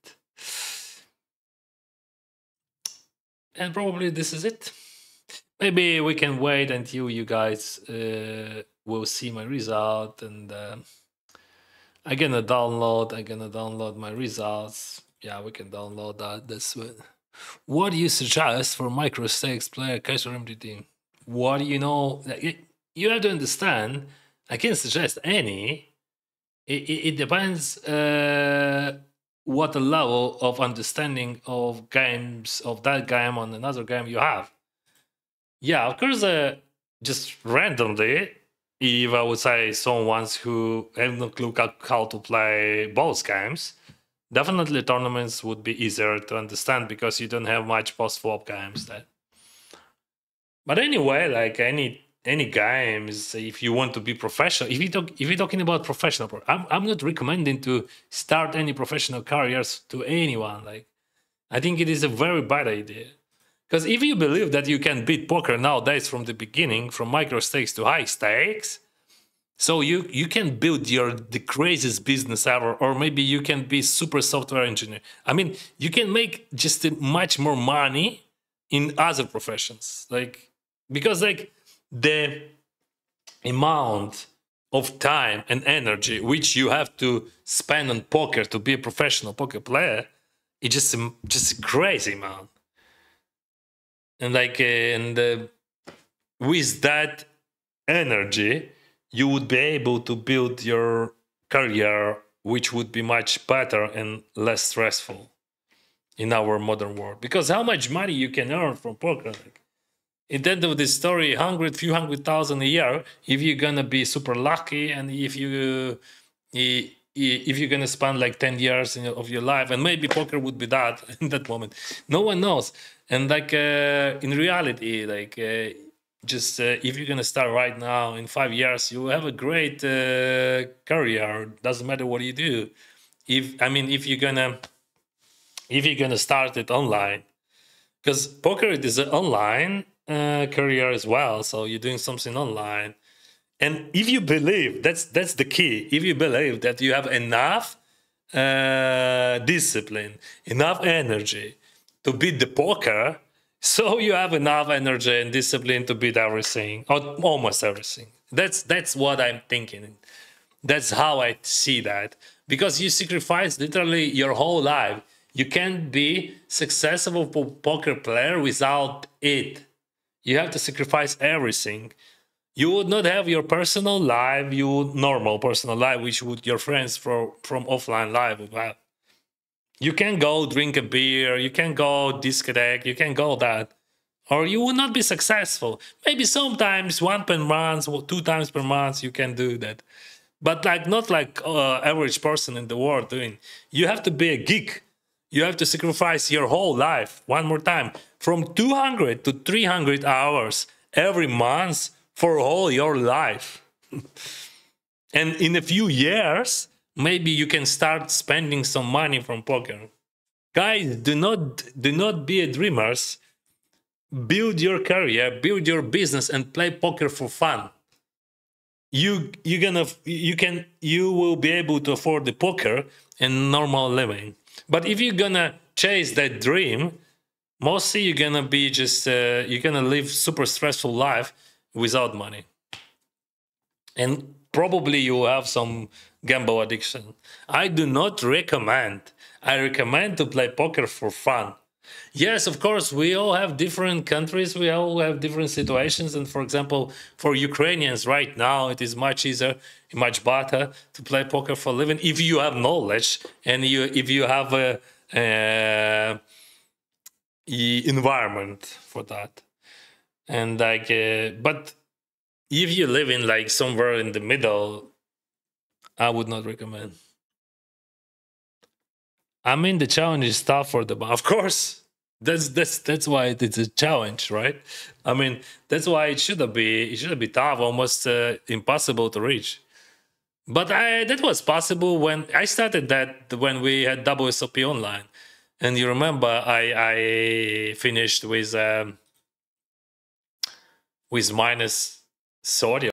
And probably this is it. Maybe we can wait until you guys will see my result, and I'm gonna download my results. Yeah, we can download that. That's what do you suggest for micro stakes player cash or MTT? What do you know? You have to understand. I can suggest any. It depends what the level of understanding of games of that game on another game you have. Yeah, of course, just randomly, if I would say someone who have no clue how to play both games, definitely tournaments would be easier to understand because you don't have much post-flop games there. But anyway, like any games, if you want to be professional, if you're talking about professional, I'm not recommending to start any professional careers to anyone. Like, I think it is a very bad idea. Because if you believe that you can beat poker nowadays from the beginning, from micro stakes to high stakes, so you can build the craziest business ever, or maybe you can be super software engineer. I mean, you can make just much more money in other professions, like because like the amount of time and energy which you have to spend on poker to be a professional poker player, it's just a crazy amount. And like with that energy, you would be able to build your career, which would be much better and less stressful in our modern world. Because how much money you can earn from poker? Like, at the end of the story, few hundred thousand a year, if you're gonna be super lucky, and if you're gonna spend like 10 years of your life, and maybe poker would be that in that moment, no one knows. And like in reality, like if you're gonna start right now, in 5 years, you will have a great career. Doesn't matter what you do. If you're gonna start it online, because poker is an online career as well. So you're doing something online, and if you believe that's the key. If you believe that you have enough discipline, enough energy to beat the poker, so you have enough energy and discipline to beat everything, or almost everything. That's what I'm thinking. That's how I see that. Because you sacrifice literally your whole life. You can't be successful poker player without it. You have to sacrifice everything. You would not have your personal life, normal personal life, which would your friends from offline life would have. You can go drink a beer, you can go discotheque, you can go that, or you will not be successful. Maybe sometimes 1 per month, 2 times per month, you can do that, but like not like average person in the world doing. You have to be a geek. You have to sacrifice your whole life. One more time, from 200 to 300 hours every month for all your life. And in a few years, maybe you can start spending some money from poker. Guys, do not be a dreamers. Build your career, build your business, and play poker for fun. You will be able to afford the poker and normal living. But if you're gonna chase that dream, mostly you're gonna be you're gonna live super stressful life without money, and probably you have some gamble addiction. I do not recommend. I recommend to play poker for fun. Yes, of course, we all have different countries, we all have different situations. And for example, for Ukrainians right now, it is much easier, much better to play poker for a living if you have knowledge and if you have a environment for that. And like, but if you live in like somewhere in the middle, I would not recommend. I mean, the challenge is tough for them, of course. That's why it's a challenge, right? I mean, that's why it should be tough, almost impossible to reach. But that was possible when I started that, when we had WSOP online, and you remember I finished with minus 30